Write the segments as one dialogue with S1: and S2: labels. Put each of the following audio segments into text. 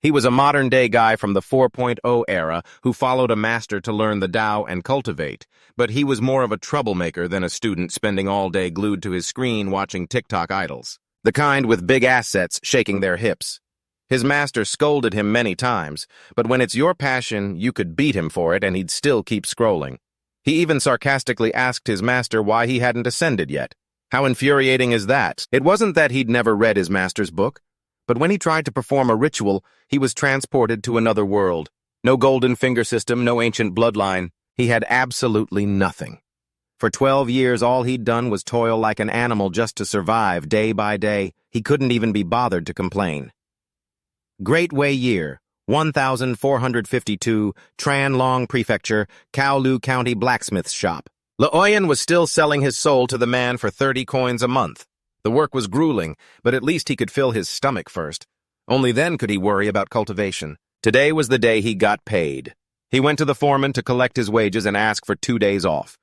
S1: He was a modern-day guy from the 4.0 era who followed a master to learn the Tao and cultivate, but he was more of a troublemaker than a student spending all day glued to his screen watching TikTok idols. The kind with big assets shaking their hips. His master scolded him many times, but when it's your passion, you could beat him for it and he'd still keep scrolling. He even sarcastically asked his master why he hadn't ascended yet. How infuriating is that? It wasn't that he'd never read his master's book, but when he tried to perform a ritual, he was transported to another world. No golden finger system, no ancient bloodline. He had absolutely nothing. For 12 years, all he'd done was toil like an animal just to survive day by day. He couldn't even be bothered to complain. Great Wei Year, 1452, Tran Long Prefecture, Kowloon County Blacksmith's Shop. Leoyan was still selling his soul to the man for 30 coins a month. The work was grueling, but at least he could fill his stomach first. Only then could he worry about cultivation. Today was the day he got paid. He went to the foreman to collect his wages and ask for 2 days off.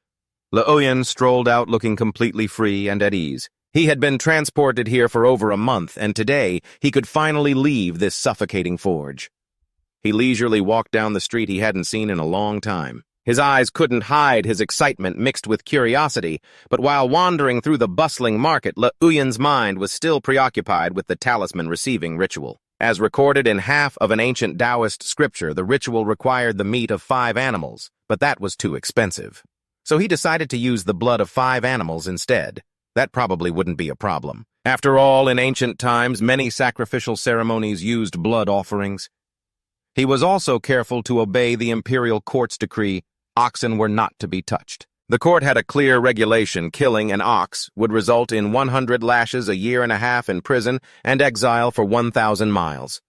S1: Leoyan strolled out looking completely free and at ease. He had been transported here for over a month, and today he could finally leave this suffocating forge. He leisurely walked down the street he hadn't seen in a long time. His eyes couldn't hide his excitement mixed with curiosity, but while wandering through the bustling market, Leoyan's mind was still preoccupied with the talisman receiving ritual. As recorded in half of an ancient Taoist scripture, the ritual required the meat of 5 animals, but that was too expensive. So he decided to use the blood of 5 animals instead. That probably wouldn't be a problem. After all, in ancient times, many sacrificial ceremonies used blood offerings. He was also careful to obey the imperial court's decree: oxen were not to be touched. The court had a clear regulation: killing an ox would result in 100 lashes, a year and a half in prison, and exile for 1,000 miles.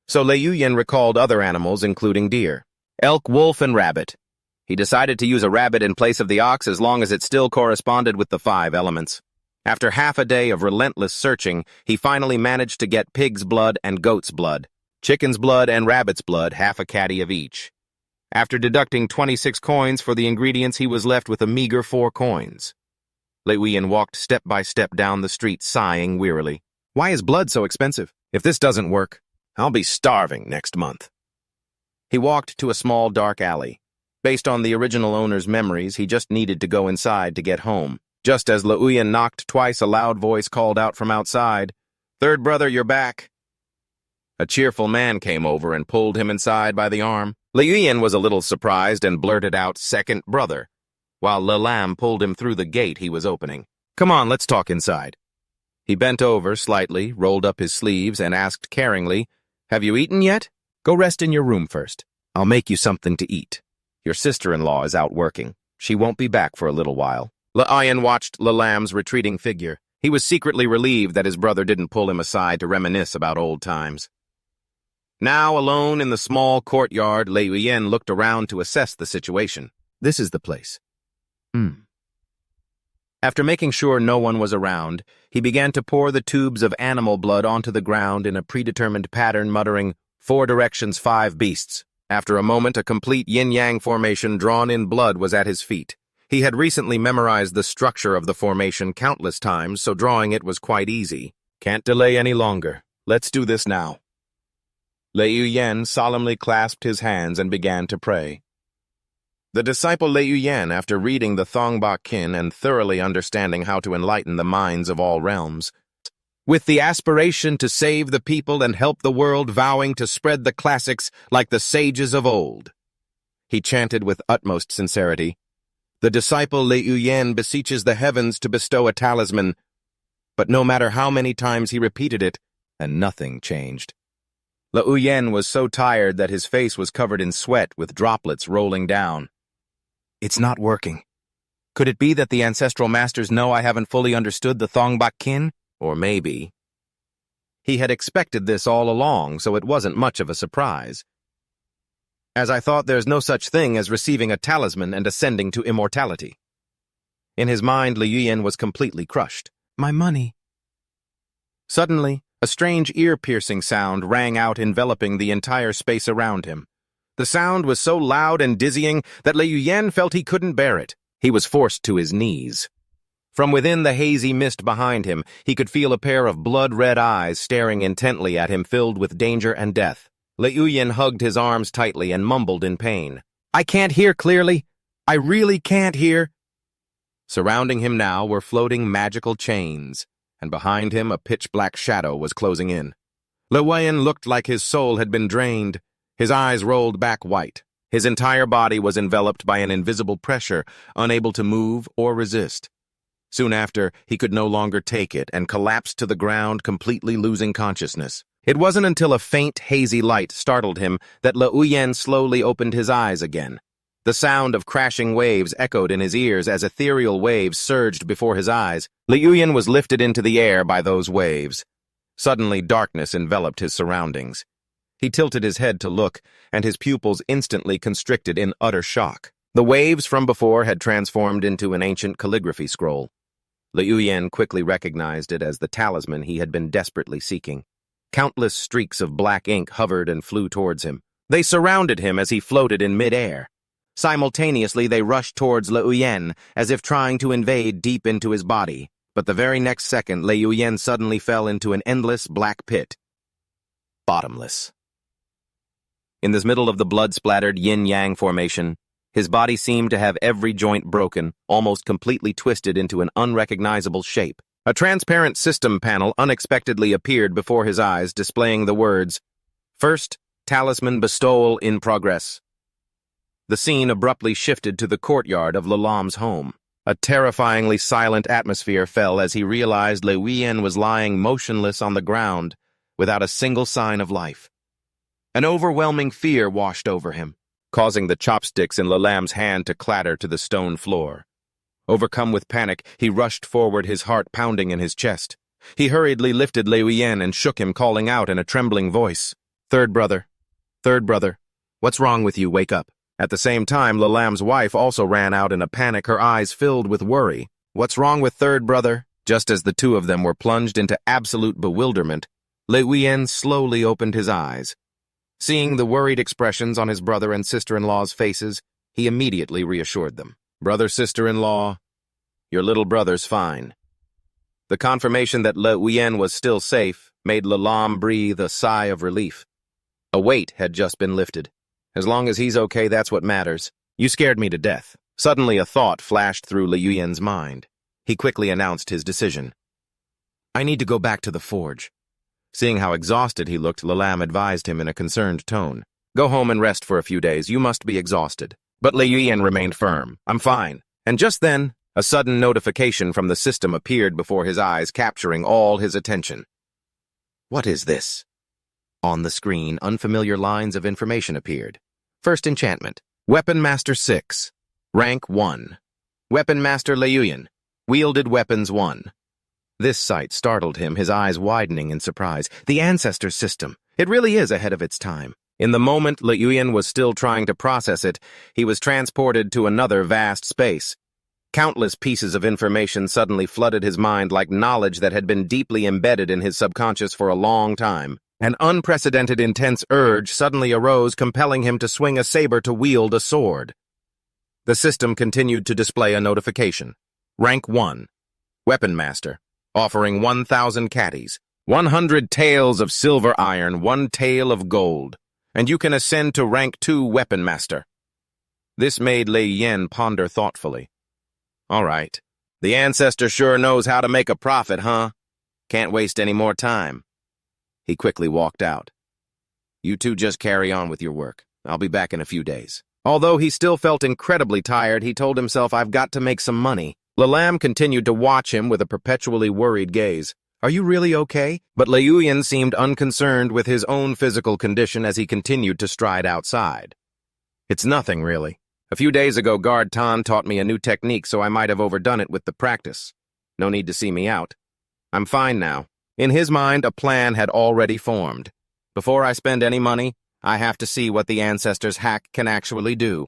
S1: So Leoyan recalled other animals, including deer, elk, wolf, and rabbit. He decided to use a rabbit in place of the ox as long as it still corresponded with the 5 elements. After half a day of relentless searching, he finally managed to get pig's blood and goat's blood, chicken's blood and rabbit's blood, half a caddy of each. After deducting 26 coins for the ingredients, he was left with a meager 4 coins. Leoyan walked step by step down the street, sighing wearily. Why is blood so expensive? If this doesn't work, I'll be starving next month. He walked to a small dark alley. Based on the original owner's memories, he just needed to go inside to get home. Just as Leoyan knocked twice, a loud voice called out from outside, "Third brother, you're back." A cheerful man came over and pulled him inside by the arm. Leoyan was a little surprised and blurted out, "Second brother," while Lelam pulled him through the gate he was opening. "Come on, let's talk inside." He bent over slightly, rolled up his sleeves, and asked caringly, "Have you eaten yet? Go rest in your room first. I'll make you something to eat. Your sister-in-law is out working. She won't be back for a little while." Leoyan watched Lelam's retreating figure. He was secretly relieved that his brother didn't pull him aside to reminisce about old times. Now, alone in the small courtyard, Leoyan looked around to assess the situation. This is the place. After making sure no one was around, he began to pour the tubes of animal blood onto the ground in a predetermined pattern, muttering, 4 directions, 5 beasts. After a moment, a complete yin-yang formation drawn in blood was at his feet. He had recently memorized the structure of the formation countless times, so drawing it was quite easy. Can't delay any longer. Let's do this now. Leoyan solemnly clasped his hands and began to pray. The disciple Leoyan, after reading the Thongba Kin and thoroughly understanding how to enlighten the minds of all realms, with the aspiration to save the people and help the world, vowing to spread the classics like the sages of old. He chanted with utmost sincerity, "The disciple Leoyan beseeches the heavens to bestow a talisman," but no matter how many times he repeated it, and nothing changed. Leoyan was so tired that his face was covered in sweat with droplets rolling down. It's not working. Could it be that the ancestral masters know I haven't fully understood the Thongba Kin? Or maybe. He had expected this all along, so it wasn't much of a surprise. As I thought, there's no such thing as receiving a talisman and ascending to immortality. In his mind, Leoyan was completely crushed. My money. Suddenly, a strange ear-piercing sound rang out, enveloping the entire space around him. The sound was so loud and dizzying that Leoyan felt he couldn't bear it. He was forced to his knees. From within the hazy mist behind him, he could feel a pair of blood-red eyes staring intently at him, filled with danger and death. Liuyan hugged his arms tightly and mumbled in pain. "I can't hear clearly. I really can't hear." Surrounding him now were floating magical chains, and behind him a pitch-black shadow was closing in. Liuyan looked like his soul had been drained. His eyes rolled back white. His entire body was enveloped by an invisible pressure, unable to move or resist. Soon after, he could no longer take it and collapsed to the ground, completely losing consciousness. It wasn't until a faint, hazy light startled him that Liuyan slowly opened his eyes again. The sound of crashing waves echoed in his ears as ethereal waves surged before his eyes. Liuyan was lifted into the air by those waves. Suddenly, darkness enveloped his surroundings. He tilted his head to look, and his pupils instantly constricted in utter shock. The waves from before had transformed into an ancient calligraphy scroll. Liuyan quickly recognized it as the talisman he had been desperately seeking. Countless streaks of black ink hovered and flew towards him. They surrounded him as he floated in mid-air. Simultaneously, they rushed towards Liuyan, as if trying to invade deep into his body. But the very next second, Liuyan suddenly fell into an endless black pit. Bottomless. In the middle of the blood-splattered yin-yang formation, his body seemed to have every joint broken, almost completely twisted into an unrecognizable shape. A transparent system panel unexpectedly appeared before his eyes, displaying the words, "First, talisman bestowal in progress." The scene abruptly shifted to the courtyard of Lalam's home. A terrifyingly silent atmosphere fell as he realized Liuyan was lying motionless on the ground, without a single sign of life. An overwhelming fear washed over him, causing the chopsticks in Lalam's hand to clatter to the stone floor. Overcome with panic, he rushed forward, his heart pounding in his chest. He hurriedly lifted Liuyan and shook him, calling out in a trembling voice, Third brother, what's wrong with you? Wake up." At the same time, Lalam's wife also ran out in a panic, her eyes filled with worry. "What's wrong with third brother?" Just as the two of them were plunged into absolute bewilderment, Liuyan slowly opened his eyes. Seeing the worried expressions on his brother and sister-in-law's faces, he immediately reassured them. "Brother, sister-in-law, your little brother's fine." The confirmation that Liuyan was still safe made Lalam breathe a sigh of relief. A weight had just been lifted. As long as he's okay, that's what matters. "You scared me to death." Suddenly a thought flashed through Liuyan's mind. He quickly announced his decision. "I need to go back to the forge." Seeing how exhausted he looked, Lalam advised him in a concerned tone. "Go home and rest for a few days. You must be exhausted." But Liuyan remained firm. "I'm fine." And just then, a sudden notification from the system appeared before his eyes, capturing all his attention. "What is this?" On the screen, unfamiliar lines of information appeared. First enchantment, Weapon Master 6, Rank 1. Weapon Master Liuyan, Wielded Weapons 1. This sight startled him, his eyes widening in surprise. The Ancestor system. It really is ahead of its time. In the moment Liuyan was still trying to process it, he was transported to another vast space. Countless pieces of information suddenly flooded his mind like knowledge that had been deeply embedded in his subconscious for a long time. An unprecedented intense urge suddenly arose, compelling him to swing a saber to wield a sword. The system continued to display a notification. Rank 1. Weapon Master, offering 1,000 catties, 100 taels of silver iron, 1 tael of gold, and you can ascend to Rank 2 Weapon Master. This made Liuyan ponder thoughtfully. All right, the Ancestor sure knows how to make a profit, huh? Can't waste any more time. He quickly walked out. "You two just carry on with your work. I'll be back in a few days." Although he still felt incredibly tired, he told himself, "I've got to make some money." Lalam continued to watch him with a perpetually worried gaze. "Are you really okay?" But Liuyan seemed unconcerned with his own physical condition as he continued to stride outside. "It's nothing, really. A few days ago, Guard Tan taught me a new technique, so I might have overdone it with the practice. No need to see me out. I'm fine now." In his mind, a plan had already formed. Before I spend any money, I have to see what the Ancestor's hack can actually do.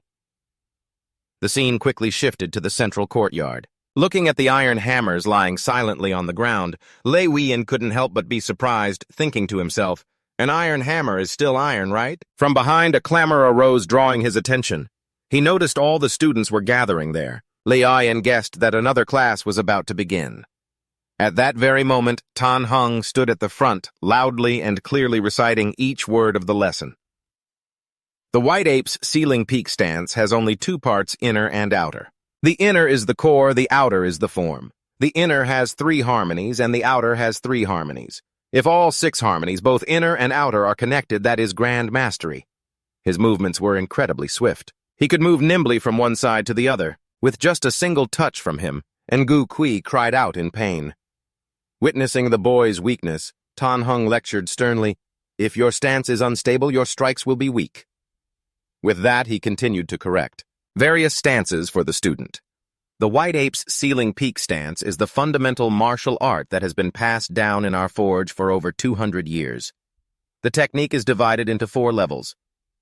S1: The scene quickly shifted to the central courtyard. Looking at the iron hammers lying silently on the ground, Liuyan couldn't help but be surprised, thinking to himself, "An iron hammer is still iron, right?" From behind, a clamor arose, drawing his attention. He noticed all the students were gathering there. Liuyan guessed that another class was about to begin. At that very moment, Tan Hung stood at the front, loudly and clearly reciting each word of the lesson. The white ape's ceiling peak stance has only two parts, inner and outer. The inner is the core, the outer is the form. The inner has 3 harmonies, and the outer has 3 harmonies. If all 6 harmonies, both inner and outer, are connected, that is grand mastery. His movements were incredibly swift. He could move nimbly from one side to the other, with just a single touch from him, and Gu Kui cried out in pain. Witnessing the boy's weakness, Tan Hung lectured sternly, "If your stance is unstable, your strikes will be weak." With that, he continued to correct. Various stances for the student. The white ape's ceiling peak stance is the fundamental martial art that has been passed down in our forge for over 200 years. The technique is divided into 4 levels: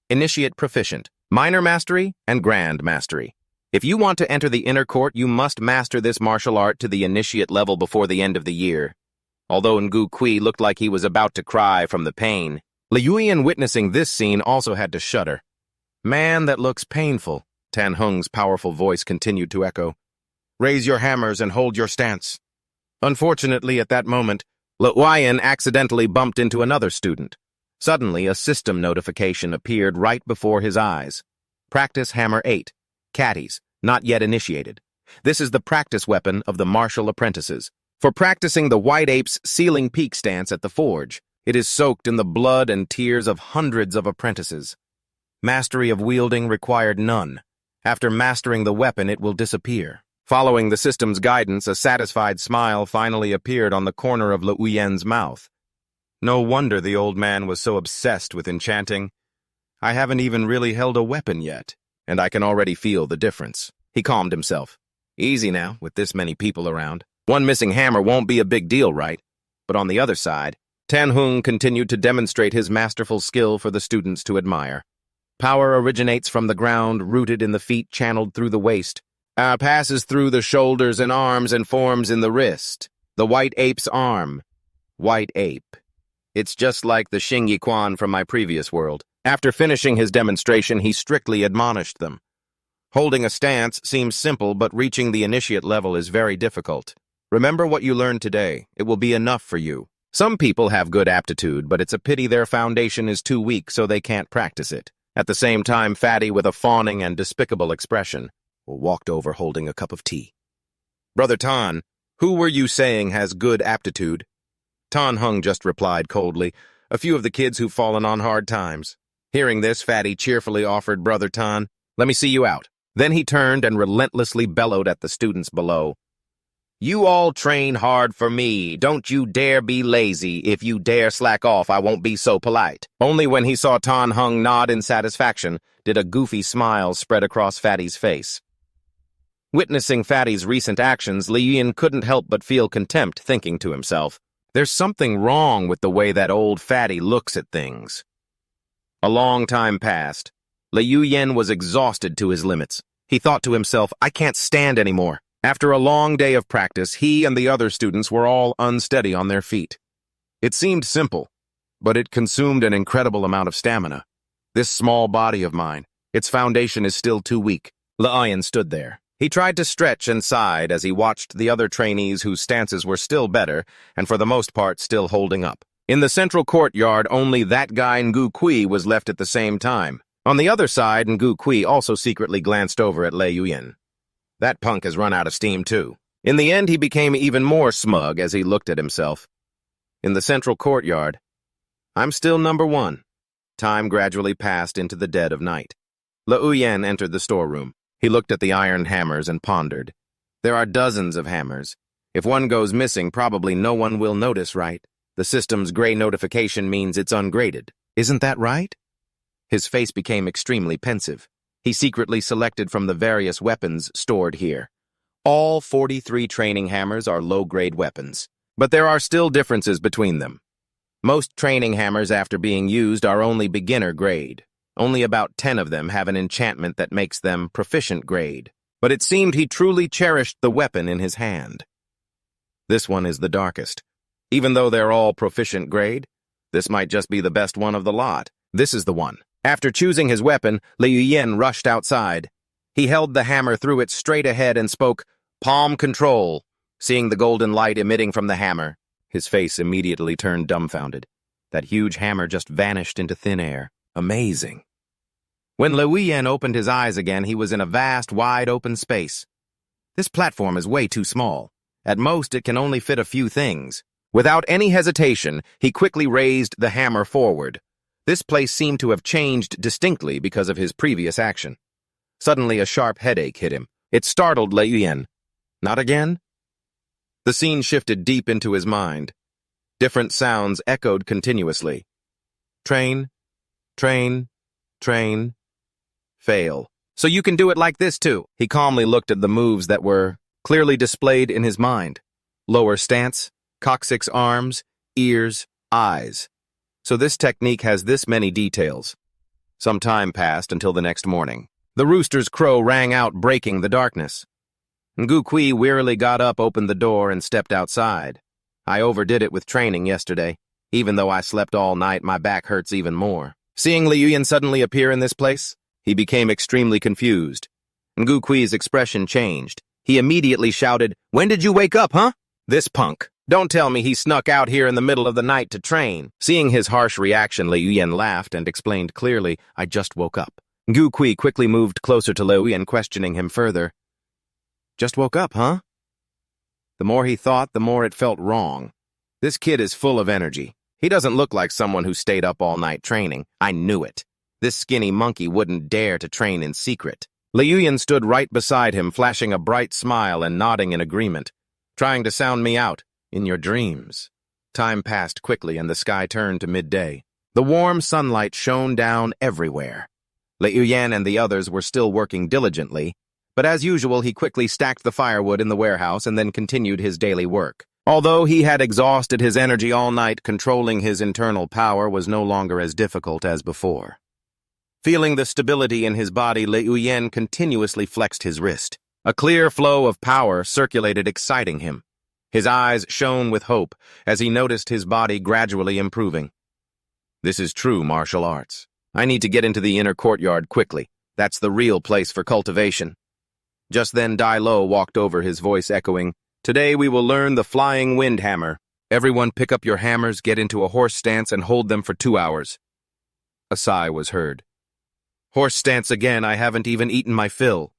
S1: initiate proficient, minor mastery, and grand mastery. If you want to enter the inner court, you must master this martial art to the initiate level before the end of the year. Although Ngu Kui looked like he was about to cry from the pain, Liuyan, witnessing this scene, also had to shudder. "Man, that looks painful," Tan Hung's powerful voice continued to echo. "Raise your hammers and hold your stance." Unfortunately, at that moment, Liuyan accidentally bumped into another student. Suddenly, a system notification appeared right before his eyes. Practice Hammer 8. Caddies, not yet initiated. This is the practice weapon of the martial apprentices. For practicing the white ape's ceiling peak stance at the forge, it is soaked in the blood and tears of hundreds of apprentices. Mastery of wielding required none. After mastering the weapon, it will disappear. Following the system's guidance, a satisfied smile finally appeared on the corner of Liuyan's mouth. No wonder the old man was so obsessed with enchanting. "I haven't even really held a weapon yet, and I can already feel the difference." He calmed himself. "Easy now, with this many people around. One missing hammer won't be a big deal, right?" But on the other side, Tan Hung continued to demonstrate his masterful skill for the students to admire. Power originates from the ground, rooted in the feet, channeled through the waist. Passes through the shoulders and arms and forms in the wrist. The white ape's arm. White ape. It's just like the Xingyi Quan from my previous world. After finishing his demonstration, he strictly admonished them. Holding a stance seems simple, but reaching the initiate level is very difficult. Remember what you learned today. It will be enough for you. Some people have good aptitude, but it's a pity their foundation is too weak, so they can't practice it. At the same time, Fatty, with a fawning and despicable expression, walked over holding a cup of tea. "Brother Tan, who were you saying has good aptitude?" Tan Hung just replied coldly, "A few of the kids who've fallen on hard times." Hearing this, Fatty cheerfully offered Brother Tan, "Let me see you out." Then he turned and relentlessly bellowed at the students below. "You all train hard for me. Don't you dare be lazy. If you dare slack off, I won't be so polite." Only when he saw Tan Hung nod in satisfaction did a goofy smile spread across Fatty's face. Witnessing Fatty's recent actions, Liuyan couldn't help but feel contempt, thinking to himself, "There's something wrong with the way that old Fatty looks at things." A long time passed. Liuyan was exhausted to his limits. He thought to himself, "I can't stand anymore." After a long day of practice, he and the other students were all unsteady on their feet. It seemed simple, but it consumed an incredible amount of stamina. This small body of mine, its foundation is still too weak. Liuyan stood there. He tried to stretch and sighed as he watched the other trainees whose stances were still better and for the most part still holding up. In the central courtyard, only that guy Ngu Kui was left at the same time. On the other side, Ngu Kui also secretly glanced over at Liuyan. That punk has run out of steam too. In the end, he became even more smug as he looked at himself. In the central courtyard, I'm still number 1. Time gradually passed into the dead of night. Liuyan entered the storeroom. He looked at the iron hammers and pondered. There are dozens of hammers. If one goes missing, probably no one will notice, right? The system's gray notification means it's ungraded. Isn't that right? His face became extremely pensive. He secretly selected from the various weapons stored here. All 43 training hammers are low-grade weapons, but there are still differences between them. Most training hammers after being used are only beginner grade. Only about 10 of them have an enchantment that makes them proficient grade, but it seemed he truly cherished the weapon in his hand. This one is the darkest. Even though they're all proficient grade, this might just be the best one of the lot. This is the one. After choosing his weapon, Liuyan rushed outside. He held the hammer, threw it straight ahead, and spoke, "Palm control." Seeing the golden light emitting from the hammer, his face immediately turned dumbfounded. That huge hammer just vanished into thin air. Amazing. When Liu opened his eyes again, he was in a vast, wide open space. This platform is way too small. At most, it can only fit a few things. Without any hesitation, he quickly raised the hammer forward. This place seemed to have changed distinctly because of his previous action. Suddenly, a sharp headache hit him. It startled Liu. Not again? The scene shifted deep into his mind. Different sounds echoed continuously. Train, train, train, fail. So you can do it like this too. He calmly looked at the moves that were clearly displayed in his mind. Lower stance, coccyx arms, ears, eyes. So this technique has this many details. Some time passed until the next morning. The rooster's crow rang out, breaking the darkness. Ngu Kui wearily got up, opened the door, and stepped outside. I overdid it with training yesterday. Even though I slept all night, my back hurts even more. Seeing Liu suddenly appear in this place, he became extremely confused. Ngu Kui's expression changed. He immediately shouted, "When did you wake up, huh? This punk. Don't tell me he snuck out here in the middle of the night to train." Seeing his harsh reaction, Liu laughed and explained clearly, "I just woke up." Ngu Kui quickly moved closer to Liu, questioning him further. Just woke up, huh? The more he thought, the more it felt wrong. This kid is full of energy. He doesn't look like someone who stayed up all night training. I knew it. This skinny monkey wouldn't dare to train in secret. Liu stood right beside him, flashing a bright smile and nodding in agreement. Trying to sound me out, in your dreams. Time passed quickly and the sky turned to midday. The warm sunlight shone down everywhere. Liu and the others were still working diligently, but as usual, he quickly stacked the firewood in the warehouse and then continued his daily work. Although he had exhausted his energy all night, controlling his internal power was no longer as difficult as before. Feeling the stability in his body, Liu continuously flexed his wrist. A clear flow of power circulated, exciting him. His eyes shone with hope as he noticed his body gradually improving. This is true martial arts. I need to get into the inner courtyard quickly. That's the real place for cultivation. Just then Dai Lo walked over, his voice echoing, "Today we will learn the flying wind hammer. Everyone pick up your hammers, get into a horse stance, and hold them for 2 hours." A sigh was heard. Horse stance again, I haven't even eaten my fill.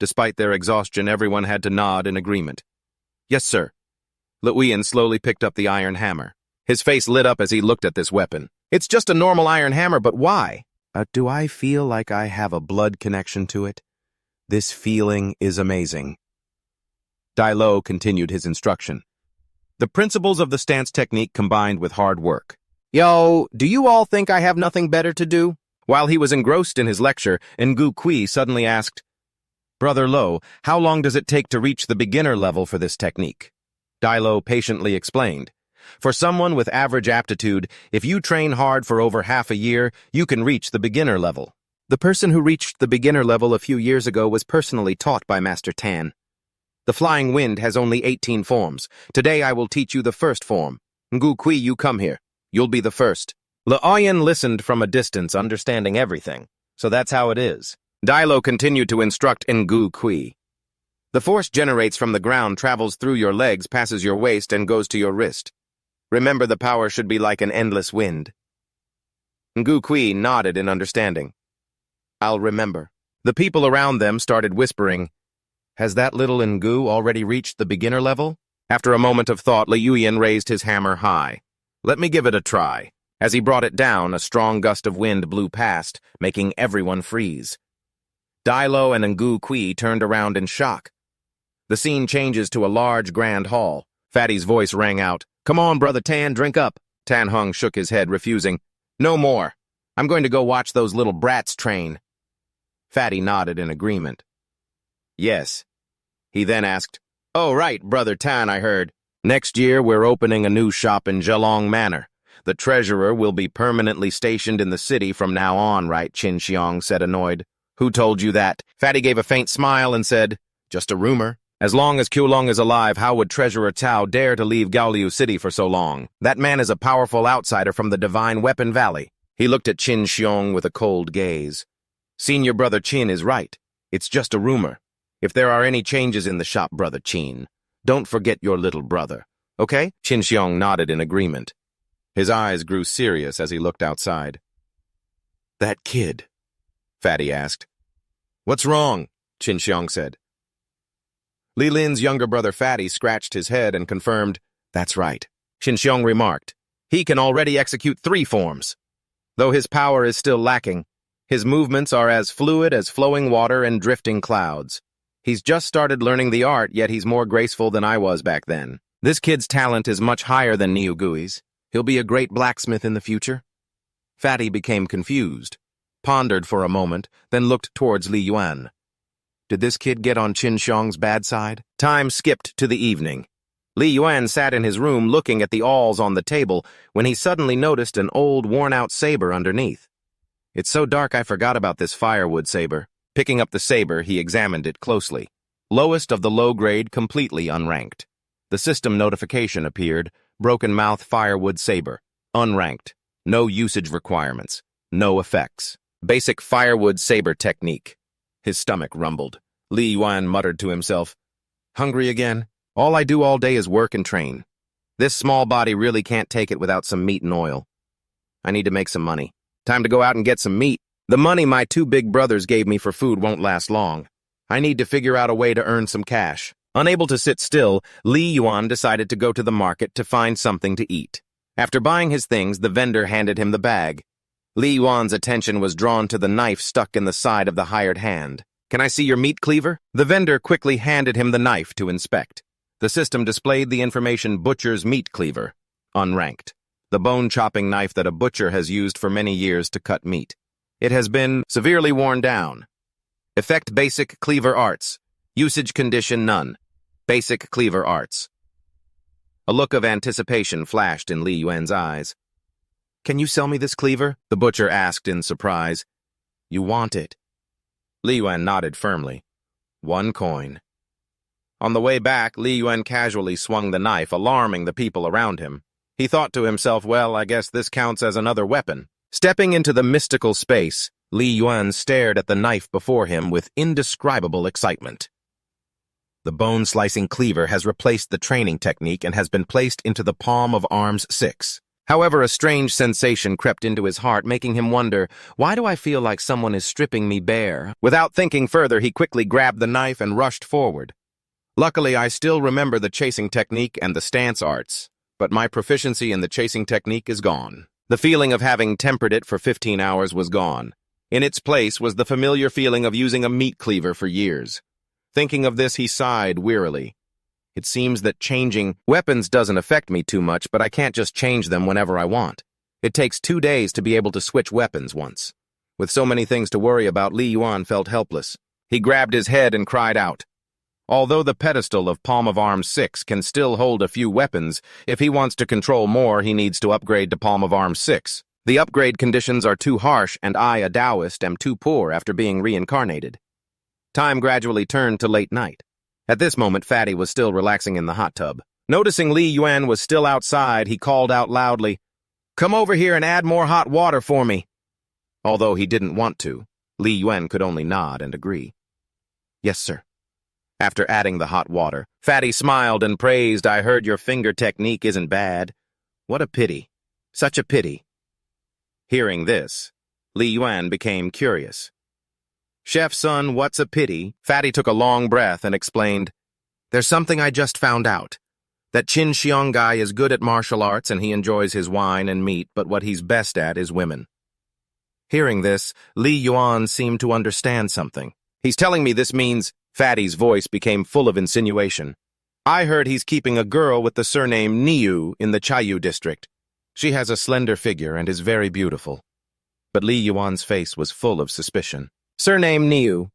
S1: Despite their exhaustion, everyone had to nod in agreement. Yes, sir. Liu slowly picked up the iron hammer. His face lit up as he looked at this weapon. It's just a normal iron hammer, but why? Do I feel like I have a blood connection to it? This feeling is amazing. Dai Lo continued his instruction. The principles of the stance technique combined with hard work. Yo, do you all think I have nothing better to do? While he was engrossed in his lecture, Ngu Kui suddenly asked, Brother Lo, how long does it take to reach the beginner level for this technique? Dai Lo patiently explained. For someone with average aptitude, if you train hard for over half a year, you can reach the beginner level. The person who reached the beginner level a few years ago was personally taught by Master Tan. The flying wind has only 18 forms. Today I will teach you the first form. Ngu Kui, you come here. You'll be the first. Liu listened from a distance, understanding everything. So that's how it is. Dai Lo continued to instruct Ngu Kui. The force generates from the ground, travels through your legs, passes your waist, and goes to your wrist. Remember, the power should be like an endless wind. Ngu Kui nodded in understanding. I'll remember. The people around them started whispering, Has that little Ngu already reached the beginner level? After a moment of thought, Liu raised his hammer high. Let me give it a try. As he brought it down, a strong gust of wind blew past, making everyone freeze. Dai Lo and Ngu Kui turned around in shock. The scene changes to a large grand hall. Fatty's voice rang out, Come on, Brother Tan, drink up. Tan Hung shook his head, refusing. No more. I'm going to go watch those little brats train. Fatty nodded in agreement. Yes. He then asked, Oh, right, Brother Tan, I heard. Next year, we're opening a new shop in Zhelong Manor. The treasurer will be permanently stationed in the city from now on, right? Qin Xiong said, annoyed. Who told you that? Fatty gave a faint smile and said, Just a rumor. As long as Qiulong is alive, how would Treasurer Tao dare to leave Gaoliu City for so long? That man is a powerful outsider from the Divine Weapon Valley. He looked at Qin Xiong with a cold gaze. Senior Brother Qin is right. It's just a rumor. If there are any changes in the shop, Brother Qin, don't forget your little brother. Okay? Qin Xiong nodded in agreement. His eyes grew serious as he looked outside. That kid. Fatty asked. What's wrong? Qin Xiong said. Li Lin's younger brother Fatty scratched his head and confirmed, That's right. Qin Xiong remarked, He can already execute 3 forms. Though his power is still lacking, his movements are as fluid as flowing water and drifting clouds. He's just started learning the art, yet he's more graceful than I was back then. This kid's talent is much higher than Niugui's. He'll be a great blacksmith in the future. Fatty became confused, pondered for a moment, then looked towards Li Yuan. Did this kid get on Qin Xiong's bad side? Time skipped to the evening. Li Yuan sat in his room looking at the awls on the table when he suddenly noticed an old, worn-out saber underneath. It's so dark I forgot about this firewood saber. Picking up the saber, he examined it closely. Lowest of the low grade, completely unranked. The system notification appeared, broken mouth firewood saber, unranked, no usage requirements, no effects. Basic firewood saber technique. His stomach rumbled. Li Yuan muttered to himself, Hungry again? All I do all day is work and train. This small body really can't take it without some meat and oil. I need to make some money. Time to go out and get some meat. The money my 2 big brothers gave me for food won't last long. I need to figure out a way to earn some cash. Unable to sit still, Li Yuan decided to go to the market to find something to eat. After buying his things, the vendor handed him the bag. Li Yuan's attention was drawn to the knife stuck in the side of the hired hand. Can I see your meat cleaver? The vendor quickly handed him the knife to inspect. The system displayed the information butcher's meat cleaver, unranked, the bone-chopping knife that a butcher has used for many years to cut meat. It has been severely worn down. Effect basic cleaver arts. Usage condition none. Basic cleaver arts. A look of anticipation flashed in Li Yuan's eyes. Can you sell me this cleaver? The butcher asked in surprise. You want it? Li Yuan nodded firmly. 1 coin. On the way back, Li Yuan casually swung the knife, alarming the people around him. He thought to himself, well, I guess this counts as another weapon. Stepping into the mystical space, Li Yuan stared at the knife before him with indescribable excitement. The bone-slicing cleaver has replaced the training technique and has been placed into the palm of arms 6. However, a strange sensation crept into his heart, making him wonder, why do I feel like someone is stripping me bare? Without thinking further, he quickly grabbed the knife and rushed forward. Luckily, I still remember the chasing technique and the stance arts, but my proficiency in the chasing technique is gone. The feeling of having tempered it for 15 hours was gone. In its place was the familiar feeling of using a meat cleaver for years. Thinking of this, he sighed wearily. It seems that changing weapons doesn't affect me too much, but I can't just change them whenever I want. It takes 2 days to be able to switch weapons once. With so many things to worry about, Li Yuan felt helpless. He grabbed his head and cried out. Although the pedestal of Palm of Arms 6 can still hold a few weapons, if he wants to control more, he needs to upgrade to Palm of Arms 6. The upgrade conditions are too harsh, and I, a Taoist, am too poor after being reincarnated. Time gradually turned to late night. At this moment, Fatty was still relaxing in the hot tub. Noticing Li Yuan was still outside, he called out loudly, Come over here and add more hot water for me. Although he didn't want to, Li Yuan could only nod and agree. Yes, sir. After adding the hot water, Fatty smiled and praised, I heard your finger technique isn't bad. What a pity. Such a pity. Hearing this, Li Yuan became curious. Chef son, what's a pity? Fatty took a long breath and explained, There's something I just found out. That Qin Xiong guy is good at martial arts and he enjoys his wine and meat, but what he's best at is women. Hearing this, Li Yuan seemed to understand something. He's telling me this means... Fatty's voice became full of insinuation. I heard he's keeping a girl with the surname Niu in the Chayu district. She has a slender figure and is very beautiful. But Li Yuan's face was full of suspicion. Surname Niu.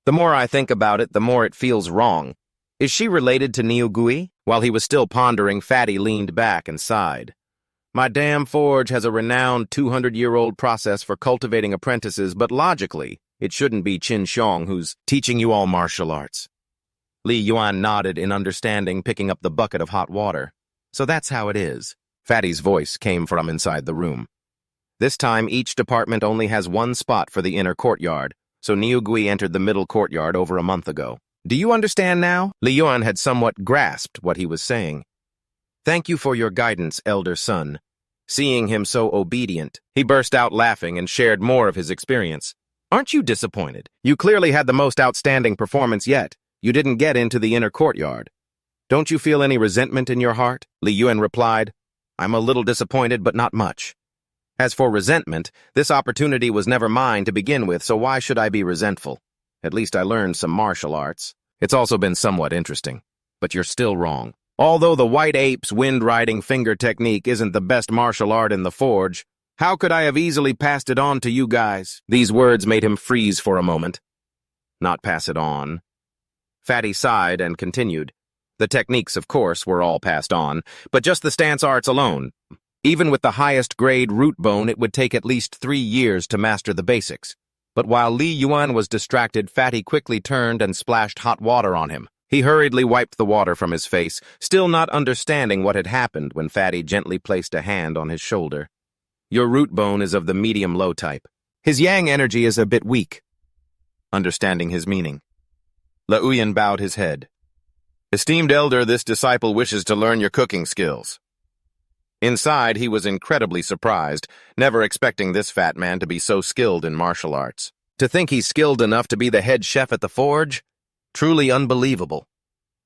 S1: The more I think about it, the more it feels wrong. Is she related to Niu Gui? While he was still pondering, Fatty leaned back and sighed. My damn forge has a renowned 200-year-old process for cultivating apprentices, but logically, it shouldn't be Qin Xiong who's teaching you all martial arts. Li Yuan nodded in understanding, picking up the bucket of hot water. So that's how it is. Fatty's voice came from inside the room. This time, each department only has 1 spot for the inner courtyard, so Niu Gui entered the middle courtyard over a month ago. Do you understand now? Li Yuan had somewhat grasped what he was saying. Thank you for your guidance, elder son. Seeing him so obedient, he burst out laughing and shared more of his experience. Aren't you disappointed? You clearly had the most outstanding performance yet. You didn't get into the inner courtyard. Don't you feel any resentment in your heart? Li Yuan replied. I'm a little disappointed, but not much. As for resentment, this opportunity was never mine to begin with, so why should I be resentful? At least I learned some martial arts. It's also been somewhat interesting. But you're still wrong. Although the white ape's wind-riding finger technique isn't the best martial art in the forge, how could I have easily passed it on to you guys? These words made him freeze for a moment. Not pass it on. Fatty sighed and continued. The techniques, of course, were all passed on, but just the stance arts alone. Even with the highest grade root bone, it would take at least 3 years to master the basics. But while Li Yuan was distracted, Fatty quickly turned and splashed hot water on him. He hurriedly wiped the water from his face, still not understanding what had happened when Fatty gently placed a hand on his shoulder. Your root bone is of the medium-low type. His yang energy is a bit weak. Understanding his meaning, Liu Yan bowed his head. Esteemed elder, this disciple wishes to learn your cooking skills. Inside, he was incredibly surprised, never expecting this fat man to be so skilled in martial arts. To think he's skilled enough to be the head chef at the forge? Truly unbelievable.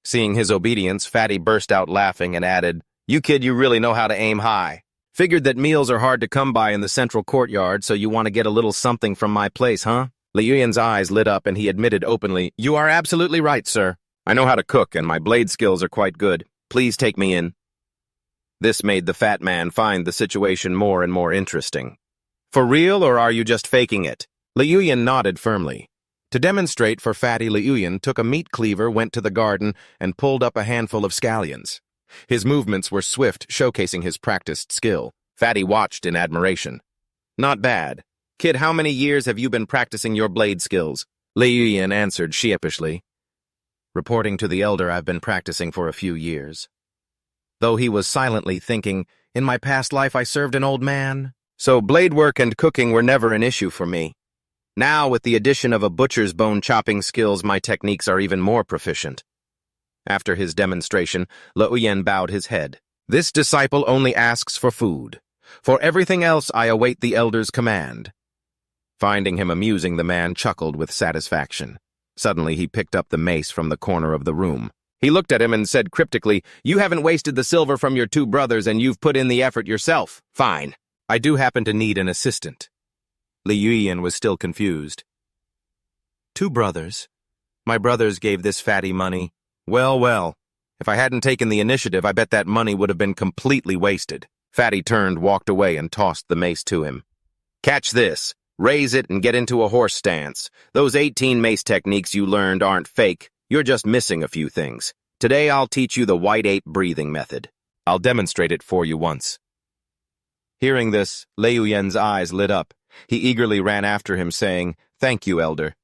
S1: Seeing his obedience, Fatty burst out laughing and added, You kid, you really know how to aim high. Figured that meals are hard to come by in the central courtyard, so you want to get a little something from my place, huh? Liu Yan's eyes lit up and he admitted openly, You are absolutely right, sir. I know how to cook and my blade skills are quite good. Please take me in. This made the fat man find the situation more and more interesting. For real, or are you just faking it? Liu Yan nodded firmly. To demonstrate for Fatty, Liu Yan took a meat cleaver, went to the garden, and pulled up a handful of scallions. His movements were swift, showcasing his practiced skill. Fatty watched in admiration. Not bad. Kid, how many years have you been practicing your blade skills? Liu Yan answered sheepishly. Reporting to the elder, I've been practicing for a few years. Though he was silently thinking, in my past life I served an old man, so blade work and cooking were never an issue for me. Now, with the addition of a butcher's bone chopping skills, my techniques are even more proficient. After his demonstration, Liu Yan bowed his head. This disciple only asks for food. For everything else, I await the elder's command. Finding him amusing, the man chuckled with satisfaction. Suddenly, he picked up the mace from the corner of the room. He looked at him and said cryptically, You haven't wasted the silver from your 2 brothers and you've put in the effort yourself. Fine. I do happen to need an assistant. Liu Yan was still confused. 2 brothers? My brothers gave this fatty money. Well. If I hadn't taken the initiative, I bet that money would have been completely wasted. Fatty turned, walked away, and tossed the mace to him. Catch this. Raise it and get into a horse stance. Those 18 mace techniques you learned aren't fake. You're just missing a few things. Today I'll teach you the white ape breathing method. I'll demonstrate it for you once. Hearing this, Liu Yan's eyes lit up. He eagerly ran after him, saying, Thank you, elder.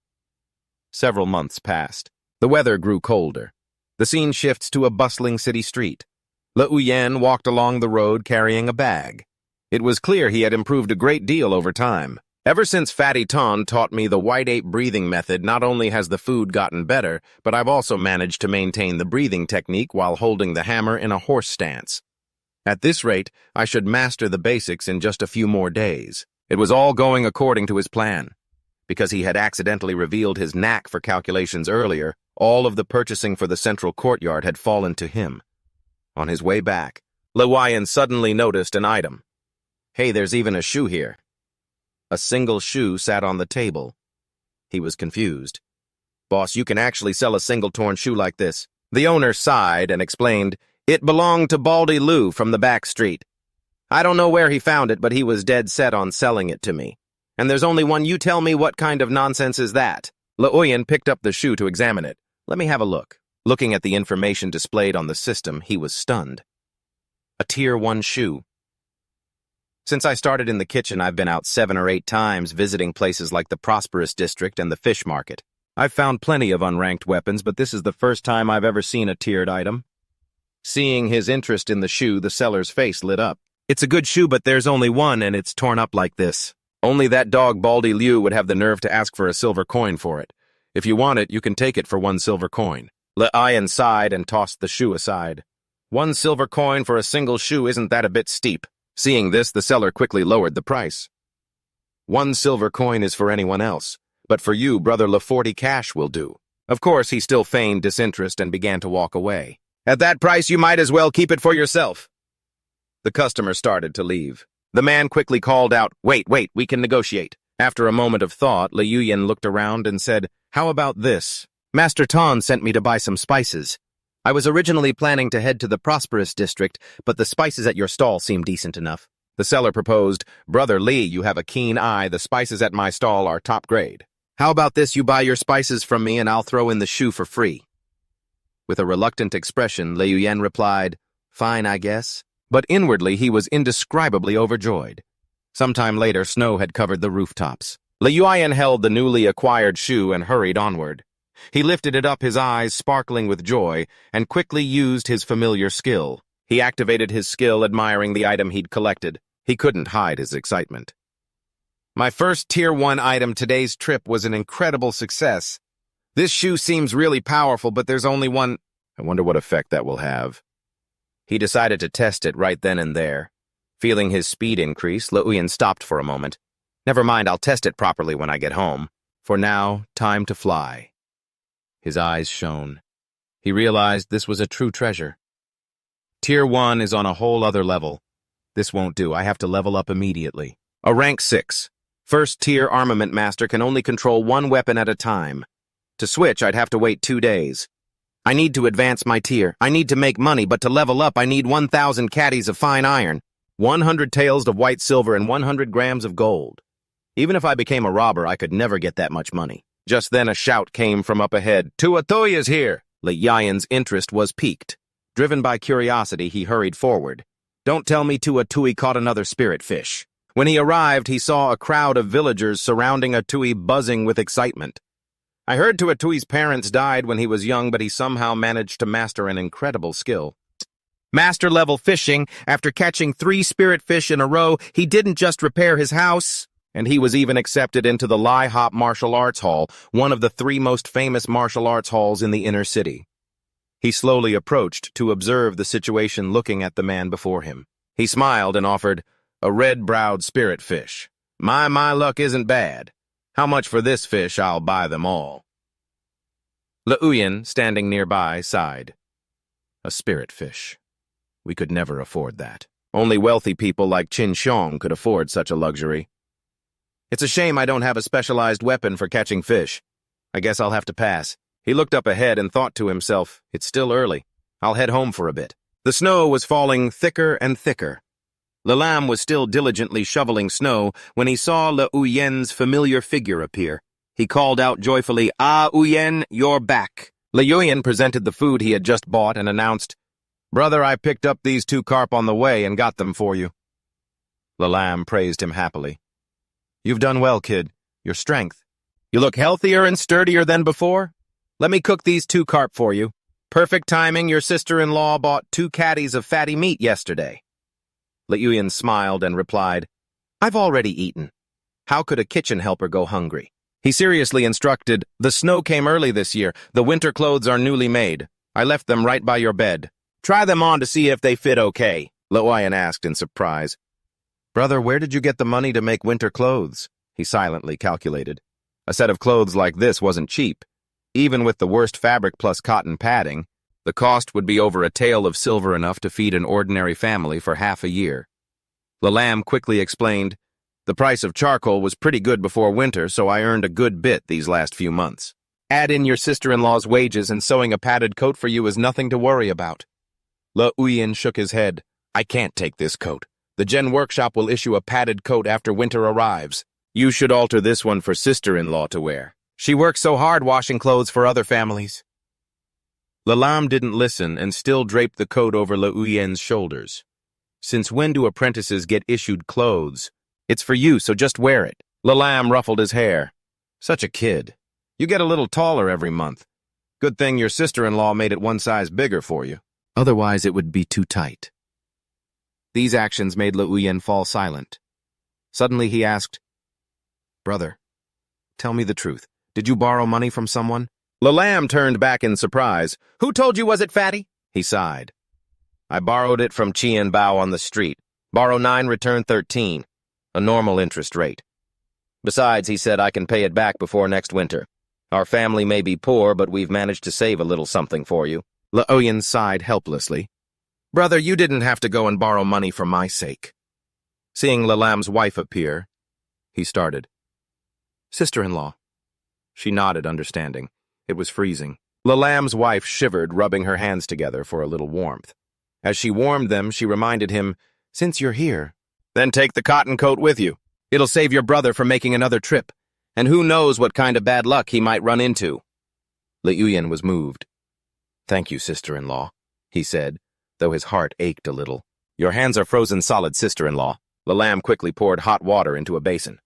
S1: Several months passed. The weather grew colder. The scene shifts to a bustling city street. Liu Yan walked along the road carrying a bag. It was clear he had improved a great deal over time. Ever since Fatty Ton taught me the white ape breathing method, not only has the food gotten better, but I've also managed to maintain the breathing technique while holding the hammer in a horse stance. At this rate, I should master the basics in just a few more days. It was all going according to his plan. Because he had accidentally revealed his knack for calculations earlier, all of the purchasing for the central courtyard had fallen to him. On his way back, Liu Yan suddenly noticed an item. Hey, there's even a shoe here. A single shoe sat on the table. He was confused. Boss, you can actually sell a single torn shoe like this. The owner sighed and explained, It belonged to Baldy Lou from the back street. I don't know where he found it, but he was dead set on selling it to me. And there's only one. You tell me, what kind of nonsense is that? Liu Yan picked up the shoe to examine it. Let me have a look. Looking at the information displayed on the system, he was stunned. A Tier 1 shoe. Since I started in the kitchen, I've been out 7 or 8 times visiting places like the Prosperous District and the Fish Market. I've found plenty of unranked weapons, but this is the first time I've ever seen a tiered item. Seeing his interest in the shoe, the seller's face lit up. It's a good shoe, but there's only one, and it's torn up like this. Only that dog Baldy Liu would have the nerve to ask for a silver coin for it. If you want it, you can take it for 1 silver coin. Liu Yan sighed and tossed the shoe aside. 1 silver coin for a single shoe, isn't that a bit steep? Seeing this, the seller quickly lowered the price. 1 silver coin is for anyone else. but for you, brother, Le40 cash will do. Of course, he still feigned disinterest and began to walk away. At that price, you might as well keep it for yourself. The customer started to leave. The man quickly called out, wait, we can negotiate. After a moment of thought, Le Yuyan looked around and said, how about this? Master Tan sent me to buy some spices. I was originally planning to head to the prosperous district, but the spices at your stall seem decent enough. The seller proposed, Brother Lee, you have a keen eye. The spices at my stall are top grade. How about this? You buy your spices from me and I'll throw in the shoe for free. With a reluctant expression, Le Yuyan replied, fine, I guess. But inwardly, he was indescribably overjoyed. Sometime later, snow had covered the rooftops. Le Yuyan held the newly acquired shoe and hurried onward. He lifted it up, his eyes sparkling with joy, and quickly used his familiar skill. He activated his skill, admiring the item he'd collected. He couldn't hide his excitement. My first Tier 1 item today's trip was an incredible success. This shoe seems really powerful, but there's only one. I wonder what effect that will have. He decided to test it right then and there. Feeling his speed increase, Le Yuyan stopped for a moment. Never mind, I'll test it properly when I get home. For now, time to fly. His eyes shone. He realized this was a true treasure. Tier 1 is on a whole other level. This won't do. I have to level up immediately. A rank 6. First tier armament master can only control one weapon at a time. To switch, I'd have to wait 2 days. I need to advance my tier. I need to make money, but to level up, I need 1,000 caddies of fine iron, 100 taels of white silver, and 100 grams of gold. Even if I became a robber, I could never get that much money. Just then a shout came from up ahead. Tuatoya's here! Le Yuyan's interest was piqued. Driven by curiosity, he hurried forward. Don't tell me Tuatui caught another spirit fish. When he arrived, he saw a crowd of villagers surrounding Atui buzzing with excitement. I heard Tuatui's parents died when he was young, but he somehow managed to master an incredible skill. Master-level fishing, after catching 3 spirit fish in a row, he didn't just repair his house, and he was even accepted into the Lai Hop Martial Arts Hall, one of the 3 most famous martial arts halls in the inner city. He slowly approached to observe the situation, looking at the man before him. He smiled and offered, a red-browed spirit fish. My luck isn't bad. How much for this fish? I'll buy them all. Le Yuyan, standing nearby, sighed. A spirit fish. We could never afford that. Only wealthy people like Qin Xiong could afford such a luxury. It's a shame I don't have a specialized weapon for catching fish. I guess I'll have to pass. He looked up ahead and thought to himself, it's still early. I'll head home for a bit. The snow was falling thicker and thicker. Le Lam was still diligently shoveling snow when he saw Le Yuyan's familiar figure appear. He called out joyfully, Ah, Yuyan, you're back. Le Yuyan presented the food he had just bought and announced, Brother, I picked up these 2 carp on the way and got them for you. Le Lam praised him happily. You've done well, kid. Your strength. You look healthier and sturdier than before. Let me cook these 2 carp for you. Perfect timing. Your sister-in-law bought 2 caddies of fatty meat yesterday. Le Yuyan smiled and replied, I've already eaten. How could a kitchen helper go hungry? He seriously instructed, The snow came early this year. The winter clothes are newly made. I left them right by your bed. Try them on to see if they fit okay, Le Yuyan asked in surprise. Brother, where did you get the money to make winter clothes? He silently calculated. A set of clothes like this wasn't cheap. Even with the worst fabric plus cotton padding, the cost would be over a tael of silver, enough to feed an ordinary family for half a year. Le Lam quickly explained, The price of charcoal was pretty good before winter, so I earned a good bit these last few months. Add in your sister-in-law's wages and sewing a padded coat for you is nothing to worry about. Le Yuyan shook his head. I can't take this coat. The Gen Workshop will issue a padded coat after winter arrives. You should alter this one for sister-in-law to wear. She works so hard washing clothes for other families. Le Lam didn't listen and still draped the coat over Le Yuyan's shoulders. Since when do apprentices get issued clothes? It's for you, so just wear it. Le Lam ruffled his hair. Such a kid. You get a little taller every month. Good thing your sister-in-law made it 1 size bigger for you. Otherwise, it would be too tight. These actions made Le Yuyan fall silent. Suddenly he asked, Brother, tell me the truth. Did you borrow money from someone? Le Lam turned back in surprise. Who told you, was it, fatty? He sighed. I borrowed it from Qian Bao on the street. Borrow 9, return 13. A normal interest rate. Besides, he said I can pay it back before next winter. Our family may be poor, but we've managed to save a little something for you. Leoyen sighed helplessly. Brother, you didn't have to go and borrow money for my sake. Seeing Lalam's wife appear, he started. Sister-in-law. She nodded, understanding. It was freezing. Lalam's wife shivered, rubbing her hands together for a little warmth. As she warmed them, she reminded him, Since you're here, then take the cotton coat with you. It'll save your brother from making another trip, and who knows what kind of bad luck he might run into. Leoyen was moved. Thank you, sister-in-law, he said, though his heart ached a little. Your hands are frozen solid, sister-in-law. Lalam quickly poured hot water into a basin.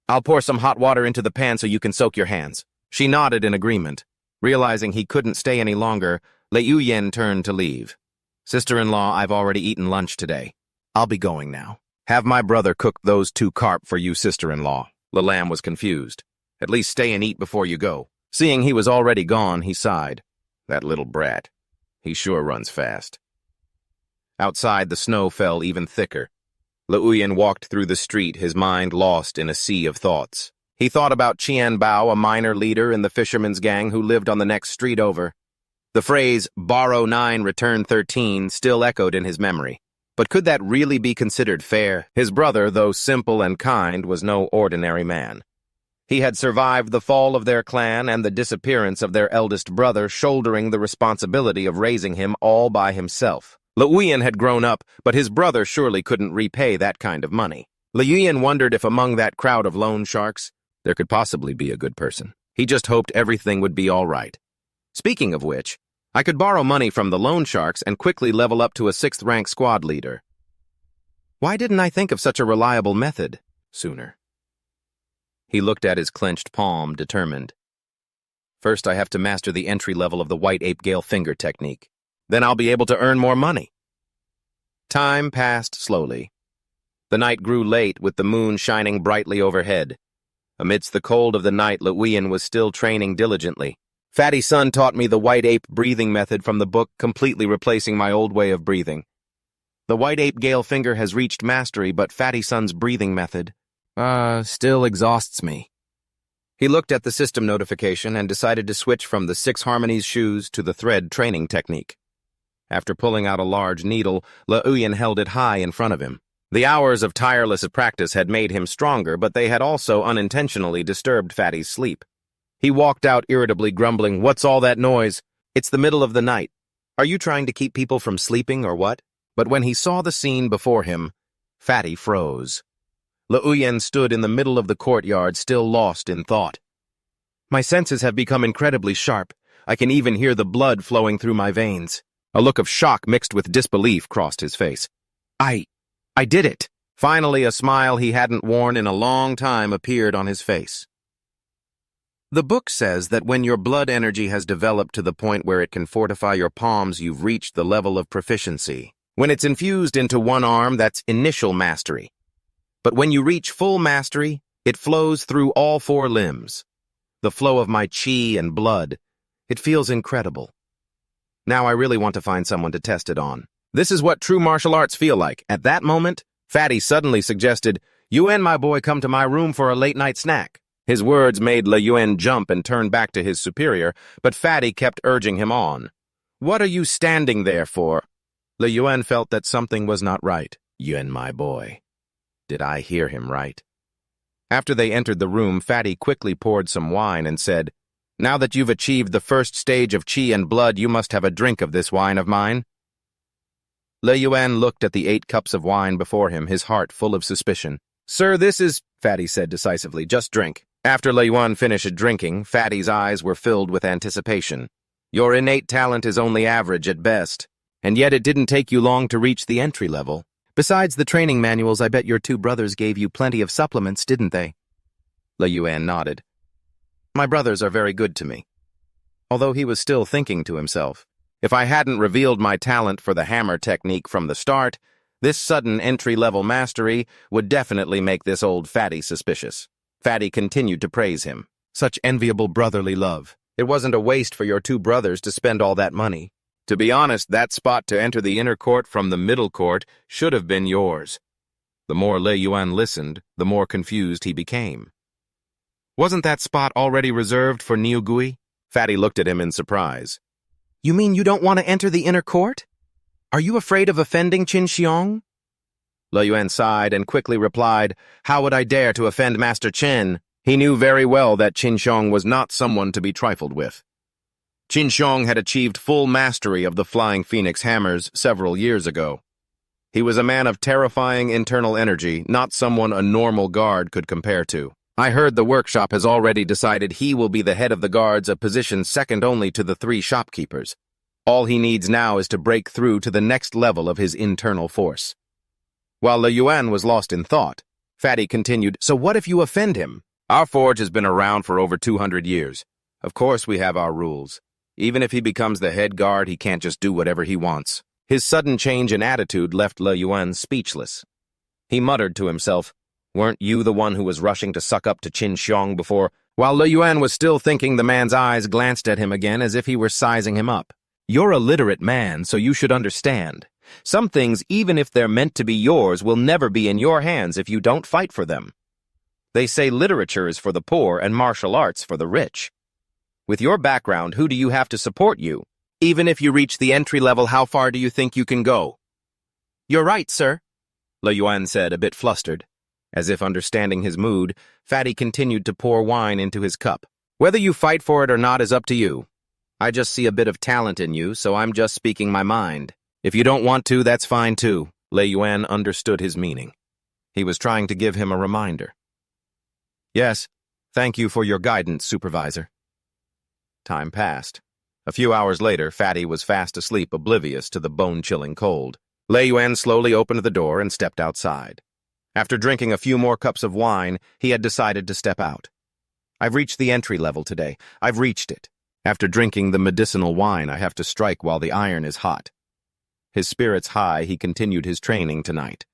S1: I'll pour some hot water into the pan so you can soak your hands. She nodded in agreement. Realizing he couldn't stay any longer, Leoyen turned to leave. Sister-in-law, I've already eaten lunch today. I'll be going now. Have my brother cook those 2 carp for you, sister-in-law. Lalam was confused. At least stay and eat before you go. Seeing he was already gone, he sighed. That little brat. He sure runs fast. Outside, the snow fell even thicker. Leoyen walked through the street, his mind lost in a sea of thoughts. He thought about Qian Bao, a minor leader in the fisherman's gang who lived on the next street over. The phrase, borrow 9, return 13, still echoed in his memory. But could that really be considered fair? His brother, though simple and kind, was no ordinary man. He had survived the fall of their clan and the disappearance of their eldest brother, shouldering the responsibility of raising him all by himself. Leoyen had grown up, but his brother surely couldn't repay that kind of money. Leoyen wondered if among that crowd of loan sharks, there could possibly be a good person. He just hoped everything would be all right. Speaking of which, I could borrow money from the loan sharks and quickly level up to a 6th-rank squad leader. Why didn't I think of such a reliable method sooner? He looked at his clenched palm, determined. First, I have to master the entry level of the white ape gale finger technique. Then I'll be able to earn more money. Time passed slowly. The night grew late, with the moon shining brightly overhead. Amidst the cold of the night, Leoyen was still training diligently. Fatty Sun taught me the white ape breathing method from the book, completely replacing my old way of breathing. The white ape gale finger has reached mastery, but Fatty Sun's breathing method, still exhausts me. He looked at the system notification and decided to switch from the 6 harmonies shoes to the thread training technique. After pulling out a large needle, Leoyen held it high in front of him. The hours of tireless practice had made him stronger, but they had also unintentionally disturbed Fatty's sleep. He walked out irritably, grumbling, What's all that noise? It's the middle of the night. Are you trying to keep people from sleeping or what? But when he saw the scene before him, Fatty froze. Leoyen stood in the middle of the courtyard, still lost in thought. My senses have become incredibly sharp. I can even hear the blood flowing through my veins. A look of shock mixed with disbelief crossed his face. I did it. Finally, a smile he hadn't worn in a long time appeared on his face. The book says that when your blood energy has developed to the point where it can fortify your palms, you've reached the level of proficiency. When it's infused into one arm, that's initial mastery. But when you reach full mastery, it flows through all 4 limbs. The flow of my chi and blood, it feels incredible. Now I really want to find someone to test it on. This is what true martial arts feel like. At that moment, Fatty suddenly suggested, You and my boy come to my room for a late-night snack. His words made Leoyen jump and turn back to his superior, but Fatty kept urging him on. What are you standing there for? Leoyen felt that something was not right. Yuen, my boy. Did I hear him right? After they entered the room, Fatty quickly poured some wine and said, Now that you've achieved the first stage of chi and blood, you must have a drink of this wine of mine. Leoyen looked at the 8 cups of wine before him, his heart full of suspicion. Sir, this is, Fatty said decisively, just drink. After Leoyen finished drinking, Fatty's eyes were filled with anticipation. Your innate talent is only average at best, and yet it didn't take you long to reach the entry level. Besides the training manuals, I bet your 2 brothers gave you plenty of supplements, didn't they? Leoyen nodded. My brothers are very good to me. Although he was still thinking to himself, if I hadn't revealed my talent for the hammer technique from the start, this sudden entry-level mastery would definitely make this old Fatty suspicious. Fatty continued to praise him. Such enviable brotherly love. It wasn't a waste for your 2 brothers to spend all that money. To be honest, that spot to enter the inner court from the middle court should have been yours. The more Leoyen listened, the more confused he became. Wasn't that spot already reserved for Niugui? Fatty looked at him in surprise. You mean you don't want to enter the inner court? Are you afraid of offending Qin Xiong? Le Yuan sighed and quickly replied, How would I dare to offend Master Qin? He knew very well that Qin Xiong was not someone to be trifled with. Qin Xiong had achieved full mastery of the Flying Phoenix hammers several years ago. He was a man of terrifying internal energy, not someone a normal guard could compare to. I heard the workshop has already decided he will be the head of the guards, a position second only to the 3 shopkeepers. All he needs now is to break through to the next level of his internal force. While Le Yuan was lost in thought, Fatty continued, So what if you offend him? Our forge has been around for over 200 years. Of course we have our rules. Even if he becomes the head guard, he can't just do whatever he wants. His sudden change in attitude left Le Yuan speechless. He muttered to himself, Weren't you the one who was rushing to suck up to Qin Xiong before? While Le Yuan was still thinking, the man's eyes glanced at him again as if he were sizing him up. You're a literate man, so you should understand. Some things, even if they're meant to be yours, will never be in your hands if you don't fight for them. They say literature is for the poor and martial arts for the rich. With your background, who do you have to support you? Even if you reach the entry level, how far do you think you can go? You're right, sir, Le Yuan said, a bit flustered. As if understanding his mood, Fatty continued to pour wine into his cup. Whether you fight for it or not is up to you. I just see a bit of talent in you, so I'm just speaking my mind. If you don't want to, that's fine too. Le Yuan understood his meaning. He was trying to give him a reminder. Yes, thank you for your guidance, Supervisor. Time passed. A few hours later, Fatty was fast asleep, oblivious to the bone-chilling cold. Le Yuan slowly opened the door and stepped outside. After drinking a few more cups of wine, he had decided to step out. I've reached the entry level today. I've reached it. After drinking the medicinal wine, I have to strike while the iron is hot. His spirits high, he continued his training tonight.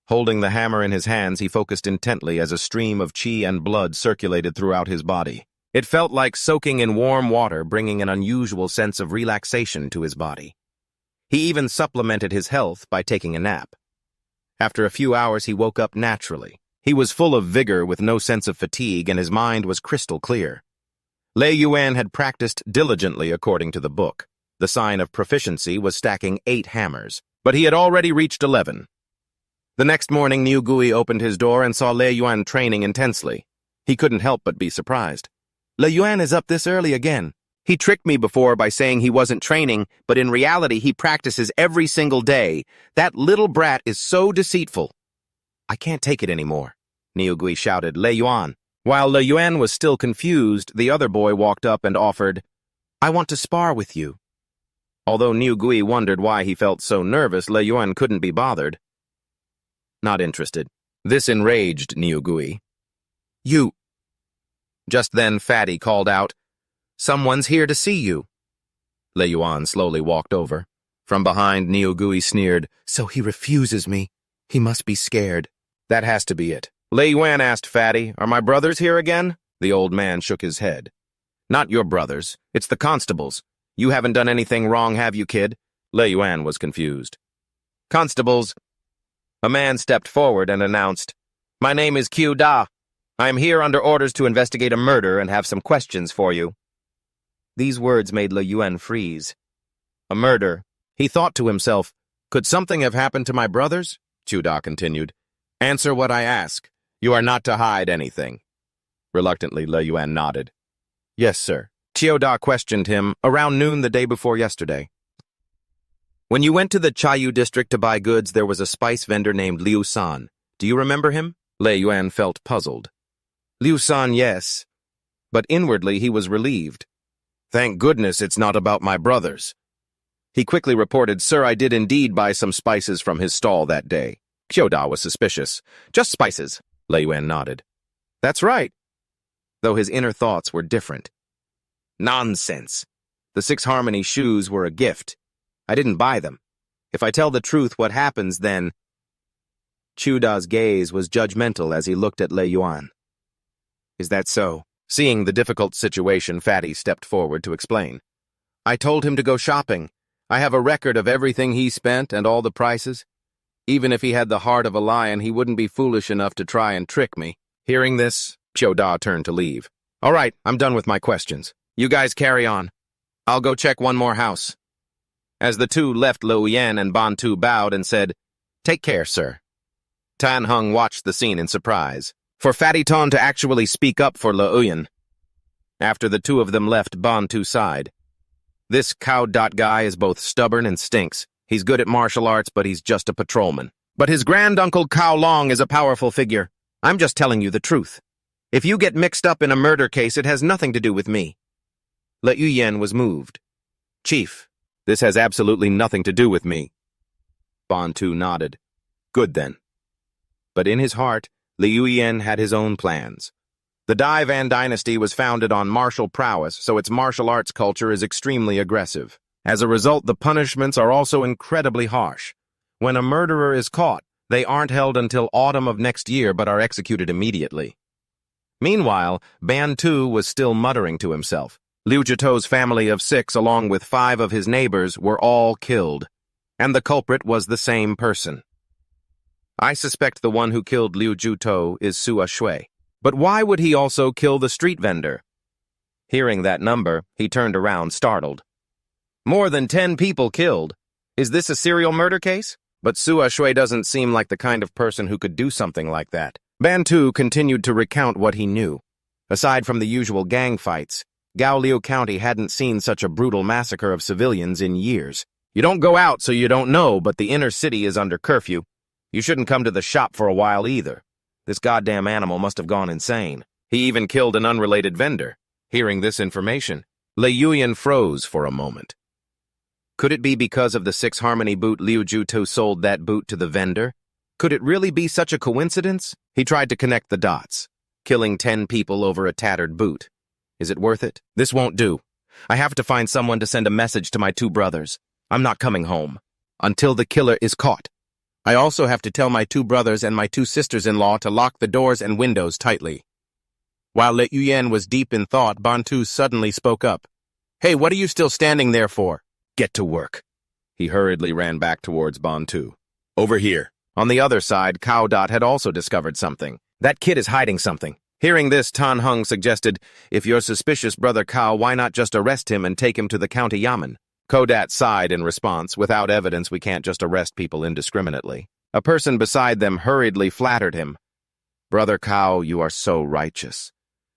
S1: Holding the hammer in his hands, he focused intently as a stream of qi and blood circulated throughout his body. It felt like soaking in warm water, bringing an unusual sense of relaxation to his body. He even supplemented his health by taking a nap. After a few hours, he woke up naturally. He was full of vigor with no sense of fatigue, and his mind was crystal clear. Le Yuan had practiced diligently according to the book. The sign of proficiency was stacking 8 hammers, but he had already reached 11. The next morning, Niugui opened his door and saw Le Yuan training intensely. He couldn't help but be surprised. Le Yuan is up this early again. He tricked me before by saying he wasn't training, but in reality he practices every single day. That little brat is so deceitful. I can't take it anymore, Niugui shouted, Le Yuan. While Le Yuan was still confused, the other boy walked up and offered, I want to spar with you. Although Niugui wondered why he felt so nervous, Le Yuan couldn't be bothered. Not interested. This enraged Niugui. You. Just then Fatty called out, Someone's here to see you. Le Yuan slowly walked over. From behind, Niugui sneered, So he refuses me. He must be scared. That has to be it. Le Yuan asked Fatty, Are my brothers here again? The old man shook his head. Not your brothers. It's the constables. You haven't done anything wrong, have you, kid? Le Yuan was confused. Constables. A man stepped forward and announced, My name is Q Da. I am here under orders to investigate a murder and have some questions for you. These words made Le Yuan freeze. A murder. He thought to himself, Could something have happened to my brothers? Q Da continued. Answer what I ask. You are not to hide anything. Reluctantly, Le Yuan nodded. Yes, sir. Qiu Da questioned him around noon the day before yesterday. When you went to the Chayu district to buy goods, there was a spice vendor named Liu San. Do you remember him? Le Yuan felt puzzled. Liu San, yes. But inwardly he was relieved. Thank goodness it's not about my brothers. He quickly reported, Sir, I did indeed buy some spices from his stall that day. Qiu Da was suspicious. Just spices. Le Yuan nodded. That's right. Though his inner thoughts were different. Nonsense. The 6 Harmony shoes were a gift. I didn't buy them. If I tell the truth, what happens then? Qiu Da's gaze was judgmental as he looked at Le Yuan. Is that so? Seeing the difficult situation, Fatty stepped forward to explain. I told him to go shopping. I have a record of everything he spent and all the prices. Even if he had the heart of a lion, he wouldn't be foolish enough to try and trick me. Hearing this, Xiao turned to leave. All right, I'm done with my questions. You guys carry on. I'll go check one more house. As the two left, Luoyan and Bantu bowed and said, Take care, sir. Tan Hung watched the scene in surprise. For Fatty Ton to actually speak up for Luoyan. After the two of them left, Bantu sighed. This cow guy is both stubborn and stinks. He's good at martial arts, but he's just a patrolman. But his granduncle Cao Long is a powerful figure. I'm just telling you the truth. If you get mixed up in a murder case, it has nothing to do with me. Luoyan was moved. Chief, this has absolutely nothing to do with me. Bantu nodded. Good then. But in his heart, Luoyan had his own plans. The Dai Van dynasty was founded on martial prowess, so its martial arts culture is extremely aggressive. As a result, the punishments are also incredibly harsh. When a murderer is caught, they aren't held until autumn of next year but are executed immediately. Meanwhile, Bantu was still muttering to himself. Liu Jito's family of 6, along with 5 of his neighbors, were all killed, and the culprit was the same person. I suspect the one who killed Liu Jito is Sua Shui. But why would he also kill the street vendor? Hearing that number, he turned around, startled. More than 10 people killed. Is this a serial murder case? But Sua Shui doesn't seem like the kind of person who could do something like that. Bantu continued to recount what he knew. Aside from the usual gang fights, Gaoliu County hadn't seen such a brutal massacre of civilians in years. You don't go out so you don't know, but the inner city is under curfew. You shouldn't come to the shop for a while either. This goddamn animal must have gone insane. He even killed an unrelated vendor. Hearing this information, Luoyan froze for a moment. Could it be because of the 6 Harmony boot Liu Jito sold that boot to the vendor? Could it really be such a coincidence? He tried to connect the dots. Killing 10 people over a tattered boot. Is it worth it? This won't do. I have to find someone to send a message to my 2 brothers. I'm not coming home. Until the killer is caught. I also have to tell my 2 brothers and my 2 sisters-in-law to lock the doors and windows tightly. While Luoyan was deep in thought, Bantu suddenly spoke up. Hey, what are you still standing there for? Get to work. He hurriedly ran back towards Bantu. Over here. On the other side, Cao had also discovered something. That kid is hiding something. Hearing this, Tan Hung suggested, if you're suspicious, Brother Cao, why not just arrest him and take him to the county yamen? Kodat sighed in response. Without evidence, we can't just arrest people indiscriminately. A person beside them hurriedly flattered him. Brother Cao, you are so righteous.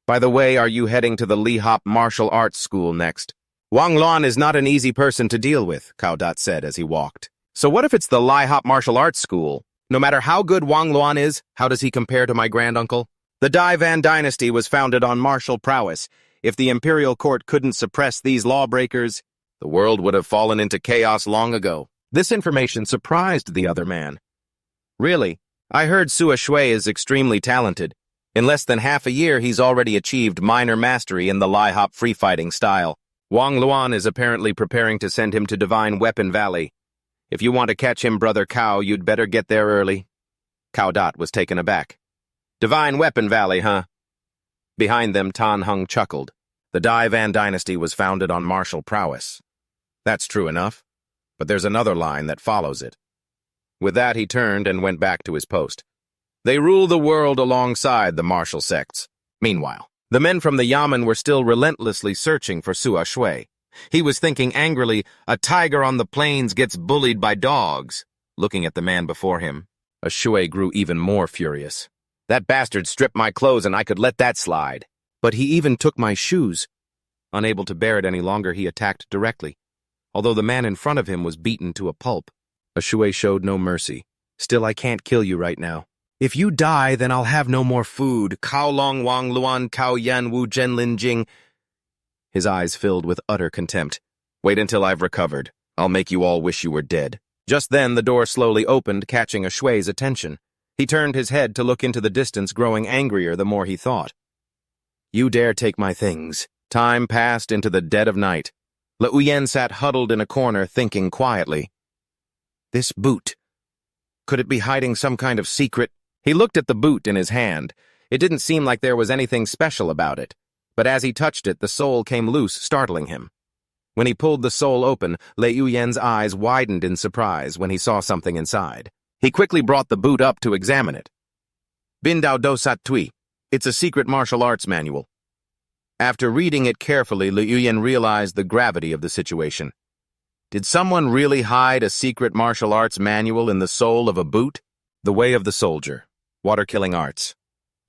S1: By the way, are you heading to the Lihop Martial Arts School next? Wang Luan is not an easy person to deal with, Kodat said as he walked. So what if it's the Lihop Martial Arts School? No matter how good Wang Luan is, how does he compare to my granduncle? The Dai Van dynasty was founded on martial prowess. If the imperial court couldn't suppress these lawbreakers, the world would have fallen into chaos long ago. This information surprised the other man. Really, I heard Sua Shui is extremely talented. In less than half a year, he's already achieved minor mastery in the Lihop free-fighting style. Wang Luan is apparently preparing to send him to Divine Weapon Valley. If you want to catch him, Brother Cao, you'd better get there early. Cao was taken aback. Divine Weapon Valley, huh? Behind them, Tan Hung chuckled. The Dai Van dynasty was founded on martial prowess. That's true enough, but there's another line that follows it. With that, he turned and went back to his post. They rule the world alongside the martial sects. Meanwhile, the men from the Yamen were still relentlessly searching for Sua Shui. He was thinking angrily, a tiger on the plains gets bullied by dogs. Looking at the man before him, a Shui grew even more furious. That bastard stripped my clothes and I could let that slide. But he even took my shoes. Unable to bear it any longer, he attacked directly. Although the man in front of him was beaten to a pulp, a Shui showed no mercy. Still, I can't kill you right now. If you die, then I'll have no more food. Cao Long Wang Luan Cao Yan Wu Zhen Lin Jing. His eyes filled with utter contempt. Wait until I've recovered. I'll make you all wish you were dead. Just then, the door slowly opened, catching a Shui's attention. He turned his head to look into the distance, growing angrier the more he thought. You dare take my things. Time passed into the dead of night. Luoyan sat huddled in a corner, thinking quietly. This boot. Could it be hiding some kind of secret? He looked at the boot in his hand. It didn't seem like there was anything special about it. But as he touched it, the sole came loose, startling him. When he pulled the sole open, Luoyan's eyes widened in surprise when he saw something inside. He quickly brought the boot up to examine it. Bin Dao Do Sat Tui. It's a secret martial arts manual. After reading it carefully, Liu Yuyan realized the gravity of the situation. Did someone really hide a secret martial arts manual in the sole of a boot? The Way of the Soldier. Water-killing arts.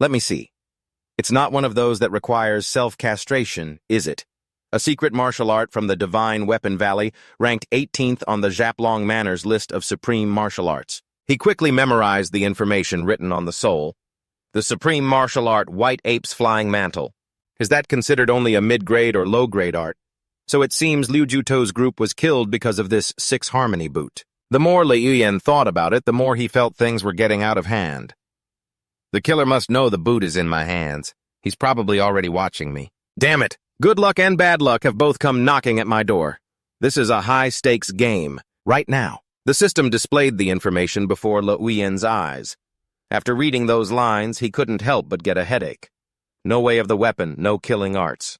S1: Let me see. It's not one of those that requires self-castration, is it? A secret martial art from the Divine Weapon Valley, ranked 18th on the Japlong Manor's list of supreme martial arts. He quickly memorized the information written on the sole. The supreme martial art, White Ape's Flying Mantle. Is that considered only a mid-grade or low-grade art? So it seems Liu Juto's group was killed because of this Six Harmony boot. The more Liu Yuyan thought about it, the more he felt things were getting out of hand. The killer must know the boot is in my hands. He's probably already watching me. Damn it! Good luck and bad luck have both come knocking at my door. This is a high-stakes game. Right now. The system displayed the information before Liu Yuyan's eyes. After reading those lines, he couldn't help but get a headache. No way of the weapon, no killing arts.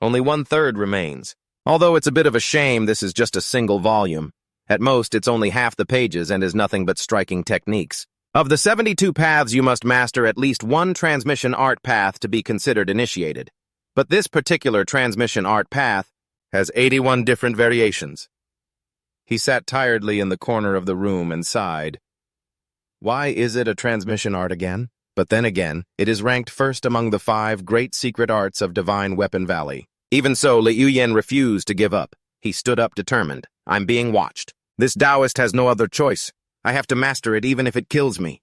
S1: Only 1/3 remains. Although it's a bit of a shame this is just a single volume. At most, it's only half the pages and is nothing but striking techniques. Of the 72 paths, you must master at least one transmission art path to be considered initiated. But this particular transmission art path has 81 different variations. He sat tiredly in the corner of the room and sighed. Why is it a transmission art again? But then again, it is ranked first among the 5 great secret arts of Divine Weapon Valley. Even so, Liu Yuyan refused to give up. He stood up determined. I'm being watched. This Taoist has no other choice. I have to master it even if it kills me.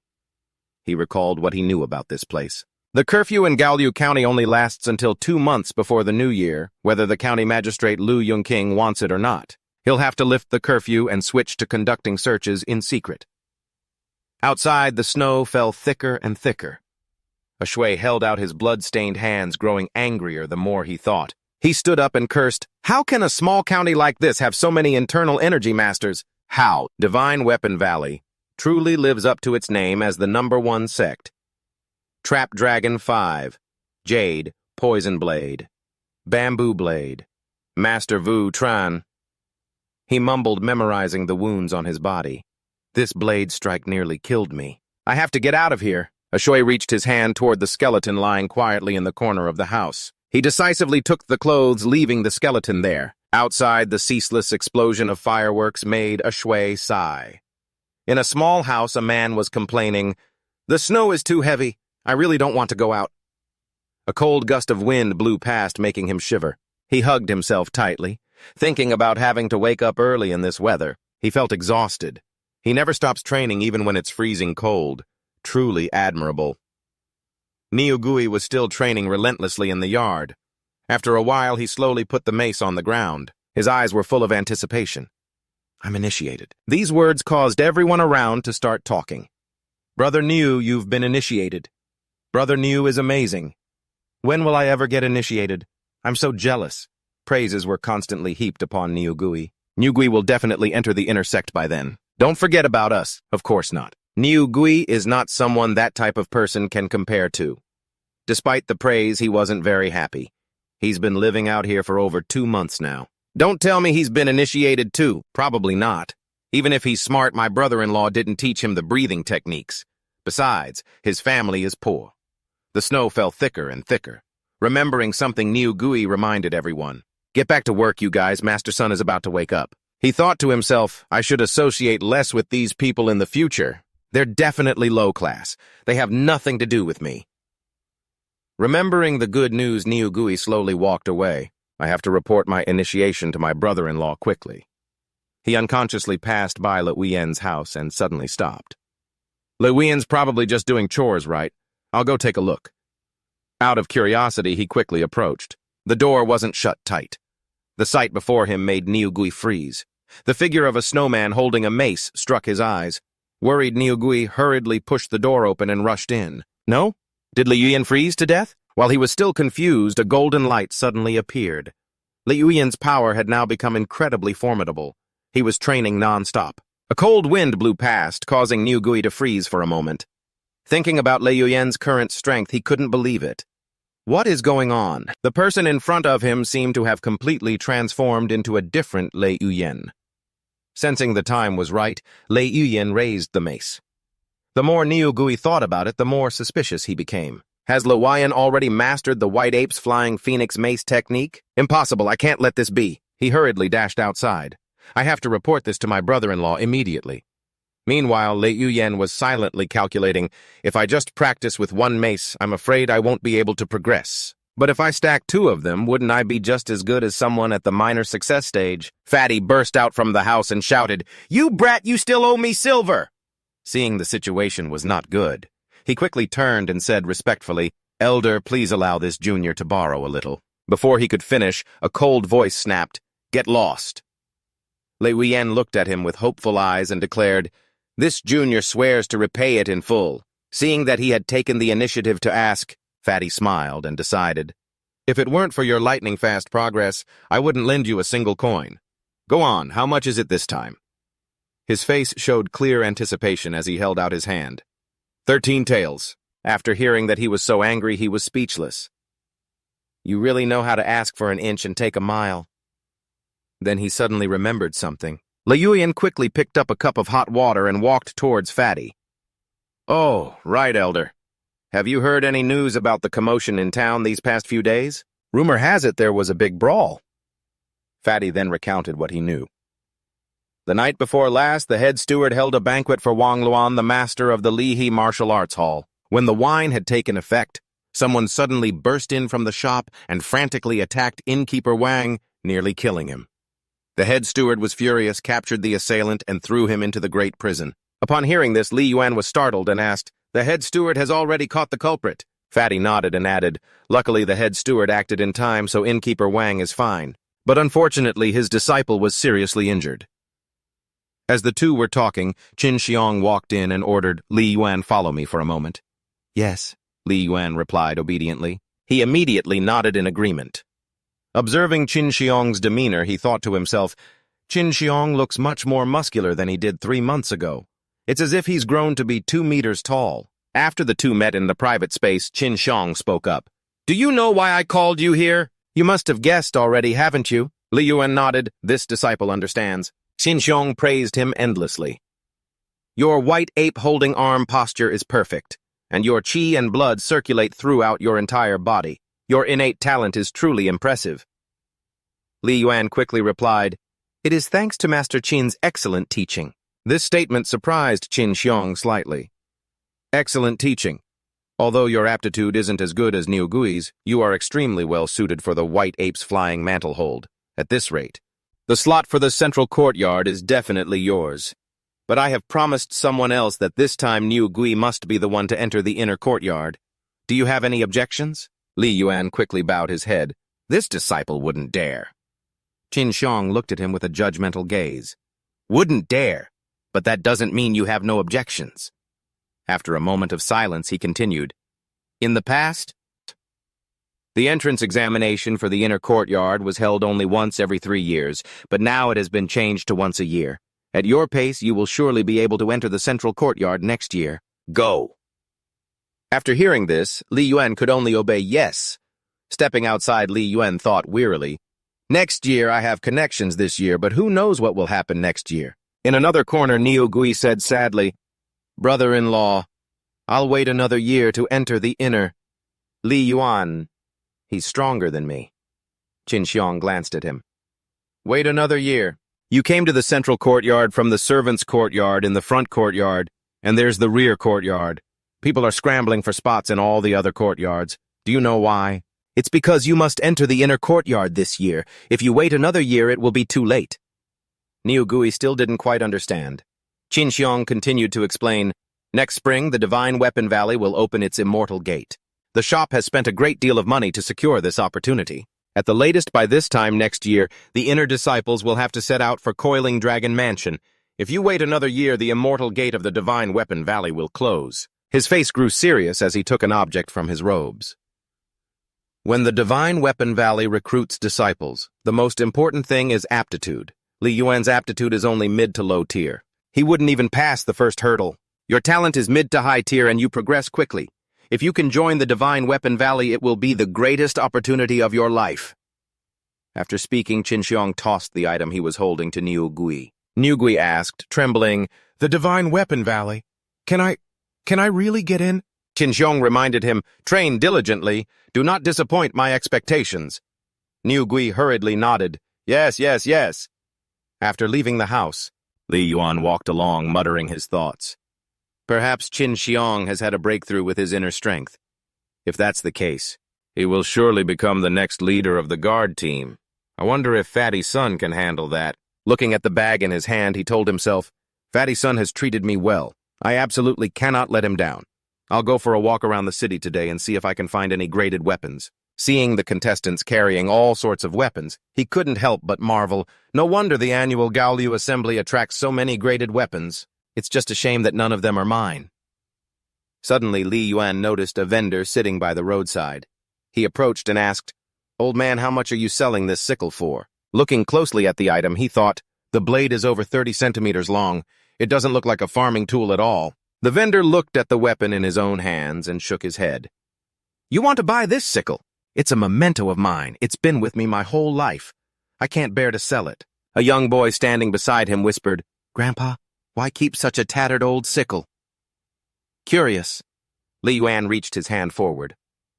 S1: He recalled what he knew about this place. The curfew in Gaoliu County only lasts until 2 months before the new year, whether the county magistrate Lu Yongqing wants it or not. He'll have to lift the curfew and switch to conducting searches in secret. Outside, the snow fell thicker and thicker. A Shui held out his blood-stained hands, growing angrier the more he thought. He stood up and cursed, "How can a small county like this have so many internal energy masters? How? Divine Weapon Valley truly lives up to its name as the #1 sect. Trap Dragon 5, Jade, Poison Blade, Bamboo Blade, Master Vu Tran." He mumbled, memorizing the wounds on his body. This blade strike nearly killed me. I have to get out of here. A Shui reached his hand toward the skeleton lying quietly in the corner of the house. He decisively took the clothes, leaving the skeleton there. Outside, the ceaseless explosion of fireworks made a Shui sigh. In a small house, a man was complaining, "The snow is too heavy. I really don't want to go out." A cold gust of wind blew past, making him shiver. He hugged himself tightly, thinking about having to wake up early in this weather. He felt exhausted. He never stops training even when it's freezing cold. Truly admirable. Niugui was still training relentlessly in the yard. After a while, he slowly put the mace on the ground. His eyes were full of anticipation. I'm initiated. These words caused everyone around to start talking. Brother Niu, you've been initiated. Brother Niu is amazing. When will I ever get initiated? I'm so jealous. Praises were constantly heaped upon Niugui. Niugui will definitely enter the inner sect by then. Don't forget about us. Of course not. Niugui is not someone that type of person can compare to. Despite the praise, he wasn't very happy. He's been living out here for over 2 months now. Don't tell me he's been initiated too. Probably not. Even if he's smart, my brother-in-law didn't teach him the breathing techniques. Besides, his family is poor. The snow fell thicker and thicker. Remembering something, Niugui reminded everyone. Get back to work, you guys. Master Sun is about to wake up. He thought to himself, I should associate less with these people in the future. They're definitely low class. They have nothing to do with me. Remembering the good news, Niugui slowly walked away. I have to report my initiation to my brother-in-law quickly. He unconsciously passed by Liu Yuyan's house and suddenly stopped. Liu Yuyan's probably just doing chores, right? I'll go take a look. Out of curiosity, he quickly approached. The door wasn't shut tight. The sight before him made Niugui freeze. The figure of a snowman holding a mace struck his eyes. Worried, Niugui hurriedly pushed the door open and rushed in. No? Did Liu Yuyan freeze to death? While he was still confused, a golden light suddenly appeared. Liu Yuyan's power had now become incredibly formidable. He was training non-stop. A cold wind blew past, causing Niugui to freeze for a moment. Thinking about Liu Yuyan's current strength, he couldn't believe it. What is going on? The person in front of him seemed to have completely transformed into a different Liu Yuyan. Sensing the time was right, Liu Yuyan raised the mace. The more Niugui thought about it, the more suspicious he became. Has Liuyan already mastered the white ape's flying phoenix mace technique? Impossible, I can't let this be. He hurriedly dashed outside. I have to report this to my brother-in-law immediately. Meanwhile, Liuyan was silently calculating, if I just practice with one mace, I'm afraid I won't be able to progress. But if I stack two of them, wouldn't I be just as good as someone at the minor success stage? Fatty burst out from the house and shouted, "You brat, you still owe me silver!" Seeing the situation was not good, he quickly turned and said respectfully, "Elder, please allow this junior to borrow a little." Before he could finish, a cold voice snapped, "Get lost." Liuyan looked at him with hopeful eyes and declared, "This junior swears to repay it in full." Seeing that he had taken the initiative to ask, Fatty smiled and decided, "If it weren't for your lightning-fast progress, I wouldn't lend you a single coin. Go on, how much is it this time?" His face showed clear anticipation as he held out his hand. 13 taels. After hearing that he was so angry, he was speechless. You really know how to ask for an inch and take a mile. Then he suddenly remembered something. Liuyan quickly picked up a cup of hot water and walked towards Fatty. "Oh, right, Elder. Have you heard any news about the commotion in town these past few days? Rumor has it there was a big brawl." Fatty then recounted what he knew. The night before last, the head steward held a banquet for Wang Luan, the master of the Lihe Martial Arts Hall. When the wine had taken effect, someone suddenly burst in from the shop and frantically attacked innkeeper Wang, nearly killing him. The head steward was furious, captured the assailant, and threw him into the great prison. Upon hearing this, Liuyan was startled and asked, "The head steward has already caught the culprit." Fatty nodded and added, "Luckily the head steward acted in time, so innkeeper Wang is fine. But unfortunately his disciple was seriously injured." As the two were talking, Qin Xiong walked in and ordered, "Liuyan, follow me for a moment." "Yes," Liuyan replied obediently. He immediately nodded in agreement. Observing Qin Xiong's demeanor, he thought to himself, Qin Xiong looks much more muscular than he did 3 months ago. It's as if he's grown to be 2 meters tall. After the two met in the private space, Qin Xiong spoke up. "Do you know why I called you here? You must have guessed already, haven't you?" Liuyan nodded. This disciple understands. Qin Xiong praised him endlessly. "Your white ape-holding arm posture is perfect, and your qi and blood circulate throughout your entire body. Your innate talent is truly impressive." Liuyan quickly replied, "It is thanks to Master Qin's excellent teaching." This statement surprised Qin Xiong slightly. "Excellent teaching. Although your aptitude isn't as good as Niu Gui's, you are extremely well suited for the white ape's flying mantle hold. At this rate, the slot for the central courtyard is definitely yours. But I have promised someone else that this time Niu Gui must be the one to enter the inner courtyard. Do you have any objections?" Liuyan quickly bowed his head. This disciple wouldn't dare. Qin Xiong looked at him with a judgmental gaze. "Wouldn't dare, but that doesn't mean you have no objections." After a moment of silence, he continued, "In the past, the entrance examination for the inner courtyard was held only once every 3 years, but now it has been changed to once a year. At your pace, you will surely be able to enter the central courtyard next year. Go." After hearing this, Liuyan could only obey yes. Stepping outside, Liuyan thought wearily, "Next year I have connections this year, but who knows what will happen next year." In another corner, Niu Gui said sadly, "Brother-in-law, I'll wait another year to enter the inner. Liuyan, he's stronger than me." Qin Xiong glanced at him. "Wait another year. You came to the central courtyard from the servants' courtyard in the front courtyard, and there's the rear courtyard. People are scrambling for spots in all the other courtyards. Do you know why? It's because you must enter the inner courtyard this year. If you wait another year, it will be too late." Niu Gui still didn't quite understand. Qin Xiong continued to explain, "Next spring, the Divine Weapon Valley will open its immortal gate. The shop has spent a great deal of money to secure this opportunity. At the latest by this time next year, the inner disciples will have to set out for Coiling Dragon Mansion. If you wait another year, the immortal gate of the Divine Weapon Valley will close." His face grew serious as he took an object from his robes. When the Divine Weapon Valley recruits disciples, the most important thing is aptitude. Liuyan's aptitude is only mid to low tier. He wouldn't even pass the first hurdle. Your talent is mid to high tier and you progress quickly. If you can join the Divine Weapon Valley, it will be the greatest opportunity of your life." After speaking, Qin Xiong tossed the item he was holding to Niu Gui. Niu Gui asked, trembling, "The Divine Weapon Valley? Can I really get in?" Qin Xiong reminded him, "Train diligently. Do not disappoint my expectations." Niu Gui hurriedly nodded, "Yes, yes, yes." After leaving the house, Li Yuan walked along, muttering his thoughts. Perhaps Qin Xiong has had a breakthrough with his inner strength. If that's the case, he will surely become the next leader of the guard team. I wonder if Fatty Sun can handle that. Looking at the bag in his hand, he told himself, Fatty Sun has treated me well. I absolutely cannot let him down. I'll go for a walk around the city today and see if I can find any graded weapons. Seeing the contestants carrying all sorts of weapons, he couldn't help but marvel. No wonder the annual Gaoliu Assembly attracts so many graded weapons. It's just a shame that none of them are mine. Suddenly, Li Yuan noticed a vendor sitting by the roadside. He approached and asked, "Old man, how much are you selling this sickle for?" Looking closely at the item, he thought, the blade is over 30 centimeters long. It doesn't look like a farming tool at all. The vendor looked at the weapon in his own hands and shook his head. "You want to buy this sickle? It's a memento of mine. It's been with me my whole life. I can't bear to sell it." A young boy standing beside him whispered, "Grandpa, why keep such a tattered old sickle?" Curious, Li Yuan reached his hand forward.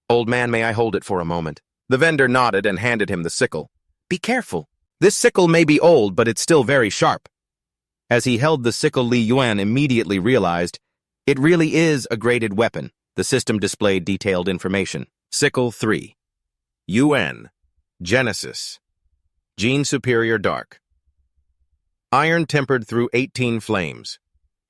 S1: "Old man, may I hold it for a moment?" The vendor nodded and handed him the sickle. "Be careful. This sickle may be old, but it's still very sharp." As he held the sickle, Li Yuan immediately realized it really is a graded weapon. The system displayed detailed information. Sickle 3. UN. Genesis. Gene Superior Dark. Iron tempered through 18 flames.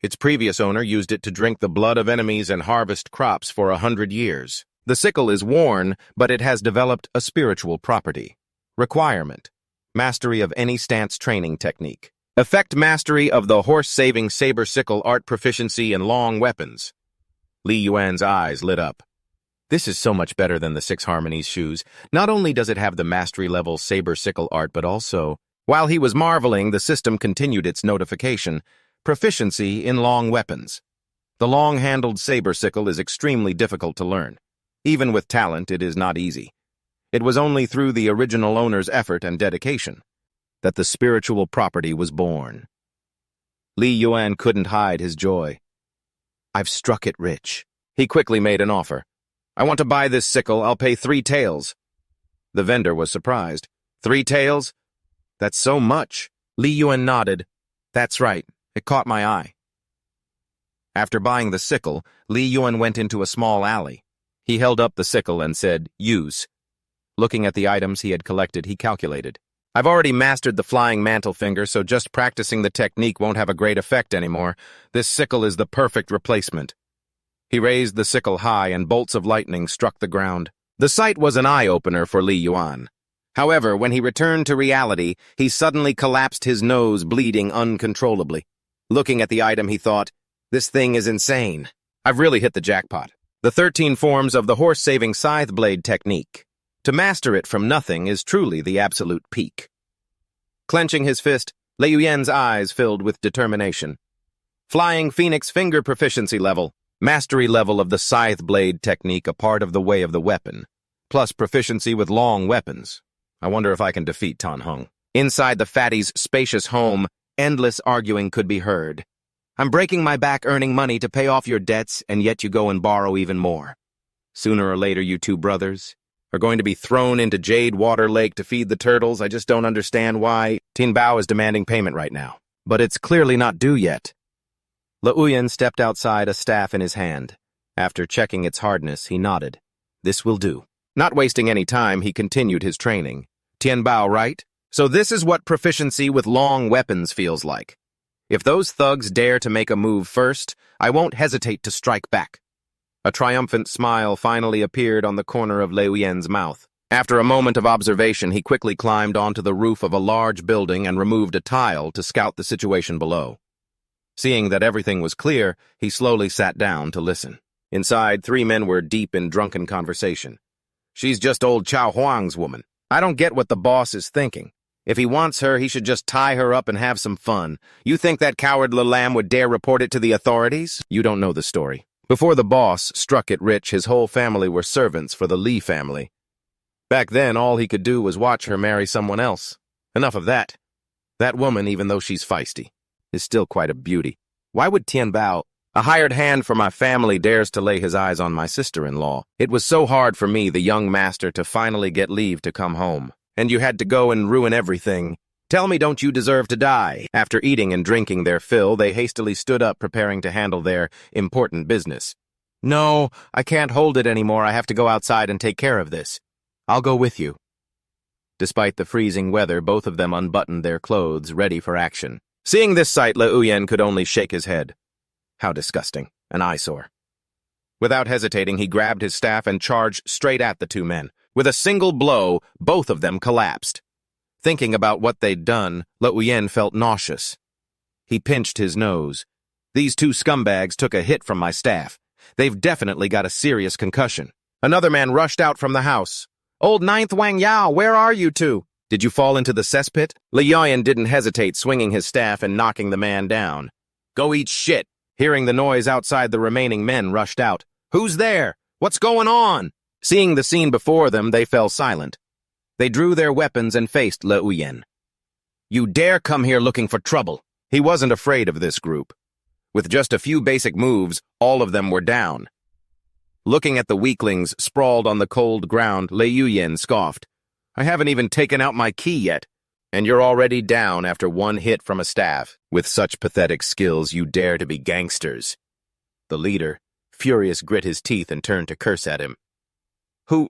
S1: Its previous owner used it to drink the blood of enemies and harvest crops for 100 years. The sickle is worn, but it has developed a spiritual property. Requirement: mastery of any stance training technique. Effect: mastery of the horse-saving saber sickle art, proficiency in long weapons. Li Yuan's eyes lit up. This is so much better than the Six Harmonies shoes. Not only does it have the mastery-level saber sickle art, but also... While he was marveling, the system continued its notification. Proficiency in long weapons. The long-handled saber sickle is extremely difficult to learn. Even with talent, it is not easy. It was only through the original owner's effort and dedication that the spiritual property was born. Li Yuan couldn't hide his joy. "I've struck it rich." He quickly made an offer. "I want to buy this sickle. I'll pay 3 taels." The vendor was surprised. 3 taels? That's so much. Li Yuan nodded. "That's right. It caught my eye." After buying the sickle, Li Yuan went into a small alley. He held up the sickle and said, "Use." Looking at the items he had collected, he calculated. "I've already mastered the flying mantle finger, so just practicing the technique won't have a great effect anymore. This sickle is the perfect replacement." He raised the sickle high and bolts of lightning struck the ground. The sight was an eye-opener for Li Yuan. However, when he returned to reality, he suddenly collapsed, his nose bleeding uncontrollably. Looking at the item, he thought, "This thing is insane. I've really hit the jackpot." The 13 forms of the horse-saving scythe blade technique. To master it from nothing is truly the absolute peak. Clenching his fist, Li Yuan's eyes filled with determination. Flying Phoenix finger proficiency level. Mastery level of the scythe blade technique, a part of the way of the weapon. Plus proficiency with long weapons. I wonder if I can defeat Tan Hung. Inside the fatty's spacious home, endless arguing could be heard. "I'm breaking my back earning money to pay off your debts, and yet you go and borrow even more. Sooner or later, you two brothers are going to be thrown into Jade Water Lake to feed the turtles. I just don't understand why Tin Bao is demanding payment right now. But it's clearly not due yet." Le Uyen stepped outside, a staff in his hand. After checking its hardness, he nodded. "This will do." Not wasting any time, he continued his training. "Tian Bao, right? So this is what proficiency with long weapons feels like. If those thugs dare to make a move first, I won't hesitate to strike back." A triumphant smile finally appeared on the corner of Le Uyen's mouth. After a moment of observation, he quickly climbed onto the roof of a large building and removed a tile to scout the situation below. Seeing that everything was clear, he slowly sat down to listen. Inside, 3 men were deep in drunken conversation. "She's just old Chao Huang's woman. I don't get what the boss is thinking. If he wants her, he should just tie her up and have some fun. You think that coward Lam would dare report it to the authorities? You don't know the story. Before the boss struck it rich, his whole family were servants for the Li family. Back then, all he could do was watch her marry someone else. Enough of that. That woman, even though she's feisty, is still quite a beauty. Why would Tian Bao..." A hired hand for my family dares to lay his eyes on my sister-in-law. It was so hard for me, the young master, to finally get leave to come home. And you had to go and ruin everything. Tell me, don't you deserve to die? After eating and drinking their fill, they hastily stood up, preparing to handle their important business. No, I can't hold it anymore. I have to go outside and take care of this. I'll go with you. Despite the freezing weather, both of them unbuttoned their clothes, ready for action. Seeing this sight, Le Uyen could only shake his head. How disgusting. An eyesore. Without hesitating, he grabbed his staff and charged straight at the two men. With a single blow, both of them collapsed. Thinking about what they'd done, Le Uyen felt nauseous. He pinched his nose. These two scumbags took a hit from my staff. They've definitely got a serious concussion. Another man rushed out from the house. Old Ninth Wang Yao, where are you two? Did you fall into the cesspit? Le Uyen didn't hesitate, swinging his staff and knocking the man down. Go eat shit. Hearing the noise outside, the remaining men rushed out. Who's there? What's going on? Seeing the scene before them, they fell silent. They drew their weapons and faced Le Uyen. You dare come here looking for trouble? He wasn't afraid of this group. With just a few basic moves, all of them were down. Looking at the weaklings sprawled on the cold ground, Le Uyen scoffed. I haven't even taken out my key yet. And you're already down after one hit from a staff. With such pathetic skills, you dare to be gangsters. The leader, furious, grit his teeth and turned to curse at him. Who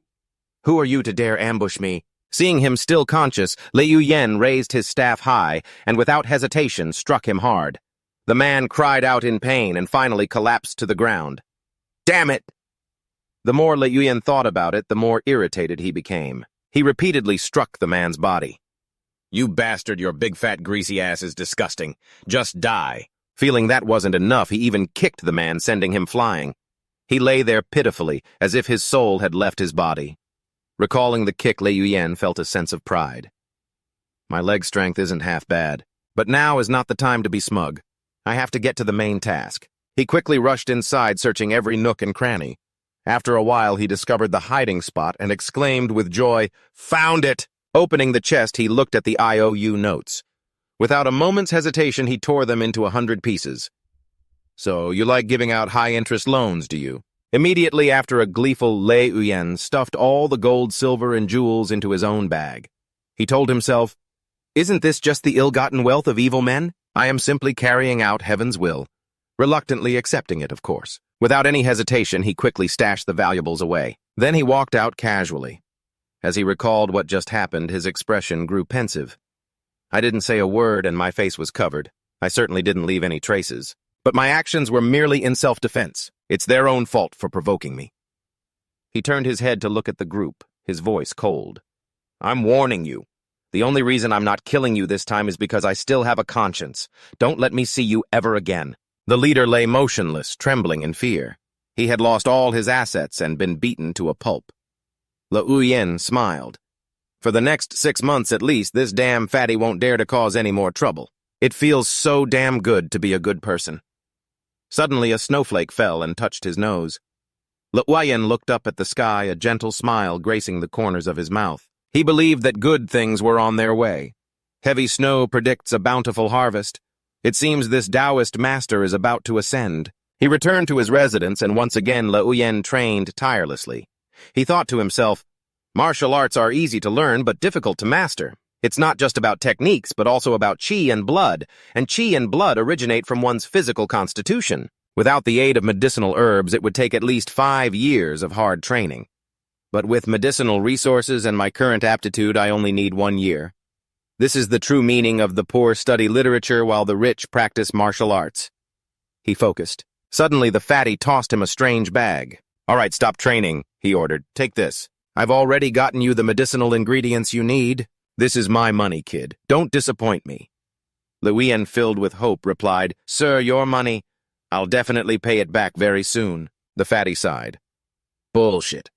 S1: are you to dare ambush me? Seeing him still conscious, Le Uyen raised his staff high and without hesitation struck him hard. The man cried out in pain and finally collapsed to the ground. Damn it! The more Le Uyen thought about it, the more irritated he became. He repeatedly struck the man's body. You bastard, your big fat greasy ass is disgusting. Just die. Feeling that wasn't enough, he even kicked the man, sending him flying. He lay there pitifully, as if his soul had left his body. Recalling the kick, Le Uyen felt a sense of pride. My leg strength isn't half bad, but now is not the time to be smug. I have to get to the main task. He quickly rushed inside, searching every nook and cranny. After a while, he discovered the hiding spot and exclaimed with joy, Found it! Opening the chest, he looked at the IOU notes. Without a moment's hesitation, he tore them into 100 pieces. So, you like giving out high-interest loans, do you? Immediately after, a gleeful Le Uyen stuffed all the gold, silver, and jewels into his own bag. He told himself, Isn't this just the ill-gotten wealth of evil men? I am simply carrying out heaven's will. Reluctantly accepting it, of course. Without any hesitation, he quickly stashed the valuables away. Then he walked out casually. As he recalled what just happened, his expression grew pensive. I didn't say a word and my face was covered. I certainly didn't leave any traces. But my actions were merely in self-defense. It's their own fault for provoking me. He turned his head to look at the group, his voice cold. I'm warning you. The only reason I'm not killing you this time is because I still have a conscience. Don't let me see you ever again. The leader lay motionless, trembling in fear. He had lost all his assets and been beaten to a pulp. Le Uyen smiled. For the next 6 months at least, this damn fatty won't dare to cause any more trouble. It feels so damn good to be a good person. Suddenly a snowflake fell and touched his nose. Le Uyen looked up at the sky, a gentle smile gracing the corners of his mouth. He believed that good things were on their way. Heavy snow predicts a bountiful harvest. It seems this Taoist master is about to ascend. He returned to his residence and once again Le Uyen trained tirelessly. He thought to himself, martial arts are easy to learn but difficult to master. It's not just about techniques, but also about qi and blood originate from one's physical constitution. Without the aid of medicinal herbs, it would take at least 5 years of hard training. But with medicinal resources and my current aptitude, I only need 1 year. This is the true meaning of the poor study literature while the rich practice martial arts. He focused. Suddenly, the fatty tossed him a strange bag. All right, stop training, he ordered. Take this. I've already gotten you the medicinal ingredients you need. This is my money, kid. Don't disappoint me. Le Uyen, filled with hope, replied, Sir, your money. I'll definitely pay it back very soon. The fatty sighed. Bullshit.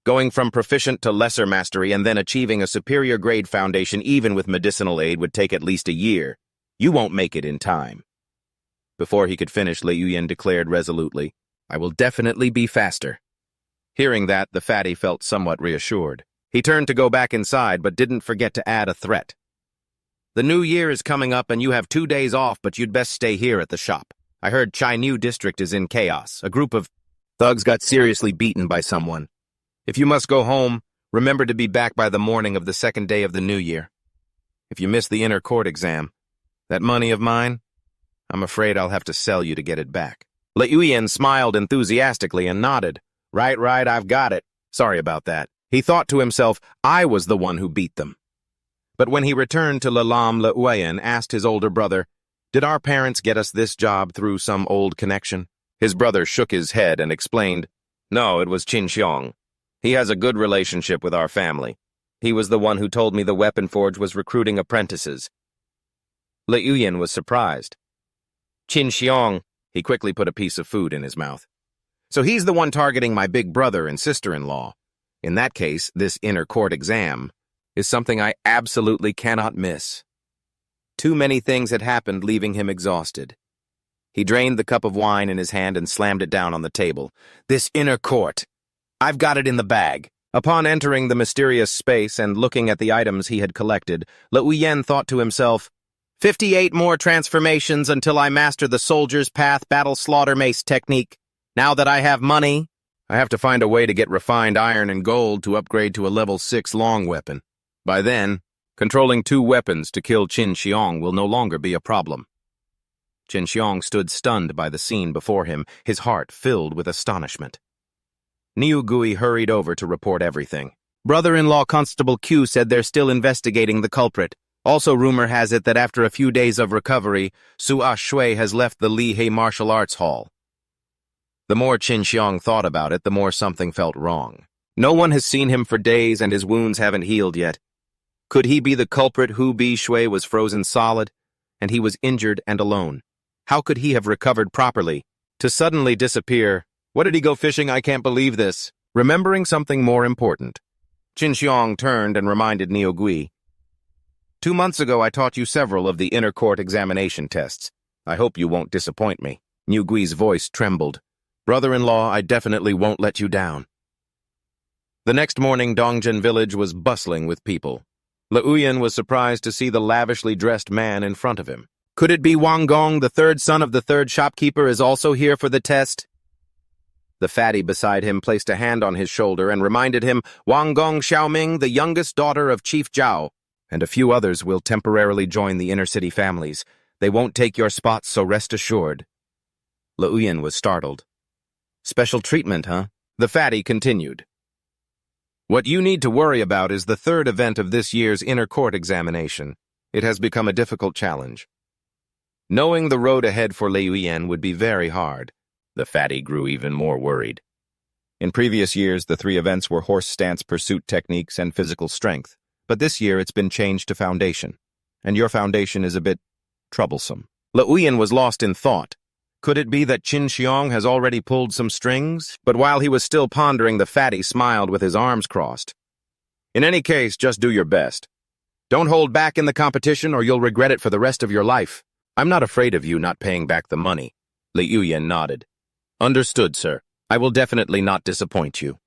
S1: Going from proficient to lesser mastery and then achieving a superior grade foundation even with medicinal aid would take at least a year. You won't make it in time. Before he could finish, Le Uyen declared resolutely, I will definitely be faster. Hearing that, the fatty felt somewhat reassured. He turned to go back inside, but didn't forget to add a threat. The new year is coming up and you have 2 days off, but you'd best stay here at the shop. I heard Chai district is in chaos. A group of thugs got seriously beaten by someone. If you must go home, remember to be back by the morning of the second day of the new year. If you miss the inner court exam, that money of mine, I'm afraid I'll have to sell you to get it back. Liuyan smiled enthusiastically and nodded. Right, I've got it. Sorry about that. He thought to himself, I was the one who beat them. But when he returned to Lalam, Liuyan asked his older brother, did our parents get us this job through some old connection? His brother shook his head and explained, no, it was Qin Xiong. He has a good relationship with our family. He was the one who told me the weapon forge was recruiting apprentices. Liuyan was surprised. Qin Xiong, he quickly put a piece of food in his mouth. So he's the one targeting my big brother and sister-in-law. In that case, this inner court exam is something I absolutely cannot miss. Too many things had happened, leaving him exhausted. He drained the cup of wine in his hand and slammed it down on the table. This inner court. I've got it in the bag. Upon entering the mysterious space and looking at the items he had collected, Liuyan thought to himself, 58 more transformations until I master the soldier's path battle slaughter mace technique. Now that I have money, I have to find a way to get refined iron and gold to upgrade to a level 6 long weapon. By then, controlling 2 weapons to kill Qin Xiong will no longer be a problem. Qin Xiong stood stunned by the scene before him, his heart filled with astonishment. Niu Gui hurried over to report everything. Brother-in-law Constable Q said they're still investigating the culprit. Also, rumor has it that after a few days of recovery, Su Shui has left the Li He Martial Arts Hall. The more Qin Xiong thought about it, the more something felt wrong. No one has seen him for days and his wounds haven't healed yet. Could he be the culprit? Hu Bi Shui was frozen solid, and he was injured and alone. How could he have recovered properly? To suddenly disappear. What did he go fishing? I can't believe this. Remembering something more important, Qin Xiong turned and reminded Niu Gui. 2 months ago, I taught you several of the inner court examination tests. I hope you won't disappoint me. Niu Gui's voice trembled. Brother-in-law, I definitely won't let you down. The next morning, Dongjin village was bustling with people. Liuyan was surprised to see the lavishly dressed man in front of him. Could it be Wang Gong, the third son of the third shopkeeper, is also here for the test? The fatty beside him placed a hand on his shoulder and reminded him, Wang Gong Xiaoming, the youngest daughter of Chief Zhao, and a few others will temporarily join the inner-city families. They won't take your spots, so rest assured. Liuyan was startled. Special treatment, huh? The fatty continued. What you need to worry about is the third event of this year's inner court examination. It has become a difficult challenge. Knowing the road ahead for Liuyan would be very hard. The fatty grew even more worried. In previous years, the 3 events were horse stance pursuit techniques and physical strength. But this year it's been changed to foundation. And your foundation is a bit troublesome. Liuyan was lost in thought. Could it be that Qin Xiong has already pulled some strings? But while he was still pondering, the fatty smiled with his arms crossed. In any case, just do your best. Don't hold back in the competition or you'll regret it for the rest of your life. I'm not afraid of you not paying back the money. Liuyan nodded. Understood, sir. I will definitely not disappoint you.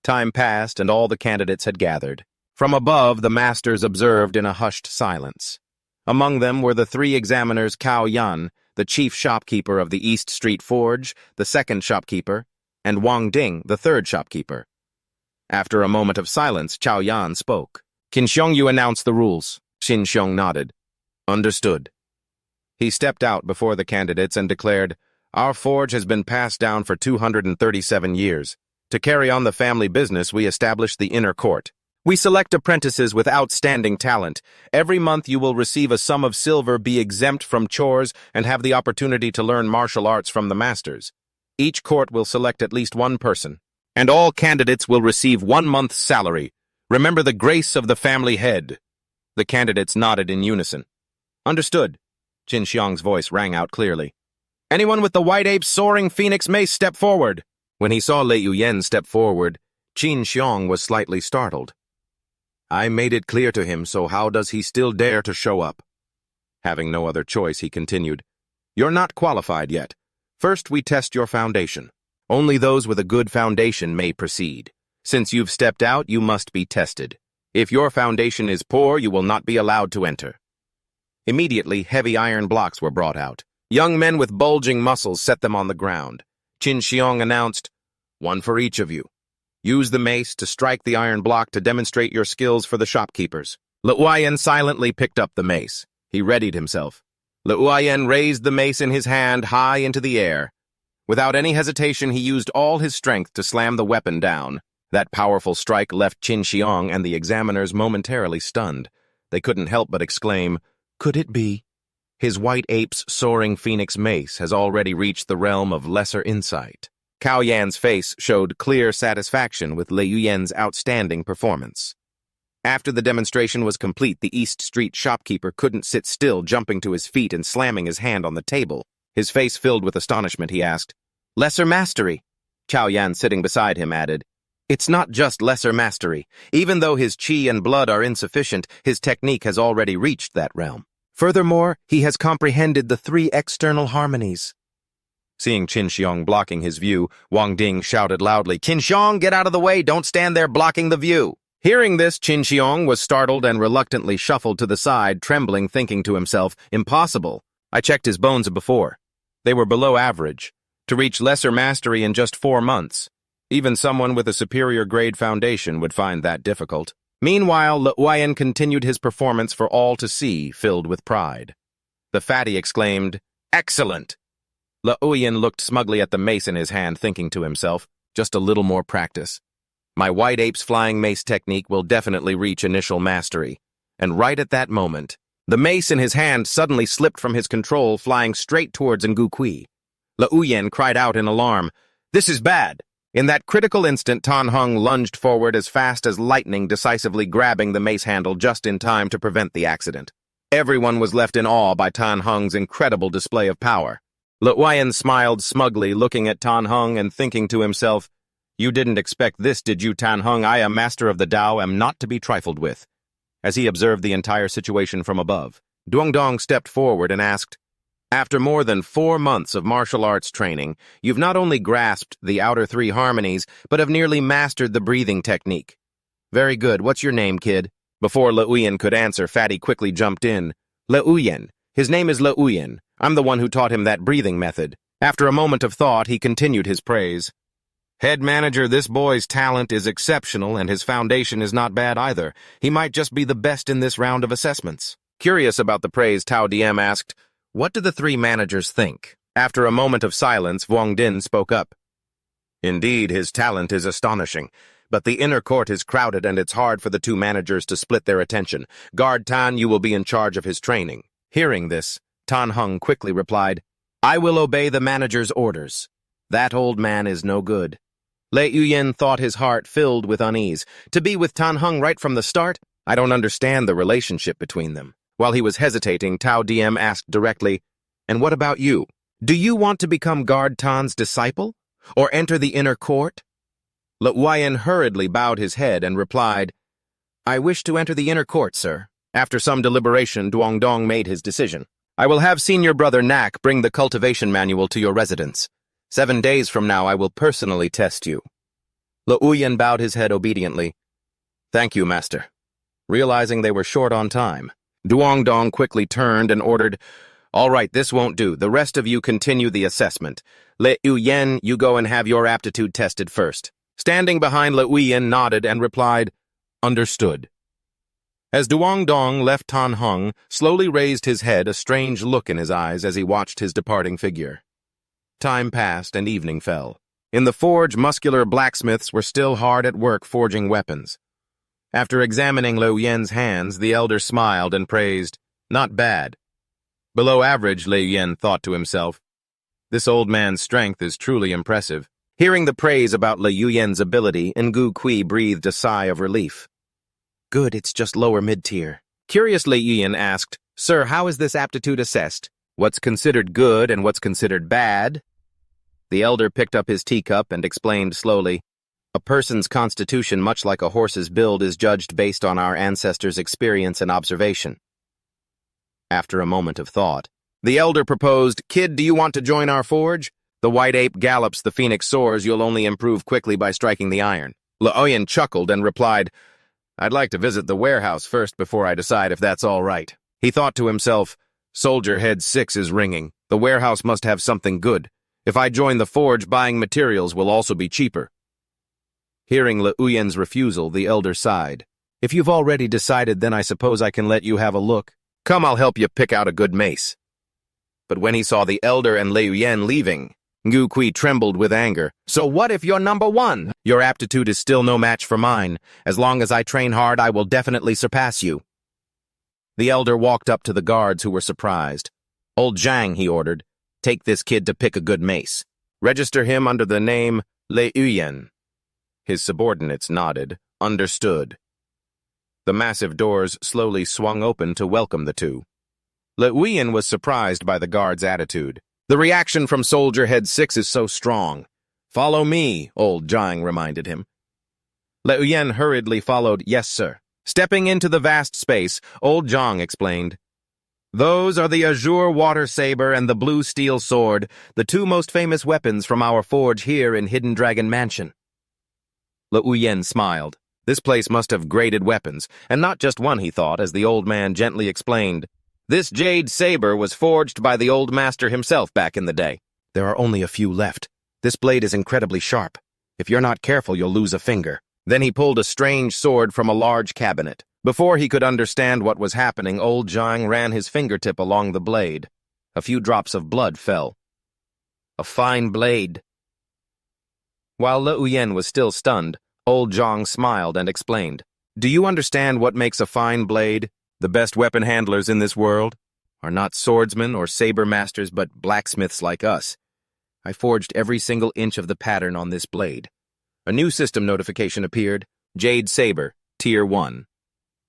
S1: Time passed and all the candidates had gathered. From above, the masters observed in a hushed silence. Among them were the 3 examiners Cao Yan, the chief shopkeeper of the East Street Forge, the second shopkeeper, and Wang Ding, the third shopkeeper. After a moment of silence, Cao Yan spoke. Qin Xiong, you announce the rules. Qin Xiong nodded. Understood. He stepped out before the candidates and declared, Our forge has been passed down for 237 years. To carry on the family business, we established the inner court. We select apprentices with outstanding talent. Every month you will receive a sum of silver, be exempt from chores, and have the opportunity to learn martial arts from the masters. Each court will select at least 1 person, and all candidates will receive 1 month's salary. Remember the grace of the family head. The candidates nodded in unison. Understood. Qin Xiong's voice rang out clearly. Anyone with the white ape's soaring phoenix mace step forward. When he saw Liuyan step forward, Qin Xiong was slightly startled. I made it clear to him, so how does he still dare to show up? Having no other choice, he continued, You're not qualified yet. First, we test your foundation. Only those with a good foundation may proceed. Since you've stepped out, you must be tested. If your foundation is poor, you will not be allowed to enter. Immediately, heavy iron blocks were brought out. Young men with bulging muscles set them on the ground. Qin Xiong announced, "One for each of you. Use the mace to strike the iron block to demonstrate your skills for the shopkeepers." Luoyan silently picked up the mace. He readied himself. Luoyan raised the mace in his hand high into the air. Without any hesitation, he used all his strength to slam the weapon down. That powerful strike left Qin Xiong and the examiners momentarily stunned. They couldn't help but exclaim, "Could it be?" His white ape's soaring phoenix mace has already reached the realm of lesser insight. Cao Yan's face showed clear satisfaction with Lei Yuyen's outstanding performance. After the demonstration was complete, the East Street shopkeeper couldn't sit still, jumping to his feet and slamming his hand on the table. His face filled with astonishment, he asked, "Lesser mastery?" Cao Yan, sitting beside him, added, "It's not just lesser mastery. Even though his qi and blood are insufficient, his technique has already reached that realm. Furthermore, he has comprehended the 3 external harmonies." Seeing Qin Xiong blocking his view, Wang Ding shouted loudly, "Qin Xiong, get out of the way! Don't stand there blocking the view!" Hearing this, Qin Xiong was startled and reluctantly shuffled to the side, trembling, thinking to himself, "Impossible. I checked his bones before. They were below average. To reach lesser mastery in just 4 months. Even someone with a superior grade foundation would find that difficult." Meanwhile, Luoyan continued his performance for all to see, filled with pride. The fatty exclaimed, "Excellent!" Luoyan looked smugly at the mace in his hand, thinking to himself, "Just a little more practice. My white ape's flying mace technique will definitely reach initial mastery." And right at that moment, the mace in his hand suddenly slipped from his control, flying straight towards Ngu Kui. Luoyan cried out in alarm, "This is bad!" In that critical instant, Tan Hung lunged forward as fast as lightning, decisively grabbing the mace handle just in time to prevent the accident. Everyone was left in awe by Tan Hung's incredible display of power. Luoyan smiled smugly, looking at Tan Hung and thinking to himself, "You didn't expect this, did you, Tan Hung? I, a master of the Tao, am not to be trifled with." As he observed the entire situation from above, Duongdong stepped forward and asked, "After more than 4 months of martial arts training, you've not only grasped the outer 3 harmonies, but have nearly mastered the breathing technique. Very good. What's your name, kid?" Before Luoyan could answer, Fatty quickly jumped in. "Luoyan. His name is Luoyan. I'm the one who taught him that breathing method." After a moment of thought, he continued his praise. "Head manager, this boy's talent is exceptional, and his foundation is not bad either. He might just be the best in this round of assessments." Curious about the praise, Tao Diem asked, "What do the 3 managers think?" After a moment of silence, Wang Din spoke up. "Indeed, his talent is astonishing, but the inner court is crowded and it's hard for the 2 managers to split their attention. Guard Tan, you will be in charge of his training." Hearing this, Tan Hung quickly replied, "I will obey the manager's orders. That old man is no good." Lei Yuyen thought, his heart filled with unease. To be with Tan Hung right from the start? I don't understand the relationship between them. While he was hesitating, Tao Diem asked directly, "And what about you? Do you want to become Guard Tan's disciple? Or enter the inner court?" Luoyan hurriedly bowed his head and replied, "I wish to enter the inner court, sir." After some deliberation, Duongdong made his decision. "I will have senior brother Nak bring the cultivation manual to your residence. 7 days from now, I will personally test you." Luoyan bowed his head obediently. "Thank you, master." Realizing they were short on time, Duongdong quickly turned and ordered, "All right, this won't do. The rest of you continue the assessment. Lei Yuyen, you go and have your aptitude tested first." Standing behind Luoyan nodded and replied, "Understood." As Duongdong left, Tan Hung slowly raised his head, a strange look in his eyes as he watched his departing figure. Time passed and evening fell. In the forge, muscular blacksmiths were still hard at work forging weapons. After examining Liu Yen's hands, the elder smiled and praised, "Not bad." Below average, Liu Yen thought to himself. This old man's strength is truly impressive. Hearing the praise about Liu Yen's ability, Ngu Kui breathed a sigh of relief. "Good, it's just lower mid-tier." Curious, Liu Yen asked, "Sir, how is this aptitude assessed? What's considered good and what's considered bad?" The elder picked up his teacup and explained slowly, "A person's constitution, much like a horse's build, is judged based on our ancestors' experience and observation." After a moment of thought, the elder proposed, "Kid, do you want to join our forge? The white ape gallops, the phoenix soars, you'll only improve quickly by striking the iron." Luoyan chuckled and replied, "I'd like to visit the warehouse first before I decide if that's all right." He thought to himself, "Soldier Head 6 is ringing. The warehouse must have something good. If I join the forge, buying materials will also be cheaper. Hearing Le Uyen's refusal, the elder sighed. If you've already decided, then I suppose I can let you have a look. Come, I'll help you pick out a good mace. But when he saw the elder and Le Uyen leaving, Ngu Kui trembled with anger. So what if you're number one? Your aptitude is still no match for mine. As long as I train hard, I will definitely surpass you. The elder walked up to the guards, who were surprised. Old Zhang, he ordered, take this kid to pick a good mace. Register him under the name Le Uyen. His subordinates nodded, understood. The massive doors slowly swung open to welcome the two. Le Uyen was surprised by the guard's attitude. The reaction from Soldier Head 6 is so strong. Follow me, old Zhang reminded him. Le Uyen hurriedly followed, yes, sir. Stepping into the vast space, old Zhang explained. Those are the azure water saber and the blue steel sword, the two most famous weapons from our forge here in Hidden Dragon Mansion. Le Uyen smiled. This place must have graded weapons, and not just one, he thought, as the old man gently explained. This jade saber was forged by the old master himself back in the day. There are only a few left. This blade is incredibly sharp. If you're not careful, you'll lose a finger. Then he pulled a strange sword from a large cabinet. Before he could understand what was happening, old Zhang ran his fingertip along the blade. A few drops of blood fell. A fine blade. While Le Uyen was still stunned, old Zhang smiled and explained. Do you understand what makes a fine blade? The best weapon handlers in this world are not swordsmen or saber masters, but blacksmiths like us. I forged every single inch of the pattern on this blade. A new system notification appeared. Jade Saber, Tier 1.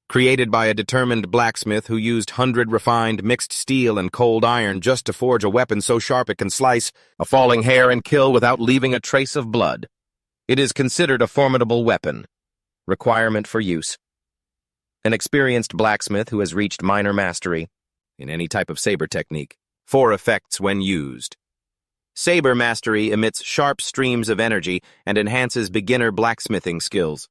S1: Created by a determined blacksmith who used 100 refined mixed steel and cold iron just to forge a weapon so sharp it can slice a falling hair and kill without leaving a trace of blood. It is considered a formidable weapon. Requirement for use. An experienced blacksmith who has reached minor mastery in any type of saber technique. 4 effects when used. Saber mastery emits sharp streams of energy and enhances beginner blacksmithing skills.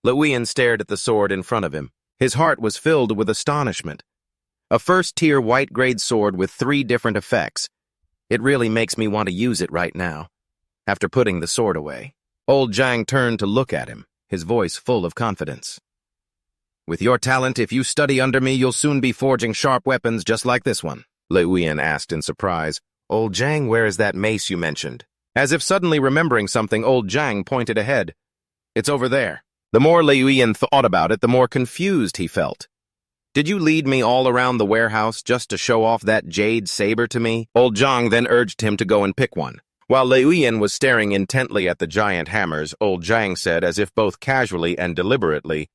S1: Le Uyen stared at the sword in front of him. His heart was filled with astonishment. A first-tier white-grade sword with 3 different effects. It really makes me want to use it right now. After putting the sword away, old Zhang turned to look at him, his voice full of confidence. With your talent, if you study under me, you'll soon be forging sharp weapons just like this one, Le Uyen asked in surprise. Old Zhang, where is that mace you mentioned? As if suddenly remembering something, old Zhang pointed ahead. It's over there. The more Le Uyen thought about it, the more confused he felt. Did you lead me all around the warehouse just to show off that jade saber to me? Old Zhang then urged him to go and pick one. While Le Uyen was staring intently at the giant hammers, old Zhang said, as if both casually and deliberately,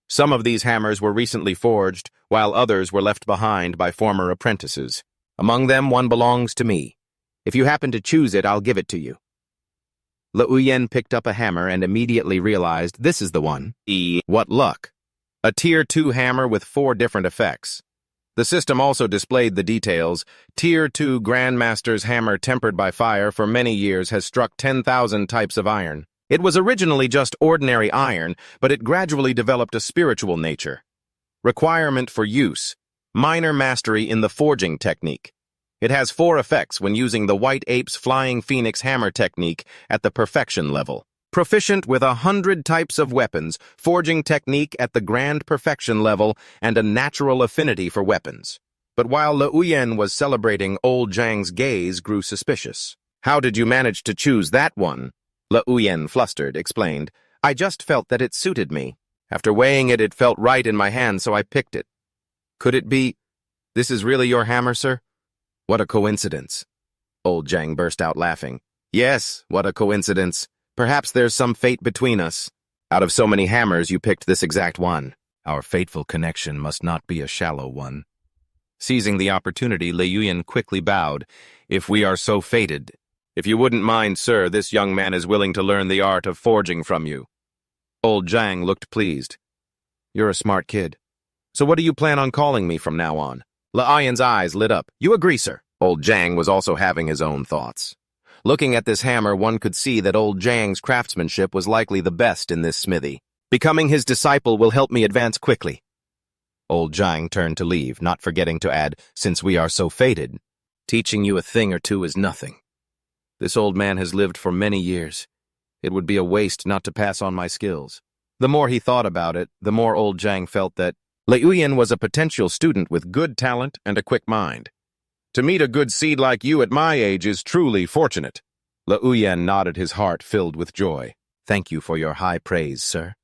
S1: some of these hammers were recently forged, while others were left behind by former apprentices. Among them, one belongs to me. If you happen to choose it, I'll give it to you. Le Uyen picked up a hammer and immediately realized this is the one. What luck. A Tier 2 hammer with 4 different effects. The system also displayed the details. Tier 2 grandmaster's hammer tempered by fire for many years has struck 10,000 types of iron. It was originally just ordinary iron, but it gradually developed a spiritual nature. Requirement for use. Minor mastery in the forging technique. It has 4 effects when using the White Ape's Flying Phoenix hammer technique at the perfection level. Proficient with 100 types of weapons, forging technique at the grand perfection level, and a natural affinity for weapons. But while Le Uyen was celebrating, old Zhang's gaze grew suspicious. How did you manage to choose that one? Le Uyen, flustered, explained. I just felt that it suited me. After weighing it, it felt right in my hand, so I picked it. Could it be? This is really your hammer, sir? What a coincidence. Old Zhang burst out laughing. Yes, what a coincidence. Perhaps there's some fate between us. Out of so many hammers, you picked this exact one. Our fateful connection must not be a shallow one. Seizing the opportunity, Le Uyen quickly bowed. If we are so fated. If you wouldn't mind, sir, this young man is willing to learn the art of forging from you. Old Zhang looked pleased. You're a smart kid. So what do you plan on calling me from now on? Le Uyen's eyes lit up. You agree, sir? Old Zhang was also having his own thoughts. Looking at this hammer, one could see that old Zhang's craftsmanship was likely the best in this smithy. Becoming his disciple will help me advance quickly. Old Zhang turned to leave, not forgetting to add, since we are so fated. Teaching you a thing or two is nothing. This old man has lived for many years. It would be a waste not to pass on my skills. The more he thought about it, the more old Zhang felt that Liuyan was a potential student with good talent and a quick mind. To meet a good seed like you at my age is truly fortunate. Liuyan nodded, his heart filled with joy. Thank you for your high praise, sir.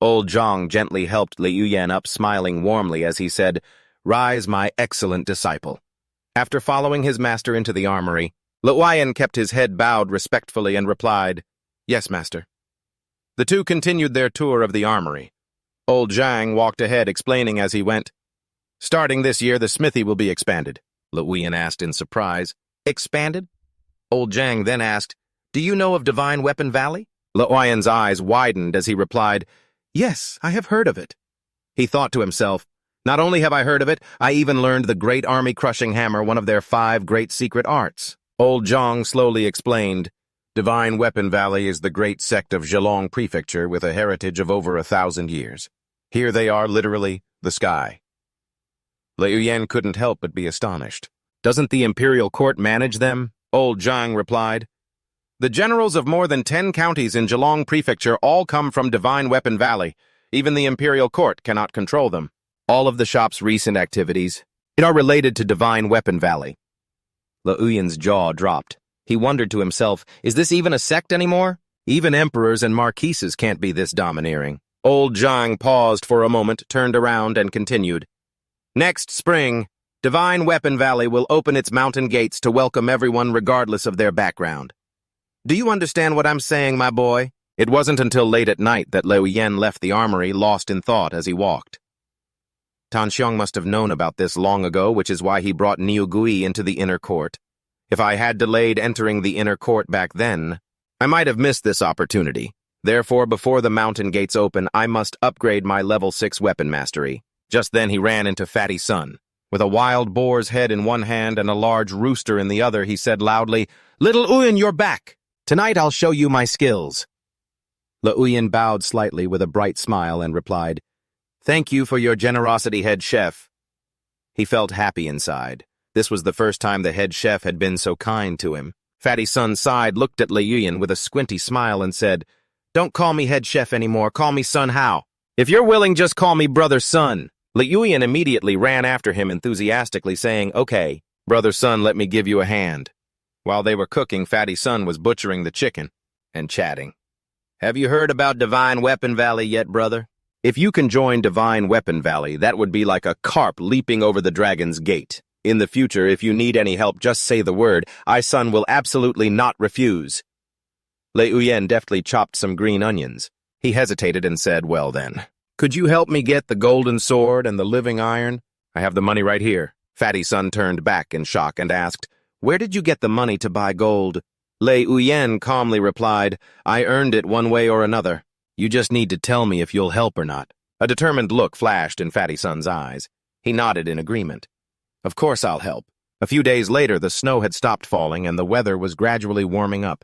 S1: Old Zhang gently helped Liuyan up, smiling warmly as he said, Rise, my excellent disciple. After following his master into the armory, Liuyan kept his head bowed respectfully and replied, Yes, master. The two continued their tour of the armory. Old Zhang walked ahead, explaining as he went, Starting this year, the smithy will be expanded. Liuyan asked in surprise. Expanded? Old Zhang then asked, Do you know of Divine Weapon Valley? Liuyan's eyes widened as he replied, Yes, I have heard of it. He thought to himself, Not only have I heard of it, I even learned the great army-crushing hammer, one of their 5 great secret arts. Old Zhang slowly explained, Divine Weapon Valley is the great sect of Zhejiang Prefecture with a heritage of over 1,000 years. Here they are, literally, the sky. Liuyan couldn't help but be astonished. Doesn't the imperial court manage them? Old Zhang replied. The generals of more than 10 counties in Zhejiang Prefecture all come from Divine Weapon Valley. Even the imperial court cannot control them. All of the shop's recent activities are related to Divine Weapon Valley. Liuyan's jaw dropped. He wondered to himself, is this even a sect anymore? Even emperors and marquises can't be this domineering. Old Zhang paused for a moment, turned around, and continued. Next spring, Divine Weapon Valley will open its mountain gates to welcome everyone regardless of their background. Do you understand what I'm saying, my boy? It wasn't until late at night that Liuyan left the armory, lost in thought as he walked. Tan Xiong must have known about this long ago, which is why he brought Niu Gui into the inner court. If I had delayed entering the inner court back then, I might have missed this opportunity. Therefore, before the mountain gates open, I must upgrade my level 6 weapon mastery. Just then he ran into Fatty Sun. With a wild boar's head in one hand and a large rooster in the other, he said loudly, Little Uyan, you're back! Tonight I'll show you my skills. Liuyan bowed slightly with a bright smile and replied, Thank you for your generosity, head chef. He felt happy inside. This was the first time the head chef had been so kind to him. Fatty Sun sighed, looked at Liuyan with a squinty smile and said, Don't call me head chef anymore, call me Sun Hao. If you're willing, just call me Brother Sun. Liuyan immediately ran after him enthusiastically, saying, Okay, Brother Sun, let me give you a hand. While they were cooking, Fatty Sun was butchering the chicken and chatting. Have you heard about Divine Weapon Valley yet, brother? If you can join Divine Weapon Valley, that would be like a carp leaping over the dragon's gate. In the future, if you need any help, just say the word. I, Sun, will absolutely not refuse. Liuyan deftly chopped some green onions. He hesitated and said, Well then, could you help me get the golden sword and the living iron? I have the money right here. Fatty Sun turned back in shock and asked, Where did you get the money to buy gold? Liuyan calmly replied, I earned it one way or another. You just need to tell me if you'll help or not. A determined look flashed in Fatty Sun's eyes. He nodded in agreement. Of course I'll help. A few days later, the snow had stopped falling and the weather was gradually warming up.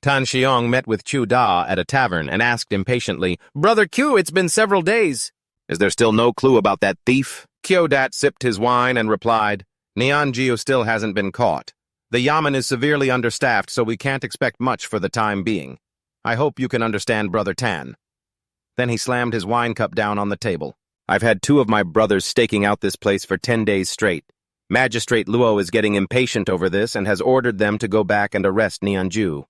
S1: Tan Xiong met with Qiu Da at a tavern and asked impatiently, Brother Qiu, it's been several days. Is there still no clue about that thief? Qiu Dat sipped his wine and replied, Nian Jiu still hasn't been caught. The yamen is severely understaffed, so we can't expect much for the time being. I hope you can understand, Brother Tan. Then he slammed his wine cup down on the table. I've had 2 of my brothers staking out this place for 10 days straight. Magistrate Luo is getting impatient over this and has ordered them to go back and arrest Nianju.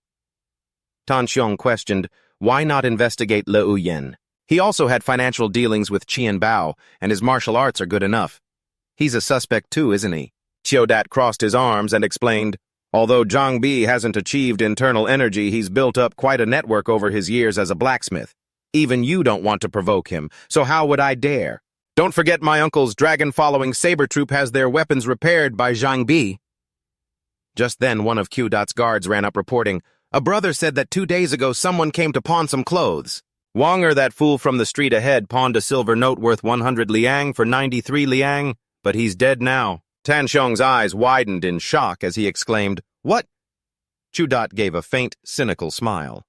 S1: Tan Xiong questioned, why not investigate Liuyan? He also had financial dealings with Qian Bao, and his martial arts are good enough. He's a suspect too, isn't he? Qiudat crossed his arms and explained, although Zhang Bi hasn't achieved internal energy, he's built up quite a network over his years as a blacksmith. Even you don't want to provoke him, so how would I dare? Don't forget my uncle's dragon-following saber troop has their weapons repaired by Zhang Bi. Just then, one of Q.'s guards ran up reporting, a brother said that 2 days ago someone came to pawn some clothes. Wanger, that fool from the street ahead, pawned a silver note worth 100 liang for 93 liang, but he's dead now. Tan Xiong's eyes widened in shock as he exclaimed, What? Qiu gave a faint, cynical smile.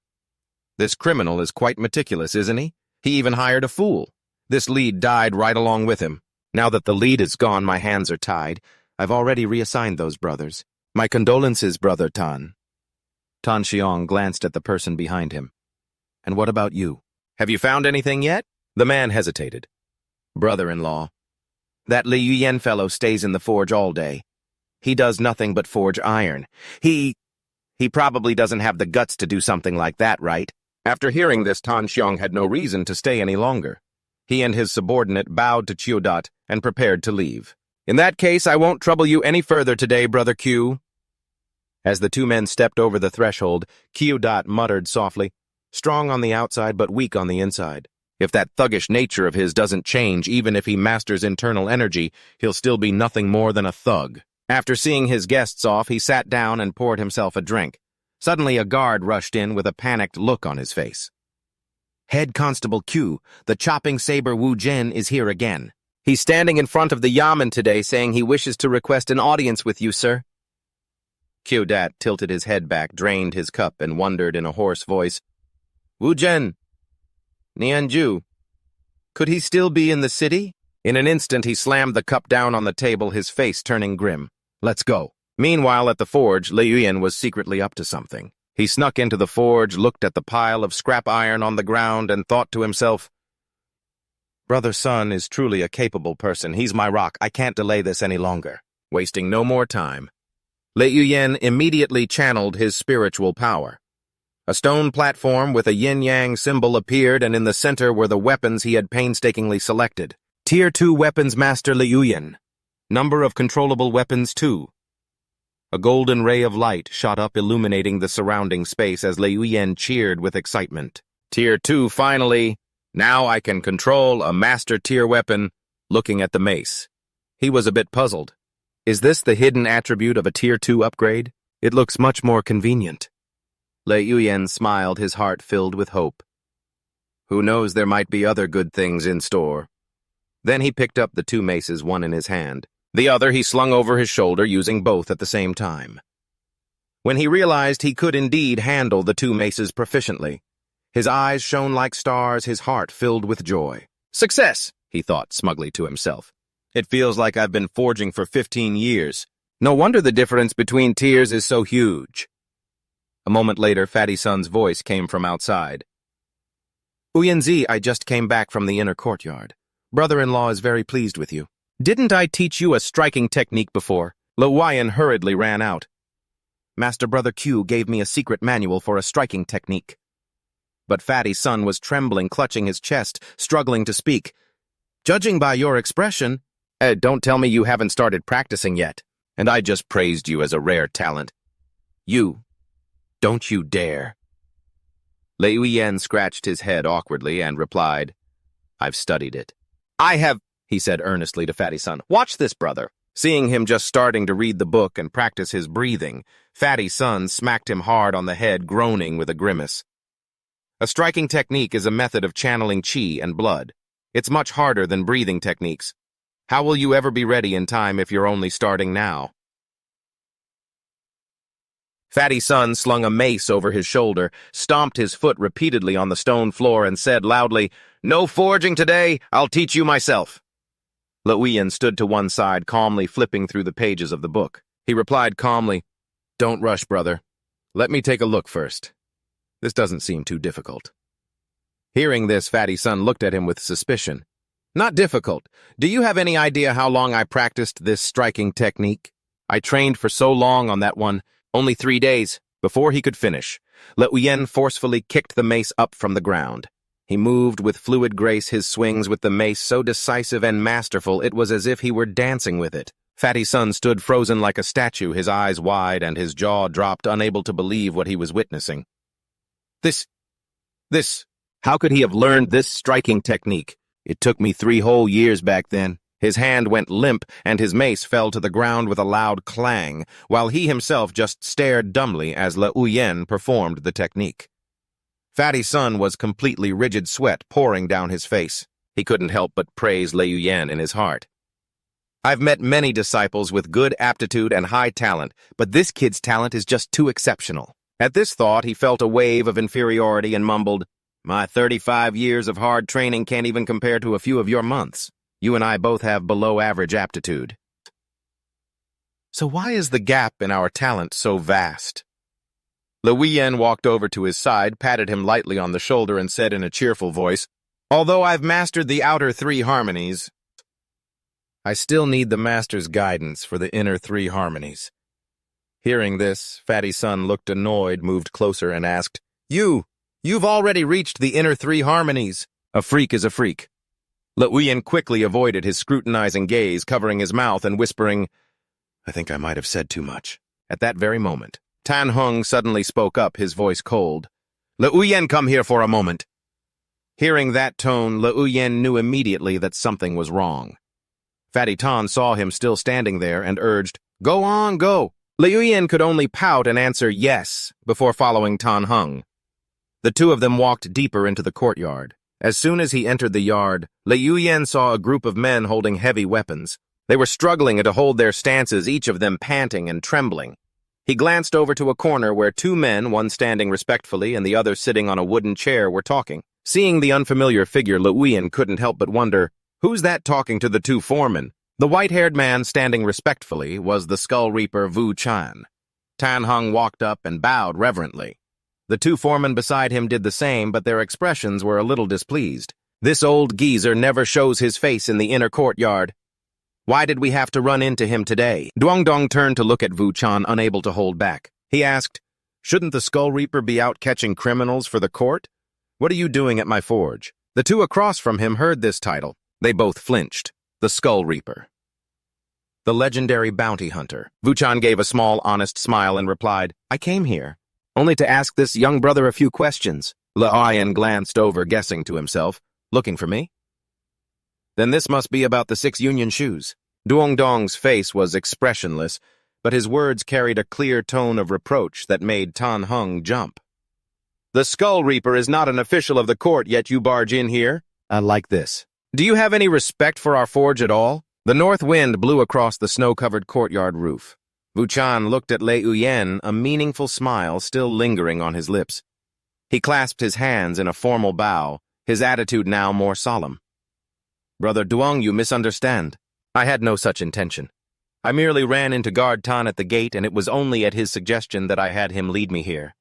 S1: This criminal is quite meticulous, isn't he? He even hired a fool. This lead died right along with him. Now that the lead is gone, my hands are tied. I've already reassigned those brothers. My condolences, Brother Tan. Tan Xiong glanced at the person behind him. And what about you? Have you found anything yet? The man hesitated. Brother-in-law. That Li Yuyen fellow stays in the forge all day. He does nothing but forge iron. He probably doesn't have the guts to do something like that, right? After hearing this, Tan Xiong had no reason to stay any longer. He and his subordinate bowed to Chiudat and prepared to leave. In that case, I won't trouble you any further today, Brother Q. As the two men stepped over the threshold, Chiudat muttered softly, strong on the outside but weak on the inside. If that thuggish nature of his doesn't change, even if he masters internal energy, he'll still be nothing more than a thug. After seeing his guests off, he sat down and poured himself a drink. Suddenly, a guard rushed in with a panicked look on his face. Head Constable Q, the chopping saber Wu Jin is here again. He's standing in front of the Yamen today saying he wishes to request an audience with you, sir. Chiudat tilted his head back, drained his cup, and wondered in a hoarse voice, Wu Jin, Nianju, could he still be in the city? In an instant, he slammed the cup down on the table, his face turning grim. Let's go. Meanwhile, at the forge, Li Yuyen was secretly up to something. He snuck into the forge, looked at the pile of scrap iron on the ground, and thought to himself, Brother Sun is truly a capable person. He's my rock. I can't delay this any longer. Wasting no more time, Li Yuyen immediately channeled his spiritual power. A stone platform with a yin-yang symbol appeared, and in the center were the weapons he had painstakingly selected. Tier 2 Weapons Master Li Yuyen. Number of controllable weapons 2. A golden ray of light shot up, illuminating the surrounding space as Li Yuyen cheered with excitement. Tier 2 finally. Now I can control a master tier weapon, looking at the mace. He was a bit puzzled. Is this the hidden attribute of a Tier 2 upgrade? It looks much more convenient. Li Yuyen smiled, his heart filled with hope. Who knows, there might be other good things in store. Then he picked up the two maces, one in his hand. The other he slung over his shoulder, using both at the same time. When he realized he could indeed handle the two maces proficiently, his eyes shone like stars, his heart filled with joy. Success, he thought smugly to himself. It feels like I've been forging for 15 years. No wonder the difference between tiers is so huge. A moment later, Fatty Sun's voice came from outside. Uyenzi, I just came back from the inner courtyard. Brother-in-law is very pleased with you. Didn't I teach you a striking technique before? Lo Huayan hurriedly ran out. Master Brother Q gave me a secret manual for a striking technique. But Fatty Sun was trembling, clutching his chest, struggling to speak. Judging by your expression, don't tell me you haven't started practicing yet. And I just praised you as a rare talent. Don't you dare. Li Yuyen scratched his head awkwardly and replied, I've studied it. I have, he said earnestly to Fatty Sun. Watch this, brother. Seeing him just starting to read the book and practice his breathing, Fatty Sun smacked him hard on the head, groaning with a grimace. A striking technique is a method of channeling chi and blood. It's much harder than breathing techniques. How will you ever be ready in time if you're only starting now? Fatty Sun slung a mace over his shoulder, stomped his foot repeatedly on the stone floor, and said loudly, No forging today, I'll teach you myself. Li Yuyen stood to one side, calmly flipping through the pages of the book. He replied calmly, Don't rush, brother. Let me take a look first. This doesn't seem too difficult. Hearing this, Fatty Sun looked at him with suspicion. Not difficult. Do you have any idea how long I practiced this striking technique? I trained for so long on that one, only 3 days. Before he could finish, Li Yuyen forcefully kicked the mace up from the ground. He moved with fluid grace, his swings with the mace so decisive and masterful it was as if he were dancing with it. Fatty Sun stood frozen like a statue, his eyes wide and his jaw dropped, unable to believe what he was witnessing. How could he have learned this striking technique? It took me 3 whole years back then. His hand went limp, and his mace fell to the ground with a loud clang, while he himself just stared dumbly as Li Yuyen performed the technique. Fatty Sun was completely rigid, sweat pouring down his face. He couldn't help but praise Li Yuyen in his heart. I've met many disciples with good aptitude and high talent, but this kid's talent is just too exceptional. At this thought, he felt a wave of inferiority and mumbled, My 35 years of hard training can't even compare to a few of your months. You and I both have below-average aptitude. So why is the gap in our talent so vast? Yen walked over to his side, patted him lightly on the shoulder, and said in a cheerful voice, "Although I've mastered the outer three harmonies, I still need the master's guidance for the inner three harmonies." Hearing this, Fatty Sun looked annoyed, moved closer, and asked, You've already reached the inner three harmonies. A freak is a freak." Yen quickly avoided his scrutinizing gaze, covering his mouth and whispering, "I think I might have said too much." At that very moment, Tan Hung suddenly spoke up, his voice cold. "Yen, come here for a moment." Hearing that tone, Yen knew immediately that something was wrong. Fatty Tan saw him still standing there and urged, "Go on, go." Yen could only pout and answer yes before following Tan Hung. The two of them walked deeper into the courtyard. As soon as he entered the yard, Yen saw a group of men holding heavy weapons. They were struggling to hold their stances, each of them panting and trembling. He glanced over to a corner where two men, one standing respectfully and the other sitting on a wooden chair, were talking. Seeing the unfamiliar figure, Yen couldn't help but wonder, who's that talking to the two foremen? The white-haired man standing respectfully was the Skull Reaper Vu Chan. Tan Hung walked up and bowed reverently. The two foremen beside him did the same, but their expressions were a little displeased. "This old geezer never shows his face in the inner courtyard. Why did we have to run into him today?" Duongdong turned to look at Vu Chan, unable to hold back. He asked, "Shouldn't the Skull Reaper be out catching criminals for the court? What are you doing at my forge?" The two across from him heard this title. They both flinched. The Skull Reaper. The legendary bounty hunter. Vu Chan gave a small, honest smile and replied, "I came here only to ask this young brother a few questions." Yen glanced over, guessing to himself, "Looking for me? Then this must be about the 6 union shoes." Duongdong's face was expressionless, but his words carried a clear tone of reproach that made Tan Hung jump. "The Skull Reaper is not an official of the court, yet you barge in here? Like this. Do you have any respect for our forge at all?" The north wind blew across the snow-covered courtyard roof. Vu Chan looked at Yen, a meaningful smile still lingering on his lips. He clasped his hands in a formal bow, his attitude now more solemn. "Brother Duong, you misunderstand. I had no such intention. I merely ran into Guard Tan at the gate, and it was only at his suggestion that I had him lead me here."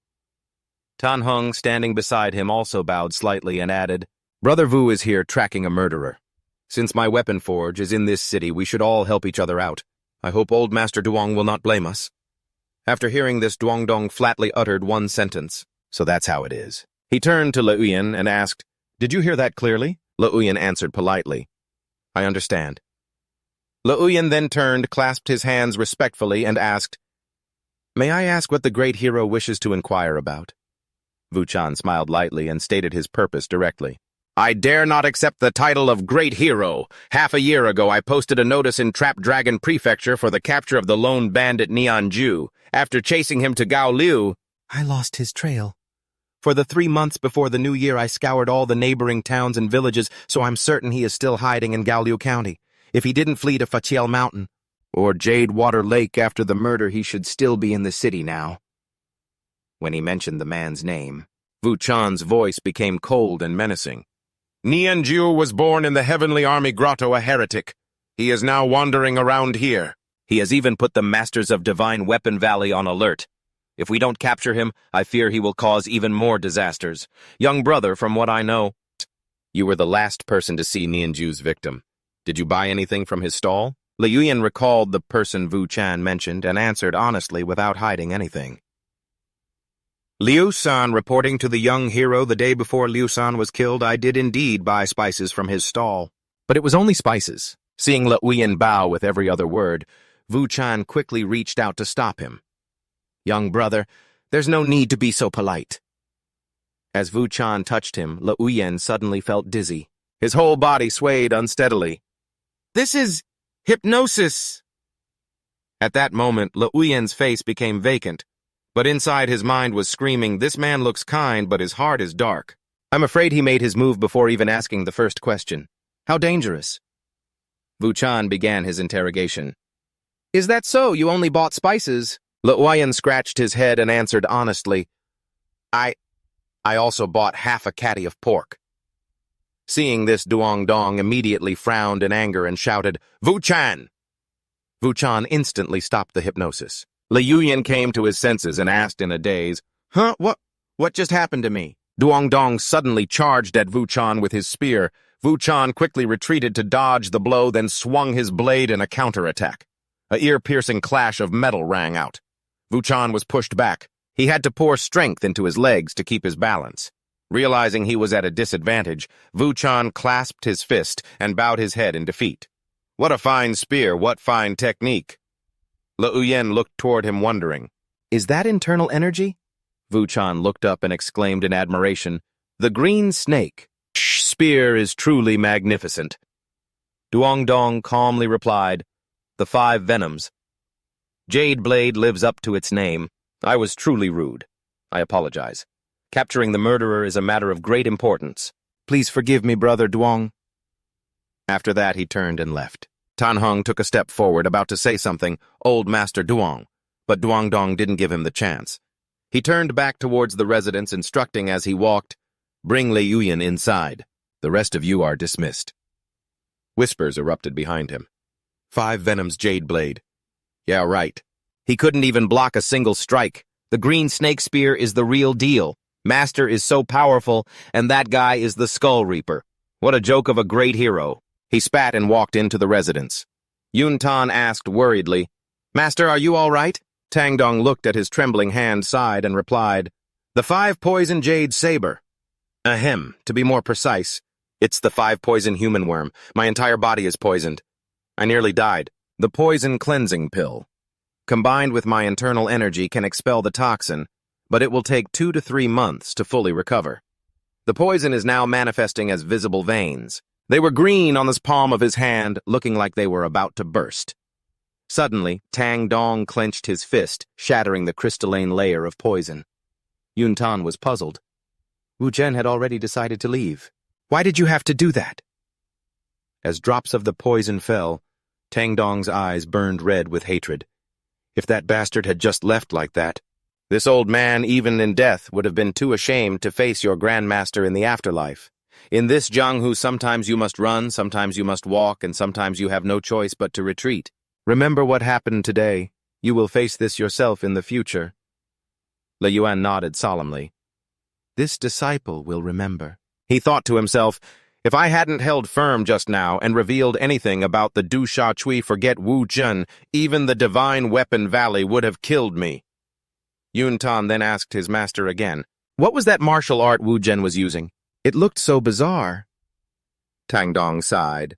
S1: Tan Hung, standing beside him, also bowed slightly and added, "Brother Vu is here tracking a murderer. Since my weapon forge is in this city, we should all help each other out. I hope old Master Duong will not blame us." After hearing this, Duongdong flatly uttered one sentence, "So that's how it is." He turned to Yen and asked, "Did you hear that clearly?" Yen answered politely, "I understand." Yen then turned, clasped his hands respectfully, and asked, "May I ask what the great hero wishes to inquire about?" Vu Chan smiled lightly and stated his purpose directly. "I dare not accept the title of Great Hero. Half a year ago, I posted a notice in Trap Dragon Prefecture for the capture of the lone bandit Neon Ju. After chasing him to Gao Liu, I lost his trail. For the 3 months before the new year, I scoured all the neighboring towns and villages, so I'm certain he is still hiding in Gao Liu County. If he didn't flee to Fachiel Mountain or Jade Water Lake after the murder, he should still be in the city now." When he mentioned the man's name, Vu Chan's voice became cold and menacing. "Neon Ju was born in the Heavenly Army Grotto, a heretic. He is now wandering around here. He has even put the Masters of Divine Weapon Valley on alert. If we don't capture him, I fear he will cause even more disasters. Young brother, from what I know, you were the last person to see Neon Ju's victim. Did you buy anything from his stall?" Yen recalled the person Vu Chan mentioned and answered honestly without hiding anything. "Liu San reporting to the young hero the day before Liu San was killed, I did indeed buy spices from his stall. But it was only spices." Seeing Yen bow with every other word, Vu Chan quickly reached out to stop him. "Young brother, there's no need to be so polite." As Vu Chan touched him, Yen suddenly felt dizzy. His whole body swayed unsteadily. "This is hypnosis!" At that moment, Yen's face became vacant. But inside his mind was screaming, "This man looks kind, but his heart is dark." I'm afraid he made his move before even asking the first question. "How dangerous?" Vu Chan began his interrogation. "Is that so? You only bought spices?" Yen scratched his head and answered honestly, I also bought half a catty of pork." Seeing this, Duongdong immediately frowned in anger and shouted, "Vu Chan! Wuchan instantly stopped the hypnosis. Li Yuyan came to his senses and asked in a daze, "Huh? What just happened to me?" Duongdong suddenly charged at Wuchan with his spear. Wuchan quickly retreated to dodge the blow, then swung his blade in a counterattack. A ear-piercing clash of metal rang out. Wuchan was pushed back. He had to pour strength into his legs to keep his balance. Realizing he was at a disadvantage, Wuchan clasped his fist and bowed his head in defeat. What a fine spear, what fine technique. Le Uyen looked toward him wondering. Is that internal energy? Wuchan looked up and exclaimed in admiration, "The green snake. Spear is truly magnificent." Duongdong calmly replied, "The 5 venoms. Jade Blade lives up to its name. I was truly rude. I apologize. Capturing the murderer is a matter of great importance. Please forgive me, Brother Duong." After that, he turned and left. Tan Heng took a step forward, about to say something, "Old Master Duong," but Duongdong didn't give him the chance. He turned back towards the residence, instructing as he walked, "Bring Lei Yuyan inside. The rest of you are dismissed." Whispers erupted behind him. 5 venoms Jade Blade. Yeah, right. He couldn't even block a single strike. The green snake spear is the real deal. Master is so powerful, and that guy is the Skull Reaper. What a joke of a great hero. He spat and walked into the residence. Yun Tan asked worriedly, "Master, are you all right?" Tang Dong looked at his trembling hand, sighed, and replied, "The 5 poison jade saber. Ahem, to be more precise, it's the 5 poison human worm. My entire body is poisoned. I nearly died. The poison cleansing pill, combined with my internal energy, can expel the toxin, but it will take 2 to 3 months to fully recover. The poison is now manifesting as visible veins. They were green on the palm of his hand, looking like they were about to burst." Suddenly, Tang Dong clenched his fist, shattering the crystalline layer of poison. Yun Tan was puzzled. Wu Zhen had already decided to leave. Why did you have to do that? As drops of the poison fell, Tang Dong's eyes burned red with hatred. If that bastard had just left like that, this old man, even in death, would have been too ashamed to face your grandmaster in the afterlife. In this Jianghu, sometimes you must run, sometimes you must walk, and sometimes you have no choice but to retreat. Remember what happened today. You will face this yourself in the future. Le Yuan nodded solemnly. This disciple will remember. He thought to himself, if I hadn't held firm just now and revealed anything about the Du Sha Chui Forget Wu Zhen, even the Divine Weapon Valley would have killed me. Yun Tan then asked his master again, what was that martial art Wu Zhen was using? It looked so bizarre. Tang Dong sighed.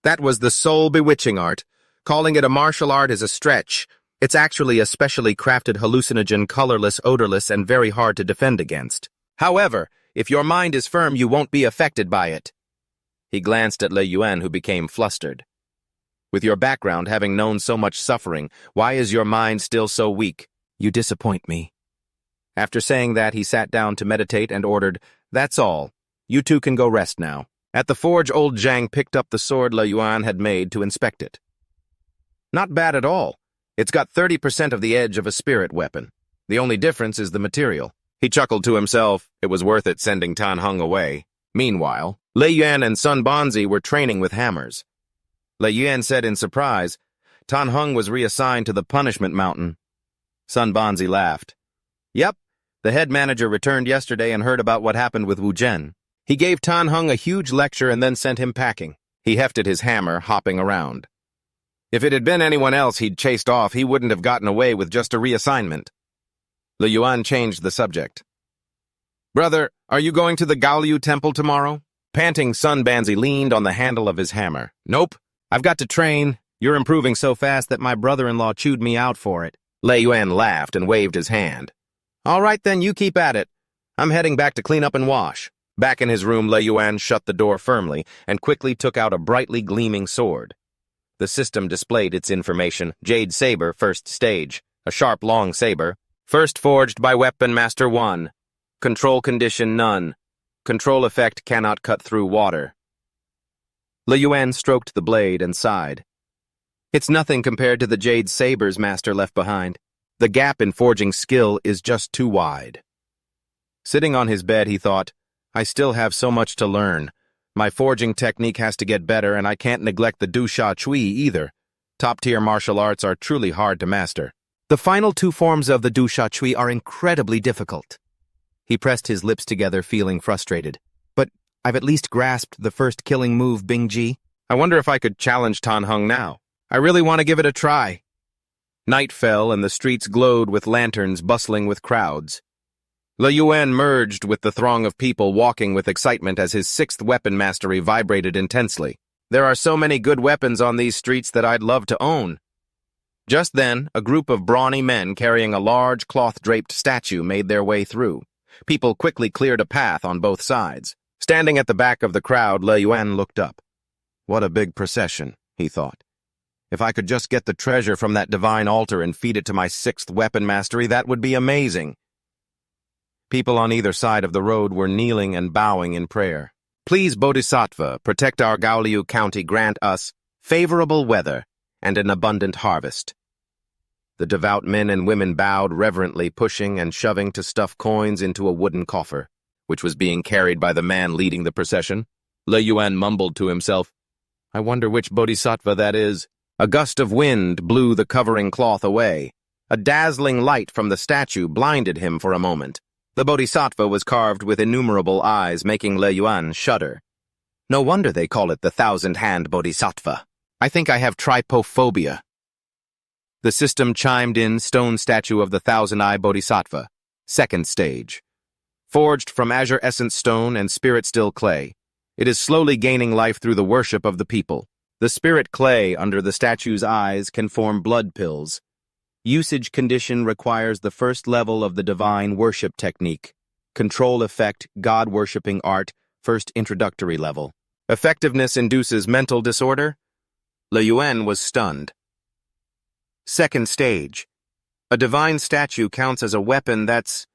S1: That was the soul bewitching art. Calling it a martial art is a stretch. It's actually a specially crafted hallucinogen, colorless, odorless, and very hard to defend against. However, if your mind is firm, you won't be affected by it. He glanced at Le Yuan, who became flustered. With your background, having known so much suffering, why is your mind still so weak? You disappoint me. After saying that, he sat down to meditate and ordered, That's all. You two can go rest now. At the forge, old Zhang picked up the sword Le Yuan had made to inspect it. Not bad at all. It's got 30% of the edge of a spirit weapon. The only difference is the material. He chuckled to himself. It was worth it sending Tan Heng away. Meanwhile, Lei Yuan and Sun Banzi were training with hammers. Lei Yuan said in surprise, Tan Heng was reassigned to the punishment mountain. Sun Banzi laughed. Yep, the head manager returned yesterday and heard about what happened with Wu Zhen. He gave Tan Heng a huge lecture and then sent him packing. He hefted his hammer, hopping around. If it had been anyone else he'd chased off, he wouldn't have gotten away with just a reassignment. Le Yuan changed the subject. Brother, are you going to the Gaoliu temple tomorrow? Panting, Sun Banzi leaned on the handle of his hammer. Nope. I've got to train. You're improving so fast that my brother-in-law chewed me out for it. Le Yuan laughed and waved his hand. All right then, you keep at it. I'm heading back to clean up and wash. Back in his room, Le Yuan shut the door firmly and quickly took out a brightly gleaming sword. The system displayed its information. Jade Saber, first stage. A sharp, long saber. First forged by Weapon Master 1. Control condition none. Control effect cannot cut through water. Le Yuan stroked the blade and sighed. It's nothing compared to the Jade Saber's master left behind. The gap in forging skill is just too wide. Sitting on his bed, he thought, I still have so much to learn. My forging technique has to get better, and I can't neglect the Du Sha Chui either. Top-tier martial arts are truly hard to master. The final two forms of the Du Sha Chui are incredibly difficult. He pressed his lips together, feeling frustrated. But I've at least grasped the first killing move, Bing Ji. I wonder if I could challenge Tan Hung now. I really want to give it a try. Night fell and the streets glowed with lanterns bustling with crowds. Le Yuan merged with the throng of people walking with excitement as his sixth weapon mastery vibrated intensely. There are so many good weapons on these streets that I'd love to own. Just then, a group of brawny men carrying a large cloth-draped statue made their way through. People quickly cleared a path on both sides. Standing at the back of the crowd, Le Yuan looked up. What a big procession, he thought. If I could just get the treasure from that divine altar and feed it to my sixth weapon mastery, that would be amazing. People on either side of the road were kneeling and bowing in prayer. Please, Bodhisattva, protect our Gaoliu County, grant us favorable weather and an abundant harvest. The devout men and women bowed reverently, pushing and shoving to stuff coins into a wooden coffer, which was being carried by the man leading the procession. Le Yuan mumbled to himself, I wonder which Bodhisattva that is. A gust of wind blew the covering cloth away. A dazzling light from the statue blinded him for a moment. The Bodhisattva was carved with innumerable eyes, making Le Yuan shudder. No wonder they call it the thousand-hand Bodhisattva. I think I have trypophobia. The system chimed in, stone statue of the thousand-eye Bodhisattva. Second stage. Forged from azure essence stone and spirit still clay, it is slowly gaining life through the worship of the people. The spirit clay under the statue's eyes can form blood pills. Usage condition requires the first level of the divine worship technique. Control effect, God-worshipping art, first introductory level. Effectiveness induces mental disorder? Le Yuan was stunned. Second stage. A divine statue counts as a weapon that's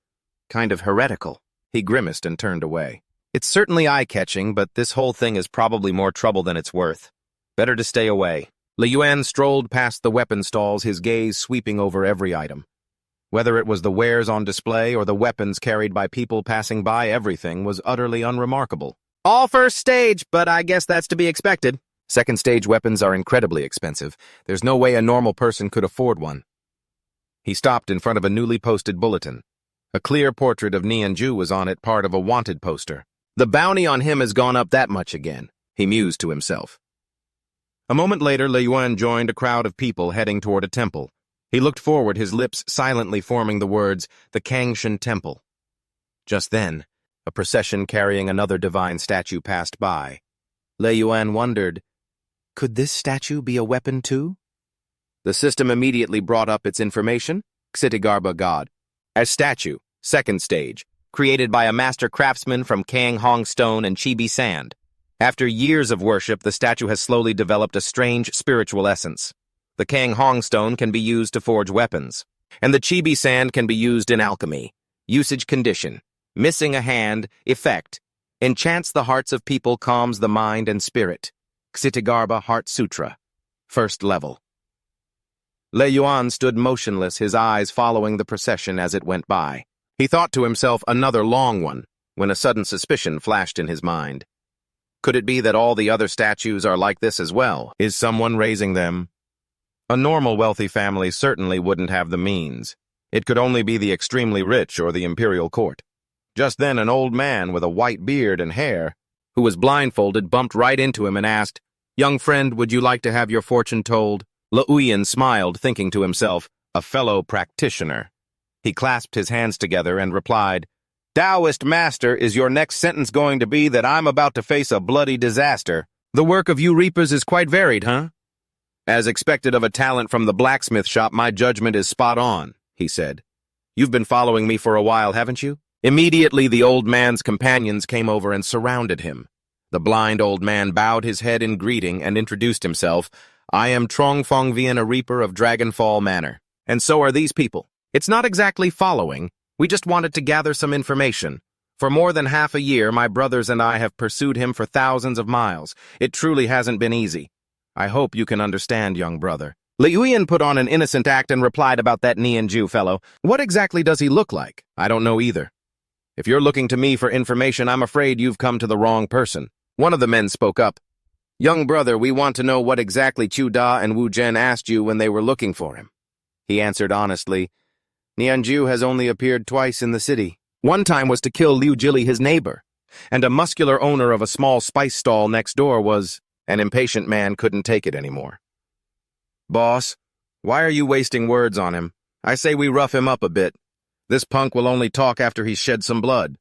S1: kind of heretical. He grimaced and turned away. It's certainly eye-catching, but this whole thing is probably more trouble than it's worth. Better to stay away. Le Yuan strolled past the weapon stalls, his gaze sweeping over every item. Whether it was the wares on display or the weapons carried by people passing by, everything was utterly unremarkable. All first stage, but I guess that's to be expected. Second stage weapons are incredibly expensive. There's no way a normal person could afford one. He stopped in front of a newly posted bulletin. A clear portrait of Nianju was on it, part of a wanted poster. The bounty on him has gone up that much again, he mused to himself. A moment later, Le Yuan joined a crowd of people heading toward a temple. He looked forward, his lips silently forming the words, the Kangshan Temple. Just then, a procession carrying another divine statue passed by. Le Yuan wondered, could this statue be a weapon too? The system immediately brought up its information, Xitigarbha God. As statue, second stage, created by a master craftsman from Kang Hong stone and Chibi sand. After years of worship, the statue has slowly developed a strange spiritual essence. The Kang Hong stone can be used to forge weapons, and the Chibi sand can be used in alchemy. Usage condition. Missing a hand. Effect. Enchants the hearts of people, calms the mind and spirit. Xitigarbha Heart Sutra. First level. Le Yuan stood motionless, his eyes following the procession as it went by. He thought to himself another long one, when a sudden suspicion flashed in his mind. Could it be that all the other statues are like this as well? Is someone raising them? A normal wealthy family certainly wouldn't have the means. It could only be the extremely rich or the imperial court. Just then an old man with a white beard and hair, who was blindfolded, bumped right into him and asked, "Young friend, would you like to have your fortune told?" Le Yuan smiled, thinking to himself, a fellow practitioner. He clasped his hands together and replied, "Taoist master, is your next sentence going to be that I'm about to face a bloody disaster? The work of you reapers is quite varied, huh?" "As expected of a talent from the blacksmith shop, my judgment is spot on," he said. "You've been following me for a while, haven't you?" Immediately the old man's companions came over and surrounded him. The blind old man bowed his head in greeting and introduced himself. "I am Trong Fong Vian, a reaper of Dragonfall Manor. And so are these people. It's not exactly following. We just wanted to gather some information. For more than half a year, my brothers and I have pursued him for thousands of miles. It truly hasn't been easy. I hope you can understand, young brother." Le Yuan put on an innocent act and replied about that Nianju fellow. "What exactly does he look like? I don't know either. If you're looking to me for information, I'm afraid you've come to the wrong person." One of the men spoke up. Young brother, we want to know what exactly Chu Da and Wu Zhen asked you when they were looking for him. He answered honestly, Nianju has only appeared twice in the city. One time was to kill Liu Jili, his neighbor, and a muscular owner of a small spice stall next door was... An impatient man couldn't take it anymore. Boss, why are you wasting words on him? I say we rough him up a bit. This punk will only talk after he's shed some blood.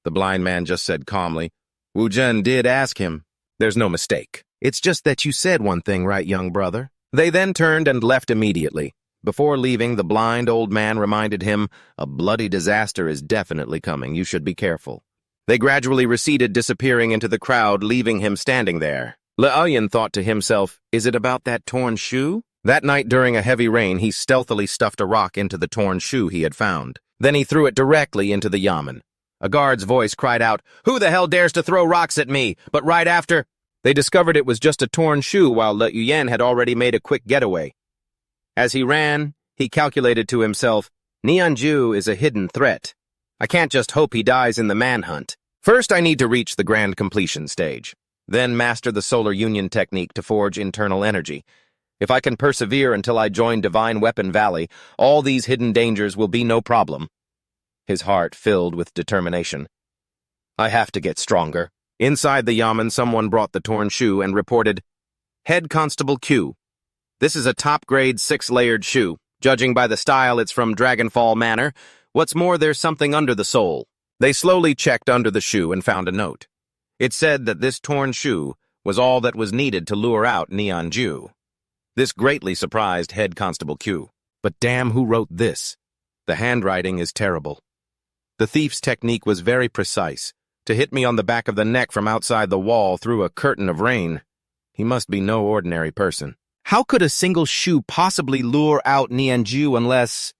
S1: The blind man just said calmly, Wu Zhen did ask him. There's no mistake. It's just that you said one thing, right, young brother? They then turned and left immediately. Before leaving, the blind old man reminded him, a bloody disaster is definitely coming. You should be careful. They gradually receded, disappearing into the crowd, leaving him standing there. Liuyan thought to himself, is it about that torn shoe? That night during a heavy rain, he stealthily stuffed a rock into the torn shoe he had found. Then he threw it directly into the yamen. A guard's voice cried out, Who the hell dares to throw rocks at me? But right after, they discovered it was just a torn shoe while Liuyan had already made a quick getaway. As he ran, he calculated to himself, Nianju is a hidden threat. I can't just hope he dies in the manhunt. First, I need to reach the grand completion stage. Then master the solar union technique to forge internal energy. If I can persevere until I join Divine Weapon Valley, all these hidden dangers will be no problem. His heart filled with determination. I have to get stronger. Inside the yamen, someone brought the torn shoe and reported, Head Constable Q. This is a top-grade 6-layered shoe. Judging by the style, it's from Dragonfall Manor. What's more, there's something under the sole. They slowly checked under the shoe and found a note. It said that this torn shoe was all that was needed to lure out Nianju. This greatly surprised Head Constable Q. But damn, who wrote this? The handwriting is terrible. The thief's technique was very precise, to hit me on the back of the neck from outside the wall through a curtain of rain. He must be no ordinary person. How could a single shoe possibly lure out Nianju unless...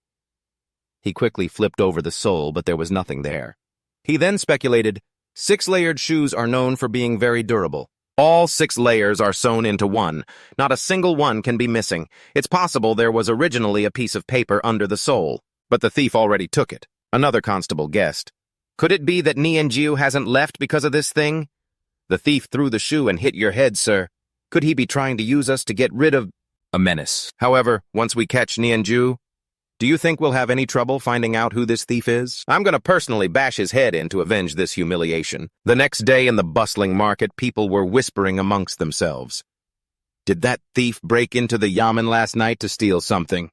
S1: He quickly flipped over the sole, but there was nothing there. He then speculated, 6-layered shoes are known for being very durable. All 6 layers are sewn into one. Not a single one can be missing. It's possible there was originally a piece of paper under the sole, but the thief already took it. Another constable guessed. Could it be that Nianju hasn't left because of this thing? The thief threw the shoe and hit your head, sir. Could he be trying to use us to get rid of a menace? However, once we catch Nianju, do you think we'll have any trouble finding out who this thief is? I'm going to personally bash his head in to avenge this humiliation. The next day in the bustling market, people were whispering amongst themselves. Did that thief break into the yamen last night to steal something?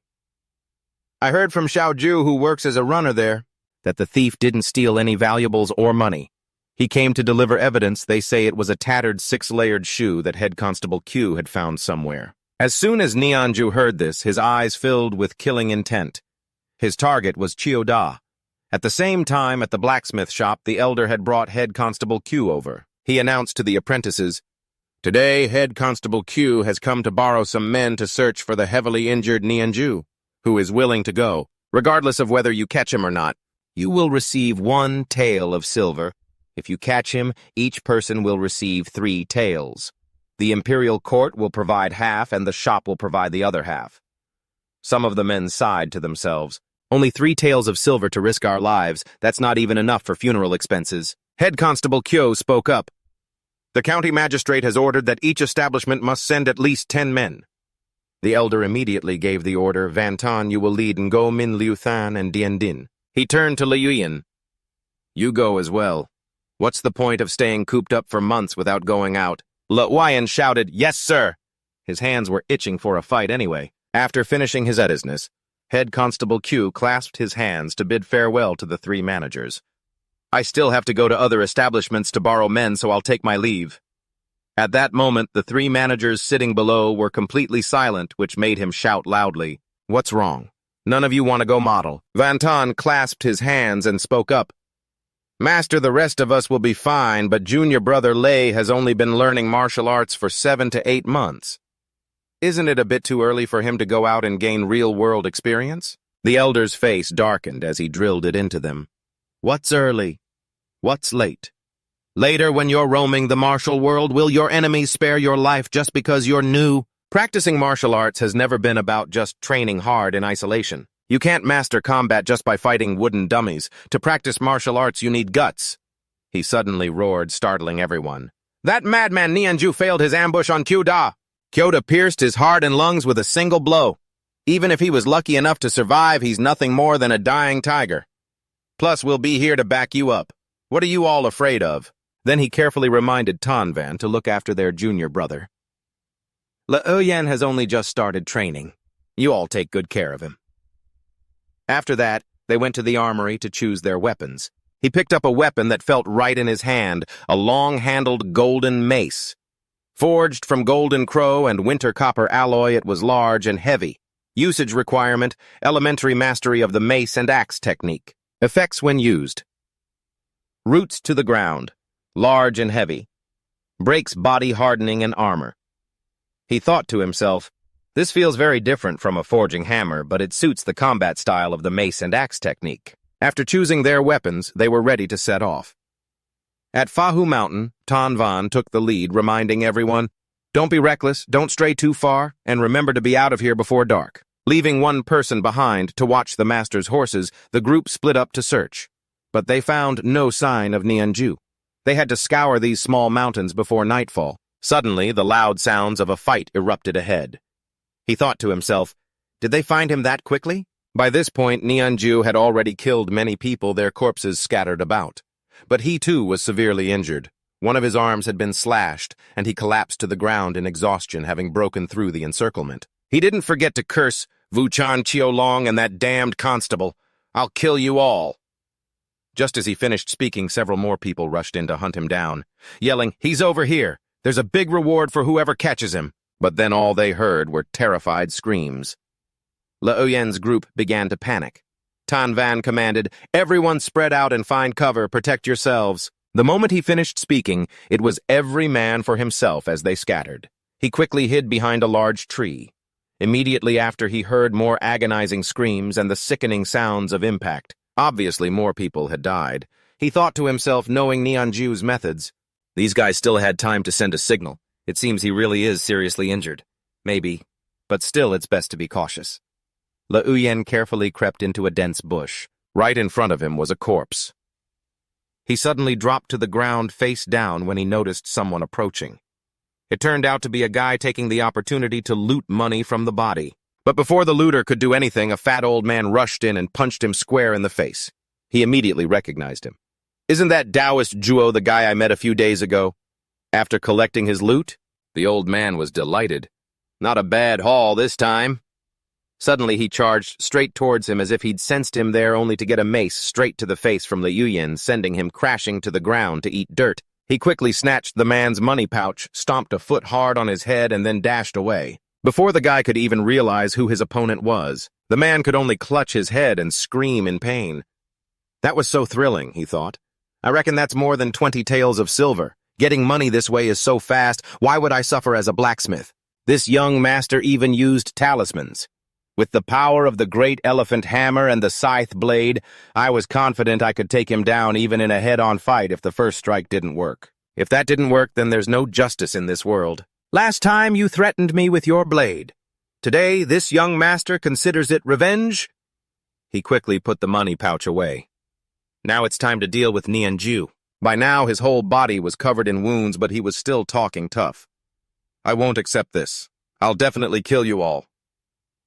S1: I heard from Xiaoju, who works as a runner there, that the thief didn't steal any valuables or money. He came to deliver evidence. They say it was a tattered 6-layered shoe that Head Constable Q had found somewhere. As soon as Nianju heard this, his eyes filled with killing intent. His target was Chiu Da. At the same time, at the blacksmith shop, the elder had brought Head Constable Q over. He announced to the apprentices, Today, Head Constable Q has come to borrow some men to search for the heavily injured Nianju, who is willing to go. Regardless of whether you catch him or not, you will receive 1 tael of silver. If you catch him, each person will receive 3 taels. The imperial court will provide half, and the shop will provide the other half. Some of the men sighed to themselves. Only 3 taels of silver to risk our lives. That's not even enough for funeral expenses. Head Constable Kyo spoke up. The county magistrate has ordered that each establishment must send at least 10 men. The elder immediately gave the order, Van Tan, you will lead Ngo Min Liu Than and Dien Din. He turned to Liuyan. You go as well. What's the point of staying cooped up for months without going out? Liuyan shouted, Yes, sir! His hands were itching for a fight anyway. After finishing his business, Head Constable Q clasped his hands to bid farewell to the 3 managers. I still have to go to other establishments to borrow men, so I'll take my leave. At that moment, the 3 managers sitting below were completely silent, which made him shout loudly, What's wrong? None of you want to go model. Van Tan clasped his hands and spoke up. Master, the rest of us will be fine, but junior brother Lei has only been learning martial arts for 7 to 8 months. Isn't it a bit too early for him to go out and gain real-world experience? The elder's face darkened as he drilled it into them. What's early? What's late? Later, when you're roaming the martial world, will your enemies spare your life just because you're new? Practicing martial arts has never been about just training hard in isolation. You can't master combat just by fighting wooden dummies. To practice martial arts, you need guts. He suddenly roared, startling everyone. That madman Nianju failed his ambush on Kyoda. Kyoda pierced his heart and lungs with a single blow. Even if he was lucky enough to survive, he's nothing more than a dying tiger. Plus, we'll be here to back you up. What are you all afraid of? Then he carefully reminded Tanvan to look after their junior brother. Leoyen has only just started training. You all take good care of him. After that, they went to the armory to choose their weapons. He picked up a weapon that felt right in his hand, a long-handled golden mace. Forged from golden crow and winter copper alloy, it was large and heavy. Usage requirement, elementary mastery of the mace and axe technique. Effects when used. Roots to the ground, large and heavy. Breaks body hardening and armor. He thought to himself, this feels very different from a forging hammer, but it suits the combat style of the mace and axe technique. After choosing their weapons, they were ready to set off. At Fahu Mountain, Tanvan took the lead, reminding everyone, don't be reckless, don't stray too far, and remember to be out of here before dark. Leaving one person behind to watch the master's horses, the group split up to search. But they found no sign of Nianju. They had to scour these small mountains before nightfall. Suddenly, the loud sounds of a fight erupted ahead. He thought to himself, did they find him that quickly? By this point, Nianju had already killed many people, their corpses scattered about. But he too was severely injured. One of his arms had been slashed, and he collapsed to the ground in exhaustion, having broken through the encirclement. He didn't forget to curse Wuchan Qiulong and that damned constable. I'll kill you all. Just as he finished speaking, several more people rushed in to hunt him down, yelling, he's over here. There's a big reward for whoever catches him. But then all they heard were terrified screams. Leoyen's group began to panic. Tanvan commanded, everyone spread out and find cover, protect yourselves. The moment he finished speaking, it was every man for himself as they scattered. He quickly hid behind a large tree. Immediately after, he heard more agonizing screams and the sickening sounds of impact. Obviously, more people had died. He thought to himself, knowing Nianju's methods, these guys still had time to send a signal. It seems he really is seriously injured. Maybe, but still it's best to be cautious. Leoyen carefully crept into a dense bush. Right in front of him was a corpse. He suddenly dropped to the ground face down when he noticed someone approaching. It turned out to be a guy taking the opportunity to loot money from the body. But before the looter could do anything, a fat old man rushed in and punched him square in the face. He immediately recognized him. Isn't that Taoist Zhuo the guy I met a few days ago? After collecting his loot, the old man was delighted. Not a bad haul this time. Suddenly he charged straight towards him as if he'd sensed him there, only to get a mace straight to the face from Leoyen, sending him crashing to the ground to eat dirt. He quickly snatched the man's money pouch, stomped a foot hard on his head, and then dashed away. Before the guy could even realize who his opponent was, the man could only clutch his head and scream in pain. That was so thrilling, he thought. I reckon that's more than 20 taels of silver. Getting money this way is so fast, why would I suffer as a blacksmith? This young master even used talismans. With the power of the great elephant hammer and the scythe blade, I was confident I could take him down even in a head-on fight if the first strike didn't work. If that didn't work, then there's no justice in this world. Last time you threatened me with your blade. Today, this young master considers it revenge? He quickly put the money pouch away. Now it's time to deal with Nianju. By now, his whole body was covered in wounds, but he was still talking tough. I won't accept this. I'll definitely kill you all.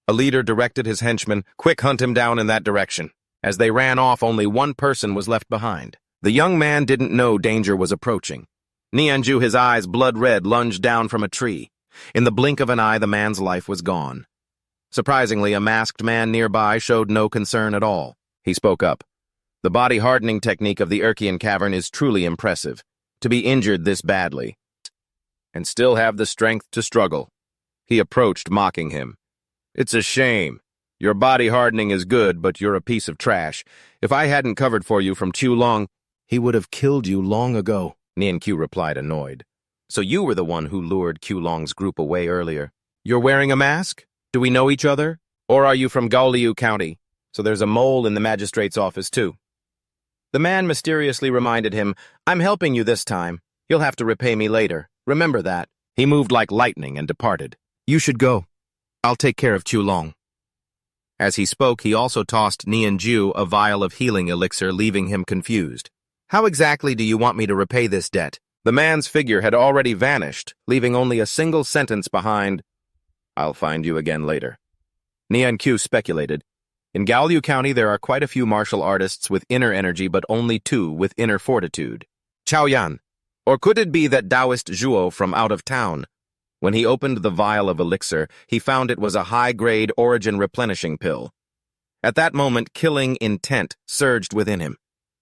S1: A leader directed his henchmen, quick, hunt him down in that direction. As they ran off, only one person was left behind. The young man didn't know danger was approaching. Nianju, his eyes blood red, lunged down from a tree. In the blink of an eye, the man's life was gone. Surprisingly, a masked man nearby showed no concern at all. He spoke up. The body hardening technique of the Urkian cavern is truly impressive. To be injured this badly, and still have the strength to struggle. He approached, mocking him. It's a shame. Your body hardening is good, but you're a piece of trash. If I hadn't covered for you from Qiulong, he would have killed you long ago, Nianqiu replied, annoyed. So you were the one who lured Qiulong's group away earlier. You're wearing a mask? Do we know each other? Or are you from Gaoliu County? So there's a mole in the magistrate's office, too. The man mysteriously reminded him, I'm helping you this time. You'll have to repay me later. Remember that. He moved like lightning and departed. You should go. I'll take care of Qiulong. As he spoke, he also tossed Nianju a vial of healing elixir, leaving him confused. How exactly do you want me to repay this debt? The man's figure had already vanished, leaving only a single sentence behind, "I'll find you again later." Nian Q speculated, "In Gaoliu County there are quite a few martial artists with inner energy, but only 2 with inner fortitude. Chao Yan. Or could it be that Taoist Zhuo from out of town?" When he opened the vial of elixir, he found it was a high-grade origin replenishing pill. At that moment, killing intent surged within him.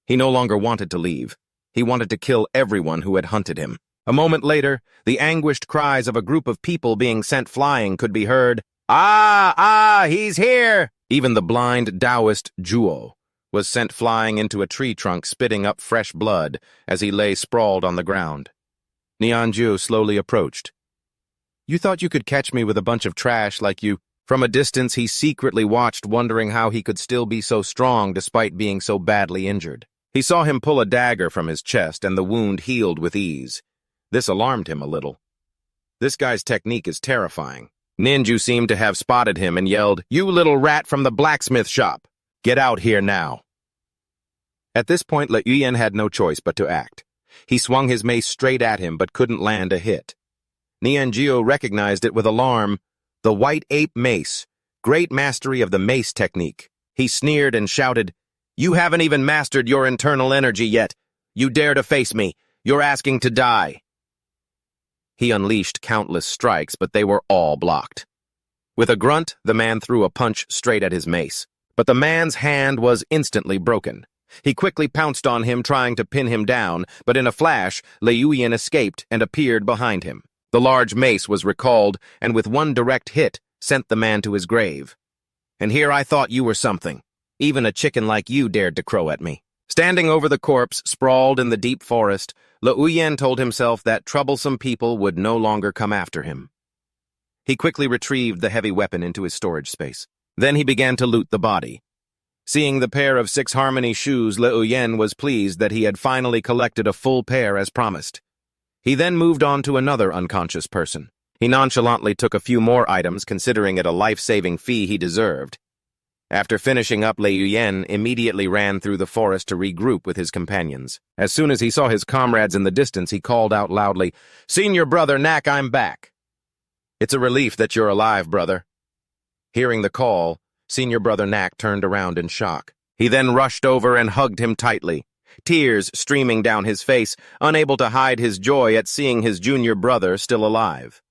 S1: He no longer wanted to leave. He wanted to kill everyone who had hunted him. A moment later, the anguished cries of a group of people being sent flying could be heard. Ah, he's here! Even the blind Taoist Zhuo was sent flying into a tree trunk, spitting up fresh blood as he lay sprawled on the ground. Nianju slowly approached. "You thought you could catch me with a bunch of trash like you—" From a distance, he secretly watched, wondering how he could still be so strong despite being so badly injured. He saw him pull a dagger from his chest, and the wound healed with ease. This alarmed him a little. This guy's technique is terrifying. Ninju seemed to have spotted him and yelled, "You little rat from the blacksmith shop! Get out here now!" At this point, Le Yuyan had no choice but to act. He swung his mace straight at him but couldn't land a hit. Nianjiu recognized it with alarm. The white ape mace, great mastery of the mace technique. He sneered and shouted, "You haven't even mastered your internal energy yet. You dare to face me. You're asking to die." He unleashed countless strikes, but they were all blocked. With a grunt, the man threw a punch straight at his mace. But the man's hand was instantly broken. He quickly pounced on him, trying to pin him down, but in a flash, Le Yuyan escaped and appeared behind him. The large mace was recalled, and with one direct hit, sent the man to his grave. "And here I thought you were something. Even a chicken like you dared to crow at me." Standing over the corpse, sprawled in the deep forest, Le Yuyan told himself that troublesome people would no longer come after him. He quickly retrieved the heavy weapon into his storage space. Then he began to loot the body. Seeing the pair of 6 harmony shoes, Le Yuyan was pleased that he had finally collected a full pair as promised. He then moved on to another unconscious person. He nonchalantly took a few more items, considering it a life-saving fee he deserved. After finishing up, Le Yuyan immediately ran through the forest to regroup with his companions. As soon as he saw his comrades in the distance, he called out loudly, "Senior Brother Nak, I'm back." "It's a relief that you're alive, brother." Hearing the call, Senior Brother Nak turned around in shock. He then rushed over and hugged him tightly, tears streaming down his face, unable to hide his joy at seeing his junior brother still alive.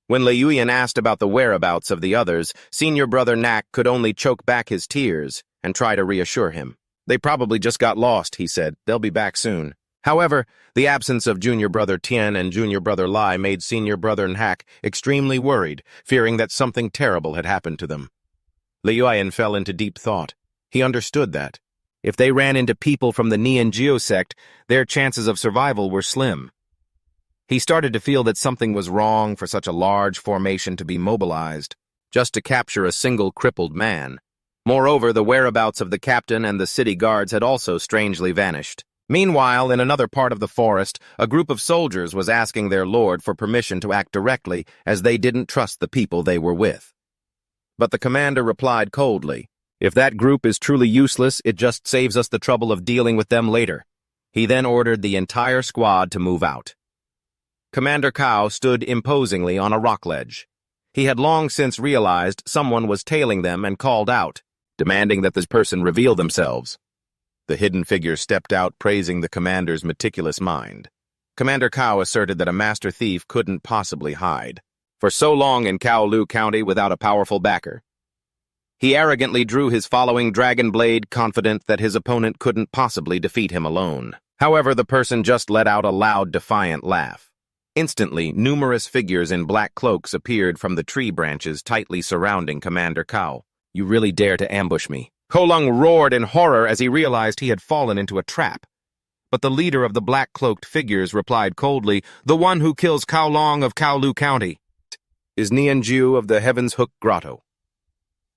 S1: When Le Yuyan asked about the whereabouts of the others, Senior Brother Nak could only choke back his tears and try to reassure him. "They probably just got lost," he said. "They'll be back soon." However, the absence of Junior Brother Tian and Junior Brother Lai made Senior Brother Nak extremely worried, fearing that something terrible had happened to them. Le Yuyan fell into deep thought. He understood that if they ran into people from the Nianjiu sect, their chances of survival were slim. He started to feel that something was wrong for such a large formation to be mobilized, just to capture a single crippled man. Moreover, the whereabouts of the captain and the city guards had also strangely vanished. Meanwhile, in another part of the forest, a group of soldiers was asking their lord for permission to act directly, as they didn't trust the people they were with. But the commander replied coldly, "If that group is truly useless, it just saves us the trouble of dealing with them later." He then ordered the entire squad to move out. Commander Cao stood imposingly on a rock ledge. He had long since realized someone was tailing them and called out, demanding that this person reveal themselves. The hidden figure stepped out, praising the commander's meticulous mind. Commander Cao asserted that a master thief couldn't possibly hide for so long in Gaoliu County without a powerful backer. He arrogantly drew his following dragon blade, confident that his opponent couldn't possibly defeat him alone. However, the person just let out a loud, defiant laugh. Instantly, numerous figures in black cloaks appeared from the tree branches tightly surrounding Commander Cao. "You really dare to ambush me?" Kolung roared in horror as he realized he had fallen into a trap. But the leader of the black-cloaked figures replied coldly, "The one who kills Kowlong of Gaoliu County is Nianjiu of the Heaven's Hook Grotto."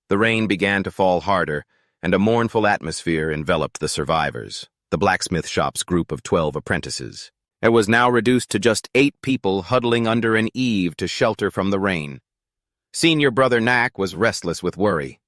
S1: The rain began to fall harder, and a mournful atmosphere enveloped the survivors, the blacksmith shop's group of 12 apprentices. It was now reduced to just 8 people huddling under an eave to shelter from the rain. Senior Brother Nak was restless with worry.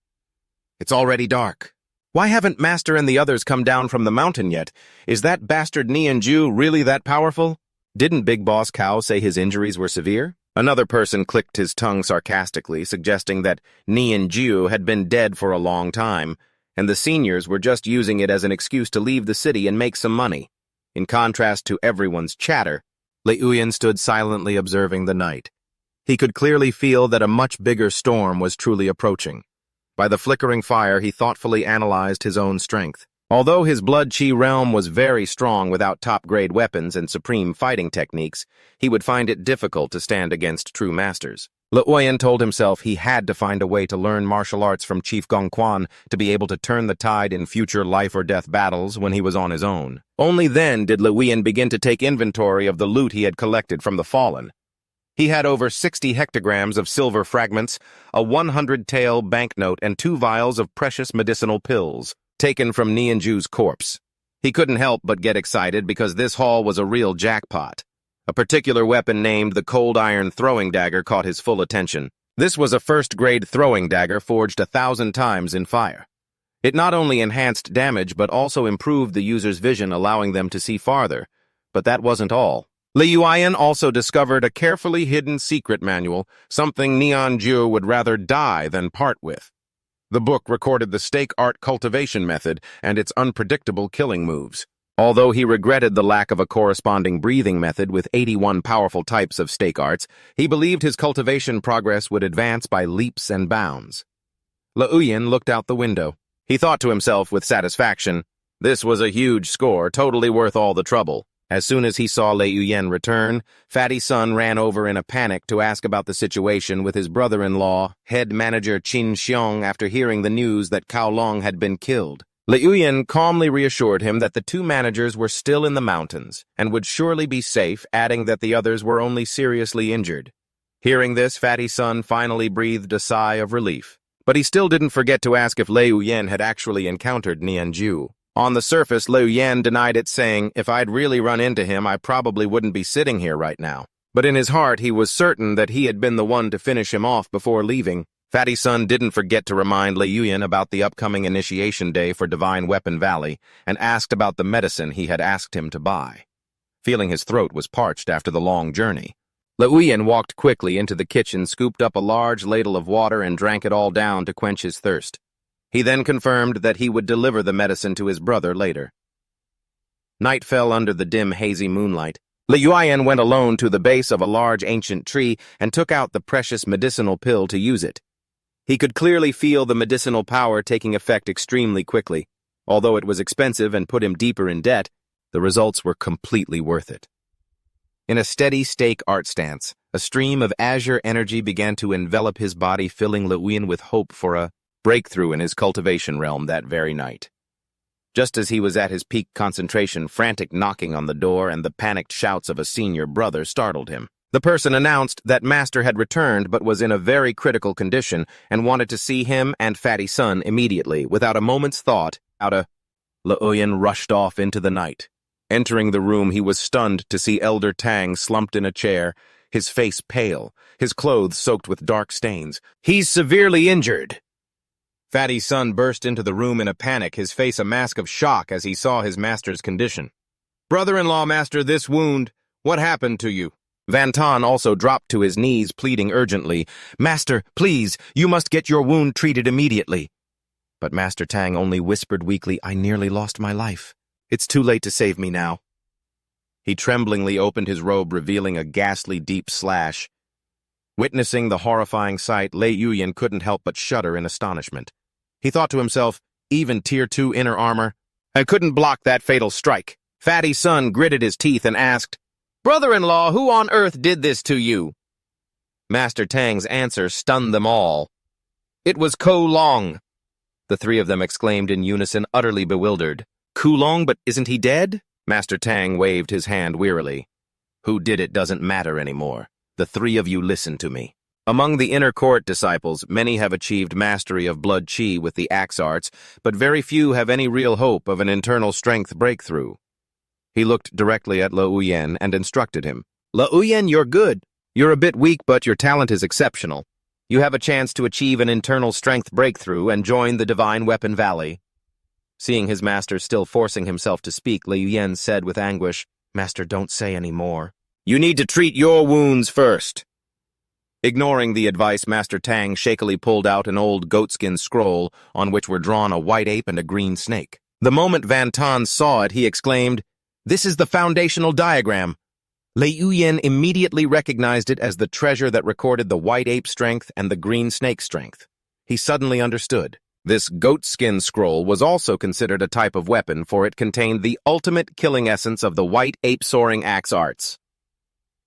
S1: "It's already dark. Why haven't Master and the others come down from the mountain yet? Is that bastard Nianjiu really that powerful?" Didn't Big Boss Cow say his injuries were severe? Another person clicked his tongue sarcastically, suggesting that Nian Jiu had been dead for a long time, and the seniors were just using it as an excuse to leave the city and make some money. In contrast to everyone's chatter, Lei Uyan stood silently observing the night. He could clearly feel that a much bigger storm was truly approaching. By the flickering fire, he thoughtfully analyzed his own strength. Although his blood chi realm was very strong without top-grade weapons and supreme fighting techniques, he would find it difficult to stand against true masters. Le Uyan told himself he had to find a way to learn martial arts from Chief Gongquan to be able to turn the tide in future life-or-death battles when he was on his own. Only then did Le Uyan begin to take inventory of the loot he had collected from the fallen. He had over 60 hectograms of silver fragments, a 100-tael banknote, and 2 vials of precious medicinal pills, taken from Nianju's corpse. He couldn't help but get excited because this haul was a real jackpot. A particular weapon named the Cold Iron Throwing Dagger caught his full attention. This was a first-grade throwing dagger forged 1,000 times in fire. It not only enhanced damage but also improved the user's vision, allowing them to see farther. But that wasn't all. Lei Uyan also discovered a carefully hidden secret manual, something Nianju would rather die than part with. The book recorded the stake art cultivation method and its unpredictable killing moves. Although he regretted the lack of a corresponding breathing method with 81 powerful types of stake arts, he believed his cultivation progress would advance by leaps and bounds. Le Uyan looked out the window. He thought to himself with satisfaction, this was a huge score, totally worth all the trouble. As soon as he saw Lei Uyan return, Fatty Sun ran over in a panic to ask about the situation with his brother-in-law, head manager Qin Xiong, after hearing the news that Cao Long had been killed. Lei Uyan calmly reassured him that the 2 managers were still in the mountains and would surely be safe, adding that the others were only seriously injured. Hearing this, Fatty Sun finally breathed a sigh of relief. But he still didn't forget to ask if Lei Uyan had actually encountered Nianju. On the surface, Lei Uyan denied it, saying, if I'd really run into him, I probably wouldn't be sitting here right now. But in his heart, he was certain that he had been the one to finish him off before leaving. Fatty Sun didn't forget to remind Lei Uyan about the upcoming initiation day for Divine Weapon Valley and asked about the medicine he had asked him to buy. Feeling his throat was parched after the long journey, Lei Uyan walked quickly into the kitchen, scooped up a large ladle of water, and drank it all down to quench his thirst. He then confirmed that he would deliver the medicine to his brother later. Night fell under the dim, hazy moonlight. Lei Uyan went alone to the base of a large ancient tree and took out the precious medicinal pill to use it. He could clearly feel the medicinal power taking effect extremely quickly. Although it was expensive and put him deeper in debt, the results were completely worth it. In a steady stake art stance, a stream of azure energy began to envelop his body, filling Lei Uyan with hope for a breakthrough in his cultivation realm that very night. Just as he was at his peak concentration, frantic knocking on the door and the panicked shouts of a senior brother startled him. The person announced that Master had returned but was in a very critical condition and wanted to see him and Fatty Sun immediately. Without a moment's thought, Lei Uyan rushed off into the night. Entering the room, he was stunned to see Elder Tang slumped in a chair, his face pale, his clothes soaked with dark stains. "He's severely injured." Fatty Sun burst into the room in a panic, his face a mask of shock as he saw his master's condition. "Brother-in-law, Master, this wound, what happened to you?" Van Ton also dropped to his knees, pleading urgently, "Master, please, you must get your wound treated immediately." But Master Tang only whispered weakly, "I nearly lost my life. It's too late to save me now." He tremblingly opened his robe, revealing a ghastly deep slash. Witnessing the horrifying sight, Lei Uyan couldn't help but shudder in astonishment. He thought to himself, even Tier 2 inner armor, I couldn't block that fatal strike. Fatty Sun gritted his teeth and asked, "Brother-in-law, who on earth did this to you?" Master Tang's answer stunned them all. "It was Ko Long." The 3 of them exclaimed in unison, utterly bewildered. "Ko Long, but isn't he dead?" Master Tang waved his hand wearily. "Who did it doesn't matter anymore. The 3 of you listen to me. Among the inner court disciples, many have achieved mastery of blood chi with the axe arts, but very few have any real hope of an internal strength breakthrough." He looked directly at Lei Uyan and instructed him. "Lei Uyan, you're good. You're a bit weak, but your talent is exceptional. You have a chance to achieve an internal strength breakthrough and join the Divine Weapon Valley." Seeing his master still forcing himself to speak, Lei Uyan said with anguish, "Master, don't say any more. You need to treat your wounds first. Ignoring the advice, Master Tang shakily pulled out an old goatskin scroll on which were drawn a white ape and a green snake. The moment Van Ton saw it, he exclaimed, "This is the foundational diagram." Lei Yuyan immediately recognized it as the treasure that recorded the white ape strength and the green snake strength. He suddenly understood. This goatskin scroll was also considered a type of weapon, for it contained the ultimate killing essence of the white ape soaring axe arts.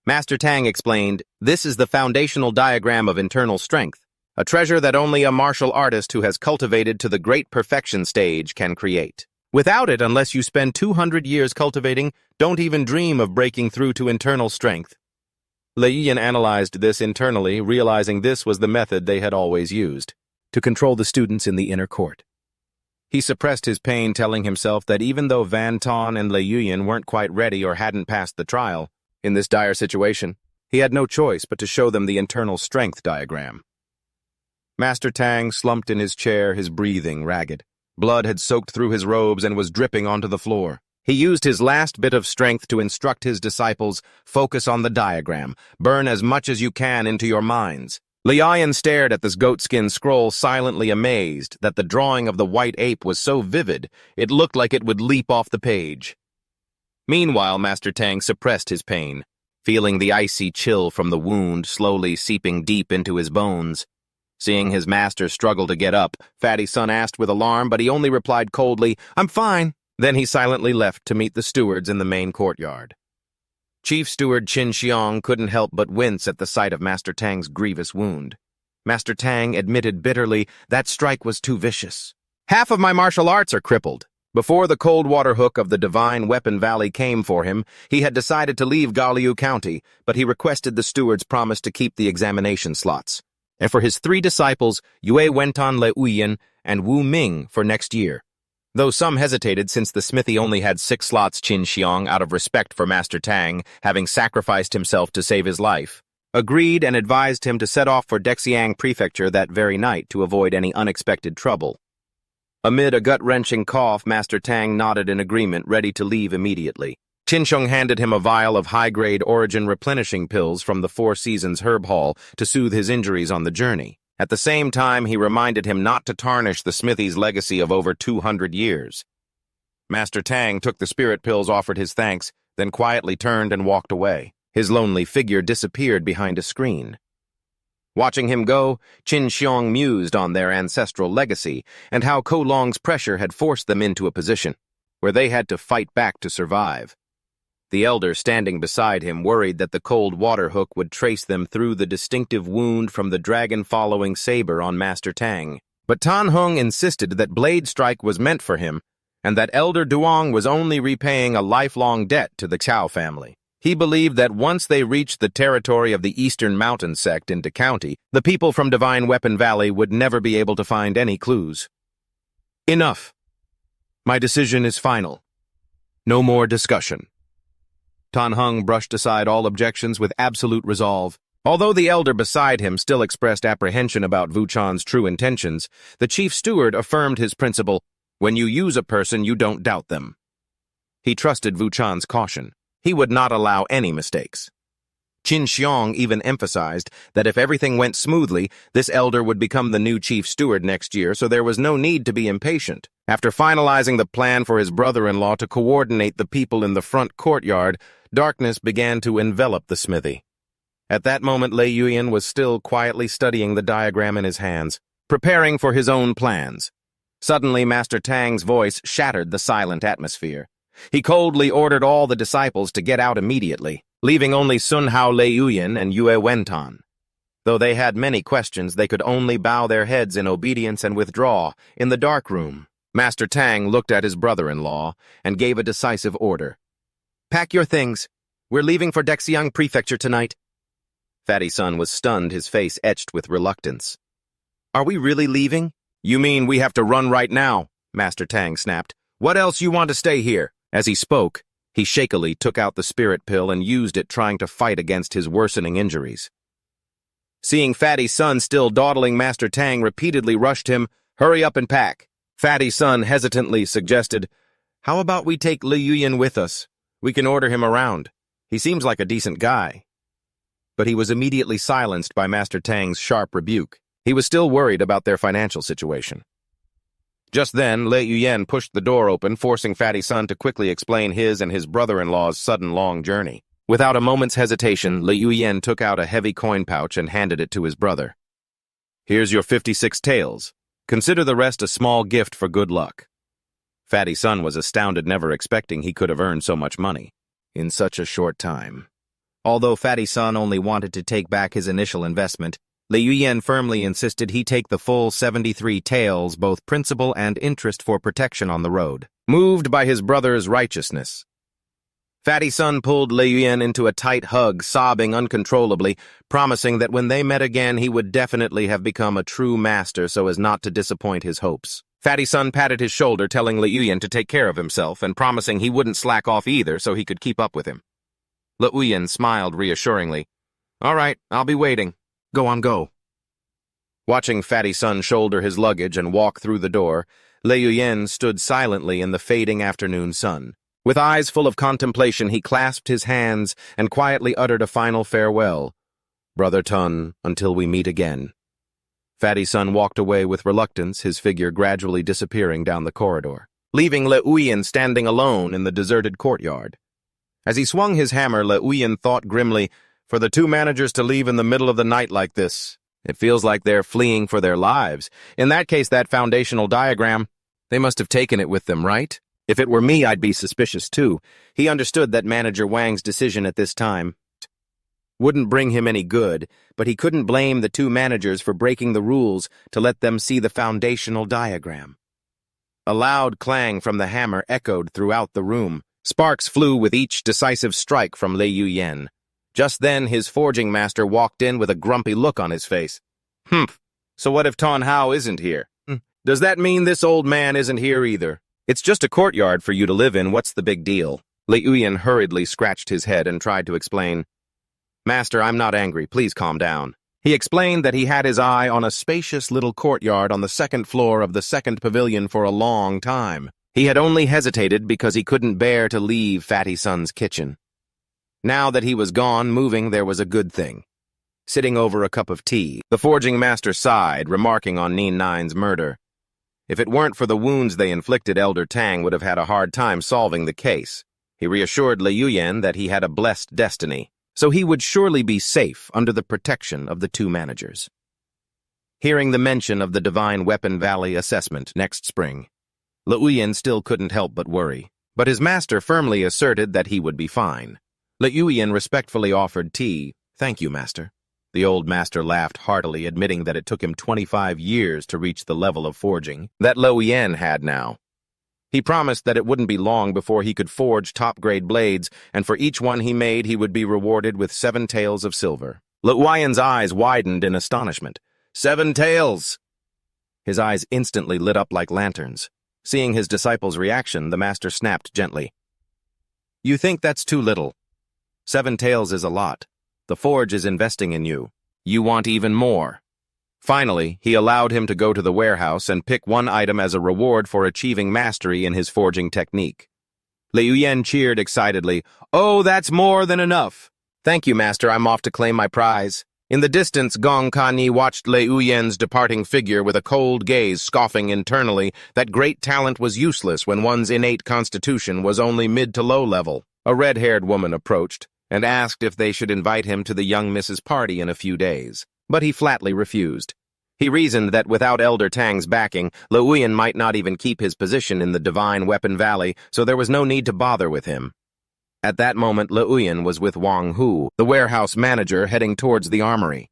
S1: Master Tang explained, "This is the foundational diagram of internal strength, a treasure that only a martial artist who has cultivated to the great perfection stage can create. Without it, unless you spend 200 years cultivating, don't even dream of breaking through to internal strength." Lei Yuyan analyzed this internally, realizing this was the method they had always used, to control the students in the inner court. He suppressed his pain, telling himself that even though Van Ton and Lei Yuyan weren't quite ready or hadn't passed the trial, in this dire situation, he had no choice but to show them the internal strength diagram. Master Tang slumped in his chair, his breathing ragged. Blood had soaked through his robes and was dripping onto the floor. He used his last bit of strength to instruct his disciples, "Focus on the diagram. Burn as much as you can into your minds." Lei Yuyan stared at this goatskin scroll, silently amazed that the drawing of the white ape was so vivid, it looked like it would leap off the page. Meanwhile, Master Tang suppressed his pain, feeling the icy chill from the wound slowly seeping deep into his bones. Seeing his master struggle to get up, Fatty Sun asked with alarm, but he only replied coldly, "I'm fine." Then he silently left to meet the stewards in the main courtyard. Chief Steward Qin Xiong couldn't help but wince at the sight of Master Tang's grievous wound. Master Tang admitted bitterly that strike was too vicious. "Half of my martial arts are crippled." Before the cold water hook of the Divine Weapon Valley came for him, he had decided to leave Galliu County, but he requested the steward's promise to keep the examination slots, and for his 3 disciples, Yue Wentan Lei Yuyan and Wu Ming, for next year. Though some hesitated since the smithy only had 6 slots, Qin Xiong, out of respect for Master Tang, having sacrificed himself to save his life, agreed and advised him to set off for Dexiang Prefecture that very night to avoid any unexpected trouble. Amid a gut-wrenching cough, Master Tang nodded in agreement, ready to leave immediately. Qin Xiong handed him a vial of high-grade origin replenishing pills from the Four Seasons Herb Hall to soothe his injuries on the journey. At the same time, he reminded him not to tarnish the smithy's legacy of over 200 years. Master Tang took the spirit pills, offered his thanks, then quietly turned and walked away. His lonely figure disappeared behind a screen. Watching him go, Qin Xiong mused on their ancestral legacy and how Ko Long's pressure had forced them into a position where they had to fight back to survive. The elder standing beside him worried that the cold water hook would trace them through the distinctive wound from the dragon-following saber on Master Tang. But Tan Hung insisted that Blade Strike was meant for him and that Elder Duong was only repaying a lifelong debt to the Chao family. He believed that once they reached the territory of the Eastern Mountain Sect into County, the people from Divine Weapon Valley would never be able to find any clues. "Enough. My decision is final. No more discussion." Tan Hung brushed aside all objections with absolute resolve. Although the elder beside him still expressed apprehension about Vuchan's true intentions, the chief steward affirmed his principle, "When you use a person, you don't doubt them." He trusted Vuchan's caution. He would not allow any mistakes. Qin Xiong even emphasized that if everything went smoothly, this elder would become the new chief steward next year, so there was no need to be impatient. After finalizing the plan for his brother-in-law to coordinate the people in the front courtyard, darkness began to envelop the smithy. At that moment, Lei Yuyan was still quietly studying the diagram in his hands, preparing for his own plans. Suddenly, Master Tang's voice shattered the silent atmosphere. He coldly ordered all the disciples to get out immediately, leaving only Sun Hao Lei Yuyan and Yue Wentan. Though they had many questions, they could only bow their heads in obedience and withdraw. In the dark room, Master Tang looked at his brother-in-law and gave a decisive order. "Pack your things. We're leaving for Dexiang Prefecture tonight." Fatty Sun was stunned, his face etched with reluctance. "Are we really leaving?" "You mean we have to run right now?" Master Tang snapped. "What else you want to stay here?" As he spoke, he shakily took out the spirit pill and used it, trying to fight against his worsening injuries. Seeing Fatty Sun still dawdling, Master Tang repeatedly rushed him, "Hurry up and pack." Fatty Sun hesitantly suggested, "How about we take Lei Yuyan with us? We can order him around." He seems like a decent guy. But he was immediately silenced by Master Tang's sharp rebuke. He was still worried about their financial situation. Just then, Lei Yuyen pushed the door open, forcing Fatty Sun to quickly explain his and his brother-in-law's sudden long journey. Without a moment's hesitation, Lei Yuyen took out a heavy coin pouch and handed it to his brother. "Here's your 56 taels. Consider the rest a small gift for good luck." Fatty Sun was astounded, never expecting he could have earned so much money in such a short time. Although Fatty Sun only wanted to take back his initial investment, Lei Yuyen firmly insisted he take the full 73 taels, both principal and interest, for protection on the road. Moved by his brother's righteousness, Fatty Sun pulled Lei Yuyen into a tight hug, sobbing uncontrollably, promising that when they met again he would definitely have become a true master so as not to disappoint his hopes. Fatty Sun patted his shoulder, telling Lei Yuyen to take care of himself and promising he wouldn't slack off either so he could keep up with him. Lei Yuyen smiled reassuringly. "All right, I'll be waiting. Go on, go." Watching Fatty Sun shoulder his luggage and walk through the door, Lei Yuyen stood silently in the fading afternoon sun. With eyes full of contemplation, he clasped his hands and quietly uttered a final farewell. "Brother Tun, until we meet again." Fatty Sun walked away with reluctance, his figure gradually disappearing down the corridor, leaving Lei Yuyen standing alone in the deserted courtyard. As he swung his hammer, Lei Yuyen thought grimly, "For the two managers to leave in the middle of the night like this, it feels like they're fleeing for their lives. In that case, that foundational diagram, they must have taken it with them, right? If it were me, I'd be suspicious too." He understood that Manager Wang's decision at this time wouldn't bring him any good, but he couldn't blame the two managers for breaking the rules to let them see the foundational diagram. A loud clang from the hammer echoed throughout the room. Sparks flew with each decisive strike from Lei Yuyen. Just then, his forging master walked in with a grumpy look on his face. "Humph, so what if Ton Hao isn't here? Does that mean this old man isn't here either? It's just a courtyard for you to live in, what's the big deal?" Lei Yuyen hurriedly scratched his head and tried to explain. "Master, I'm not angry, please calm down." He explained that he had his eye on a spacious little courtyard on the second floor of the second pavilion for a long time. He had only hesitated because he couldn't bear to leave Fatty Sun's kitchen. Now that he was gone, moving there was a good thing. Sitting over a cup of tea, the forging master sighed, remarking on Nin Nine's murder. If it weren't for the wounds they inflicted, Elder Tang would have had a hard time solving the case. He reassured Lei Yuyen that he had a blessed destiny, so he would surely be safe under the protection of the two managers. Hearing the mention of the Divine Weapon Valley assessment next spring, Lei Yuyen still couldn't help but worry, but his master firmly asserted that he would be fine. Lei Yuyen respectfully offered tea. "Thank you, master." The old master laughed heartily, admitting that it took him 25 years to reach the level of forging that Lei Yuyen had now. He promised that it wouldn't be long before he could forge top-grade blades, and for each one he made he would be rewarded with 7 taels of silver. Lei Yuyen's eyes widened in astonishment. 7 taels! His eyes instantly lit up like lanterns. Seeing his disciple's reaction, the master snapped gently. "You think that's too little. 7 taels is a lot. The forge is investing in you. You want even more." Finally, he allowed him to go to the warehouse and pick one item as a reward for achieving mastery in his forging technique. Lei Yuyen cheered excitedly. "Oh, that's more than enough. Thank you, master, I'm off to claim my prize." In the distance, Gong Kani watched Lei Yuyen's departing figure with a cold gaze, scoffing internally that great talent was useless when one's innate constitution was only mid to low level. A red-haired woman approached and asked if they should invite him to the young Mrs. party in a few days, but he flatly refused. He reasoned that without Elder Tang's backing, Lei Yuyen might not even keep his position in the Divine Weapon Valley, so there was no need to bother with him. At that moment, Lei Yuyen was with Wang Hu, the warehouse manager, heading towards the armory.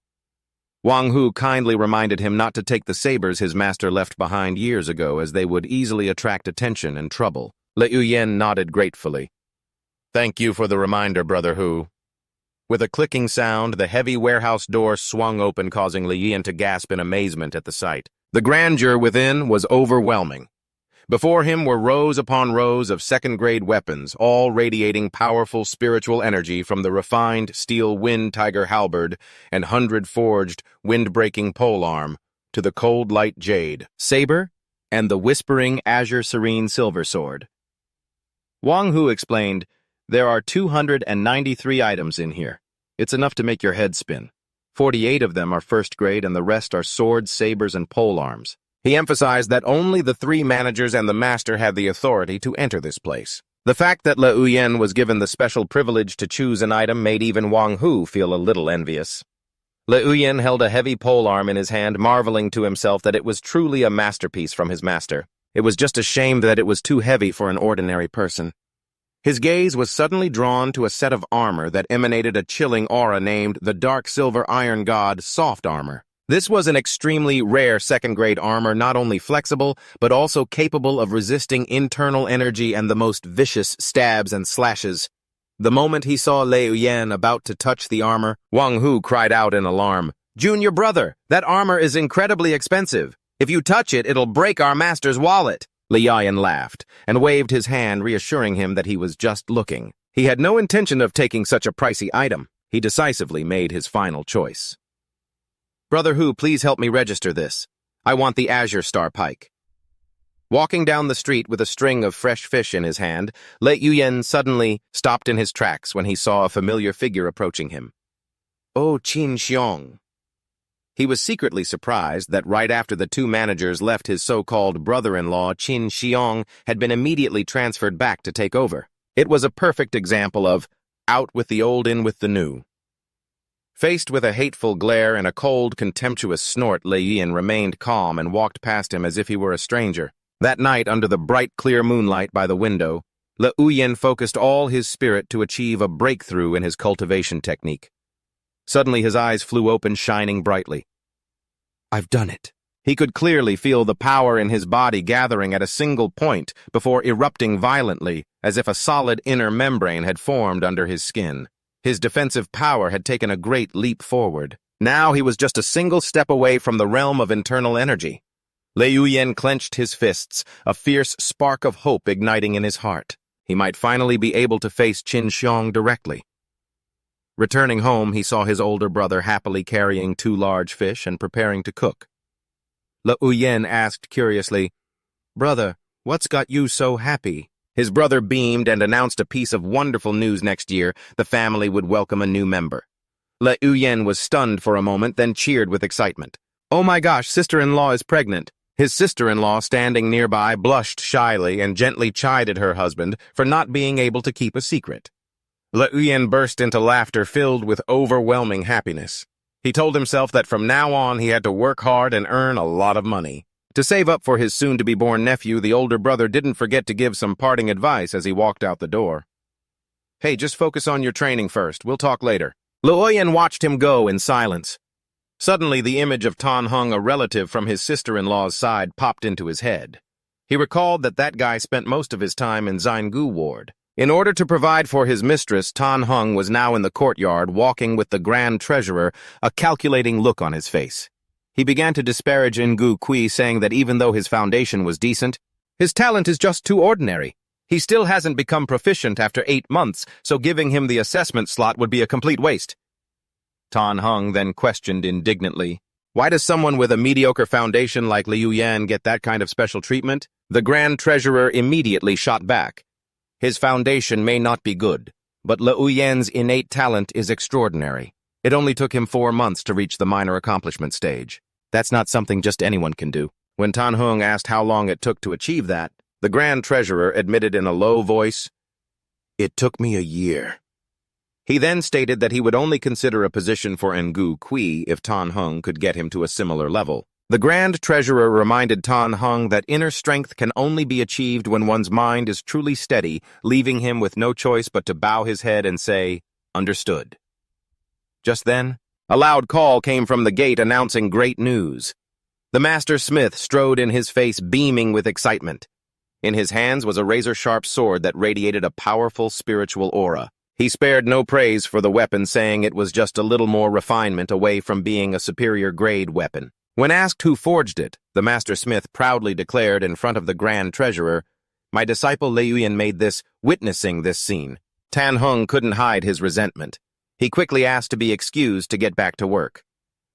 S1: Wang Hu kindly reminded him not to take the sabers his master left behind years ago, as they would easily attract attention and trouble. Lei Yuyen nodded gratefully. "Thank you for the reminder, Brother Hu." With a clicking sound, the heavy warehouse door swung open, causing Lei Yuyen to gasp in amazement at the sight. The grandeur within was overwhelming. Before him were rows upon rows of second-grade weapons, all radiating powerful spiritual energy from the refined steel wind tiger halberd and 100-forged, wind-breaking polearm to the cold light jade, saber, and the whispering azure serene silver sword. Wang Hu explained, There are 293 items in here. It's enough to make your head spin. 48 of them are first grade and the rest are swords, sabers, and polearms. He emphasized that only the 3 managers and the master had the authority to enter this place. The fact that Le Uyen was given the special privilege to choose an item made even Wang Hu feel a little envious. Le Uyen held a heavy polearm in his hand, marveling to himself that it was truly a masterpiece from his master. It was just a shame that it was too heavy for an ordinary person. His gaze was suddenly drawn to a set of armor that emanated a chilling aura named the Dark Silver Iron God Soft Armor. This was an extremely rare second-grade armor, not only flexible, but also capable of resisting internal energy and the most vicious stabs and slashes. The moment he saw Le Uyen about to touch the armor, Wang Hu cried out in alarm, "Junior brother, that armor is incredibly expensive. If you touch it, it'll break our master's wallet." Le Uyen laughed and waved his hand, reassuring him that he was just looking. He had no intention of taking such a pricey item. He decisively made his final choice. "Brother Hu, please help me register this. I want the Azure Star Pike." Walking down the street with a string of fresh fish in his hand, Le Uyen suddenly stopped in his tracks when he saw a familiar figure approaching him. "Oh, Qin Xiong." He was secretly surprised that right after the 2 managers left, his so-called brother-in-law, Qin Xiong, had been immediately transferred back to take over. It was a perfect example of out with the old, in with the new. Faced with a hateful glare and a cold, contemptuous snort, Le Uyen remained calm and walked past him as if he were a stranger. That night, under the bright, clear moonlight by the window, Le Uyen focused all his spirit to achieve a breakthrough in his cultivation technique. Suddenly his eyes flew open, shining brightly. "I've done it." He could clearly feel the power in his body gathering at a single point before erupting violently, as if a solid inner membrane had formed under his skin. His defensive power had taken a great leap forward. Now he was just a single step away from the realm of internal energy. Le Uyen clenched his fists, a fierce spark of hope igniting in his heart. He might finally be able to face Qin Xiong directly. Returning home, he saw his older brother happily carrying 2 large fish and preparing to cook. Le Uyen asked curiously, "Brother, what's got you so happy?" His brother beamed and announced a piece of wonderful news. Next year, the family would welcome a new member. Le Uyen was stunned for a moment, then cheered with excitement. "Oh my gosh, sister-in-law is pregnant." His sister-in-law, standing nearby, blushed shyly and gently chided her husband for not being able to keep a secret. Le Uyen burst into laughter filled with overwhelming happiness. He told himself that from now on he had to work hard and earn a lot of money. To save up for his soon-to-be-born nephew, the older brother didn't forget to give some parting advice as he walked out the door. "Hey, just focus on your training first. We'll talk later." Le Uyen watched him go in silence. Suddenly, the image of Tan Hung, a relative from his sister-in-law's side, popped into his head. He recalled that guy spent most of his time in Xingu Ward. In order to provide for his mistress, Tan Hung was now in the courtyard, walking with the Grand Treasurer, a calculating look on his face. He began to disparage Ngu Kui, saying that even though his foundation was decent, his talent is just too ordinary. He still hasn't become proficient after 8 months, so giving him the assessment slot would be a complete waste. Tan Hung then questioned indignantly, "Why does someone with a mediocre foundation like Liu Yan get that kind of special treatment?" The Grand Treasurer immediately shot back. "His foundation may not be good, but Liu Yan's innate talent is extraordinary. It only took him 4 months to reach the minor accomplishment stage. That's not something just anyone can do." When Tan Hung asked how long it took to achieve that, the Grand Treasurer admitted in a low voice, "It took me a year." He then stated that he would only consider a position for Ngu Kui if Tan Hung could get him to a similar level. The Grand Treasurer reminded Tan Hung that inner strength can only be achieved when one's mind is truly steady, leaving him with no choice but to bow his head and say, "Understood." Just then, a loud call came from the gate announcing great news. The Master Smith strode in, his face beaming with excitement. In his hands was a razor-sharp sword that radiated a powerful spiritual aura. He spared no praise for the weapon, saying it was just a little more refinement away from being a superior-grade weapon. When asked who forged it, the Master Smith proudly declared in front of the Grand Treasurer, "My disciple Liuyan made this, witnessing this scene." Tan Hung couldn't hide his resentment. He quickly asked to be excused to get back to work.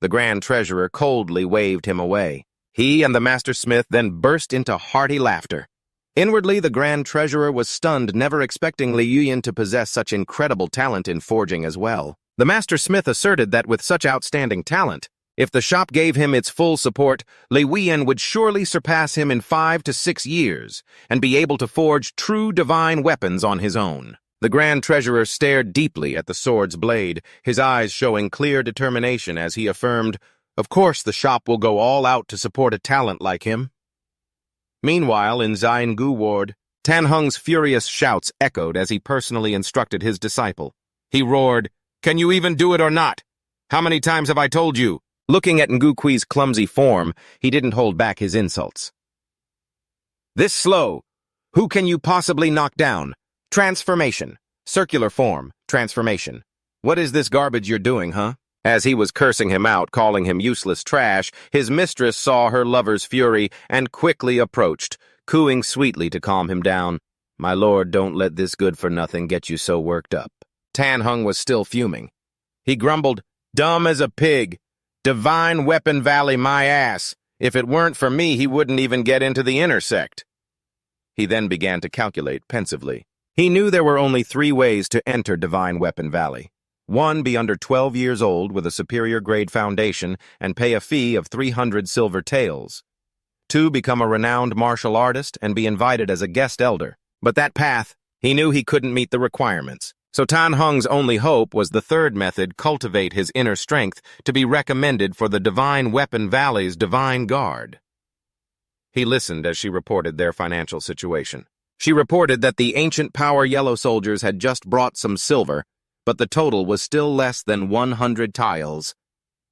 S1: The Grand Treasurer coldly waved him away. He and the Master Smith then burst into hearty laughter. Inwardly, the Grand Treasurer was stunned, never expecting Li Yuyan to possess such incredible talent in forging as well. The Master Smith asserted that with such outstanding talent, if the shop gave him its full support, Li Yuyan would surely surpass him in 5 to 6 years and be able to forge true divine weapons on his own. The Grand Treasurer stared deeply at the sword's blade, his eyes showing clear determination as he affirmed, "Of course the shop will go all out to support a talent like him." Meanwhile, in Xiangu Ward, Tan Heng's furious shouts echoed as he personally instructed his disciple. He roared, "Can you even do it or not? How many times have I told you?" Looking at Ngu Kui's clumsy form, he didn't hold back his insults. "This slow? Who can you possibly knock down? Transformation. Circular form. Transformation. What is this garbage you're doing, huh?" As he was cursing him out, calling him useless trash, his mistress saw her lover's fury and quickly approached, cooing sweetly to calm him down. "My lord, don't let this good-for-nothing get you so worked up." Tan Heng was still fuming. He grumbled, "Dumb as a pig. Divine Weapon Valley my ass. If it weren't for me, he wouldn't even get into the intersect." He then began to calculate pensively. He knew there were only 3 ways to enter Divine Weapon Valley. 1, be under 12 years old with a superior grade foundation and pay a fee of 300 silver taels. 2, become a renowned martial artist and be invited as a guest elder. But that path, he knew he couldn't meet the requirements. So Tan Heng's only hope was the 3rd method, cultivate his inner strength, to be recommended for the Divine Weapon Valley's Divine Guard. He listened as she reported their financial situation. She reported that the ancient power yellow soldiers had just brought some silver, but the total was still less than 100 tiles.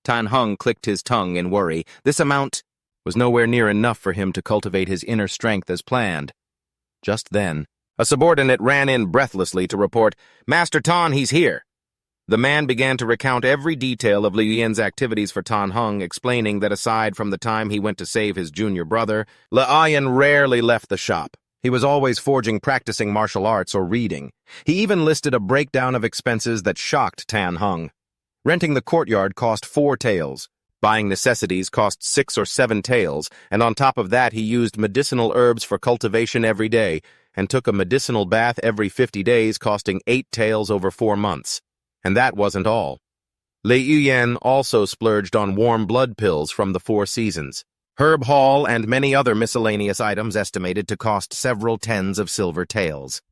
S1: Tan Heng clicked his tongue in worry. This amount was nowhere near enough for him to cultivate his inner strength as planned. Just then, a subordinate ran in breathlessly to report, "Master Tan, he's here." The man began to recount every detail of Li Yuyan's activities for Tan Heng, explaining that aside from the time he went to save his junior brother, Li Yuyan rarely left the shop. He was always forging, practicing martial arts, or reading. He even listed a breakdown of expenses that shocked Tan Heng. Renting the courtyard cost 4 taels. Buying necessities cost 6 or 7 taels, and on top of that he used medicinal herbs for cultivation every day, and took a medicinal bath every 50 days, costing 8 taels over 4 months. And that wasn't all. Li Yuyan also splurged on warm blood pills from the 4 seasons, herb haul, and many other miscellaneous items estimated to cost several tens of silver taels.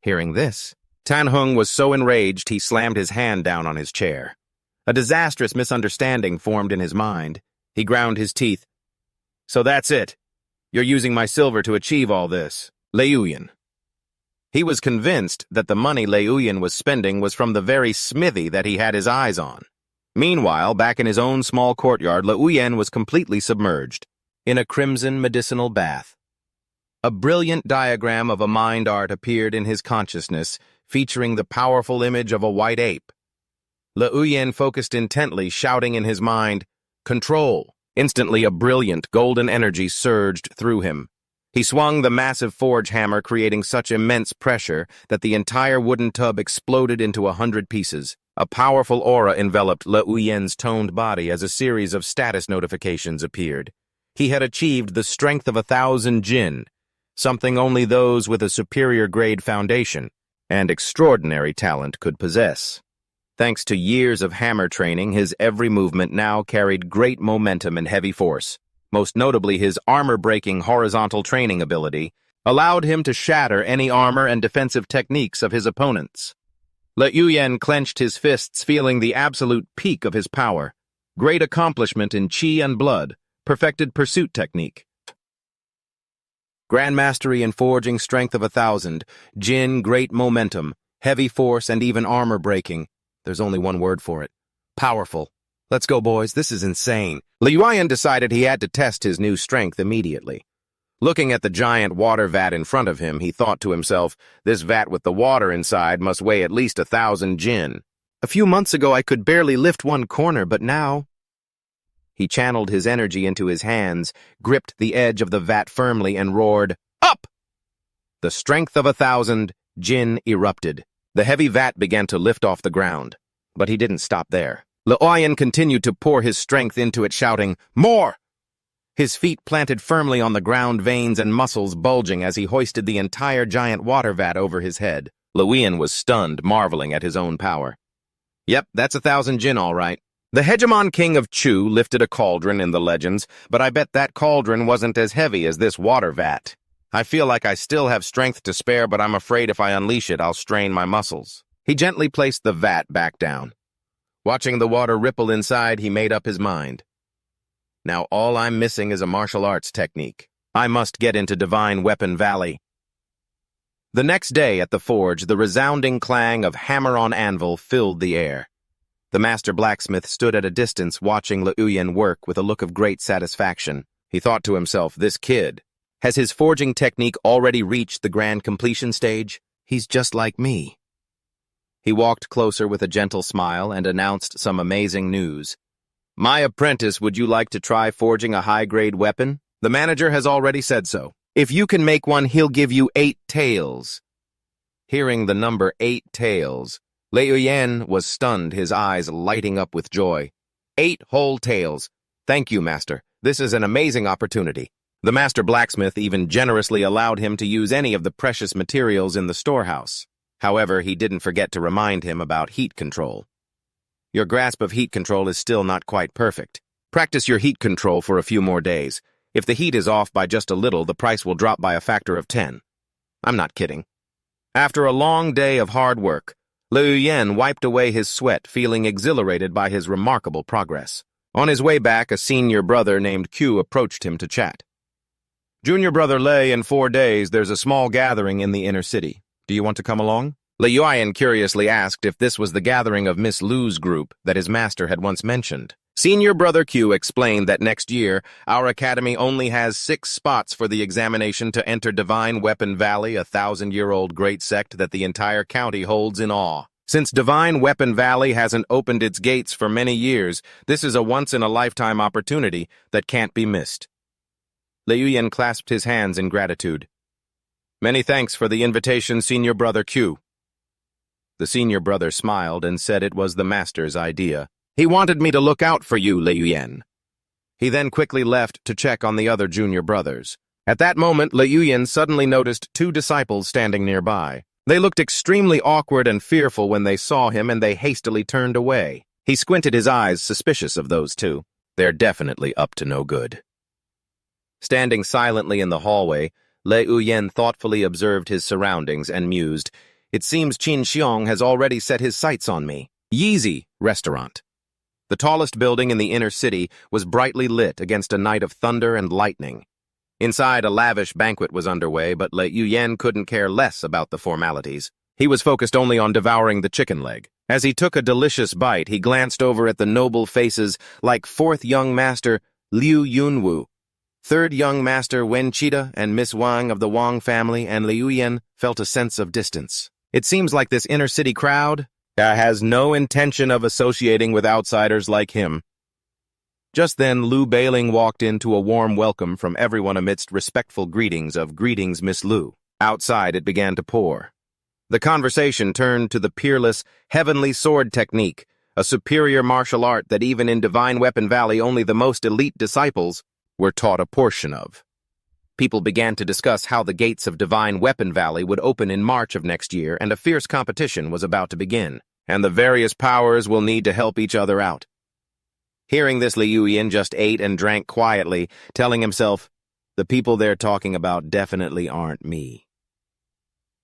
S1: Hearing this, Tan Heng was so enraged he slammed his hand down on his chair. A disastrous misunderstanding formed in his mind. He ground his teeth. "So that's it. You're using my silver to achieve all this." Li Yuyan. He was convinced that the money Li Yuyan was spending was from the very smithy that he had his eyes on. Meanwhile, back in his own small courtyard, Li Yuyan was completely submerged in a crimson medicinal bath. A brilliant diagram of a mind art appeared in his consciousness, featuring the powerful image of a white ape. Li Yuyan focused intently, shouting in his mind, "Control!" Instantly, a brilliant golden energy surged through him. He swung the massive forge hammer, creating such immense pressure that the entire wooden tub exploded into 100 pieces. A powerful aura enveloped Li Yuyan's toned body as a series of status notifications appeared. He had achieved the strength of 1,000 jin, something only those with a superior grade foundation and extraordinary talent could possess. Thanks to years of hammer training, his every movement now carried great momentum and heavy force. Most notably, his armor-breaking horizontal training ability allowed him to shatter any armor and defensive techniques of his opponents. Li Yuyan clenched his fists, feeling the absolute peak of his power. Great accomplishment in chi and blood, perfected pursuit technique. Grandmastery in forging, strength of 1,000, jin, great momentum, heavy force, and even armor-breaking. There's only one word for it. Powerful. Let's go, boys. This is insane. Li Yuyan decided he had to test his new strength immediately. Looking at the giant water vat in front of him, he thought to himself, this vat with the water inside must weigh at least 1,000 jin. A few months ago, I could barely lift one corner, but now... He channeled his energy into his hands, gripped the edge of the vat firmly, and roared, "Up!" The strength of 1,000 jin erupted. The heavy vat began to lift off the ground, but he didn't stop there. Li Yuyan continued to pour his strength into it, shouting, "More!" His feet planted firmly on the ground, veins and muscles bulging as he hoisted the entire giant water vat over his head. Luoyan was stunned, marveling at his own power. Yep, that's 1,000 jin all right. The hegemon king of Chu lifted a cauldron in the legends, but I bet that cauldron wasn't as heavy as this water vat. I feel like I still have strength to spare, but I'm afraid if I unleash it, I'll strain my muscles. He gently placed the vat back down. Watching the water ripple inside, he made up his mind. Now all I'm missing is a martial arts technique. I must get into Divine Weapon Valley. The next day at the forge, the resounding clang of hammer on anvil filled the air. The master blacksmith stood at a distance watching Luoyan work with a look of great satisfaction. He thought to himself, this kid, has his forging technique already reached the grand completion stage? He's just like me. He walked closer with a gentle smile and announced some amazing news. My apprentice, would you like to try forging a high-grade weapon? The manager has already said so. If you can make one, he'll give you 8 taels. Hearing the number 8 taels, Luoyan was stunned, his eyes lighting up with joy. 8 whole taels. Thank you, master. This is an amazing opportunity. The master blacksmith even generously allowed him to use any of the precious materials in the storehouse. However, he didn't forget to remind him about heat control. Your grasp of heat control is still not quite perfect. Practice your heat control for a few more days. If the heat is off by just a little, the price will drop by a factor of 10. I'm not kidding. After a long day of hard work, Luoyan wiped away his sweat, feeling exhilarated by his remarkable progress. On his way back, a senior brother named Q approached him to chat. Junior brother Lei, in 4 days, there's a small gathering in the inner city. Do you want to come along? Luoyan curiously asked if this was the gathering of Miss Lu's group that his master had once mentioned. Senior Brother Q explained that next year, our academy only has 6 spots for the examination to enter Divine Weapon Valley, a 1,000-year-old great sect that the entire county holds in awe. Since Divine Weapon Valley hasn't opened its gates for many years, this is a once-in-a-lifetime opportunity that can't be missed. Luoyan clasped his hands in gratitude. Many thanks for the invitation, Senior Brother Q. The senior brother smiled and said it was the master's idea. He wanted me to look out for you, Luoyan. He then quickly left to check on the other junior brothers. At that moment, Luoyan suddenly noticed 2 disciples standing nearby. They looked extremely awkward and fearful when they saw him, and they hastily turned away. He squinted his eyes, suspicious of those 2. They're definitely up to no good. Standing silently in the hallway, Luoyan thoughtfully observed his surroundings and mused, it seems Qin Xiong has already set his sights on me. Yeezy Restaurant. The tallest building in the inner city was brightly lit against a night of thunder and lightning. Inside, a lavish banquet was underway, but Luoyan couldn't care less about the formalities. He was focused only on devouring the chicken leg. As he took a delicious bite, he glanced over at the noble faces like 4th young master Liu Yunwu, 3rd young master Wen Qida, and Miss Wang of the Wang family, and Luoyan felt a sense of distance. It seems like this inner city crowd has no intention of associating with outsiders like him. Just then, Lu Bailing walked into a warm welcome from everyone amidst respectful greetings of "Greetings, Miss Lu." Outside, it began to pour. The conversation turned to the peerless, heavenly sword technique, a superior martial art that even in Divine Weapon Valley only the most elite disciples were taught a portion of. People began to discuss how the gates of Divine Weapon Valley would open in March of next year, and a fierce competition was about to begin, and the various powers will need to help each other out. Hearing this, Luoyan just ate and drank quietly, telling himself, the people they're talking about definitely aren't me.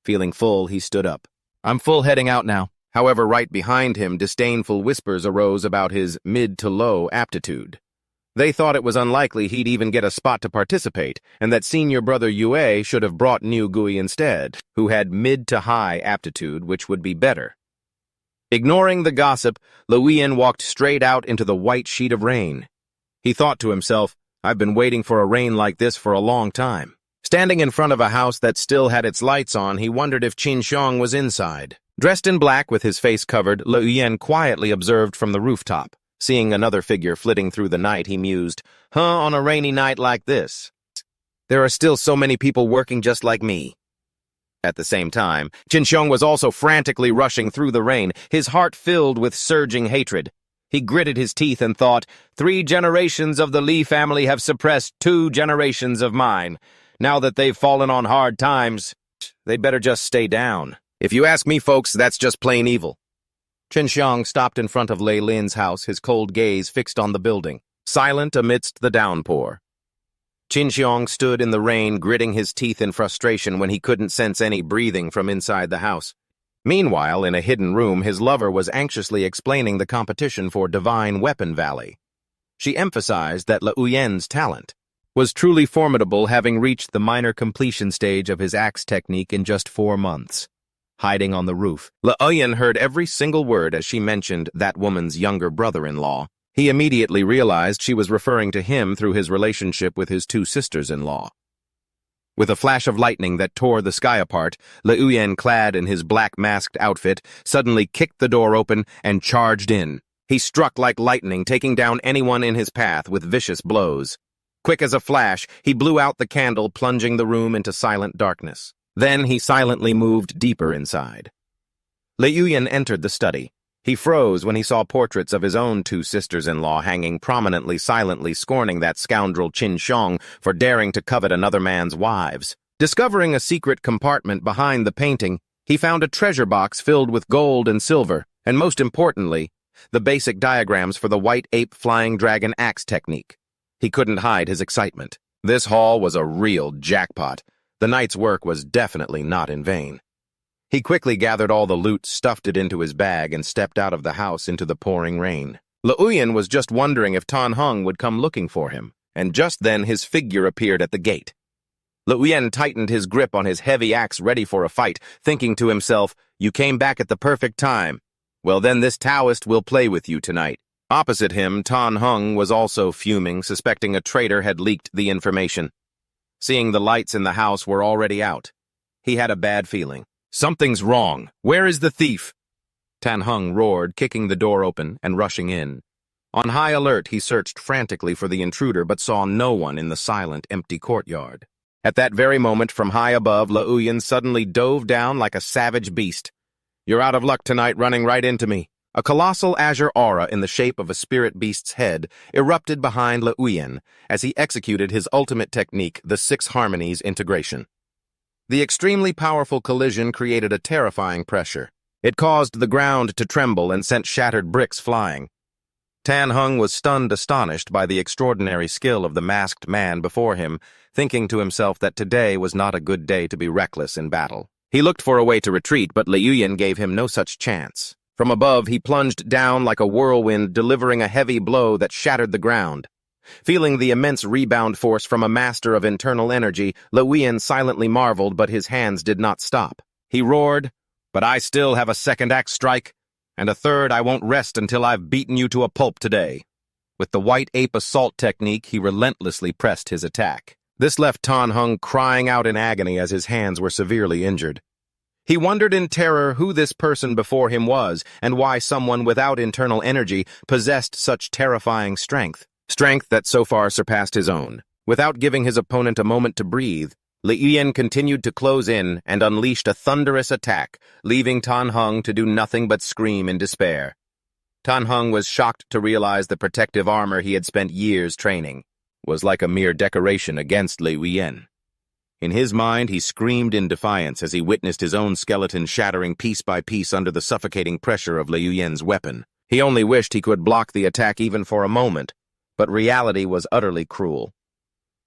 S1: Feeling full, he stood up. I'm full, heading out now. However, right behind him, disdainful whispers arose about his mid to low aptitude. They thought it was unlikely he'd even get a spot to participate, and that senior brother Yue should have brought Niu Gui instead, who had mid to high aptitude, which would be better. Ignoring the gossip, Luoyan walked straight out into the white sheet of rain. He thought to himself, I've been waiting for a rain like this for a long time. Standing in front of a house that still had its lights on, he wondered if Qin Xiong was inside. Dressed in black with his face covered, Luoyan quietly observed from the rooftop. Seeing another figure flitting through the night, he mused, on a rainy night like this. There are still so many people working just like me. At the same time, Qin Xiong was also frantically rushing through the rain, his heart filled with surging hatred. He gritted his teeth and thought, 3 generations of the Li family have suppressed 2 generations of mine. Now that they've fallen on hard times, they'd better just stay down. If you ask me, folks, that's just plain evil. Chen Xiang stopped in front of Lei Lin's house, his cold gaze fixed on the building, silent amidst the downpour. Qin Xiang stood in the rain, gritting his teeth in frustration when he couldn't sense any breathing from inside the house. Meanwhile, in a hidden room, his lover was anxiously explaining the competition for Divine Weapon Valley. She emphasized that Le Uyen's talent was truly formidable, having reached the minor completion stage of his axe technique in just 4 months. Hiding on the roof, Le Uyen heard every single word as she mentioned that woman's younger brother-in-law. He immediately realized she was referring to him through his relationship with his 2 sisters-in-law. With a flash of lightning that tore the sky apart, Le Uyen, clad in his black masked outfit, suddenly kicked the door open and charged in. He struck like lightning, taking down anyone in his path with vicious blows. Quick as a flash, he blew out the candle, plunging the room into silent darkness. Then he silently moved deeper inside. Le Uyen entered the study. He froze when he saw portraits of his own 2 sisters-in-law hanging prominently, silently scorning that scoundrel Qin Xiang for daring to covet another man's wives. Discovering a secret compartment behind the painting, he found a treasure box filled with gold and silver, and most importantly, the basic diagrams for the white ape flying dragon axe technique. He couldn't hide his excitement. This haul was a real jackpot. The night's work was definitely not in vain. He quickly gathered all the loot, stuffed it into his bag, and stepped out of the house into the pouring rain. Le Uyen was just wondering if Tan Heng would come looking for him, and just then his figure appeared at the gate. Le Uyen tightened his grip on his heavy axe, ready for a fight, thinking to himself, "You came back at the perfect time. Well, then this Taoist will play with you tonight." Opposite him, Tan Heng was also fuming, suspecting a traitor had leaked the information. Seeing the lights in the house were already out, he had a bad feeling. "Something's wrong. Where is the thief?" Tan Heng roared, kicking the door open and rushing in. On high alert, he searched frantically for the intruder but saw no one in the silent, empty courtyard. At that very moment, from high above, Le Uyen suddenly dove down like a savage beast. "You're out of luck tonight, running right into me." A colossal azure aura in the shape of a spirit beast's head erupted behind Le Uyen as he executed his ultimate technique, the 6 Harmonies integration. The extremely powerful collision created a terrifying pressure. It caused the ground to tremble and sent shattered bricks flying. Tan Heng was stunned, astonished by the extraordinary skill of the masked man before him, thinking to himself that today was not a good day to be reckless in battle. He looked for a way to retreat, but Le Uyen gave him no such chance. From above, he plunged down like a whirlwind, delivering a heavy blow that shattered the ground. Feeling the immense rebound force from a master of internal energy, Le Uyen silently marveled, but his hands did not stop. He roared, "But I still have a second axe strike, and a third. I won't rest until I've beaten you to a pulp today." With the white ape assault technique, he relentlessly pressed his attack. This left Tan Heng crying out in agony as his hands were severely injured. He wondered in terror who this person before him was and why someone without internal energy possessed such terrifying strength. Strength that so far surpassed his own. Without giving his opponent a moment to breathe, Le Uyen continued to close in and unleashed a thunderous attack, leaving Tan Heng to do nothing but scream in despair. Tan Heng was shocked to realize the protective armor he had spent years training was like a mere decoration against Le Uyen. In his mind, he screamed in defiance as he witnessed his own skeleton shattering piece by piece under the suffocating pressure of Le Uyen's weapon. He only wished he could block the attack even for a moment, but reality was utterly cruel.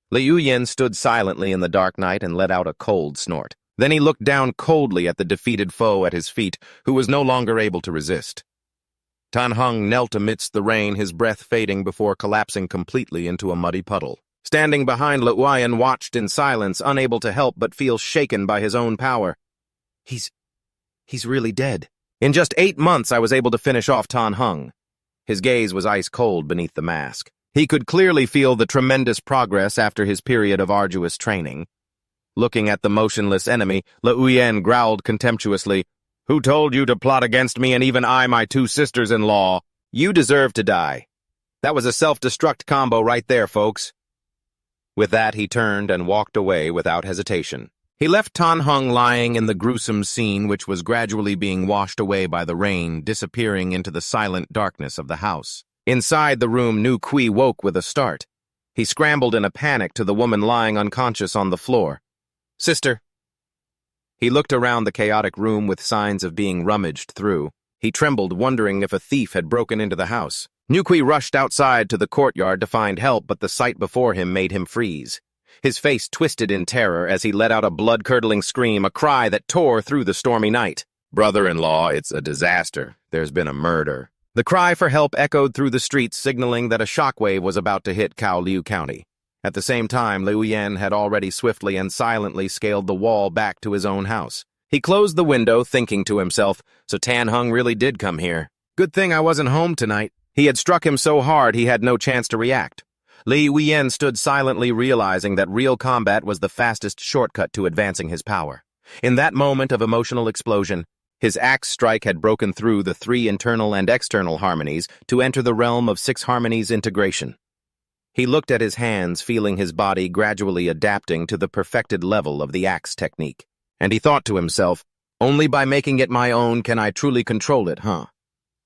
S1: Le Uyen stood silently in the dark night and let out a cold snort. Then he looked down coldly at the defeated foe at his feet, who was no longer able to resist. Tan Heng knelt amidst the rain, his breath fading before collapsing completely into a muddy puddle. Standing behind Le Uyen watched in silence, unable to help but feel shaken by his own power. He's really dead. In just 8 months, I was able to finish off Tan Heng. His gaze was ice cold beneath the mask. He could clearly feel the tremendous progress after his period of arduous training. Looking at the motionless enemy, Le Uyen growled contemptuously, "Who told you to plot against me and even I, my 2 sisters-in-law? You deserve to die. That was a self-destruct combo right there, folks." With that, he turned and walked away without hesitation. He left Tan Hung lying in the gruesome scene which was gradually being washed away by the rain, disappearing into the silent darkness of the house. Inside the room, Nu Kui woke with a start. He scrambled in a panic to the woman lying unconscious on the floor. "Sister." He looked around the chaotic room with signs of being rummaged through. He trembled, wondering if a thief had broken into the house. Nu Kui rushed outside to the courtyard to find help, but the sight before him made him freeze. His face twisted in terror as he let out a blood-curdling scream, a cry that tore through the stormy night. "Brother-in-law, it's a disaster. There's been a murder." The cry for help echoed through the streets, signaling that a shockwave was about to hit Kowloon County. At the same time, Liu Yan had already swiftly and silently scaled the wall back to his own house. He closed the window, thinking to himself, so Tan Hung really did come here. Good thing I wasn't home tonight. He had struck him so hard he had no chance to react. Liu Yan stood silently, realizing that real combat was the fastest shortcut to advancing his power. In that moment of emotional explosion, his axe strike had broken through the 3 internal and external harmonies to enter the realm of 6 harmonies integration. He looked at his hands, feeling his body gradually adapting to the perfected level of the axe technique. And he thought to himself, only by making it my own can I truly control it, huh?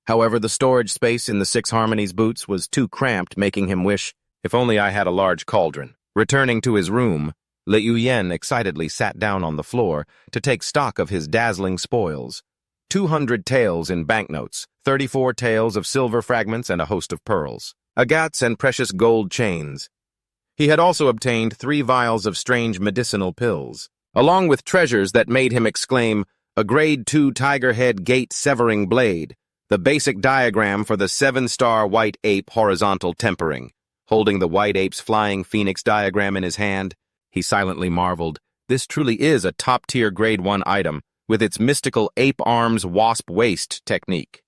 S1: However, the storage space in the 6 harmonies boots was too cramped, making him wish, if only I had a large cauldron. Returning to his room, Liu Yan excitedly sat down on the floor to take stock of his dazzling spoils. 200 taels in banknotes, 34 taels of silver fragments, and a host of pearls, agats and precious gold chains. He had also obtained 3 vials of strange medicinal pills, along with treasures that made him exclaim, a grade 2 tiger head gate severing blade, the basic diagram for the 7-star white ape horizontal tempering. Holding the white ape's flying phoenix diagram in his hand, he silently marveled, this truly is a top-tier grade 1 item, with its mystical ape arms wasp waist technique.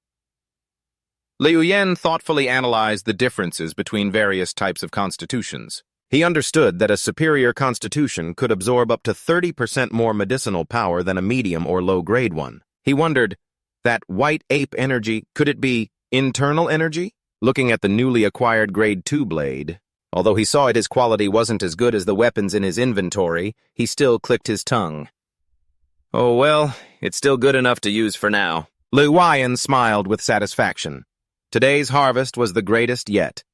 S1: Liu Yan thoughtfully analyzed the differences between various types of constitutions. He understood that a superior constitution could absorb up to 30% more medicinal power than a medium or low-grade one. He wondered, that white ape energy, could it be internal energy? Looking at the newly acquired grade 2 blade, although he saw its quality wasn't as good as the weapons in his inventory, he still clicked his tongue. Oh well, it's still good enough to use for now. Liu Yan smiled with satisfaction. Today's harvest was the greatest yet.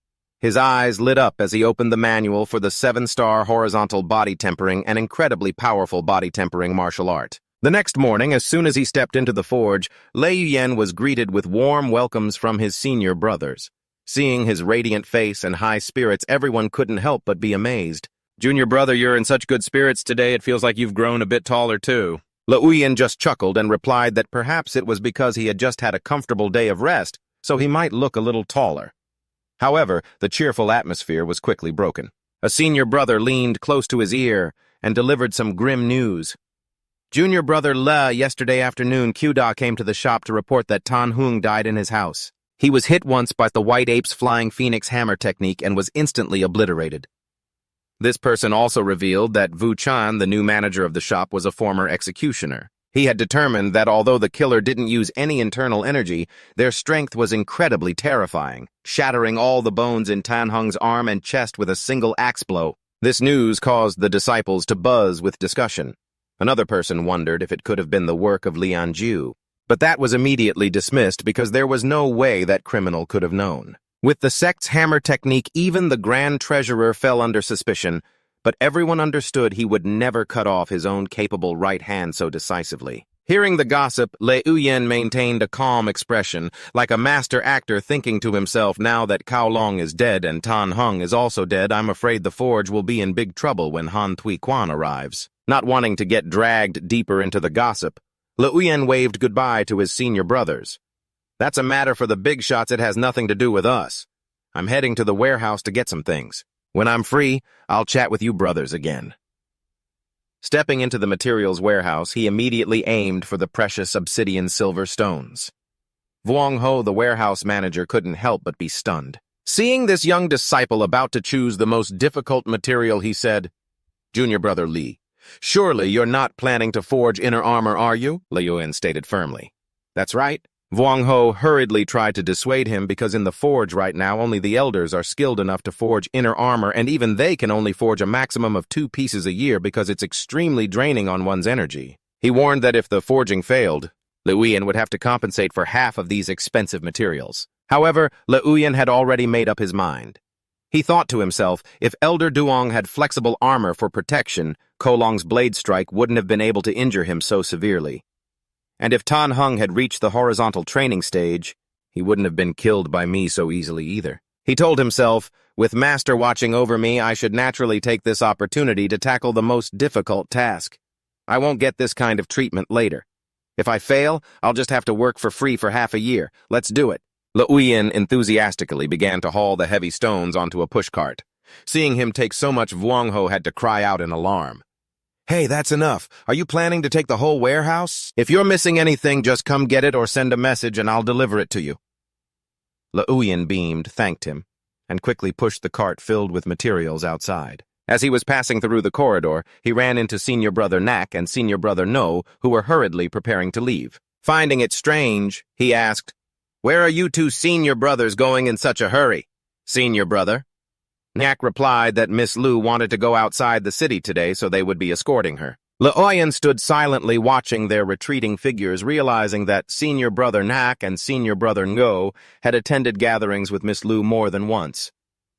S1: His eyes lit up as he opened the manual for the 7-star horizontal body tempering, an incredibly powerful body tempering martial art. The next morning, as soon as he stepped into the forge, Liu Yan was greeted with warm welcomes from his senior brothers. Seeing his radiant face and high spirits, everyone couldn't help but be amazed. Junior brother, you're in such good spirits today, it feels like you've grown a bit taller too. Liu Yan just chuckled and replied that perhaps it was because he had just had a comfortable day of rest, so he might look a little taller. However, the cheerful atmosphere was quickly broken. A senior brother leaned close to his ear and delivered some grim news. Junior brother Le, yesterday afternoon, Qda came to the shop to report that Tan Hung died in his house. He was hit once by the white ape's flying phoenix hammer technique and was instantly obliterated. This person also revealed that Vu Chan, the new manager of the shop, was a former executioner. He had determined that although the killer didn't use any internal energy, their strength was incredibly terrifying, shattering all the bones in Tan Hung's arm and chest with a single axe blow. This news caused the disciples to buzz with discussion. Another person wondered if it could have been the work of Lian Ju, but that was immediately dismissed because there was no way that criminal could have known. With the sect's hammer technique, even the Grand Treasurer fell under suspicion, but everyone understood he would never cut off his own capable right hand so decisively. Hearing the gossip, Liu Yan maintained a calm expression, like a master actor thinking to himself, now that Kowloon is dead and Tan Hung is also dead, I'm afraid the forge will be in big trouble when Han Tui Quan arrives. Not wanting to get dragged deeper into the gossip, Liu Yan waved goodbye to his senior brothers. That's a matter for the big shots, it has nothing to do with us. I'm heading to the warehouse to get some things. When I'm free, I'll chat with you brothers again. Stepping into the materials warehouse, he immediately aimed for the precious obsidian silver stones. Vuong Ho, the warehouse manager, couldn't help but be stunned. Seeing this young disciple about to choose the most difficult material, he said, Junior brother Li, surely you're not planning to forge inner armor, are you? Liu Yan stated firmly. That's right, Vuong Ho hurriedly tried to dissuade him because in the forge right now only the elders are skilled enough to forge inner armor, and even they can only forge a maximum of 2 pieces a year because it's extremely draining on one's energy. He warned that if the forging failed, Liuyan would have to compensate for half of these expensive materials. However, Liuyan had already made up his mind. He thought to himself, if Elder Duong had flexible armor for protection, Kolong's blade strike wouldn't have been able to injure him so severely. And if Tan Hung had reached the horizontal training stage, he wouldn't have been killed by me so easily either. He told himself, with Master watching over me, I should naturally take this opportunity to tackle the most difficult task. I won't get this kind of treatment later. If I fail, I'll just have to work for free for half a year. Let's do it. Liuyan enthusiastically began to haul the heavy stones onto a pushcart. Seeing him take so much, Vuong Ho had to cry out in alarm. Hey, that's enough. Are you planning to take the whole warehouse? If you're missing anything, just come get it or send a message and I'll deliver it to you. Liuyan beamed, thanked him, and quickly pushed the cart filled with materials outside. As he was passing through the corridor, he ran into Senior Brother Nak and Senior Brother No, who were hurriedly preparing to leave. Finding it strange, he asked, "Where are you two senior brothers going in such a hurry?" "Senior brother." Nak replied that Miss Lu wanted to go outside the city today, so they would be escorting her. Liuyan stood silently watching their retreating figures, realizing that Senior Brother Nak and Senior Brother Ngo had attended gatherings with Miss Lu more than once.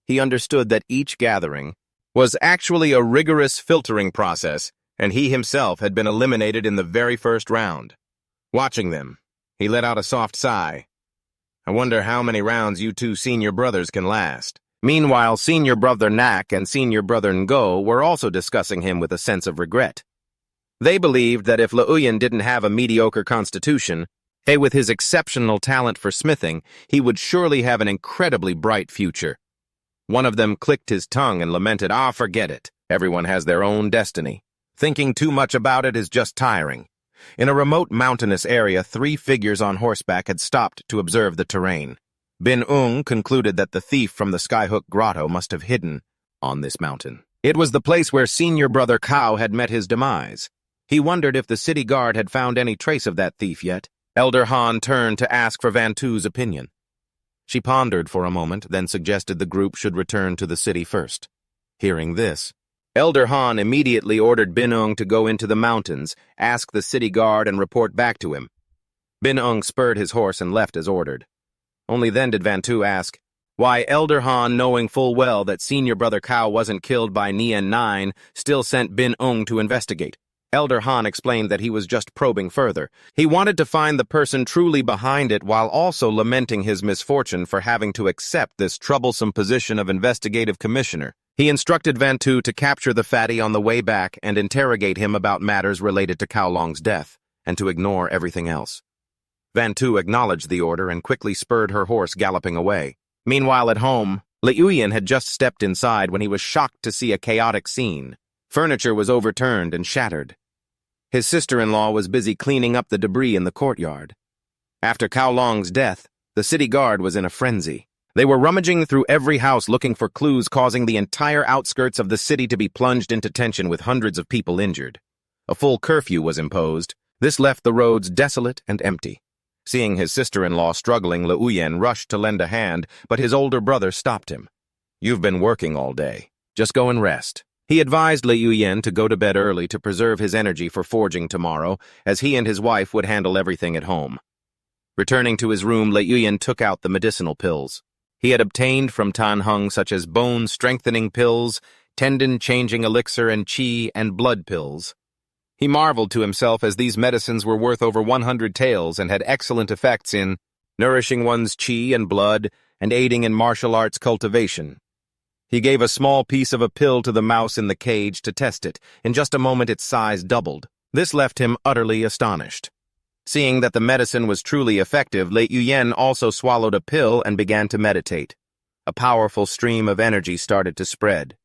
S1: He understood that each gathering was actually a rigorous filtering process, and he himself had been eliminated in the very first round. Watching them, he let out a soft sigh. I wonder how many rounds you two senior brothers can last. Meanwhile, Senior Brother Nak and Senior Brother Ngo were also discussing him with a sense of regret. They believed that if Liuyan didn't have a mediocre constitution, with his exceptional talent for smithing, he would surely have an incredibly bright future. One of them clicked his tongue and lamented, forget it. Everyone has their own destiny. Thinking too much about it is just tiring. In a remote mountainous area, 3 figures on horseback had stopped to observe the terrain. Bin Ung concluded that the thief from the Skyhook Grotto must have hidden on this mountain. It was the place where Senior Brother Cao had met his demise. He wondered if the city guard had found any trace of that thief yet. Elder Han turned to ask for Van Tu's opinion. She pondered for a moment, then suggested the group should return to the city first. Hearing this, Elder Han immediately ordered Bin Ung to go into the mountains, ask the city guard, and report back to him. Bin Ung spurred his horse and left as ordered. Only then did Van Tu ask, why Elder Han, knowing full well that Senior Brother Cao wasn't killed by Nian 9, still sent Bin Ung to investigate. Elder Han explained that he was just probing further. He wanted to find the person truly behind it while also lamenting his misfortune for having to accept this troublesome position of investigative commissioner. He instructed Van Tu to capture the fatty on the way back and interrogate him about matters related to Cao Long's death, and to ignore everything else. Van Tu acknowledged the order and quickly spurred her horse galloping away. Meanwhile at home, Liuyan had just stepped inside when he was shocked to see a chaotic scene. Furniture was overturned and shattered. His sister-in-law was busy cleaning up the debris in the courtyard. After Cao Long's death, the city guard was in a frenzy. They were rummaging through every house looking for clues, causing the entire outskirts of the city to be plunged into tension with hundreds of people injured. A full curfew was imposed. This left the roads desolate and empty. Seeing his sister-in-law struggling, Liuyan rushed to lend a hand, but his older brother stopped him. You've been working all day. Just go and rest. He advised Liuyan to go to bed early to preserve his energy for forging tomorrow, as he and his wife would handle everything at home. Returning to his room, Liuyan took out the medicinal pills. He had obtained from Tan Hung such as bone-strengthening pills, tendon-changing elixir, and qi and blood pills. He marveled to himself as these medicines were worth over 100 taels and had excellent effects in nourishing one's qi and blood and aiding in martial arts cultivation. He gave a small piece of a pill to the mouse in the cage to test it. In just a moment its size doubled. This left him utterly astonished. Seeing that the medicine was truly effective, Liuyan also swallowed a pill and began to meditate. A powerful stream of energy started to spread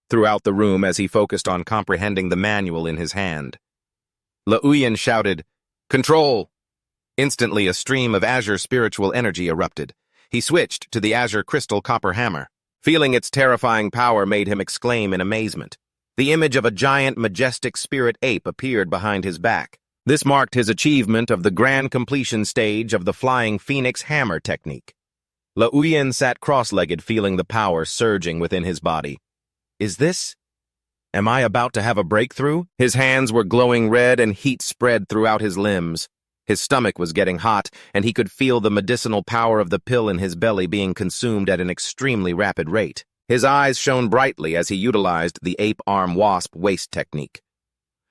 S1: throughout the room as he focused on comprehending the manual in his hand. Liuyan shouted, "Control!" Instantly a stream of azure spiritual energy erupted. He switched to the azure crystal copper hammer. Feeling its terrifying power made him exclaim in amazement. The image of a giant, majestic spirit ape appeared behind his back. This marked his achievement of the grand completion stage of the Flying Phoenix Hammer technique. Liuyan sat cross-legged, feeling the power surging within his body. Am I about to have a breakthrough? His hands were glowing red and heat spread throughout his limbs. His stomach was getting hot, and he could feel the medicinal power of the pill in his belly being consumed at an extremely rapid rate. His eyes shone brightly as he utilized the ape-arm wasp waist technique.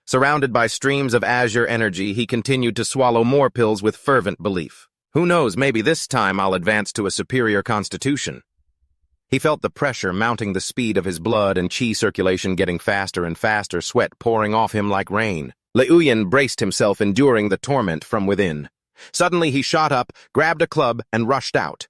S1: Surrounded by streams of azure energy, he continued to swallow more pills with fervent belief. Who knows, maybe this time I'll advance to a superior constitution. He felt the pressure mounting, the speed of his blood and chi circulation getting faster and faster, sweat pouring off him like rain. Liuyan braced himself, enduring the torment from within. Suddenly he shot up, grabbed a club, and rushed out.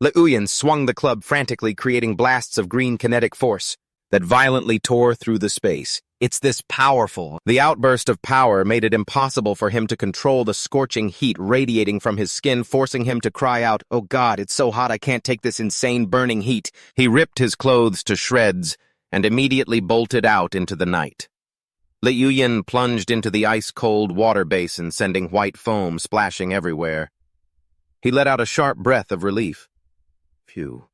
S1: Liuyan swung the club frantically, creating blasts of green kinetic force that violently tore through the space. It's this powerful. The outburst of power made it impossible for him to control the scorching heat radiating from his skin, forcing him to cry out, "Oh God, it's so hot, I can't take this insane burning heat." He ripped his clothes to shreds and immediately bolted out into the night. Liuyan plunged into the ice-cold water basin, sending white foam splashing everywhere. He let out a sharp breath of relief. Phew,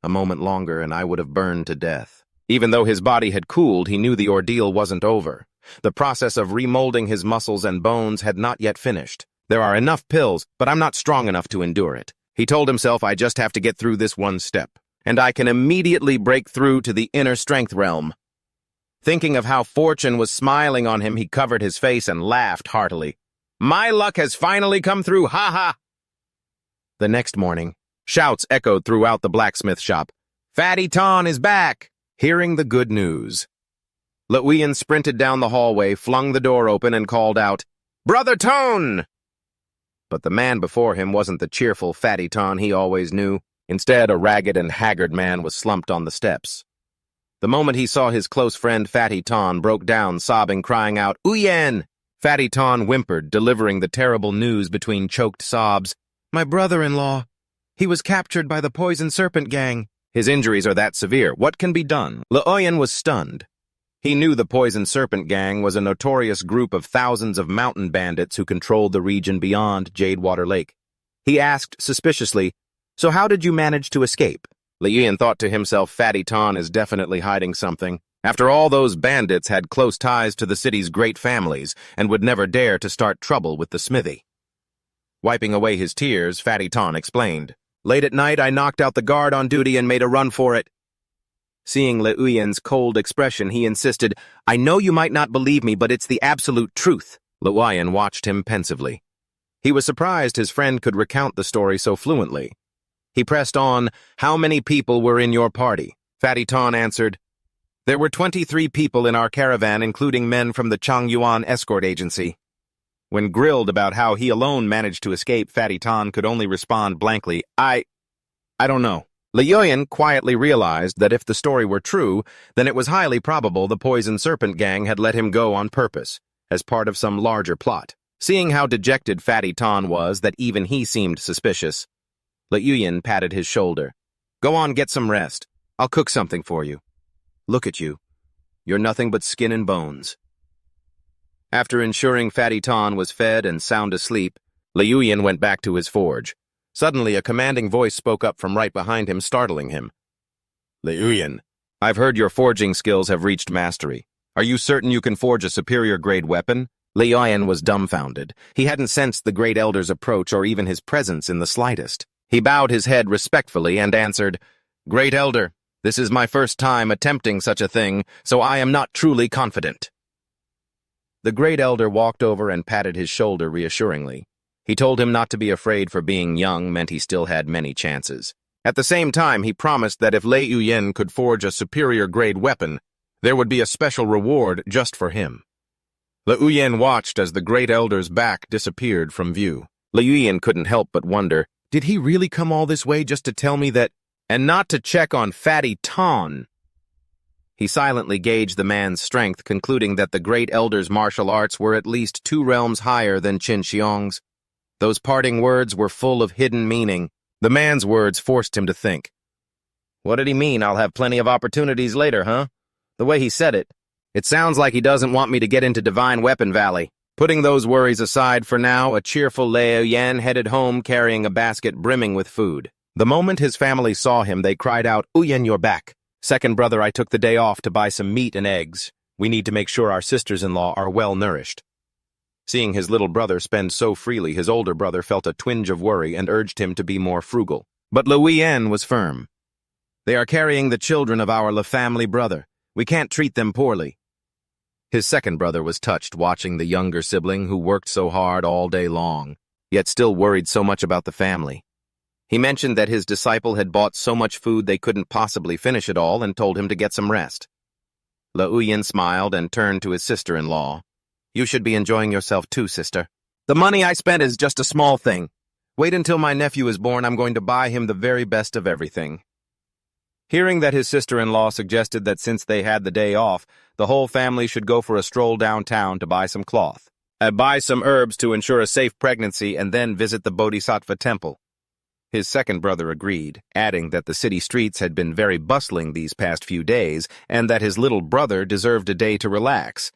S1: a moment longer and I would have burned to death. Even though his body had cooled, he knew the ordeal wasn't over. The process of remolding his muscles and bones had not yet finished. There are enough pills, but I'm not strong enough to endure it. He told himself, I just have to get through this one step, and I can immediately break through to the inner strength realm. Thinking of how fortune was smiling on him, he covered his face and laughed heartily. My luck has finally come through, ha-ha! The next morning, shouts echoed throughout the blacksmith shop. Fatty Ton is back! Hearing the good news, Liuyan sprinted down the hallway, flung the door open, and called out, Brother Tone! But the man before him wasn't the cheerful Fatty Ton he always knew. Instead, a ragged and haggard man was slumped on the steps. The moment he saw his close friend Fatty Ton, broke down, sobbing, crying out, Uyen! Fatty Ton whimpered, delivering the terrible news between choked sobs. My brother-in-law. He was captured by the Poison Serpent Gang. His injuries are that severe. What can be done? Liuyan was stunned. He knew the Poison Serpent Gang was a notorious group of thousands of mountain bandits who controlled the region beyond Jadewater Lake. He asked suspiciously, So how did you manage to escape? Liuyan thought to himself, Fatty Ton is definitely hiding something. After all, those bandits had close ties to the city's great families and would never dare to start trouble with the smithy. Wiping away his tears, Fatty Ton explained. Late at night, I knocked out the guard on duty and made a run for it. Seeing Liuyan's cold expression, he insisted, I know you might not believe me, but it's the absolute truth. Liuyan watched him pensively. He was surprised his friend could recount the story so fluently. He pressed on, How many people were in your party? Fatty Ton answered, There were 23 people in our caravan, including men from the Changyuan escort agency. When grilled about how he alone managed to escape, Fatty Ton could only respond blankly, I don't know. Liuyan quietly realized that if the story were true, then it was highly probable the Poison Serpent Gang had let him go on purpose, as part of some larger plot. Seeing how dejected Fatty Ton was, that even he seemed suspicious, Liuyan patted his shoulder. Go on, get some rest. I'll cook something for you. Look at you. You're nothing but skin and bones. After ensuring Fatty Ton was fed and sound asleep, Liuyan went back to his forge. Suddenly, a commanding voice spoke up from right behind him, startling him. Liuyan, I've heard your forging skills have reached mastery. Are you certain you can forge a superior-grade weapon? Liuyan was dumbfounded. He hadn't sensed the Great Elder's approach or even his presence in the slightest. He bowed his head respectfully and answered, Great Elder, this is my first time attempting such a thing, so I am not truly confident. The Great Elder walked over and patted his shoulder reassuringly. He told him not to be afraid, for being young meant he still had many chances. At the same time, he promised that if Liuyan could forge a superior-grade weapon, there would be a special reward just for him. Liuyan watched as the Great Elder's back disappeared from view. Liuyan couldn't help but wonder, did he really come all this way just to tell me that, and not to check on Fatty Ton? He silently gauged the man's strength, concluding that the Great Elder's martial arts were at least 2 realms higher than Qin Xiong's. Those parting words were full of hidden meaning. The man's words forced him to think. What did he mean, I'll have plenty of opportunities later, huh? The way he said it, it sounds like he doesn't want me to get into Divine Weapon Valley. Putting those worries aside for now, a cheerful Liu Yan headed home carrying a basket brimming with food. The moment his family saw him, they cried out, "Uyen, you're back. Second brother, I took the day off to buy some meat and eggs. We need to make sure our sisters-in-law are well nourished." Seeing his little brother spend so freely, his older brother felt a twinge of worry and urged him to be more frugal. But Liu Yan was firm. "They are carrying the children of our family brother. We can't treat them poorly." His second brother was touched watching the younger sibling who worked so hard all day long, yet still worried so much about the family. He mentioned that his disciple had bought so much food they couldn't possibly finish it all and told him to get some rest. Liu Yan smiled and turned to his sister-in-law. "You should be enjoying yourself too, sister. The money I spent is just a small thing. Wait until my nephew is born, I'm going to buy him the very best of everything." Hearing that his sister-in-law suggested that since they had the day off, the whole family should go for a stroll downtown to buy some cloth, buy some herbs to ensure a safe pregnancy, and then visit the Bodhisattva temple. His second brother agreed, adding that the city streets had been very bustling these past few days and that his little brother deserved a day to relax.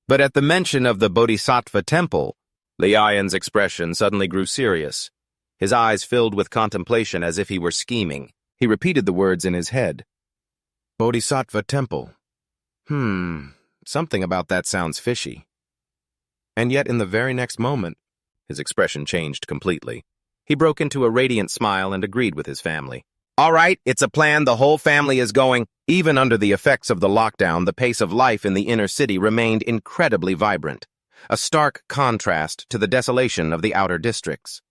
S1: But at the mention of the Bodhisattva temple, Liu Yan's expression suddenly grew serious. His eyes filled with contemplation as if he were scheming. He repeated the words in his head. "Bodhisattva temple. Something about that sounds fishy." And yet in the very next moment, his expression changed completely. He broke into a radiant smile and agreed with his family. "All right, it's a plan the whole family is going." Even under the effects of the lockdown, the pace of life in the inner city remained incredibly vibrant, a stark contrast to the desolation of the outer districts.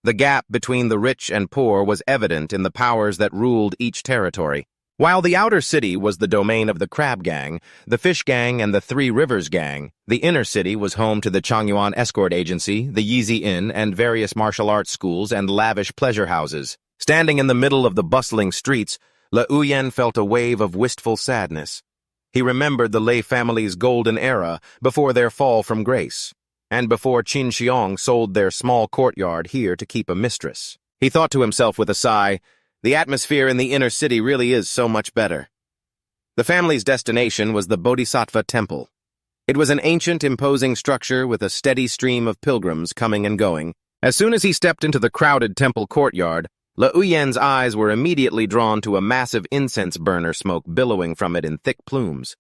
S1: The gap between the rich and poor was evident in the powers that ruled each territory. While the outer city was the domain of the Crab Gang, the Fish Gang, and the Three Rivers Gang, the inner city was home to the Changyuan Escort Agency, the Yeezy Inn, and various martial arts schools and lavish pleasure houses. Standing in the middle of the bustling streets, Liu Yan felt a wave of wistful sadness. He remembered the Lei family's golden era before their fall from grace, and before Qin Xiong sold their small courtyard here to keep a mistress. He thought to himself with a sigh, the atmosphere in the inner city really is so much better. The family's destination was the Bodhisattva temple. It was an ancient, imposing structure with a steady stream of pilgrims coming and going. As soon as he stepped into the crowded temple courtyard, Liu Yan's eyes were immediately drawn to a massive incense burner smoke billowing from it in thick plumes.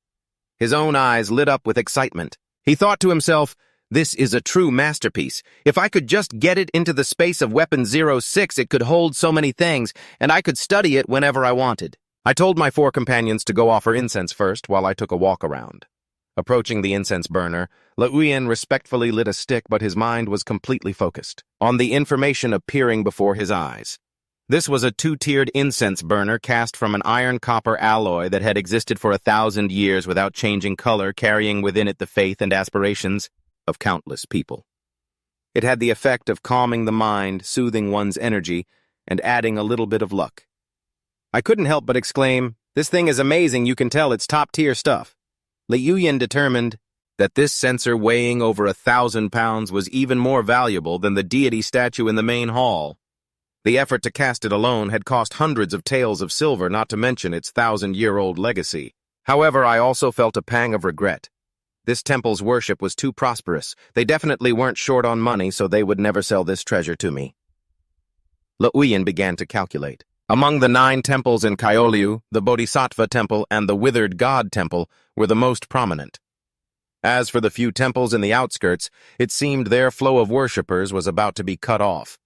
S1: His own eyes lit up with excitement. He thought to himself, "This is a true masterpiece. If I could just get it into the space of Weapon 06, it could hold so many things, and I could study it whenever I wanted." I told my 4 companions to go offer incense first while I took a walk around. Approaching the incense burner, Liu Yan respectfully lit a stick, but his mind was completely focused on the information appearing before his eyes. This was a 2-tiered incense burner cast from an iron-copper alloy that had existed for 1,000 years without changing color, carrying within it the faith and aspirations of countless people. It had the effect of calming the mind, soothing one's energy, and adding a little bit of luck. I couldn't help but exclaim, "This thing is amazing, you can tell it's top-tier stuff." Liu Yan determined that this censer weighing over 1,000 pounds was even more valuable than the deity statue in the main hall. The effort to cast it alone had cost hundreds of taels of silver, not to mention its 1,000-year-old legacy. However, I also felt a pang of regret. This temple's worship was too prosperous. They definitely weren't short on money, so they would never sell this treasure to me. Liu Yan began to calculate. Among the 9 temples in Kaioliu, the Bodhisattva temple and the Withered God temple were the most prominent. As for the few temples in the outskirts, it seemed their flow of worshippers was about to be cut off.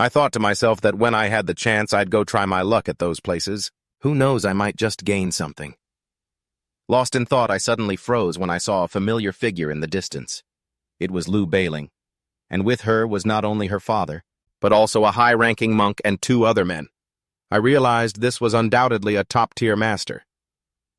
S1: I thought to myself that when I had the chance, I'd go try my luck at those places. Who knows, I might just gain something. Lost in thought, I suddenly froze when I saw a familiar figure in the distance. It was Lu Bailing, and with her was not only her father, but also a high-ranking monk and 2 other men. I realized this was undoubtedly a top-tier master.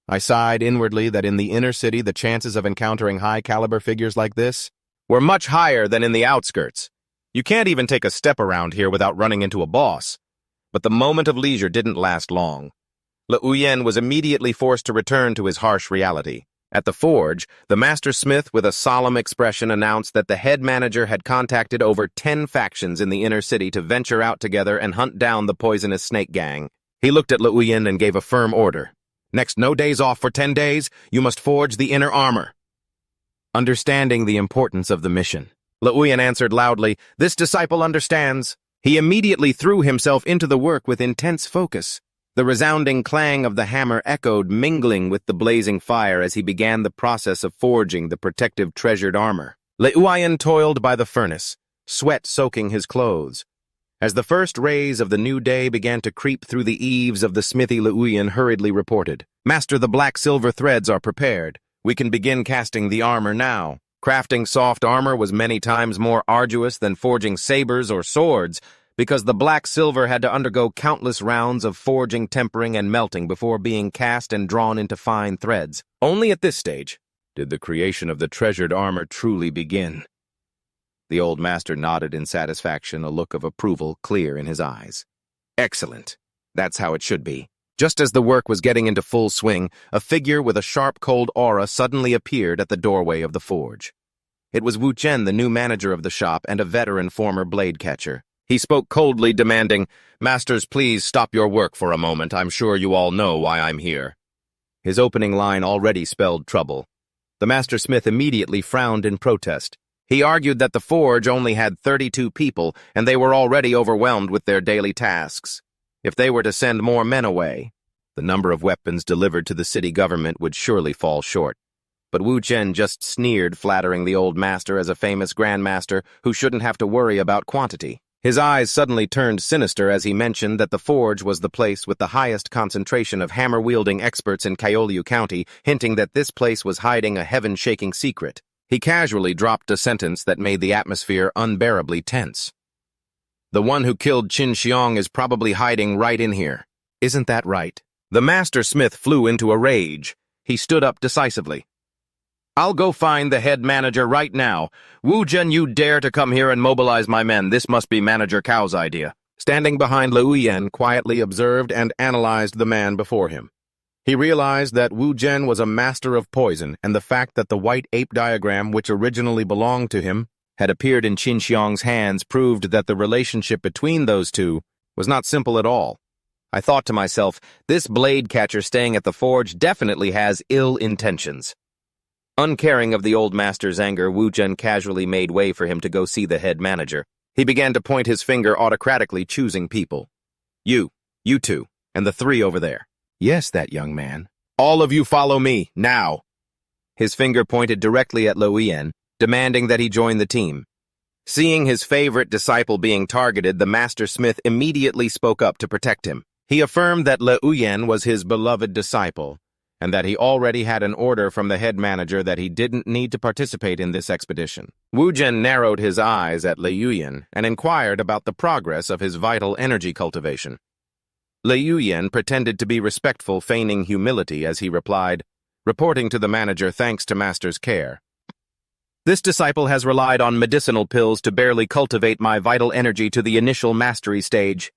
S1: I sighed inwardly that in the inner city the chances of encountering high-caliber figures like this were much higher than in the outskirts. You can't even take a step around here without running into a boss. But the moment of leisure didn't last long. Liu Yan was immediately forced to return to his harsh reality. At the forge, the master smith with a solemn expression announced that the head manager had contacted over 10 factions in the inner city to venture out together and hunt down the poisonous snake gang. He looked at Liu Yan and gave a firm order. "Next, no days off for 10 days. You must forge the inner armor." understanding the importance of the mission. Liuyan answered loudly, "This disciple understands." He immediately threw himself into the work with intense focus. The resounding clang of the hammer echoed, mingling with the blazing fire as he began the process of forging the protective treasured armor. Liuyan toiled by the furnace, sweat soaking his clothes. As the first rays of the new day began to creep through the eaves of the smithy, Liuyan hurriedly reported, "Master, the black-silver threads are prepared. We can begin casting the armor now." Crafting soft armor was many times more arduous than forging sabers or swords, because the black silver had to undergo countless rounds of forging, tempering, and melting before being cast and drawn into fine threads. Only at this stage did the creation of the treasured armor truly begin. The old master nodded in satisfaction, a look of approval clear in his eyes. Excellent. That's how it should be. Just as the work was getting into full swing, a figure with a sharp, cold aura suddenly appeared at the doorway of the forge. It was Wu Chen, the new manager of the shop and a veteran former blade catcher. He spoke coldly, demanding, "Masters, please stop your work for a moment. I'm sure you all know why I'm here." His opening line already spelled trouble. The master smith immediately frowned in protest. He argued that the forge only had 32 people, and they were already overwhelmed with their daily tasks. If they were to send more men away, the number of weapons delivered to the city government would surely fall short. But Wu Chen just sneered, flattering the old master as a famous grandmaster who shouldn't have to worry about quantity. His eyes suddenly turned sinister as he mentioned that the forge was the place with the highest concentration of hammer-wielding experts in Kaioliu County, hinting that this place was hiding a heaven-shaking secret. He casually dropped a sentence that made the atmosphere unbearably tense. "The one who killed Qin Xiong is probably hiding right in here. Isn't that right?" The master smith flew into a rage. He stood up decisively. "I'll go find the head manager right now. Wu Zhen, you dare to come here and mobilize my men. This must be Manager Cao's idea." Standing behind Liuyan, quietly observed and analyzed the man before him. He realized that Wu Zhen was a master of poison, and the fact that the white ape diagram, which originally belonged to him, had appeared in Qin Xiong's hands proved that the relationship between those two was not simple at all. I thought to myself, this blade catcher staying at the forge definitely has ill intentions. Uncaring of the old master's anger, Wu Zhen casually made way for him to go see the head manager. He began to point his finger autocratically, choosing people. You two, and the three over there." "Yes, that young man." "All of you follow me, now." His finger pointed directly at Liuyan, demanding that he join the team. Seeing his favorite disciple being targeted, the master smith immediately spoke up to protect him. He affirmed that Liuyan was his beloved disciple, and that he already had an order from the head manager that he didn't need to participate in this expedition. Wu Zhen narrowed his eyes at Liuyan and inquired about the progress of his vital energy cultivation. Liuyan pretended to be respectful, feigning humility as he replied, "Reporting to the manager thanks to master's care. This disciple has relied on medicinal pills to barely cultivate my vital energy to the initial mastery stage."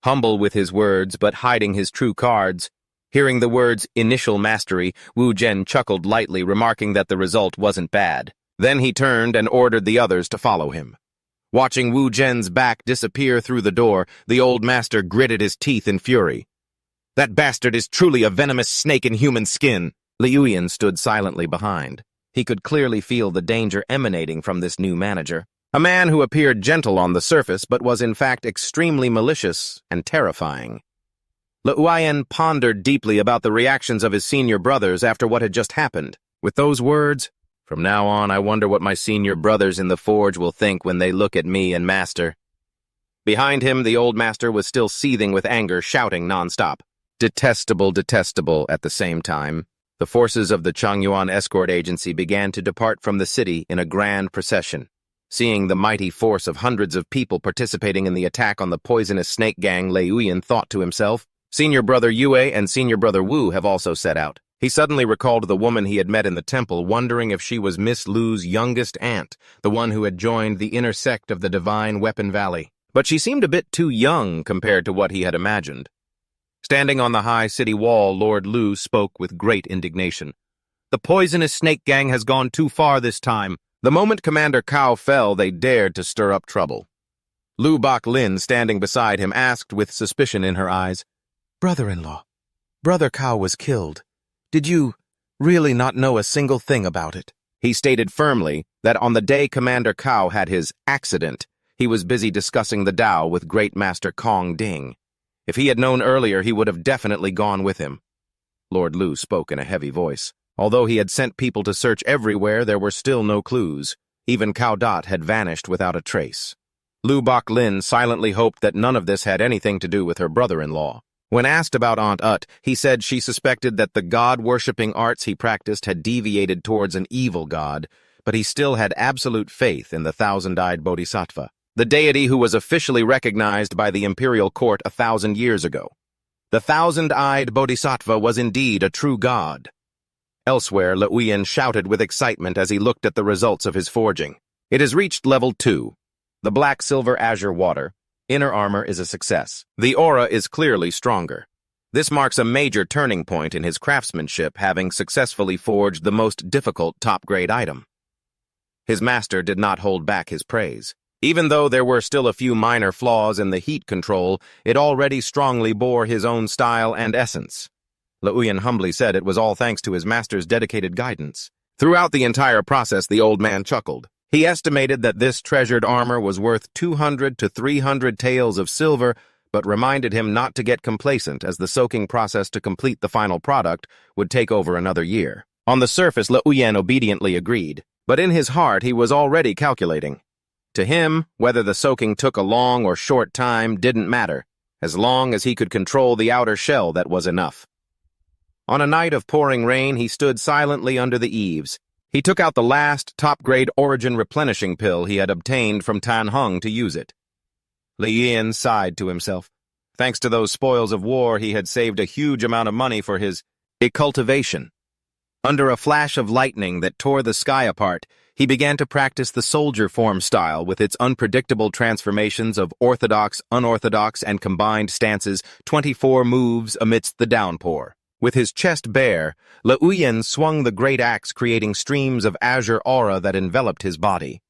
S1: Humble with his words, but hiding his true cards, hearing the words initial mastery, Wu Zhen chuckled lightly, remarking that the result wasn't bad. Then he turned and ordered the others to follow him. Watching Wu Zhen's back disappear through the door, the old master gritted his teeth in fury. "That bastard is truly a venomous snake in human skin." Liuyan stood silently behind. He could clearly feel the danger emanating from this new manager. A man who appeared gentle on the surface but was in fact extremely malicious and terrifying. Liuyan pondered deeply about the reactions of his senior brothers after what had just happened. With those words, "From now on, I wonder what my senior brothers in the forge will think when they look at me and master." Behind him, the old master was still seething with anger, shouting nonstop. Detestable, detestable at the same time. The forces of the Changyuan escort agency began to depart from the city in a grand procession. Seeing the mighty force of hundreds of people participating in the attack on the poisonous snake gang, Liuyan thought to himself, "Senior brother Yue and senior brother Wu have also set out." He suddenly recalled the woman he had met in the temple, wondering if she was Miss Lu's youngest aunt, the one who had joined the inner sect of the Divine Weapon Valley. But she seemed a bit too young compared to what he had imagined. Standing on the high city wall, Lord Lu spoke with great indignation. "The poisonous snake gang has gone too far this time. The moment Commander Cao fell, they dared to stir up trouble." Lu Baklin, standing beside him, asked with suspicion in her eyes, "Brother-in-law, Brother Cao was killed. Did you really not know a single thing about it?" He stated firmly that on the day Commander Cao had his accident, he was busy discussing the Tao with Great Master Kong Ding. If he had known earlier, he would have definitely gone with him. Lord Lu spoke in a heavy voice. Although he had sent people to search everywhere, there were still no clues. Even Cao Dat had vanished without a trace. Lu Bok Lin silently hoped that none of this had anything to do with her brother-in-law. When asked about Aunt Ut, he said she suspected that the god-worshipping arts he practiced had deviated towards an evil god, but he still had absolute faith in the thousand-eyed bodhisattva, the deity who was officially recognized by the imperial court 1,000 years ago. The thousand-eyed bodhisattva was indeed a true god. Elsewhere, Liuyan shouted with excitement as he looked at the results of his forging. It has reached level 2. The black silver azure water. Inner armor is a success. The aura is clearly stronger. This marks a major turning point in his craftsmanship, having successfully forged the most difficult top-grade item. His master did not hold back his praise. Even though there were still a few minor flaws in the heat control, it already strongly bore his own style and essence. Liuyan humbly said it was all thanks to his master's dedicated guidance. Throughout the entire process, the old man chuckled. He estimated that this treasured armor was worth 200 to 300 taels of silver, but reminded him not to get complacent, as the soaking process to complete the final product would take over another year. On the surface, Liuyan obediently agreed, but in his heart he was already calculating. To him, whether the soaking took a long or short time didn't matter. As long as he could control the outer shell, that was enough. On a night of pouring rain, he stood silently under the eaves. He took out the last top-grade origin replenishing pill he had obtained from Tan Hung to use it. Liuyan sighed to himself. Thanks to those spoils of war, he had saved a huge amount of money for his cultivation. Under a flash of lightning that tore the sky apart, he began to practice the soldier form style with its unpredictable transformations of orthodox, unorthodox, and combined stances, 24 moves amidst the downpour. With his chest bare, Liuyan swung the great axe, creating streams of azure aura that enveloped his body.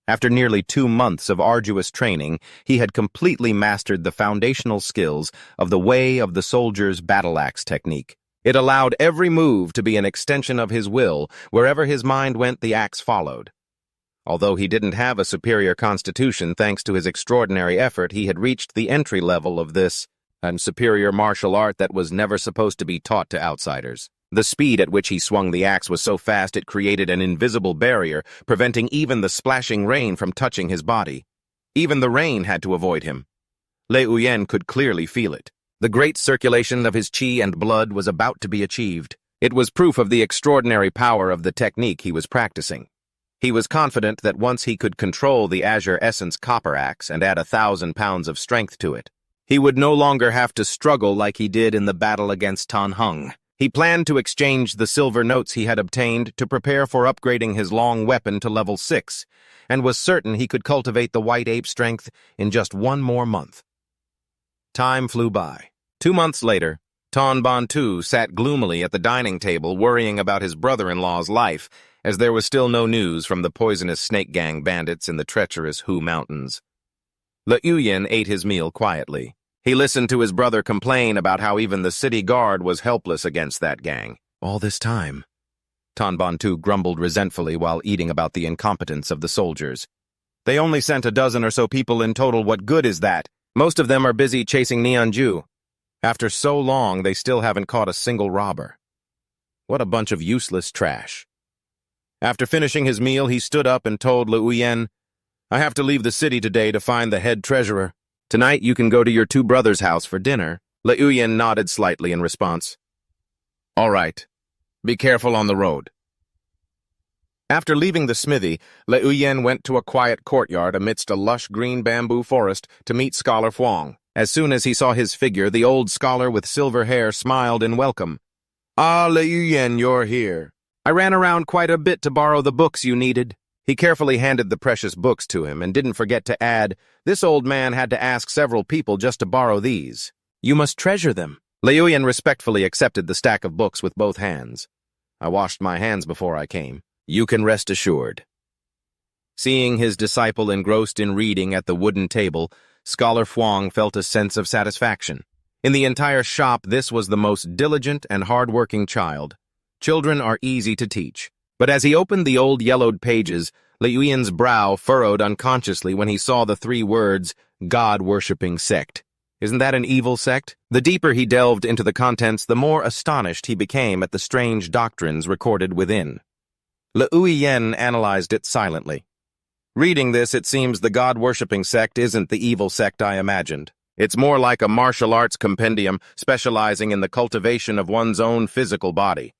S1: After nearly 2 months of arduous training, he had completely mastered the foundational skills of the way of the soldier's battle axe technique. It allowed every move to be an extension of his will. Wherever his mind went, the axe followed. Although he didn't have a superior constitution, thanks to his extraordinary effort, he had reached the entry level of this and superior martial art that was never supposed to be taught to outsiders. The speed at which he swung the axe was so fast it created an invisible barrier, preventing even the splashing rain from touching his body. Even the rain had to avoid him. Liuyan could clearly feel it. The great circulation of his qi and blood was about to be achieved. It was proof of the extraordinary power of the technique he was practicing. He was confident that once he could control the Azure Essence copper axe and add 1,000 pounds of strength to it, he would no longer have to struggle like he did in the battle against Tan Hung. He planned to exchange the silver notes he had obtained to prepare for upgrading his long weapon to level 6, and was certain he could cultivate the white ape strength in just 1 more month. Time flew by. 2 months later, Ton Bantu sat gloomily at the dining table worrying about his brother-in-law's life, as there was still no news from the poisonous snake gang bandits in the treacherous Hu Mountains. Liuyan ate his meal quietly. He listened to his brother complain about how even the city guard was helpless against that gang. All this time, Ton Bantu grumbled resentfully while eating about the incompetence of the soldiers. They only sent a dozen or so people in total. What good is that? Most of them are busy chasing Nianju. After so long, they still haven't caught a single robber. What a bunch of useless trash. After finishing his meal, he stood up and told Liuyan, I have to leave the city today to find the head treasurer. Tonight you can go to your 2 brothers' house for dinner. Liuyan nodded slightly in response. All right. Be careful on the road. After leaving the smithy, Liuyan went to a quiet courtyard amidst a lush green bamboo forest to meet Scholar Huang. As soon as he saw his figure, the old scholar with silver hair smiled in welcome. Ah, Liuyan, you're here. I ran around quite a bit to borrow the books you needed. He carefully handed the precious books to him and didn't forget to add, this old man had to ask several people just to borrow these. You must treasure them. Liuyan respectfully accepted the stack of books with both hands. I washed my hands before I came. You can rest assured. Seeing his disciple engrossed in reading at the wooden table, Scholar Huang felt a sense of satisfaction. In the entire shop, this was the most diligent and hard-working child. Children are easy to teach. But as he opened the old yellowed pages, Liuyan's brow furrowed unconsciously when he saw the 3 words, God-worshipping sect. Isn't that an evil sect? The deeper he delved into the contents, the more astonished he became at the strange doctrines recorded within. Liuyan analyzed it silently. Reading this, it seems the God-worshipping sect isn't the evil sect I imagined. It's more like a martial arts compendium specializing in the cultivation of one's own physical body.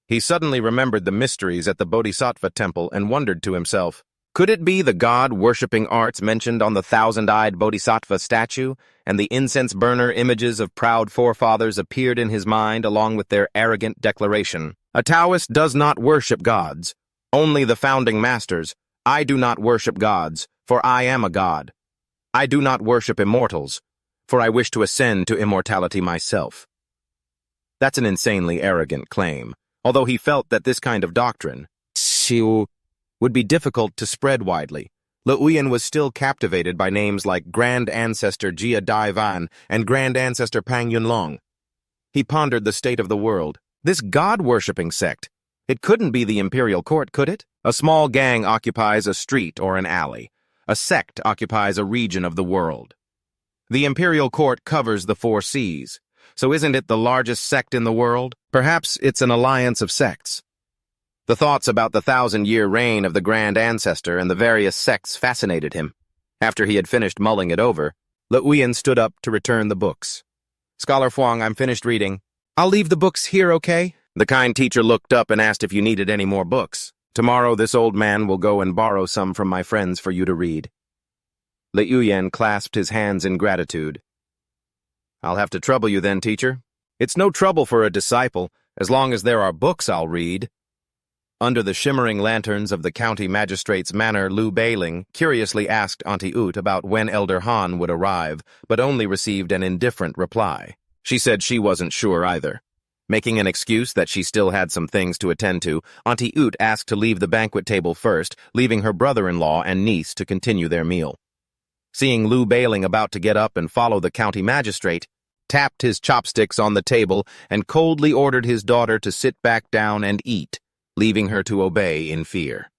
S1: He suddenly remembered the mysteries at the Bodhisattva temple and wondered to himself, could it be the God-worshipping arts mentioned on the 1,000-eyed Bodhisattva statue, and the incense burner images of proud forefathers appeared in his mind along with their arrogant declaration? A Taoist does not worship gods, only the founding masters. I do not worship gods, for I am a god. I do not worship immortals, for I wish to ascend to immortality myself. That's an insanely arrogant claim, although he felt that this kind of doctrine would be difficult to spread widely. Liuyan was still captivated by names like Grand Ancestor Jia Daivan and Grand Ancestor Pang Yunlong. He pondered the state of the world. This God-worshipping sect, it couldn't be the imperial court, could it? A small gang occupies a street or an alley. A sect occupies a region of the world. The imperial court covers the 4 seas. So isn't it the largest sect in the world? Perhaps it's an alliance of sects. The thoughts about the 1,000-year reign of the Grand Ancestor and the various sects fascinated him. After he had finished mulling it over, Liuyan stood up to return the books. Scholar Huang, I'm finished reading. I'll leave the books here, okay? The kind teacher looked up and asked if you needed any more books. Tomorrow this old man will go and borrow some from my friends for you to read. Liuyan clasped his hands in gratitude. I'll have to trouble you then, teacher. It's no trouble for a disciple. As long as there are books, I'll read. Under the shimmering lanterns of the county magistrate's manor, Lu Beiling curiously asked Auntie Ut about when Elder Han would arrive, but only received an indifferent reply. She said she wasn't sure either. Making an excuse that she still had some things to attend to, Auntie Ut asked to leave the banquet table first, leaving her brother-in-law and niece to continue their meal. Seeing Lu Beiling about to get up and follow the county magistrate, tapped his chopsticks on the table and coldly ordered his daughter to sit back down and eat, leaving her to obey in fear.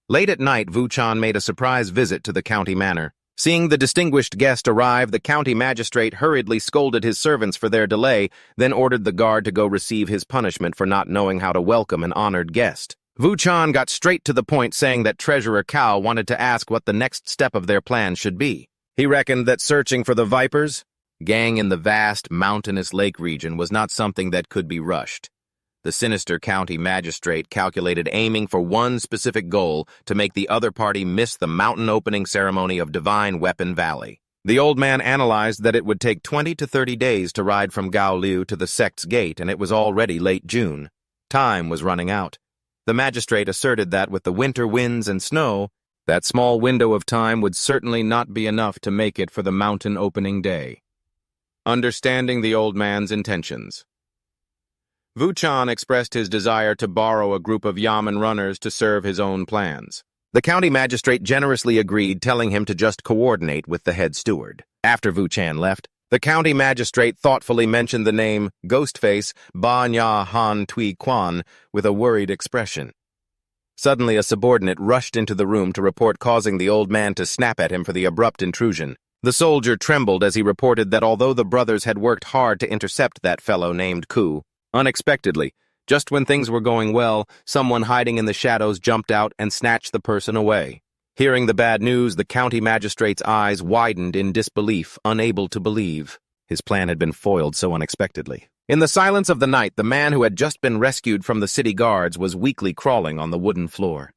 S1: Late at night, Wuchan made a surprise visit to the county manor. Seeing the distinguished guest arrive, the county magistrate hurriedly scolded his servants for their delay, then ordered the guard to go receive his punishment for not knowing how to welcome an honored guest. Wuchan got straight to the point, saying that Treasurer Cao wanted to ask what the next step of their plan should be. He reckoned that searching for the Vipers gang in the vast, mountainous lake region was not something that could be rushed. The sinister county magistrate calculated aiming for one specific goal to make the other party miss the mountain opening ceremony of Divine Weapon Valley. The old man analyzed that it would take 20 to 30 days to ride from Gaoliu to the sect's gate, and it was already late June. Time was running out. The magistrate asserted that with the winter winds and snow, that small window of time would certainly not be enough to make it for the mountain opening day. Understanding the old man's intentions, Wuchan expressed his desire to borrow a group of yamen runners to serve his own plans. The county magistrate generously agreed, telling him to just coordinate with the head steward. After Wuchan left, the county magistrate thoughtfully mentioned the name Ghostface Ba Nya Han Tui Quan with a worried expression. Suddenly, a subordinate rushed into the room to report, causing the old man to snap at him for the abrupt intrusion. The soldier trembled as he reported that although the brothers had worked hard to intercept that fellow named Ku, unexpectedly, just when things were going well, someone hiding in the shadows jumped out and snatched the person away. Hearing the bad news, the county magistrate's eyes widened in disbelief, unable to believe. His plan had been foiled so unexpectedly. In the silence of the night, the man who had just been rescued from the city guards was weakly crawling on the wooden floor.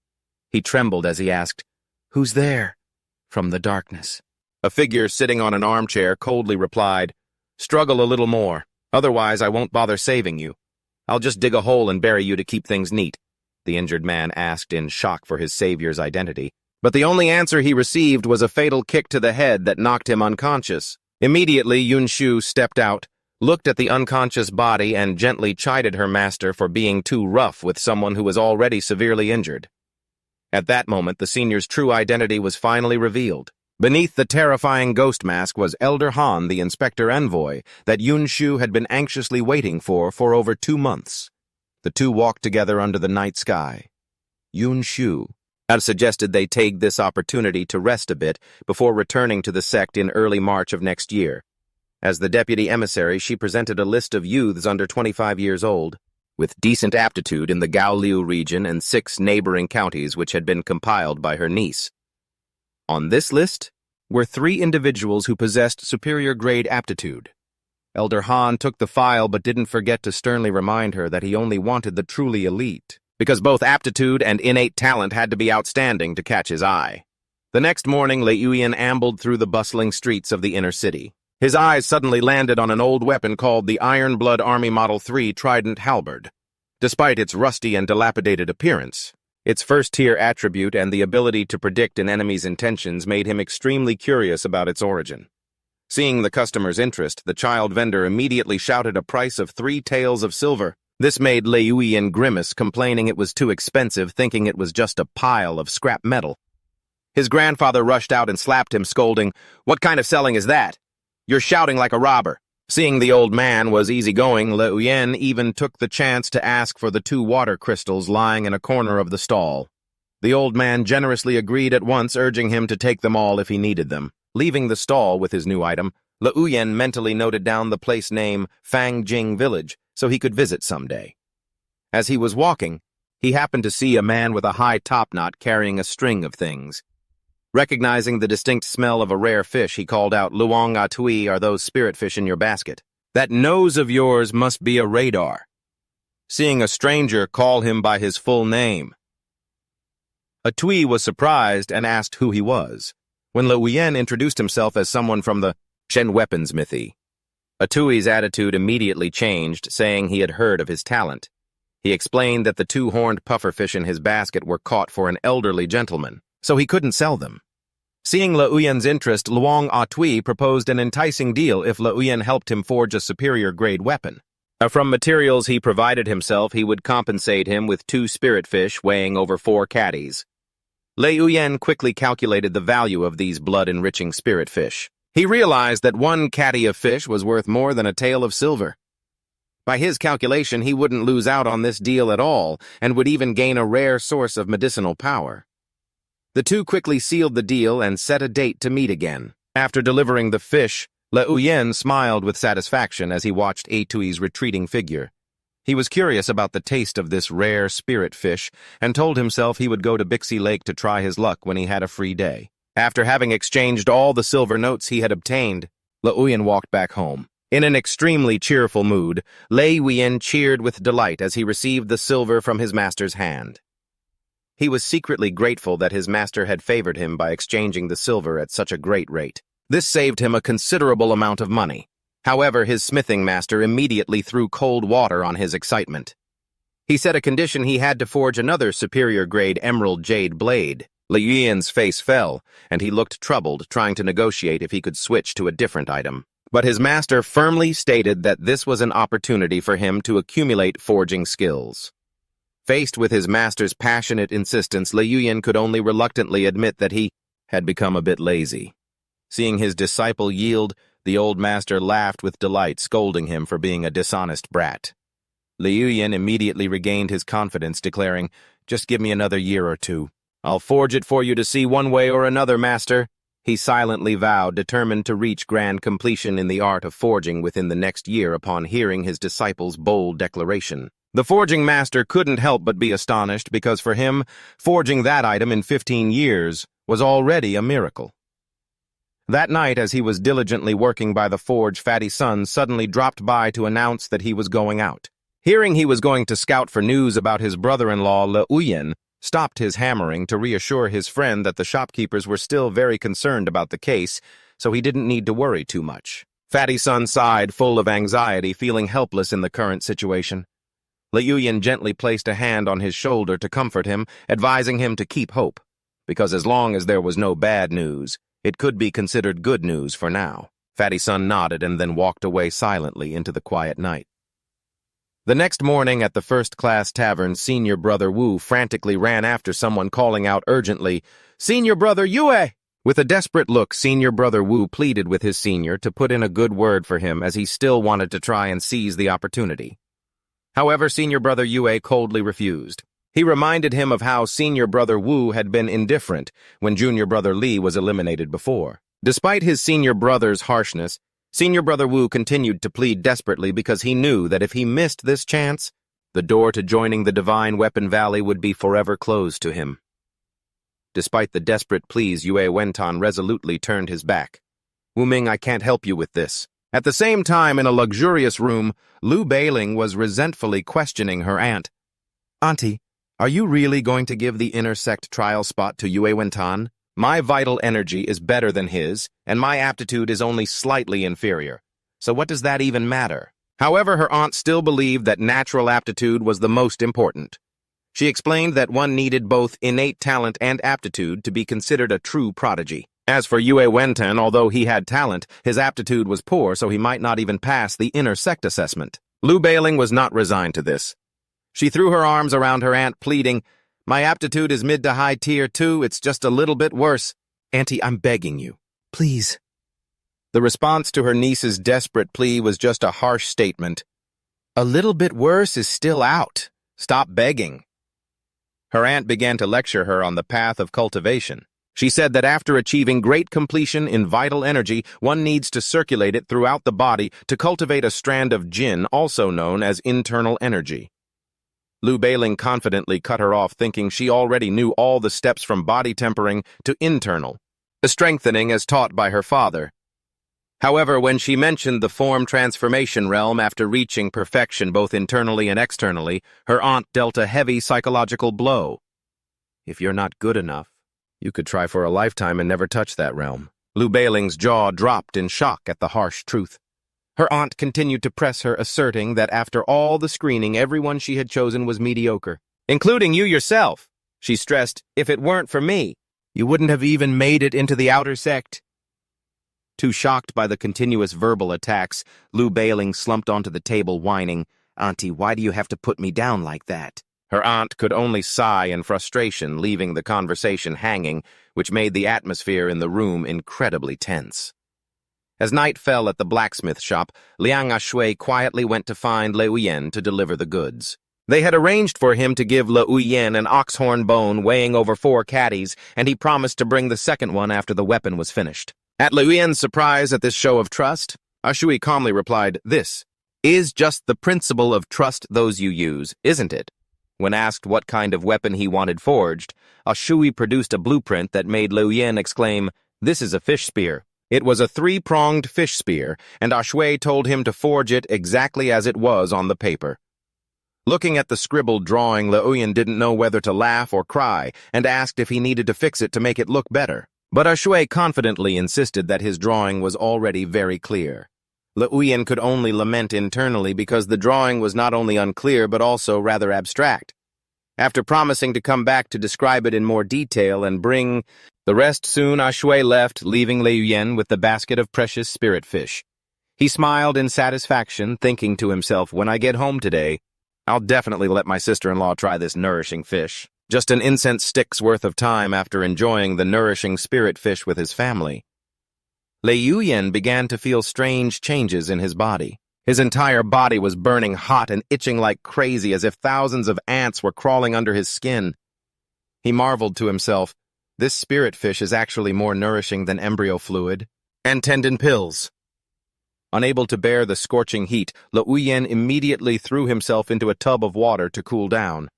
S1: He trembled as he asked, "Who's there?" from the darkness. A figure sitting on an armchair coldly replied, "Struggle a little more. Otherwise, I won't bother saving you. I'll just dig a hole and bury you to keep things neat," the injured man asked in shock for his savior's identity. But the only answer he received was a fatal kick to the head that knocked him unconscious. Immediately, Yun Shu stepped out, looked at the unconscious body, and gently chided her master for being too rough with someone who was already severely injured. At that moment, the senior's true identity was finally revealed. Beneath the terrifying ghost mask was Elder Han, the inspector envoy, that Yun Shu had been anxiously waiting for over 2 months. The two walked together under the night sky. Yun Shu had suggested they take this opportunity to rest a bit before returning to the sect in early March of next year. As the deputy emissary, she presented a list of youths under 25 years old, with decent aptitude in the Gaoliu region and 6 neighboring counties which had been compiled by her niece. On this list were 3 individuals who possessed superior grade aptitude. Elder Han took the file but didn't forget to sternly remind her that he only wanted the truly elite, because both aptitude and innate talent had to be outstanding to catch his eye. The next morning, Lei Yuyan ambled through the bustling streets of the inner city. His eyes suddenly landed on an old weapon called the Iron Blood Army Model 3 Trident Halberd. Despite its rusty and dilapidated appearance, its first-tier attribute and the ability to predict an enemy's intentions made him extremely curious about its origin. Seeing the customer's interest, the child vendor immediately shouted a price of 3 taels of silver. This made Lei Yuyan grimace, complaining it was too expensive, thinking it was just a pile of scrap metal. His grandfather rushed out and slapped him, scolding, "What kind of selling is that? You're shouting like a robber." Seeing the old man was easygoing, Lei Yuyan even took the chance to ask for the 2 water crystals lying in a corner of the stall. The old man generously agreed at once, urging him to take them all if he needed them. Leaving the stall with his new item, Lei Yuyan mentally noted down the place name Fangjing Village so he could visit someday. As he was walking, he happened to see a man with a high topknot carrying a string of things. Recognizing the distinct smell of a rare fish, he called out, "Luong Atui, are those spirit fish in your basket? That nose of yours must be a radar." Seeing a stranger call him by his full name, Atui was surprised and asked who he was. When Lei Yuyan introduced himself as someone from the Shen weapons mythy, Atui's attitude immediately changed, saying he had heard of his talent. He explained that the 2-horned pufferfish in his basket were caught for an elderly gentleman, so he couldn't sell them. Seeing Lei Yuyan's interest, Luong Atui proposed an enticing deal if Lei Yuyan helped him forge a superior-grade weapon. From materials he provided himself, he would compensate him with 2 spirit fish weighing over 4 caddies. Lei Yuyan quickly calculated the value of these blood-enriching spirit fish. He realized that 1 caddy of fish was worth more than a tael of silver. By his calculation, he wouldn't lose out on this deal at all, and would even gain a rare source of medicinal power. The two quickly sealed the deal and set a date to meet again. After delivering the fish, Lei Yuyan smiled with satisfaction as he watched Atui's retreating figure. He was curious about the taste of this rare spirit fish and told himself he would go to Bixi Lake to try his luck when he had a free day. After having exchanged all the silver notes he had obtained, Lei Yuyan walked back home. In an extremely cheerful mood, Lei Yuyan cheered with delight as he received the silver from his master's hand. He was secretly grateful that his master had favored him by exchanging the silver at such a great rate. This saved him a considerable amount of money. However, his smithing master immediately threw cold water on his excitement. He set a condition he had to forge another superior-grade emerald jade blade. Lei Yuyan's face fell, and he looked troubled, trying to negotiate if he could switch to a different item. But his master firmly stated that this was an opportunity for him to accumulate forging skills. Faced with his master's passionate insistence, Lei Yuyan could only reluctantly admit that he had become a bit lazy. Seeing his disciple yield, the old master laughed with delight, scolding him for being a dishonest brat. Lei Yuyan immediately regained his confidence, declaring, "Just give me another year or 2. I'll forge it for you to see one way or another, master." He silently vowed, determined to reach grand completion in the art of forging within the next year upon hearing his disciple's bold declaration. The forging master couldn't help but be astonished because for him, forging that item in 15 years was already a miracle. That night, as he was diligently working by the forge, Fatty Sun suddenly dropped by to announce that he was going out. Hearing he was going to scout for news about his brother-in-law, Lei Yuyan, stopped his hammering to reassure his friend that the shopkeepers were still very concerned about the case, so he didn't need to worry too much. Fatty Sun sighed, full of anxiety, feeling helpless in the current situation. Lei Yuyan gently placed a hand on his shoulder to comfort him, advising him to keep hope, because as long as there was no bad news, it could be considered good news for now. Fatty Sun nodded and then walked away silently into the quiet night. The next morning at the first-class tavern, Senior Brother Wu frantically ran after someone, calling out urgently, "Senior Brother Yue!" With a desperate look, Senior Brother Wu pleaded with his senior to put in a good word for him as he still wanted to try and seize the opportunity. However, senior brother Yue coldly refused. He reminded him of how senior brother Wu had been indifferent when junior brother Li was eliminated before. Despite his senior brother's harshness, senior brother Wu continued to plead desperately because he knew that if he missed this chance, the door to joining the Divine Weapon Valley would be forever closed to him. Despite the desperate pleas, Yue Wentan resolutely turned his back. "Wu Ming, I can't help you with this." At the same time, in a luxurious room, Lu Beiling was resentfully questioning her aunt. "Auntie, are you really going to give the intersect trial spot to Yue Wentan? My vital energy is better than his, and my aptitude is only slightly inferior. So what does that even matter?" However, her aunt still believed that natural aptitude was the most important. She explained that one needed both innate talent and aptitude to be considered a true prodigy. As for Yue Wentan, although he had talent, his aptitude was poor, so he might not even pass the intersect assessment. Lu Beiling was not resigned to this. She threw her arms around her aunt, pleading, "My aptitude is mid to high tier too, it's just a little bit worse. Auntie, I'm begging you. Please." The response to her niece's desperate plea was just a harsh statement. "A little bit worse is still out. Stop begging." Her aunt began to lecture her on the path of cultivation. She said that after achieving great completion in vital energy, one needs to circulate it throughout the body to cultivate a strand of jin, also known as internal energy. Lu Beiling confidently cut her off, thinking she already knew all the steps from body tempering to internal, the strengthening as taught by her father. However, when she mentioned the form transformation realm after reaching perfection both internally and externally, her aunt dealt a heavy psychological blow. "If you're not good enough, you could try for a lifetime and never touch that realm." Lu Beiling's jaw dropped in shock at the harsh truth. Her aunt continued to press her, asserting that after all the screening, everyone she had chosen was mediocre. "Including you yourself," she stressed. "If it weren't for me, you wouldn't have even made it into the outer sect." Too shocked by the continuous verbal attacks, Lu Beiling slumped onto the table, whining, "Auntie, why do you have to put me down like that?" Her aunt could only sigh in frustration, leaving the conversation hanging, which made the atmosphere in the room incredibly tense. As night fell at the blacksmith shop, Liang Ashui quietly went to find Le Uyen to deliver the goods. They had arranged for him to give Le Uyen an oxhorn bone weighing over 4 caddies, and he promised to bring the second one after the weapon was finished. At Le Uyen's surprise at this show of trust, Ashui calmly replied, "This is just the principle of trust those you use, isn't it?" When asked what kind of weapon he wanted forged, Ashui produced a blueprint that made Le Uyen exclaim, "This is a fish spear." It was a 3-pronged fish spear, and Ashui told him to forge it exactly as it was on the paper. Looking at the scribbled drawing, Le Uyen didn't know whether to laugh or cry, and asked if he needed to fix it to make it look better. But Ashui confidently insisted that his drawing was already very clear. Le Uyen could only lament internally because the drawing was not only unclear but also rather abstract. After promising to come back to describe it in more detail and bring the rest soon, Ashui left, leaving Le Uyen with the basket of precious spirit fish. He smiled in satisfaction, thinking to himself, "When I get home today, I'll definitely let my sister-in-law try this nourishing fish." Just an incense stick's worth of time after enjoying the nourishing spirit fish with his family, Le Uyen began to feel strange changes in his body. His entire body was burning hot and itching like crazy, as if thousands of ants were crawling under his skin. He marveled to himself, "This spirit fish is actually more nourishing than embryo fluid and tendon pills." Unable to bear the scorching heat, Le Uyen immediately threw himself into a tub of water to cool down.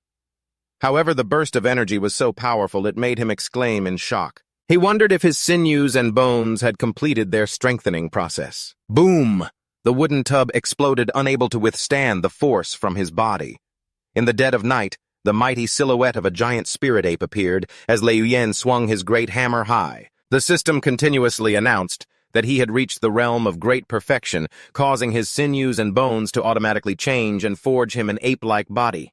S1: However, the burst of energy was so powerful it made him exclaim in shock. He wondered if his sinews and bones had completed their strengthening process. Boom! The wooden tub exploded, unable to withstand the force from his body. In the dead of night, the mighty silhouette of a giant spirit ape appeared as Le Uyen swung his great hammer high. The system continuously announced that he had reached the realm of great perfection, causing his sinews and bones to automatically change and forge him an ape-like body.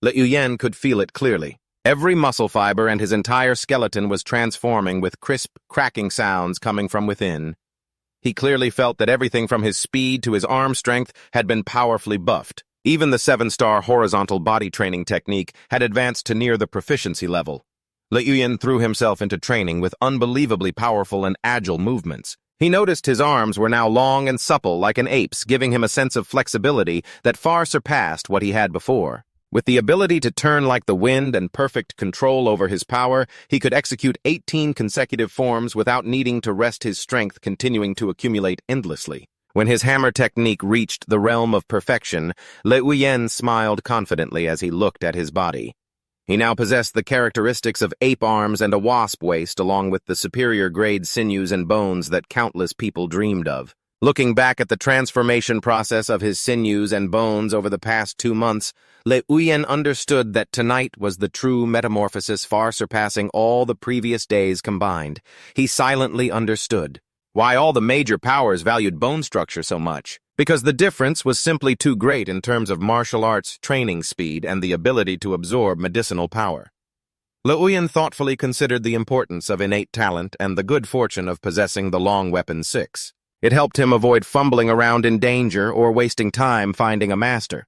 S1: Le Uyen could feel it clearly. Every muscle fiber and his entire skeleton was transforming with crisp, cracking sounds coming from within. He clearly felt that everything from his speed to his arm strength had been powerfully buffed. Even the 7-star horizontal body training technique had advanced to near the proficiency level. Le Uyen threw himself into training with unbelievably powerful and agile movements. He noticed his arms were now long and supple like an ape's, giving him a sense of flexibility that far surpassed what he had before. With the ability to turn like the wind and perfect control over his power, he could execute 18 consecutive forms without needing to rest his strength continuing to accumulate endlessly. When his hammer technique reached the realm of perfection, Le Uyen smiled confidently as he looked at his body. He now possessed the characteristics of ape arms and a wasp waist, along with the superior grade sinews and bones that countless people dreamed of. Looking back at the transformation process of his sinews and bones over the past 2 months, Le Uyen understood that tonight was the true metamorphosis, far surpassing all the previous days combined. He silently understood why all the major powers valued bone structure so much, because the difference was simply too great in terms of martial arts training speed and the ability to absorb medicinal power. Le Uyen thoughtfully considered the importance of innate talent and the good fortune of possessing the long weapon 6. It helped him avoid fumbling around in danger or wasting time finding a master.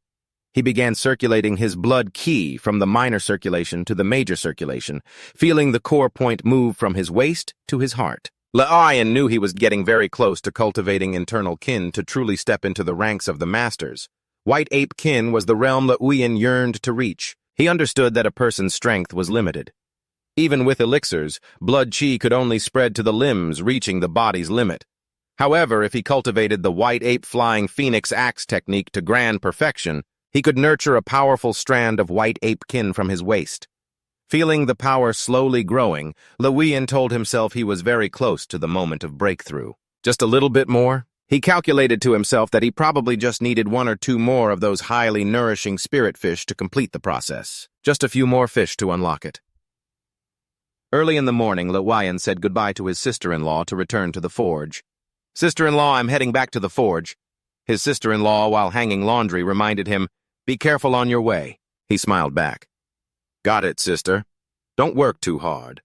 S1: He began circulating his blood qi from the minor circulation to the major circulation, feeling the core point move from his waist to his heart. Le Uyen knew he was getting very close to cultivating internal kin to truly step into the ranks of the masters. White ape kin was the realm Le Uyen yearned to reach. He understood that a person's strength was limited. Even with elixirs, blood qi could only spread to the limbs, reaching the body's limit. However, if he cultivated the white ape flying phoenix axe technique to grand perfection, he could nurture a powerful strand of white ape kin from his waist. Feeling the power slowly growing, Le Uyen told himself he was very close to the moment of breakthrough. Just a little bit more? He calculated to himself that he probably just needed 1 or 2 more of those highly nourishing spirit fish to complete the process. Just a few more fish to unlock it. Early in the morning, Le Uyen said goodbye to his sister-in-law to return to the forge. "Sister-in-law, I'm heading back to the forge." His sister-in-law, while hanging laundry, reminded him, "Be careful on your way." He smiled back. "Got it, sister. Don't work too hard."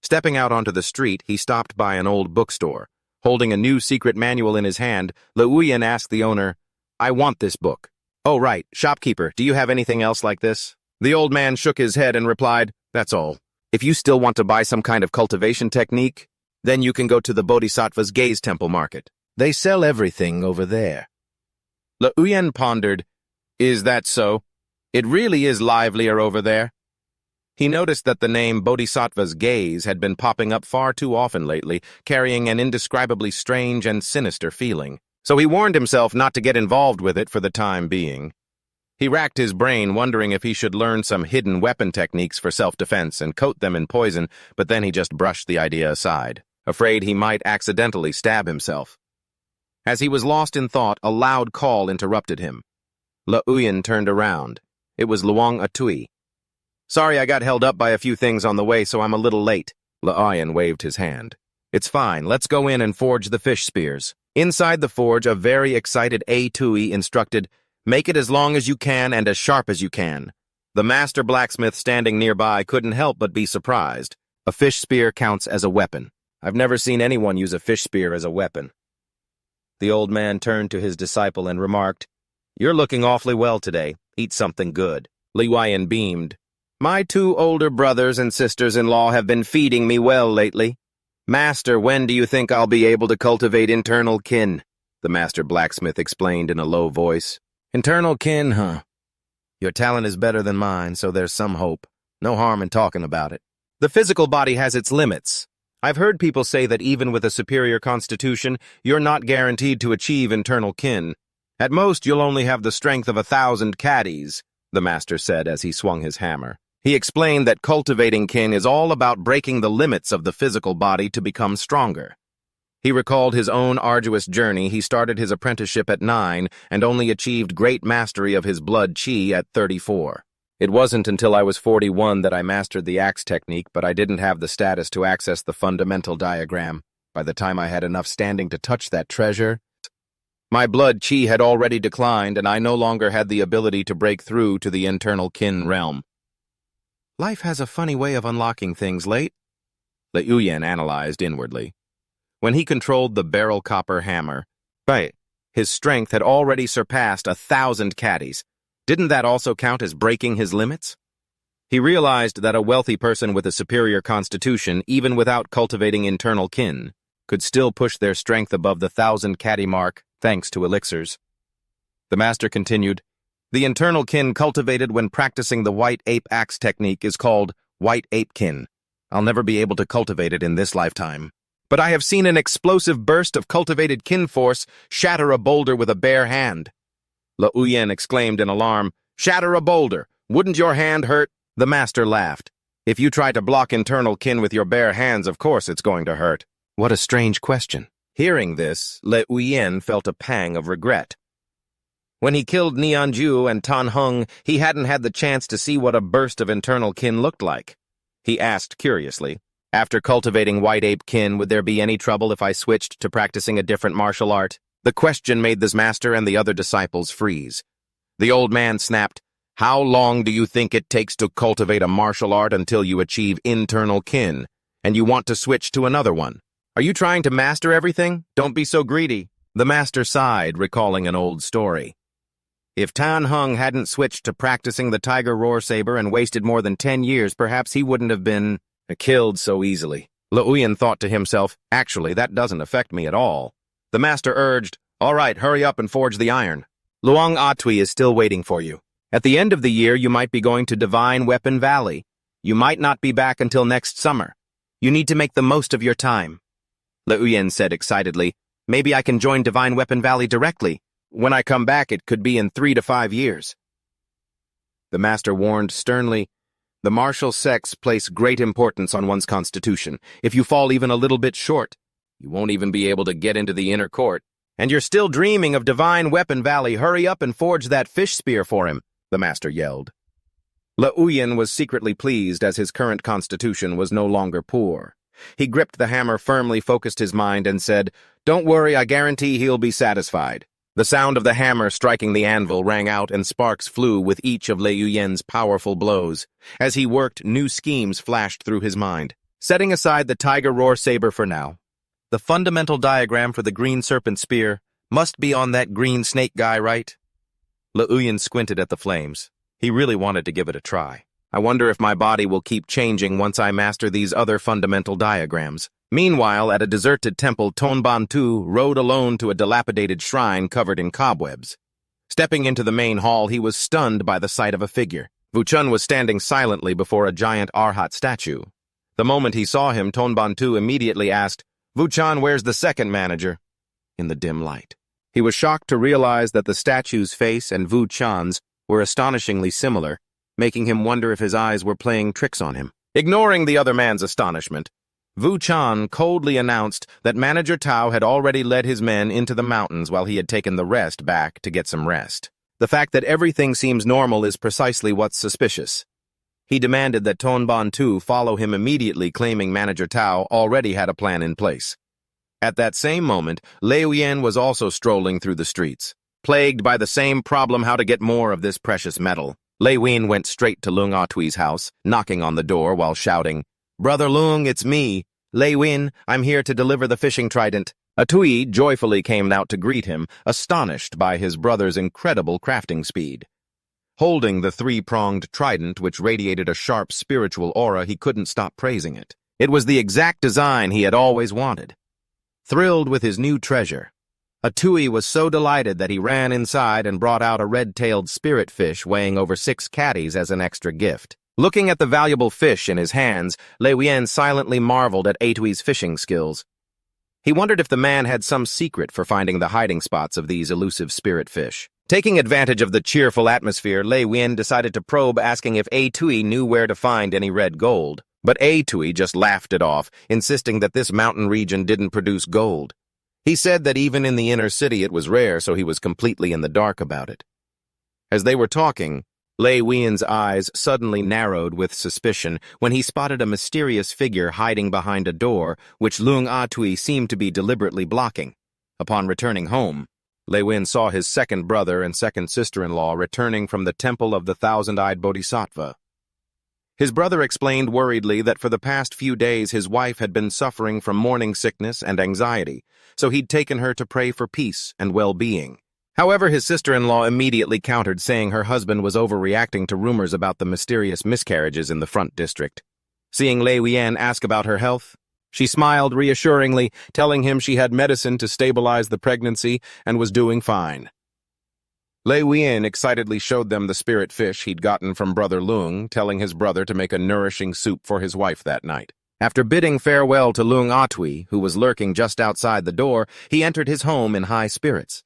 S1: Stepping out onto the street, he stopped by an old bookstore. Holding a new secret manual in his hand, Le Uyen asked the owner, "I want this book." "Oh, right. Shopkeeper, do you have anything else like this?" The old man shook his head and replied, "That's all. If you still want to buy some kind of cultivation technique, then you can go to the Bodhisattva's Gaze Temple Market. They sell everything over there." Le Uyen pondered, "Is that so? It really is livelier over there." He noticed that the name Bodhisattva's Gaze had been popping up far too often lately, carrying an indescribably strange and sinister feeling. So he warned himself not to get involved with it for the time being. He racked his brain, wondering if he should learn some hidden weapon techniques for self-defense and coat them in poison, but then he just brushed the idea aside, afraid he might accidentally stab himself. As he was lost in thought, a loud call interrupted him. Le Uyen turned around. It was Luong Atui. "Sorry, I got held up by a few things on the way, so I'm a little late." Le Uyen waved his hand. "It's fine. Let's go in and forge the fish spears." Inside the forge, a very excited Atui instructed, "Make it as long as you can and as sharp as you can." The master blacksmith standing nearby couldn't help but be surprised. A fish spear counts as a weapon. "I've never seen anyone use a fish spear as a weapon." The old man turned to his disciple and remarked, "You're looking awfully well today. Eat something good." Le Uyen beamed. "My 2 older brothers and sisters-in-law have been feeding me well lately. Master, when do you think I'll be able to cultivate internal kin?" The master blacksmith explained in a low voice. "Internal kin, huh? Your talent is better than mine, so there's some hope. No harm in talking about it. The physical body has its limits. I've heard people say that even with a superior constitution, you're not guaranteed to achieve internal kin. At most, you'll only have the strength of 1,000 caddies," the master said as he swung his hammer. He explained that cultivating kin is all about breaking the limits of the physical body to become stronger. He recalled his own arduous journey. He started his apprenticeship at 9 and only achieved great mastery of his blood qi at 34. "It wasn't until I was 41 that I mastered the axe technique, but I didn't have the status to access the fundamental diagram. By the time I had enough standing to touch that treasure, my blood qi had already declined and I no longer had the ability to break through to the internal kin realm." "Life has a funny way of unlocking things, late," Le Uyen analyzed inwardly. When he controlled the barrel copper hammer, his strength had already surpassed 1,000 caddies. Didn't that also count as breaking his limits? He realized that a wealthy person with a superior constitution, even without cultivating internal kin, could still push their strength above the 1,000 catty mark thanks to elixirs. The master continued, "The internal kin cultivated when practicing the white ape axe technique is called white ape kin. I'll never be able to cultivate it in this lifetime. But I have seen an explosive burst of cultivated kin force shatter a boulder with a bare hand." Le Uyen exclaimed in alarm, "Shatter a boulder! Wouldn't your hand hurt?" The master laughed. "If you try to block internal kin with your bare hands, of course it's going to hurt." What a strange question. Hearing this, Le Uyen felt a pang of regret. When he killed Nianju and Tan Hung, he hadn't had the chance to see what a burst of internal kin looked like. He asked curiously, "After cultivating white ape kin, would there be any trouble if I switched to practicing a different martial art?" The question made this master and the other disciples freeze. The old man snapped, "How long do you think it takes to cultivate a martial art until you achieve internal kin, and you want to switch to another one? Are you trying to master everything? Don't be so greedy." The master sighed, recalling an old story. If Tan Hung hadn't switched to practicing the tiger roar saber and wasted more than 10 years, perhaps he wouldn't have been killed so easily. Le Uyen thought to himself, "Actually, that doesn't affect me at all." The master urged, "All right, hurry up and forge the iron. Luang Atui is still waiting for you. At the end of the year, you might be going to Divine Weapon Valley. You might not be back until next summer. You need to make the most of your time." Le Uyen said excitedly, "Maybe I can join Divine Weapon Valley directly. When I come back, it could be in 3 to 5 years. The master warned sternly, "The martial sects place great importance on one's constitution. If you fall even a little bit short, you won't even be able to get into the inner court. And you're still dreaming of Divine Weapon Valley. Hurry up and forge that fish spear for him," the master yelled. Le Uyen was secretly pleased as his current constitution was no longer poor. He gripped the hammer firmly, focused his mind, and said, "Don't worry, I guarantee he'll be satisfied." The sound of the hammer striking the anvil rang out, and sparks flew with each of Le Uyen's powerful blows. As he worked, new schemes flashed through his mind. Setting aside the tiger roar saber for now, the fundamental diagram for the green serpent spear must be on that green snake guy, right? Le Uyen squinted at the flames. He really wanted to give it a try. "I wonder if my body will keep changing once I master these other fundamental diagrams." Meanwhile, at a deserted temple, Tonbantu rode alone to a dilapidated shrine covered in cobwebs. Stepping into the main hall, he was stunned by the sight of a figure. Vuchun was standing silently before a giant Arhat statue. The moment he saw him, Tonbantu immediately asked, "Vuchun, where's the second manager?" In the dim light. He was shocked to realize that the statue's face and Vuchun's were astonishingly similar, making him wonder if his eyes were playing tricks on him. Ignoring the other man's astonishment, Vuchun coldly announced that Manager Tao had already led his men into the mountains while he had taken the rest back to get some rest. The fact that everything seems normal is precisely what's suspicious. He demanded that Tonbantu follow him immediately, claiming Manager Tao already had a plan in place. At that same moment, Le Uyen was also strolling through the streets, plagued by the same problem: how to get more of this precious metal. Le Uyen went straight to Lung Atui's house, knocking on the door while shouting, "Brother Lung, it's me. Le Uyen, I'm here to deliver the fishing trident." Atui joyfully came out to greet him, astonished by his brother's incredible crafting speed. Holding the 3-pronged trident, which radiated a sharp spiritual aura, he couldn't stop praising it. It was the exact design he had always wanted. Thrilled with his new treasure, Atui was so delighted that he ran inside and brought out a red-tailed spirit fish weighing over 6 catties as an extra gift. Looking at the valuable fish in his hands, Le Uyen silently marveled at Atui's fishing skills. He wondered if the man had some secret for finding the hiding spots of these elusive spirit fish. Taking advantage of the cheerful atmosphere, Le Uyen decided to probe, asking if Atui knew where to find any red gold. But Atui just laughed it off, insisting that this mountain region didn't produce gold. He said that even in the inner city it was rare, so he was completely in the dark about it. As they were talking, Le Uyen's eyes suddenly narrowed with suspicion when he spotted a mysterious figure hiding behind a door, which Lung Atui seemed to be deliberately blocking. Upon returning home, Le Uyen saw his second brother and second sister-in-law returning from the Temple of the Thousand-Eyed Bodhisattva. His brother explained worriedly that for the past few days his wife had been suffering from morning sickness and anxiety, so he'd taken her to pray for peace and well-being. However, his sister-in-law immediately countered, saying her husband was overreacting to rumors about the mysterious miscarriages in the front district. Seeing Le Uyen ask about her health, She smiled reassuringly, telling him she had medicine to stabilize the pregnancy and was doing fine. Lei Wian excitedly showed them the spirit fish he'd gotten from Brother Lung, telling his brother to make a nourishing soup for his wife that night. After bidding farewell to Lung Atui, who was lurking just outside the door, he entered his home in high spirits.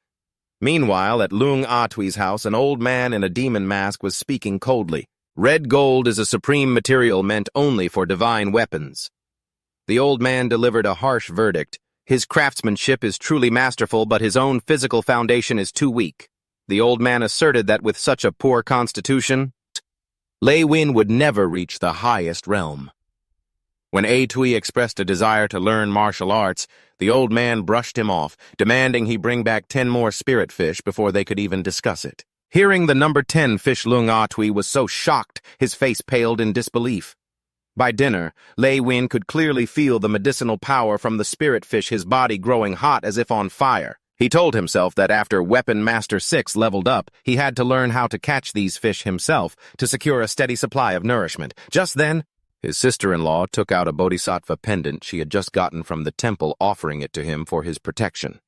S1: Meanwhile, at Lung Atui's house, an old man in a demon mask was speaking coldly. Red gold is a supreme material meant only for divine weapons. The old man delivered a harsh verdict. His craftsmanship is truly masterful, but his own physical foundation is too weak. The old man asserted that with such a poor constitution, Lei Wian would never reach the highest realm. When Atui expressed a desire to learn martial arts, the old man brushed him off, demanding he bring back 10 more spirit fish before they could even discuss it. Hearing the number 10 fish, Lung Atui was so shocked his face paled in disbelief. By dinner, Lei Wian could clearly feel the medicinal power from the spirit fish, his body growing hot as if on fire. He told himself that after Weapon Master 6 leveled up, he had to learn how to catch these fish himself to secure a steady supply of nourishment. Just then, his sister-in-law took out a bodhisattva pendant she had just gotten from the temple, offering it to him for his protection.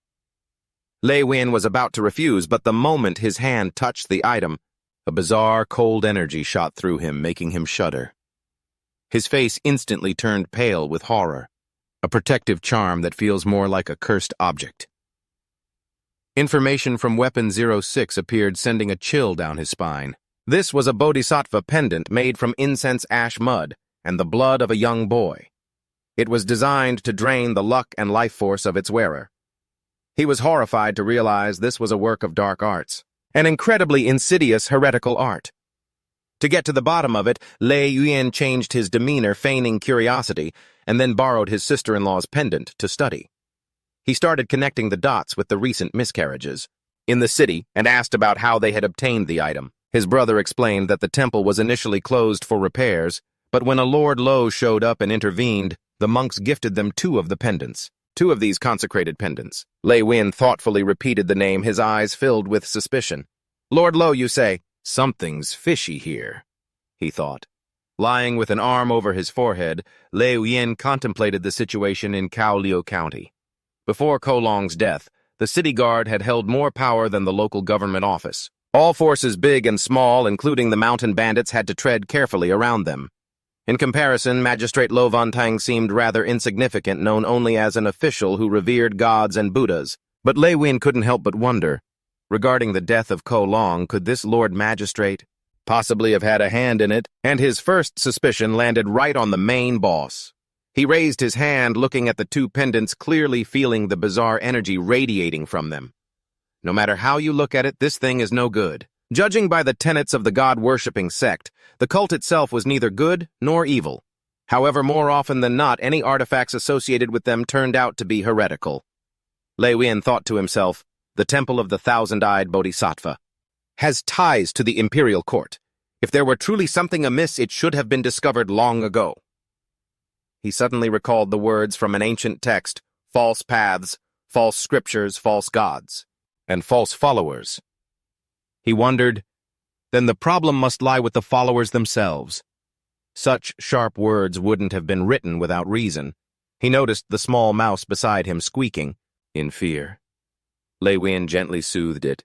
S1: Lei Wian was about to refuse, but the moment his hand touched the item, a bizarre, cold energy shot through him, making him shudder. His face instantly turned pale with horror, a protective charm that feels more like a cursed object. Information from Weapon 06 appeared, sending a chill down his spine. This was a bodhisattva pendant made from incense ash mud and the blood of a young boy. It was designed to drain the luck and life force of its wearer. He was horrified to realize this was a work of dark arts, an incredibly insidious heretical art. To get to the bottom of it, Lei Wian changed his demeanor, feigning curiosity, and then borrowed his sister-in-law's pendant to study. He started connecting the dots with the recent miscarriages in the city and asked about how they had obtained the item. His brother explained that the temple was initially closed for repairs, but when a Lord Lo showed up and intervened, the monks gifted them 2 of the pendants. 2 of these consecrated pendants. Lei Wian thoughtfully repeated the name, his eyes filled with suspicion. Lord Lo, you say? Something's fishy here, he thought. Lying with an arm over his forehead, Lei Wian contemplated the situation in Kaoliu County. Before Ko Long's death, the city guard had held more power than the local government office. All forces, big and small, including the mountain bandits, had to tread carefully around them. In comparison, Magistrate Lo Vantang seemed rather insignificant, known only as an official who revered gods and Buddhas. But Lei Wian couldn't help but wonder, regarding the death of Ko Long, could this Lord Magistrate possibly have had a hand in it? And his first suspicion landed right on the main boss. He raised his hand, looking at the 2 pendants, clearly feeling the bizarre energy radiating from them. No matter how you look at it, this thing is no good. Judging by the tenets of the god-worshipping sect, the cult itself was neither good nor evil. However, more often than not, any artifacts associated with them turned out to be heretical. Lei Wian thought to himself, the Temple of the Thousand-Eyed Bodhisattva has ties to the imperial court. If there were truly something amiss, it should have been discovered long ago. He suddenly recalled the words from an ancient text, false paths, false scriptures, false gods, and false followers. He wondered, then the problem must lie with the followers themselves. Such sharp words wouldn't have been written without reason. He noticed the small mouse beside him squeaking in fear. Lei Wian gently soothed it.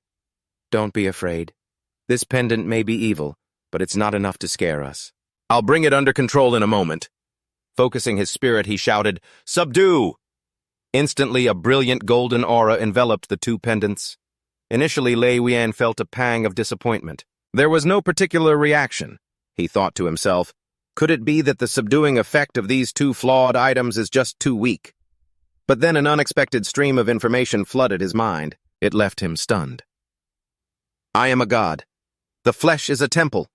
S1: Don't be afraid. This pendant may be evil, but it's not enough to scare us. I'll bring it under control in a moment. Focusing his spirit, he shouted, Subdue! Instantly, a brilliant golden aura enveloped the 2 pendants. Initially, Lei Wian felt a pang of disappointment. There was no particular reaction. He thought to himself, could it be that the subduing effect of these 2 flawed items is just too weak? But then an unexpected stream of information flooded his mind. It left him stunned. I am a god. The flesh is a temple.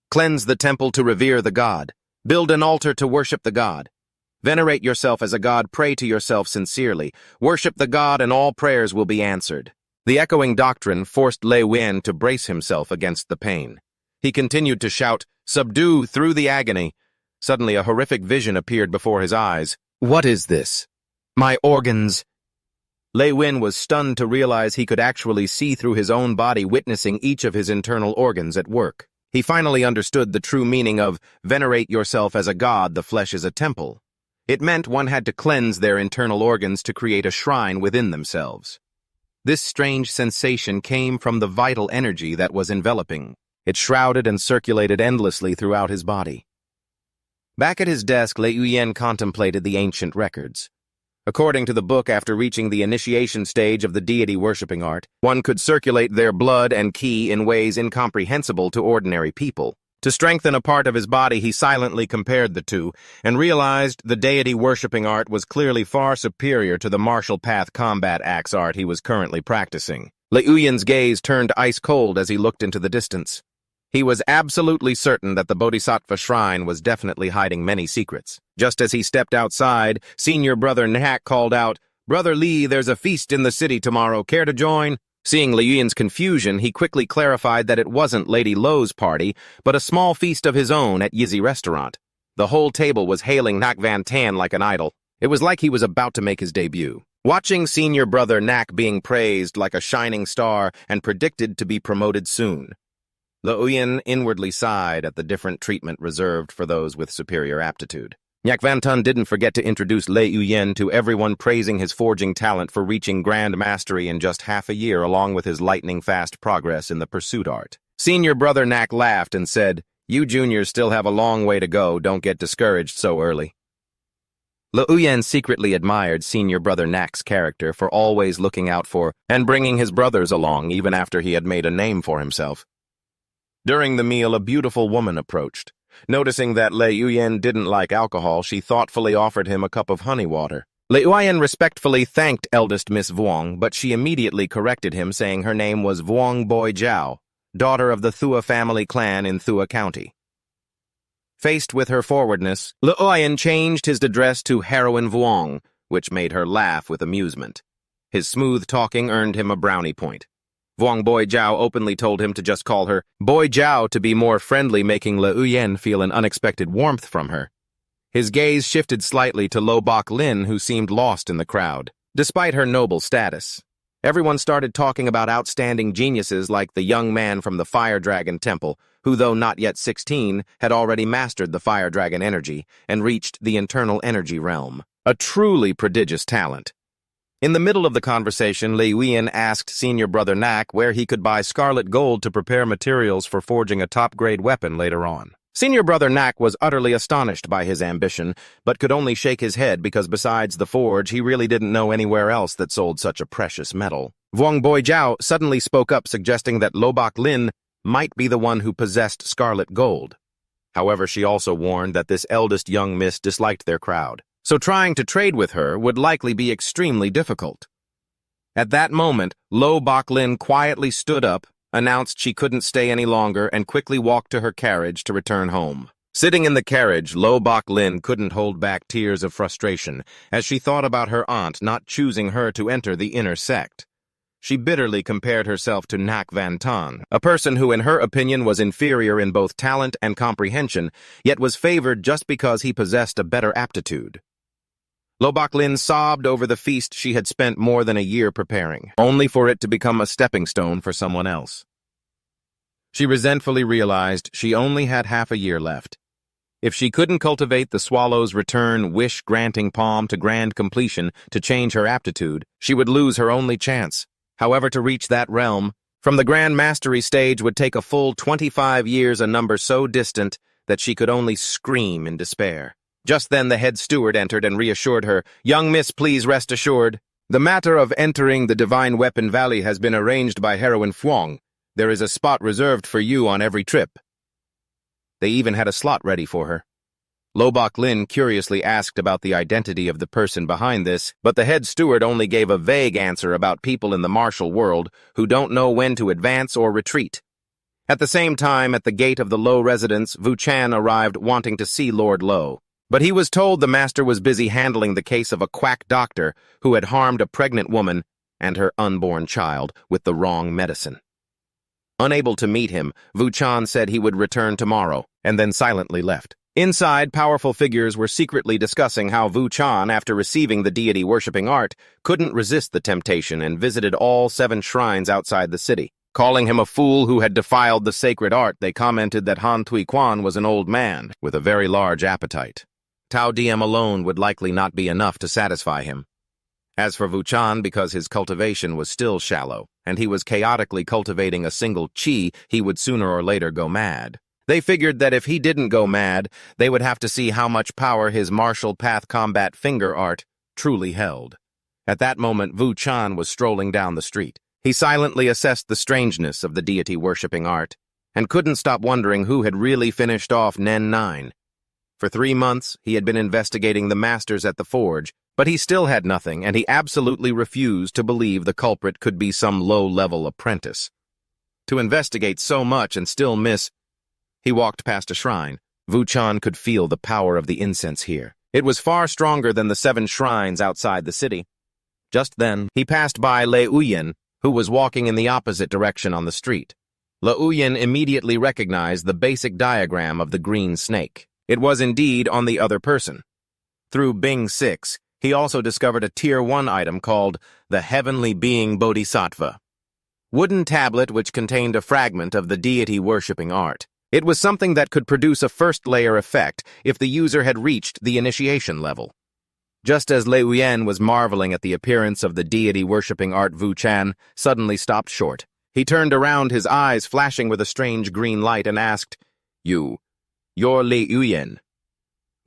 S1: Cleanse the temple to revere the god. Build an altar to worship the god. Venerate yourself as a god, pray to yourself sincerely. Worship the god and all prayers will be answered. The echoing doctrine forced Lei Wian to brace himself against the pain. He continued to shout, Subdue through the agony. Suddenly a horrific vision appeared before his eyes. What is this? My organs. Lei Wian was stunned to realize he could actually see through his own body, witnessing each of his internal organs at work. He finally understood the true meaning of venerate yourself as a god, the flesh is a temple. It meant one had to cleanse their internal organs to create a shrine within themselves. This strange sensation came from the vital energy that was enveloping. It shrouded and circulated endlessly throughout his body. Back at his desk, Lei Yuyan contemplated the ancient records. According to the book, after reaching the initiation stage of the deity-worshipping art, one could circulate their blood and ki in ways incomprehensible to ordinary people. To strengthen a part of his body, he silently compared the two, and realized the deity-worshipping art was clearly far superior to the martial path combat axe art he was currently practicing. Lei Yuyan's gaze turned ice-cold as he looked into the distance. He was absolutely certain that the Bodhisattva shrine was definitely hiding many secrets. Just as he stepped outside, senior brother Nak called out, "Brother Li, there's a feast in the city tomorrow. Care to join?" Seeing Lei Yuyan's confusion, he quickly clarified that it wasn't Lady Lo's party, but a small feast of his own at Yizi Restaurant. The whole table was hailing Nak Van Tan like an idol. It was like he was about to make his debut. Watching senior brother Nak being praised like a shining star and predicted to be promoted soon. Lei Yuyan inwardly sighed at the different treatment reserved for those with superior aptitude. Nak Van Tan didn't forget to introduce Lei Yuyan to everyone, praising his forging talent for reaching grand mastery in just half a year, along with his lightning-fast progress in the pursuit art. Senior brother Nak laughed and said, "You juniors still have a long way to go. Don't get discouraged so early." Lei Yuyan secretly admired senior brother Nak's character for always looking out for and bringing his brothers along even after he had made a name for himself. During the meal, a beautiful woman approached. Noticing that Lei Yuyan didn't like alcohol, she thoughtfully offered him a cup of honey water. Lei Yuyan respectfully thanked eldest Miss Vuong, but she immediately corrected him, saying her name was Vuong Boi Jiao, daughter of the Thua family clan in Thua County. Faced with her forwardness, Lei Yuyan changed his address to Heroine Vuong, which made her laugh with amusement. His smooth talking earned him a brownie point. Vuong Boi Jiao openly told him to just call her Boi Jiao to be more friendly, making Lei Yuyan feel an unexpected warmth from her. His gaze shifted slightly to Lo Bok Lin, who seemed lost in the crowd. Despite her noble status, everyone started talking about outstanding geniuses like the young man from the Fire Dragon Temple, who, though not yet 16, had already mastered the Fire Dragon energy and reached the internal energy realm. A truly prodigious talent. In the middle of the conversation, Lei Yuyan asked senior brother Nak where he could buy scarlet gold to prepare materials for forging a top-grade weapon later on. Senior brother Nak was utterly astonished by his ambition, but could only shake his head because besides the forge, he really didn't know anywhere else that sold such a precious metal. Vuong Boi Jiao suddenly spoke up, suggesting that Lo Bok Lin might be the one who possessed scarlet gold. However, she also warned that this eldest young miss disliked their crowd, so trying to trade with her would likely be extremely difficult. At that moment, Lo Bok Lin quietly stood up, announced she couldn't stay any longer, and quickly walked to her carriage to return home. Sitting in the carriage, Lo Bok Lin couldn't hold back tears of frustration as she thought about her aunt not choosing her to enter the inner sect. She bitterly compared herself to Nak Van Tan, a person who in her opinion was inferior in both talent and comprehension, yet was favored just because he possessed a better aptitude. Lo Bok Lin sobbed over the feast she had spent more than a year preparing, only for it to become a stepping stone for someone else. She resentfully realized she only had half a year left. If she couldn't cultivate the swallow's return wish-granting palm to grand completion to change her aptitude, she would lose her only chance. However, to reach that realm, from the grand mastery stage would take a full 25 years, a number so distant that she could only scream in despair. Just then the head steward entered and reassured her, "Young miss, please rest assured. The matter of entering the Divine Weapon Valley has been arranged by Heroine Vuong. There is a spot reserved for you on every trip." They even had a slot ready for her. Lo Bok Lin curiously asked about the identity of the person behind this, but the head steward only gave a vague answer about people in the martial world who don't know when to advance or retreat. At the same time, at the gate of the Lo residence, Vu Chan arrived wanting to see Lord Lo. But he was told the master was busy handling the case of a quack doctor who had harmed a pregnant woman and her unborn child with the wrong medicine. Unable to meet him, Vu Chan said he would return tomorrow, and then silently left. Inside, powerful figures were secretly discussing how Vu Chan, after receiving the deity-worshipping art, couldn't resist the temptation and visited all 7 shrines outside the city. Calling him a fool who had defiled the sacred art, they commented that Han Tui Quan was an old man with a very large appetite. Tao Diem alone would likely not be enough to satisfy him. As for Wu Chan, because his cultivation was still shallow, and he was chaotically cultivating a single chi, he would sooner or later go mad. They figured that if he didn't go mad, they would have to see how much power his martial path combat finger art truly held. At that moment, Wu Chan was strolling down the street. He silently assessed the strangeness of the deity-worshipping art, and couldn't stop wondering who had really finished off Nen 9. For 3 months, he had been investigating the masters at the forge, but he still had nothing, and he absolutely refused to believe the culprit could be some low-level apprentice. To investigate so much and still miss... He walked past a shrine. Wu Chan could feel the power of the incense here. It was far stronger than the 7 shrines outside the city. Just then, he passed by Lei Uyen, who was walking in the opposite direction on the street. Lei Uyen immediately recognized the basic diagram of the green snake. It was indeed on the other person. Through Bing 6, he also discovered a Tier 1 item called the Heavenly Being Bodhisattva. Wooden tablet which contained a fragment of the deity-worshipping art. It was something that could produce a first-layer effect if the user had reached the initiation level. Just as Lei Uyen was marveling at the appearance of the deity-worshipping art, Wu Chan suddenly stopped short. He turned around, his eyes flashing with a strange green light, and asked, You're Lei Uyen."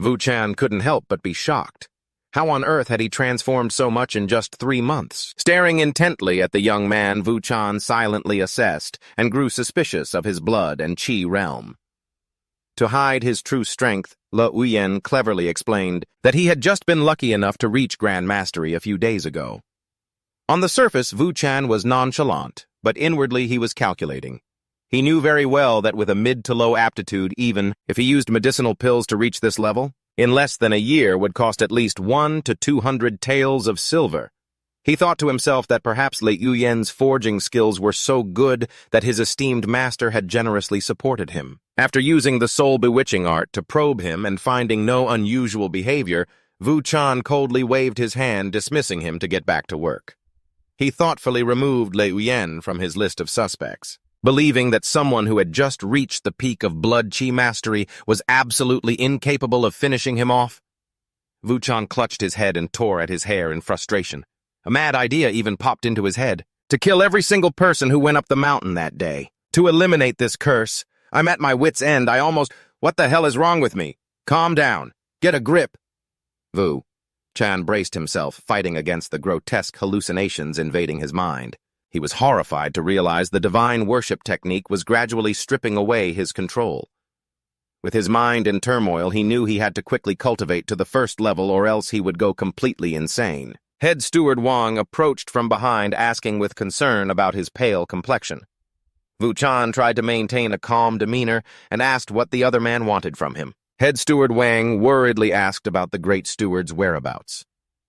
S1: Wu Chan couldn't help but be shocked. How on earth had he transformed so much in just 3 months? Staring intently at the young man, Wu Chan silently assessed and grew suspicious of his blood and chi realm. To hide his true strength, Lei Uyen cleverly explained that he had just been lucky enough to reach grandmastery a few days ago. On the surface, Wu Chan was nonchalant, but inwardly he was calculating. He knew very well that with a mid to low aptitude, even if he used medicinal pills to reach this level, in less than a year would cost at least 1 to 200 taels of silver. He thought to himself that perhaps Lei Uyen's forging skills were so good that his esteemed master had generously supported him. After using the soul bewitching art to probe him and finding no unusual behavior, Wu Chan coldly waved his hand, dismissing him to get back to work. He thoughtfully removed Lei Uyen from his list of suspects, believing that someone who had just reached the peak of blood chi mastery was absolutely incapable of finishing him off. Wu Chan clutched his head and tore at his hair in frustration. A mad idea even popped into his head: to kill every single person who went up the mountain that day. To eliminate this curse. I'm at my wit's end. What the hell is wrong with me? Calm down. Get a grip. Wu Chan braced himself, fighting against the grotesque hallucinations invading his mind. He was horrified to realize the divine worship technique was gradually stripping away his control. With his mind in turmoil, he knew he had to quickly cultivate to the first level or else he would go completely insane. Head Steward Wang approached from behind, asking with concern about his pale complexion. Wu Chan tried to maintain a calm demeanor and asked what the other man wanted from him. Head Steward Wang worriedly asked about the Great Steward's whereabouts.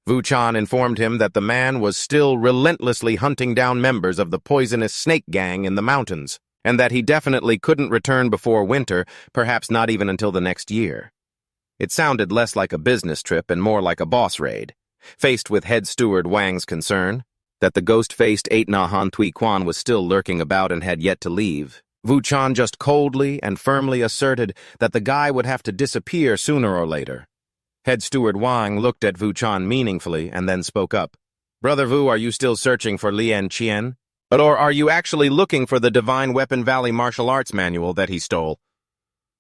S1: Wu Chan informed him that the man was still relentlessly hunting down members of the poisonous snake gang in the mountains, and that he definitely couldn't return before winter, perhaps not even until the next year. It sounded less like a business trip and more like a boss raid. Faced with Head Steward Wang's concern that the ghost-faced 8-Nahan Tui Quan was still lurking about and had yet to leave, Wu Chan just coldly and firmly asserted that the guy would have to disappear sooner or later. Head Steward Wang looked at Wu Chan meaningfully and then spoke up. "Brother Wu, are you still searching for Lian Qian? Or are you actually looking for the Divine Weapon Valley martial arts manual that he stole?"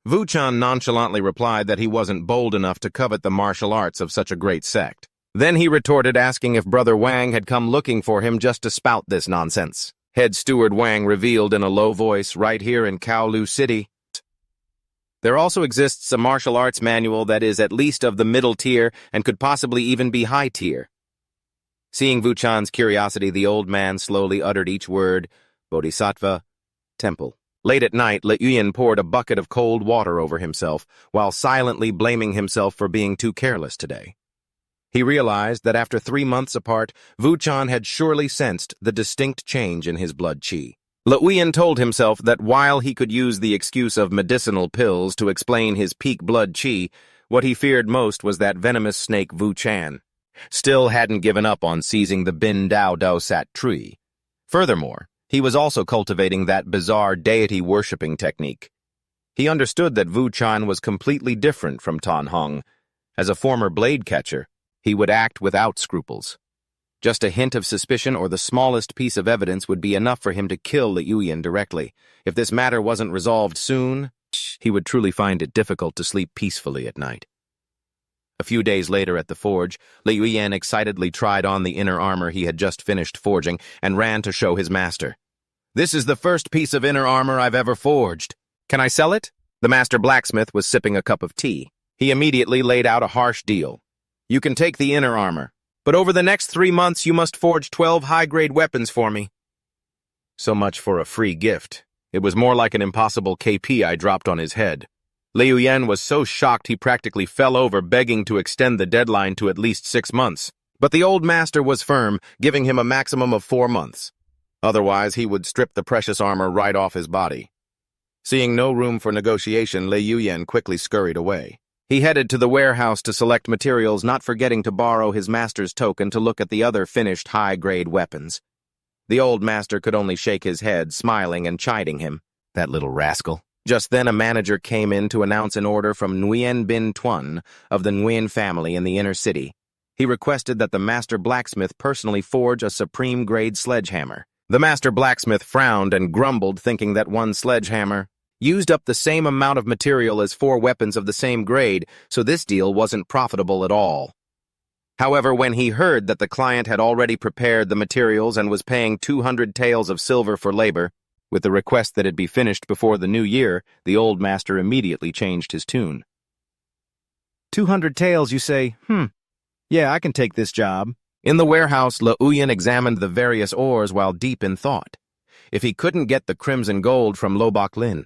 S1: Wu Chan nonchalantly replied that he wasn't bold enough to covet the martial arts of such a great sect. Then he retorted, asking if Brother Wang had come looking for him just to spout this nonsense. Head Steward Wang revealed in a low voice, "Right here in Kowloon City. There also exists a martial arts manual that is at least of the middle tier and could possibly even be high tier." Seeing Wu Chan's curiosity, the old man slowly uttered each word: Bodhisattva, temple. Late at night, Lei Uyen poured a bucket of cold water over himself, while silently blaming himself for being too careless today. He realized that after 3 months apart, Wu Chan had surely sensed the distinct change in his blood chi. Lei Uyen told himself that while he could use the excuse of medicinal pills to explain his peak blood chi, what he feared most was that venomous snake Wu Chan still hadn't given up on seizing the Bin Dao Dao Sat tree. Furthermore, he was also cultivating that bizarre deity-worshipping technique. He understood that Wu Chan was completely different from Tan Hong, As a former blade catcher, he would act without scruples. Just a hint of suspicion or the smallest piece of evidence would be enough for him to kill Liuyan directly. If this matter wasn't resolved soon, he would truly find it difficult to sleep peacefully at night. A few days later at the forge, Liuyan excitedly tried on the inner armor he had just finished forging and ran to show his master. "This is the first piece of inner armor I've ever forged. Can I sell it?" The master blacksmith was sipping a cup of tea. He immediately laid out a harsh deal. "You can take the inner armor, but over the next 3 months you must forge 12 high-grade weapons for me." So much for a free gift. It was more like an impossible KP I dropped on his head. Liuyan was so shocked he practically fell over, begging to extend the deadline to at least 6 months. But the old master was firm, giving him a maximum of 4 months. Otherwise, he would strip the precious armor right off his body. Seeing no room for negotiation, Liuyan quickly scurried away. He headed to the warehouse to select materials, not forgetting to borrow his master's token to look at the other finished high-grade weapons. The old master could only shake his head, smiling and chiding him. That little rascal. Just then a manager came in to announce an order from Nguyen Bin Tuan of the Nguyen family in the inner city. He requested that the master blacksmith personally forge a supreme-grade sledgehammer. The master blacksmith frowned and grumbled, thinking that one sledgehammer used up the same amount of material as 4 weapons of the same grade, so this deal wasn't profitable at all. However, when he heard that the client had already prepared the materials and was paying 200 taels of silver for labor, with the request that it be finished before the new year, the old master immediately changed his tune. 200 taels, you say? Yeah, I can take this job. In the warehouse, Liuyan examined the various ores while deep in thought. If he couldn't get the crimson gold from Lo Bok Lin,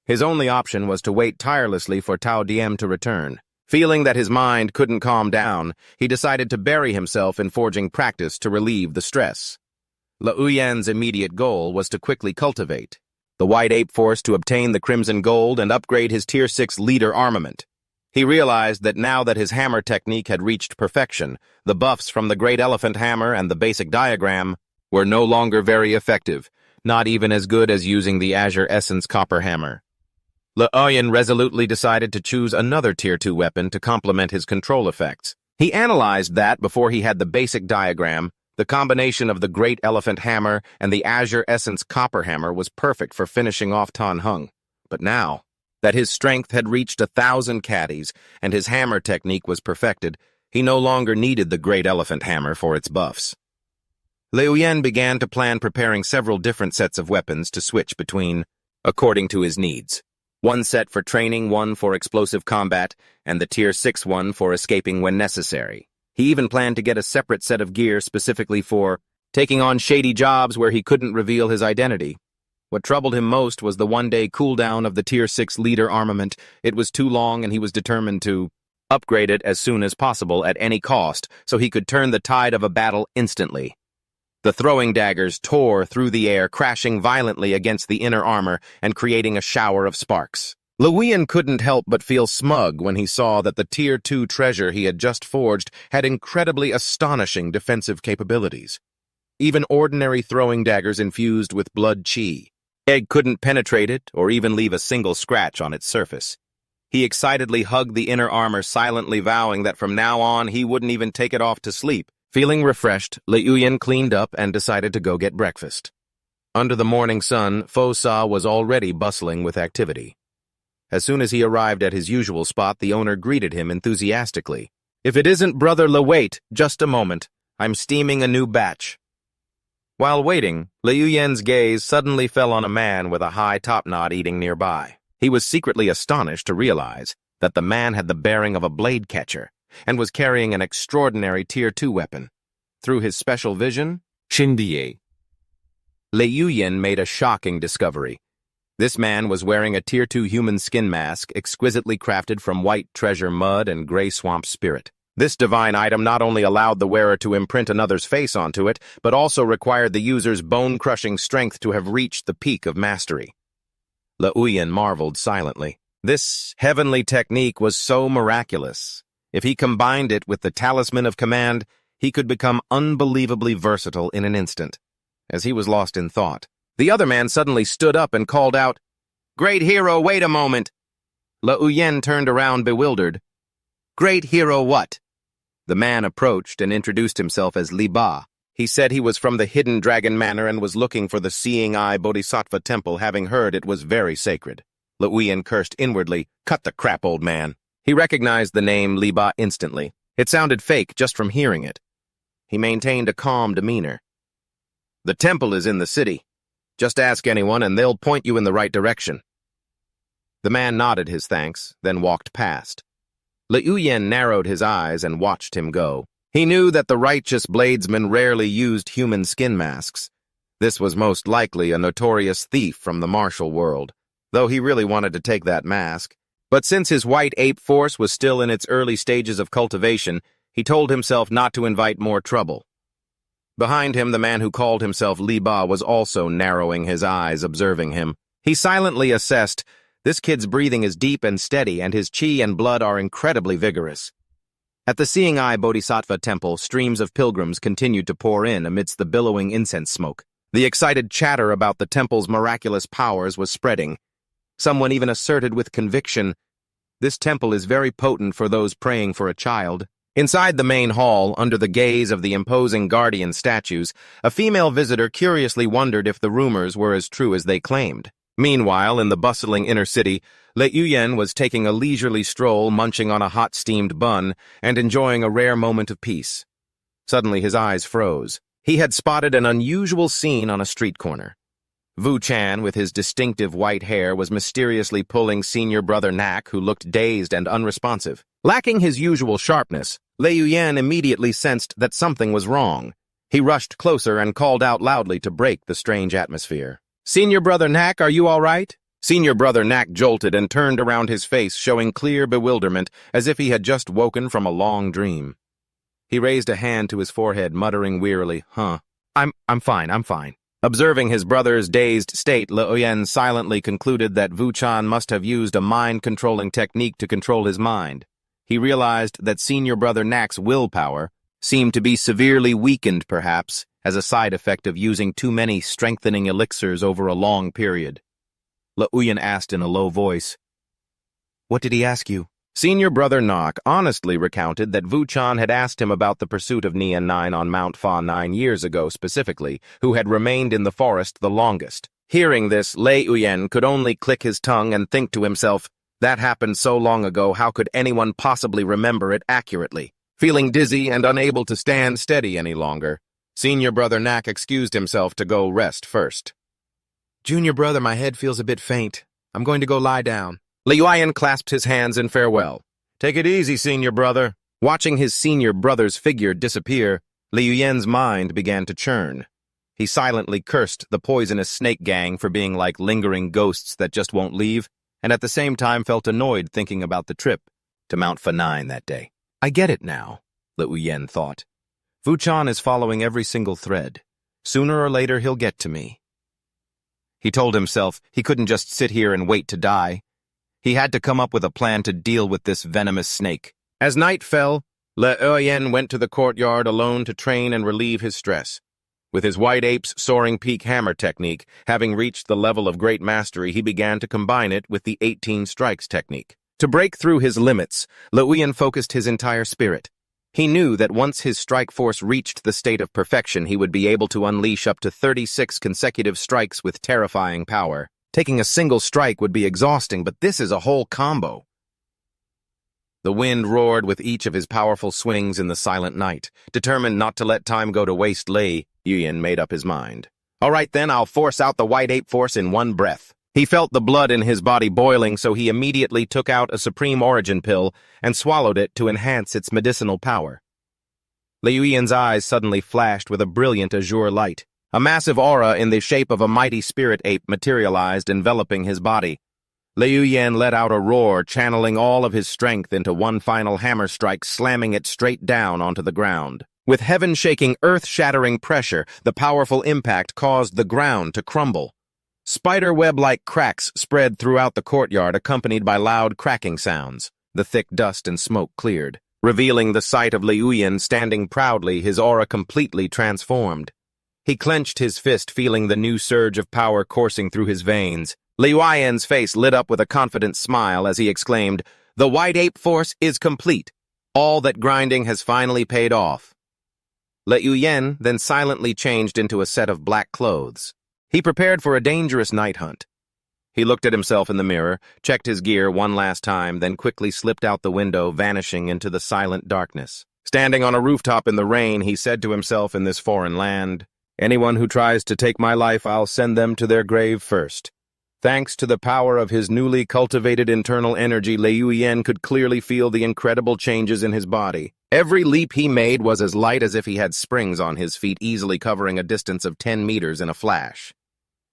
S1: his only option was to wait tirelessly for Tao Diem to return. Feeling that his mind couldn't calm down, he decided to bury himself in forging practice to relieve the stress. Liuyan's immediate goal was to quickly cultivate the White Ape Force to obtain the Crimson Gold and upgrade his Tier 6 leader armament. He realized that now that his hammer technique had reached perfection, the buffs from the Great Elephant Hammer and the basic diagram were no longer very effective, not even as good as using the Azure Essence Copper Hammer. Liuyan resolutely decided to choose another Tier 2 weapon to complement his control effects. He analyzed that before he had the basic diagram, the combination of the Great Elephant Hammer and the Azure Essence Copper Hammer was perfect for finishing off Tan Hung. But now that his strength had reached 1,000 caddies and his hammer technique was perfected, he no longer needed the Great Elephant Hammer for its buffs. Liuyan began to plan preparing several different sets of weapons to switch between, according to his needs. 1 set for training, 1 for explosive combat, and the Tier 6 one for escaping when necessary. He even planned to get a separate set of gear specifically for taking on shady jobs where he couldn't reveal his identity. What troubled him most was the 1-day cooldown of the Tier 6 leader armament. It was too long, and he was determined to upgrade it as soon as possible at any cost so he could turn the tide of a battle instantly. The throwing daggers tore through the air, crashing violently against the inner armor and creating a shower of sparks. Liuyan couldn't help but feel smug when he saw that the Tier 2 treasure he had just forged had incredibly astonishing defensive capabilities. Even ordinary throwing daggers infused with blood chi. Egg couldn't penetrate it or even leave a single scratch on its surface. He excitedly hugged the inner armor, silently vowing that from now on he wouldn't even take it off to sleep. Feeling refreshed, Liuyan cleaned up and decided to go get breakfast. Under the morning sun, Fo Sa was already bustling with activity. As soon as he arrived at his usual spot, the owner greeted him enthusiastically. "If it isn't Brother Le, wait just a moment. I'm steaming a new batch." While waiting, Liuyan's gaze suddenly fell on a man with a high topknot eating nearby. He was secretly astonished to realize that the man had the bearing of a blade catcher and was carrying an extraordinary Tier 2 weapon. Through his special vision, Liuyan made a shocking discovery. This man was wearing a Tier 2 human skin mask exquisitely crafted from white treasure mud and gray swamp spirit. This divine item not only allowed the wearer to imprint another's face onto it, but also required the user's bone-crushing strength to have reached the peak of mastery. Liuyan marveled silently. This heavenly technique was so miraculous. If he combined it with the talisman of command, he could become unbelievably versatile in an instant. As he was lost in thought, the other man suddenly stood up and called out, "Great hero, wait a moment!" Liuyan turned around bewildered. Great hero what? The man approached and introduced himself as Li Ba. He said he was from the Hidden Dragon Manor and was looking for the Seeing Eye Bodhisattva Temple, having heard it was very sacred. Liuyan cursed inwardly. Cut the crap, old man. He recognized the name Li Ba instantly. It sounded fake just from hearing it. He maintained a calm demeanor. The temple is in the city. Just ask anyone and they'll point you in the right direction. The man nodded his thanks, then walked past. Liuyan narrowed his eyes and watched him go. He knew that the righteous bladesman rarely used human skin masks. This was most likely a notorious thief from the martial world, though he really wanted to take that mask. But since his white ape force was still in its early stages of cultivation, he told himself not to invite more trouble. Behind him, the man who called himself Li Ba was also narrowing his eyes, observing him. He silently assessed, this kid's breathing is deep and steady, and his chi and blood are incredibly vigorous. At the Seeing Eye Bodhisattva Temple, streams of pilgrims continued to pour in amidst the billowing incense smoke. The excited chatter about the temple's miraculous powers was spreading. Someone even asserted with conviction, this temple is very potent for those praying for a child. Inside the main hall, under the gaze of the imposing guardian statues, a female visitor curiously wondered if the rumors were as true as they claimed. Meanwhile, in the bustling inner city, Liuyan was taking a leisurely stroll, munching on a hot steamed bun and enjoying a rare moment of peace. Suddenly his eyes froze. He had spotted an unusual scene on a street corner. Wu Chan, with his distinctive white hair, was mysteriously pulling senior brother Nak, who looked dazed and unresponsive. Lacking his usual sharpness, Liuyan immediately sensed that something was wrong. He rushed closer and called out loudly to break the strange atmosphere. Senior brother Nak, are you all right? Senior brother Nak jolted and turned around, his face showing clear bewilderment, as if he had just woken from a long dream. He raised a hand to his forehead, muttering wearily, I'm fine. Observing his brother's dazed state, Liuyan silently concluded that Wu Chan must have used a mind-controlling technique to control his mind. He realized that senior brother Nak's willpower seemed to be severely weakened, perhaps, as a side effect of using too many strengthening elixirs over a long period. Liuyan asked in a low voice, What did he ask you? Senior brother Nak honestly recounted that Wu Chan had asked him about the pursuit of Nian 9 on Mount Fa 9 years ago specifically, who had remained in the forest the longest. Hearing this, Liuyan could only click his tongue and think to himself, that happened so long ago, how could anyone possibly remember it accurately? Feeling dizzy and unable to stand steady any longer, senior brother Nak excused himself to go rest first. Junior brother, my head feels a bit faint. I'm going to go lie down. Liuyan clasped his hands in farewell. Take it easy, senior brother. Watching his senior brother's figure disappear, Liuyan's mind began to churn. He silently cursed the poisonous snake gang for being like lingering ghosts that just won't leave, and at the same time felt annoyed thinking about the trip to Mount Fa 9 that day. I get it now, Liuyan thought. Wu Chan is following every single thread. Sooner or later he'll get to me. He told himself he couldn't just sit here and wait to die. He had to come up with a plan to deal with this venomous snake. As night fell, Liuyan went to the courtyard alone to train and relieve his stress. With his white ape's soaring peak hammer technique, having reached the level of great mastery, he began to combine it with the 18 strikes technique. To break through his limits, Liuyan focused his entire spirit. He knew that once his strike force reached the state of perfection, he would be able to unleash up to 36 consecutive strikes with terrifying power. Taking a single strike would be exhausting, but this is a whole combo. The wind roared with each of his powerful swings in the silent night. Determined not to let time go to waste, Liuyan made up his mind. All right then, I'll force out the white ape force in one breath. He felt the blood in his body boiling, so he immediately took out a supreme origin pill and swallowed it to enhance its medicinal power. Liuyan's eyes suddenly flashed with a brilliant azure light. A massive aura in the shape of a mighty spirit ape materialized, enveloping his body. Liuyan let out a roar, channeling all of his strength into one final hammer strike, slamming it straight down onto the ground. With heaven-shaking, earth-shattering pressure, the powerful impact caused the ground to crumble. Spider web-like cracks spread throughout the courtyard, accompanied by loud cracking sounds. The thick dust and smoke cleared, revealing the sight of Liuyan standing proudly, his aura completely transformed. He clenched his fist, feeling the new surge of power coursing through his veins. Liuyan's face lit up with a confident smile as he exclaimed, "The white ape force is complete. All that grinding has finally paid off. Le Yuyen then silently changed into a set of black clothes. He prepared for a dangerous night hunt. He looked at himself in the mirror, checked his gear one last time, then quickly slipped out the window, vanishing into the silent darkness. Standing on a rooftop in the rain, he said to himself in this foreign land, "Anyone who tries to take my life, I'll send them to their grave first." Thanks to the power of his newly cultivated internal energy, Le Yuyen could clearly feel the incredible changes in his body. Every leap he made was as light as if he had springs on his feet, easily covering a distance of 10 meters in a flash.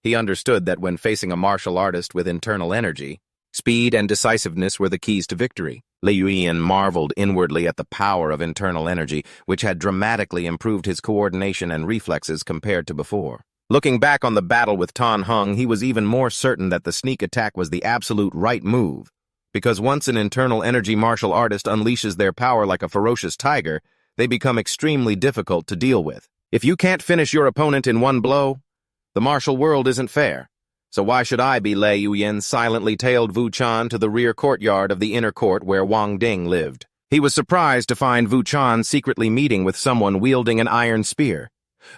S1: He understood that when facing a martial artist with internal energy, speed and decisiveness were the keys to victory. Le Yuyen marveled inwardly at the power of internal energy, which had dramatically improved his coordination and reflexes compared to before. Looking back on the battle with Tan Hung, he was even more certain that the sneak attack was the absolute right move, because once an internal energy martial artist unleashes their power like a ferocious tiger, they become extremely difficult to deal with. If you can't finish your opponent in one blow, the martial world isn't fair. So why should I be? Le Yuyen silently tailed Wu Chan to the rear courtyard of the inner court where Wang Ding lived. He was surprised to find Wu Chan secretly meeting with someone wielding an iron spear,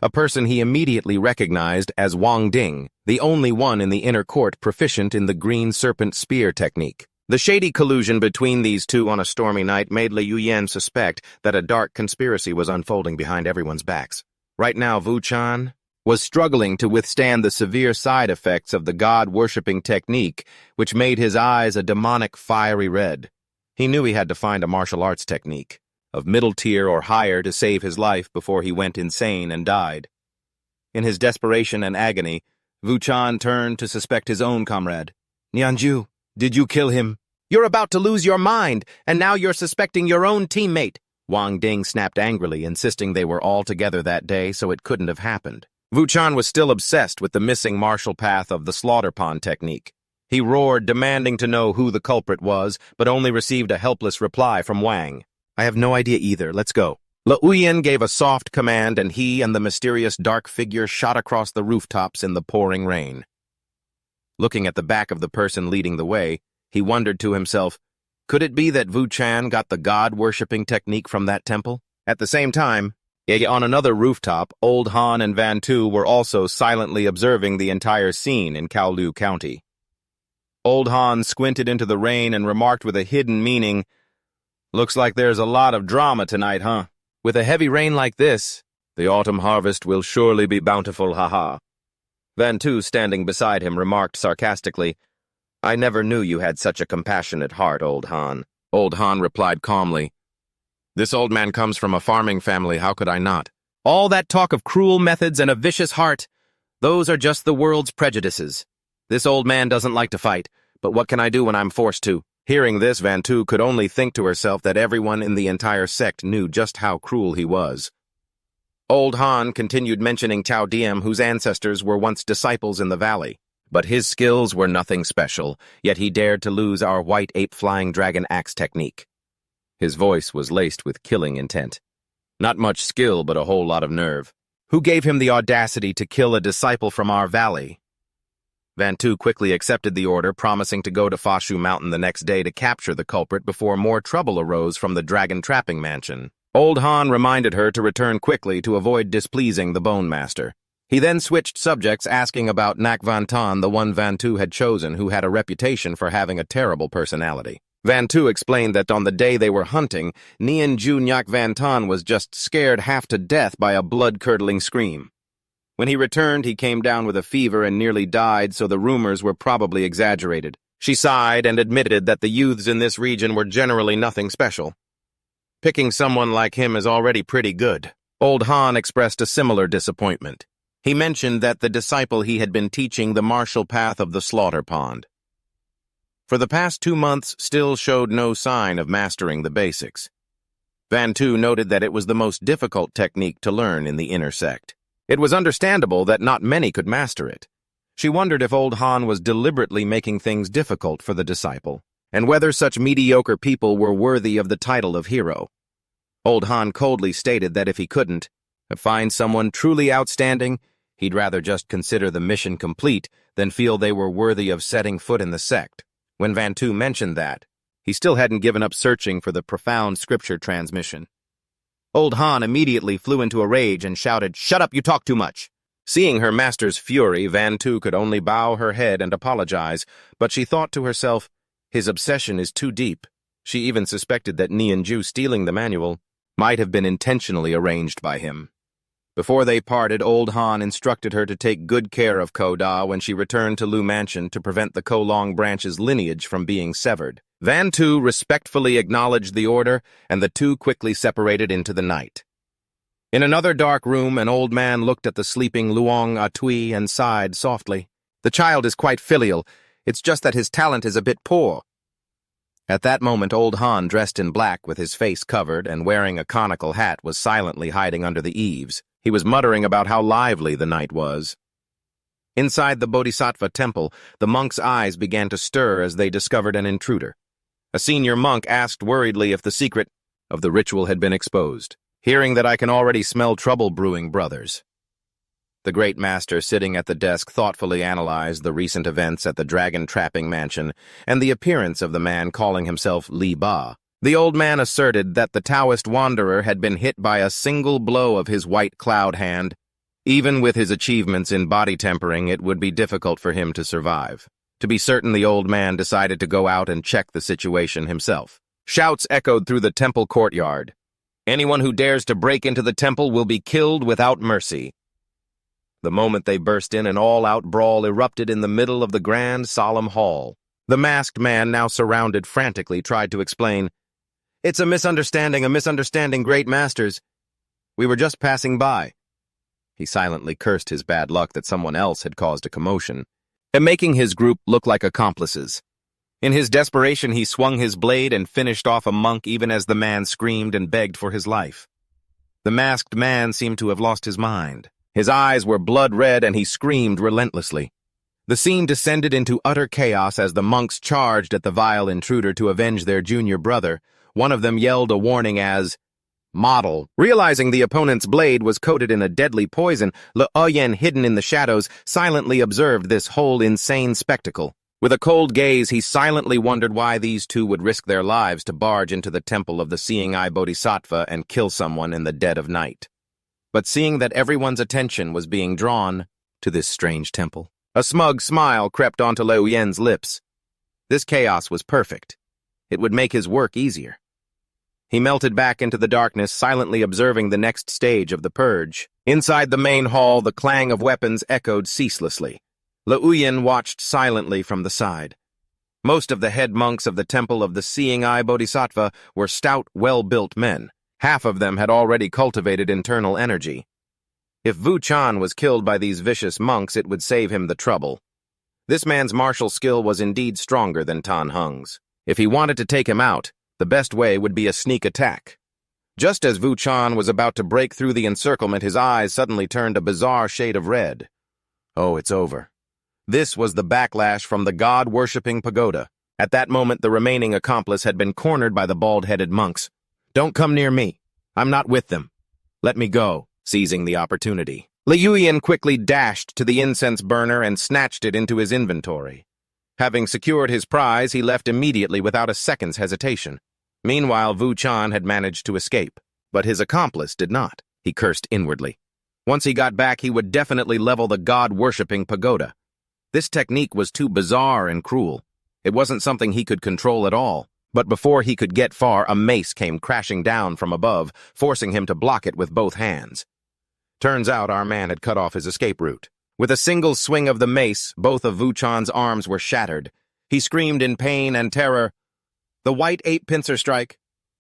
S1: a person he immediately recognized as Wang Ding, the only one in the inner court proficient in the green serpent spear technique. The shady collusion between these two on a stormy night made Le Yuyen suspect that a dark conspiracy was unfolding behind everyone's backs. Right now, Wu Chan was struggling to withstand the severe side effects of the god-worshipping technique, which made his eyes a demonic fiery red. He knew he had to find a martial arts technique of middle tier or higher to save his life before he went insane and died. In his desperation and agony, Wu Chan turned to suspect his own comrade. "Nianju, did you kill him? You're about to lose your mind, and now you're suspecting your own teammate." Wang Ding snapped angrily, insisting they were all together that day, so it couldn't have happened. Wu Chan was still obsessed with the missing martial path of the slaughter pond technique. He roared, demanding to know who the culprit was, but only received a helpless reply from Wang. "I have no idea either. Let's go." Le Yuyen gave a soft command, and he and the mysterious dark figure shot across the rooftops in the pouring rain. Looking at the back of the person leading the way, he wondered to himself, could it be that Wu Chan got the god-worshipping technique from that temple? At the same time, on another rooftop, Old Han and Van Tu were also silently observing the entire scene in Kowloon County. Old Han squinted into the rain and remarked with a hidden meaning, "Looks like there's a lot of drama tonight, huh? With a heavy rain like this, the autumn harvest will surely be bountiful, haha." Van Tu, standing beside him, remarked sarcastically, "I never knew you had such a compassionate heart, Old Han." Old Han replied calmly, "This old man comes from a farming family, how could I not? All that talk of cruel methods and a vicious heart, those are just the world's prejudices. This old man doesn't like to fight, but what can I do when I'm forced to?" Hearing this, Van Tu could only think to herself that everyone in the entire sect knew just how cruel he was. Old Han continued mentioning Tao Diem, whose ancestors were once disciples in the valley. But his skills were nothing special, yet he dared to lose our white ape flying dragon axe technique. His voice was laced with killing intent. Not much skill, but a whole lot of nerve. Who gave him the audacity to kill a disciple from our valley? Van Tu quickly accepted the order, promising to go to Fashu Mountain the next day to capture the culprit before more trouble arose from the dragon trapping mansion. Old Han reminded her to return quickly to avoid displeasing the Bone Master. He then switched subjects, asking about Nak Van Tan, the one Van Tu had chosen, who had a reputation for having a terrible personality. Van Tu explained that on the day they were hunting, Nian Ju Nyak Van Tan was just scared half to death by a blood-curdling scream. When he returned, he came down with a fever and nearly died, so the rumors were probably exaggerated. She sighed and admitted that the youths in this region were generally nothing special. Picking someone like him is already pretty good. Old Han expressed a similar disappointment. He mentioned that the disciple he had been teaching the martial path of the slaughter pond for the past 2 months still showed no sign of mastering the basics. Van Tu noted that it was the most difficult technique to learn in the inner sect. It was understandable that not many could master it. She wondered if Old Han was deliberately making things difficult for the disciple, and whether such mediocre people were worthy of the title of hero. Old Han coldly stated that if he couldn't find someone truly outstanding, he'd rather just consider the mission complete than feel they were worthy of setting foot in the sect. When Van Tu mentioned that, He still hadn't given up searching for the profound scripture transmission. Old Han immediately flew into a rage and shouted, "Shut up, you talk too much!" Seeing her master's fury, Van Tu could only bow her head and apologize, but she thought to herself, his obsession is too deep. She even suspected that Nianju stealing the manual might have been intentionally arranged by him. Before they parted, Old Han instructed her to take good care of Ko Da when she returned to Lu Mansion to prevent the Ko Long branch's lineage from being severed. Van Tu respectfully acknowledged the order, and the two quickly separated into the night. In another dark room, an old man looked at the sleeping Luong Atui and sighed softly. "The child is quite filial. It's just that his talent is a bit poor." At that moment, Old Han, dressed in black with his face covered and wearing a conical hat, was silently hiding under the eaves. He was muttering about how lively the night was. Inside the Bodhisattva temple, the monks' eyes began to stir as they discovered an intruder. A senior monk asked worriedly if the secret of the ritual had been exposed. "Hearing that I can already smell trouble brewing, brothers." The great master, sitting at the desk, thoughtfully analyzed the recent events at the dragon-trapping mansion and the appearance of the man calling himself Li Ba. The old man asserted that the Taoist wanderer had been hit by a single blow of his white cloud hand. Even with his achievements in body tempering, it would be difficult for him to survive. To be certain, the old man decided to go out and check the situation himself. Shouts echoed through the temple courtyard. "Anyone who dares to break into the temple will be killed without mercy." The moment they burst in, an all-out brawl erupted in the middle of the grand, solemn hall. The masked man, now surrounded frantically, tried to explain. "It's a misunderstanding, great masters. We were just passing by." He silently cursed his bad luck that someone else had caused a commotion, and making his group look like accomplices. In his desperation, he swung his blade and finished off a monk even as the man screamed and begged for his life. The masked man seemed to have lost his mind. His eyes were blood red and he screamed relentlessly. The scene descended into utter chaos as the monks charged at the vile intruder to avenge their junior brother. One of them yelled a warning as, "Model." Realizing the opponent's blade was coated in a deadly poison, Luoyan, hidden in the shadows, silently observed this whole insane spectacle. With a cold gaze, he silently wondered why these two would risk their lives to barge into the temple of the Seeing Eye Bodhisattva and kill someone in the dead of night. But seeing that everyone's attention was being drawn to this strange temple, a smug smile crept onto Liu Yan's lips. This chaos was perfect. It would make his work easier. He melted back into the darkness, silently observing the next stage of the purge. Inside the main hall, the clang of weapons echoed ceaselessly. Liu Yan watched silently from the side. Most of the head monks of the temple of the Seeing Eye Bodhisattva were stout, well-built men. Half of them had already cultivated internal energy. If Wu Chan was killed by these vicious monks, it would save him the trouble. This man's martial skill was indeed stronger than Tan Heng's. If he wanted to take him out, the best way would be a sneak attack. Just as Wu Chan was about to break through the encirclement, his eyes suddenly turned a bizarre shade of red. Oh, it's over. This was the backlash from the god-worshipping pagoda. At that moment, the remaining accomplice had been cornered by the bald-headed monks. "Don't come near me. I'm not with them. Let me go." Seizing the opportunity, Liu Yan quickly dashed to the incense burner and snatched it into his inventory. Having secured his prize, he left immediately without a second's hesitation. Meanwhile, Wu Chan had managed to escape, but his accomplice did not. He cursed inwardly. Once he got back, he would definitely level the god-worshipping pagoda. This technique was too bizarre and cruel. It wasn't something he could control at all. But before he could get far, a mace came crashing down from above, forcing him to block it with both hands. Turns out our man had cut off his escape route. With a single swing of the mace, both of Wu Chan's arms were shattered. He screamed in pain and terror, "The white ape pincer strike!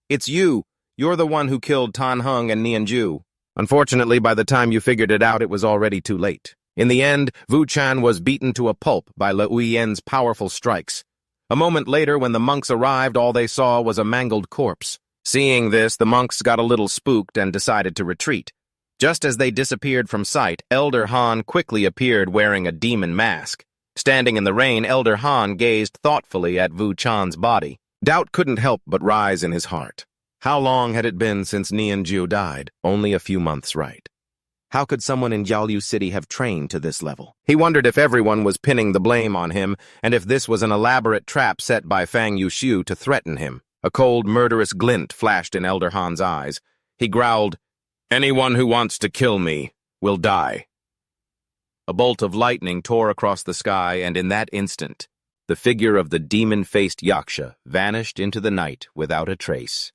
S1: It's you! You're the one who killed Tan Heng and Nianju." Unfortunately, by the time you figured it out, it was already too late. In the end, Wu Chan was beaten to a pulp by Liu Yan's powerful strikes. A moment later, when the monks arrived, all they saw was a mangled corpse. Seeing this, the monks got a little spooked and decided to retreat. Just as they disappeared from sight, Elder Han quickly appeared wearing a demon mask. Standing in the rain, Elder Han gazed thoughtfully at Wu Chan's body. Doubt couldn't help but rise in his heart. How long had it been since Nianju died? Only a few months, right? How could someone in Jiaoliu City have trained to this level? He wondered if everyone was pinning the blame on him, and if this was an elaborate trap set by Fang Yuxiu to threaten him. A cold, murderous glint flashed in Elder Han's eyes. He growled, "Anyone who wants to kill me will die." A bolt of lightning tore across the sky, and in that instant, the figure of the demon-faced Yaksha vanished into the night without a trace.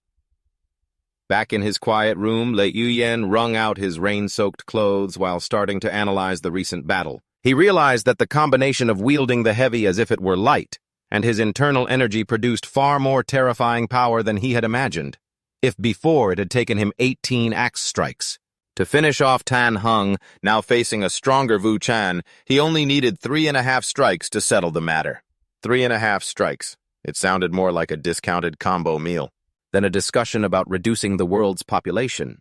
S1: Back in his quiet room, Lei Yuyan wrung out his rain-soaked clothes while starting to analyze the recent battle. He realized that the combination of wielding the heavy as if it were light and his internal energy produced far more terrifying power than he had imagined. If before it had taken him 18 axe strikes. To finish off Tan Heng, now facing a stronger Wu Chan, he only needed 3.5 strikes to settle the matter. 3.5 strikes. It sounded more like a discounted combo meal than a discussion about reducing the world's population.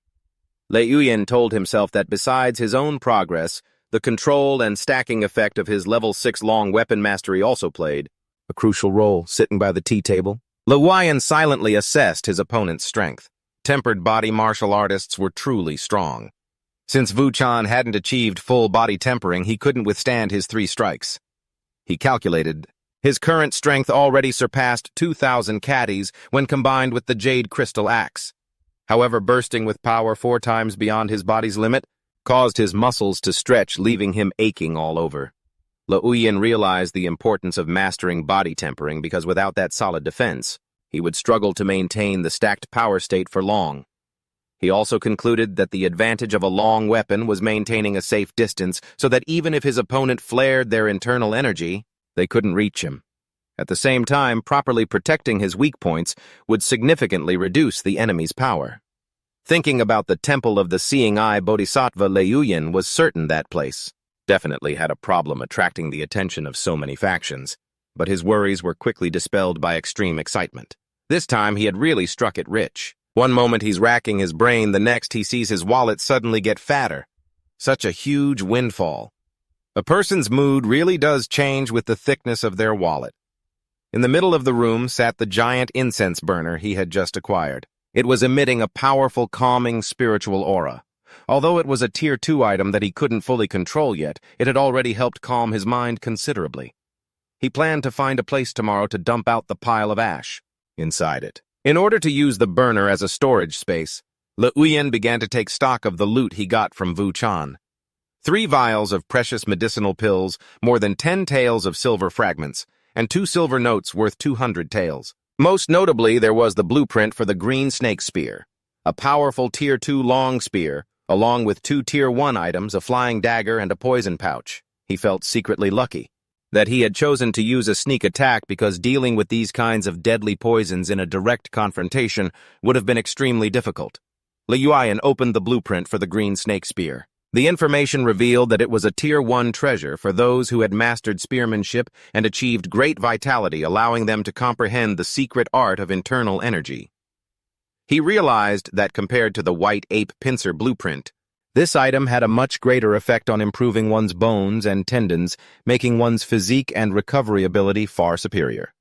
S1: Lei Yuyan told himself that besides his own progress, the control and stacking effect of his level 6 long weapon mastery also played a crucial role. Sitting by the tea table, Lei Yuyan silently assessed his opponent's strength. Tempered body martial artists were truly strong. Since Wu Chan hadn't achieved full body tempering, he couldn't withstand his 3 strikes. He calculated his current strength already surpassed 2,000 caddies when combined with the jade crystal axe. However, bursting with power 4 times beyond his body's limit caused his muscles to stretch, leaving him aching all over. Lei Yuyan realized the importance of mastering body tempering because without that solid defense, he would struggle to maintain the stacked power state for long. He also concluded that the advantage of a long weapon was maintaining a safe distance so that even if his opponent flared their internal energy, they couldn't reach him. At the same time, properly protecting his weak points would significantly reduce the enemy's power. Thinking about the Temple of the Seeing Eye Bodhisattva, Lei Yuyan was certain that place definitely had a problem attracting the attention of so many factions, but his worries were quickly dispelled by extreme excitement. This time he had really struck it rich. One moment he's racking his brain, the next he sees his wallet suddenly get fatter. Such a huge windfall. A person's mood really does change with the thickness of their wallet. In the middle of the room sat the giant incense burner he had just acquired. It was emitting a powerful, calming spiritual aura. Although it was a Tier 2 item that he couldn't fully control yet, it had already helped calm his mind considerably. He planned to find a place tomorrow to dump out the pile of ash inside it. In order to use the burner as a storage space, Lei Yuyan began to take stock of the loot he got from Wu Chan. 3 vials of precious medicinal pills, more than 10 taels of silver fragments, and 2 silver notes worth 200 taels. Most notably, there was the blueprint for the green snake spear, a powerful Tier 2 long spear, along with 2 Tier 1 items, a flying dagger and a poison pouch. He felt secretly lucky that he had chosen to use a sneak attack because dealing with these kinds of deadly poisons in a direct confrontation would have been extremely difficult. Lei Yuyan opened the blueprint for the green snake spear. The information revealed that it was a Tier 1 treasure for those who had mastered spearmanship and achieved great vitality, allowing them to comprehend the secret art of internal energy. He realized that compared to the white ape pincer blueprint, this item had a much greater effect on improving one's bones and tendons, making one's physique and recovery ability far superior.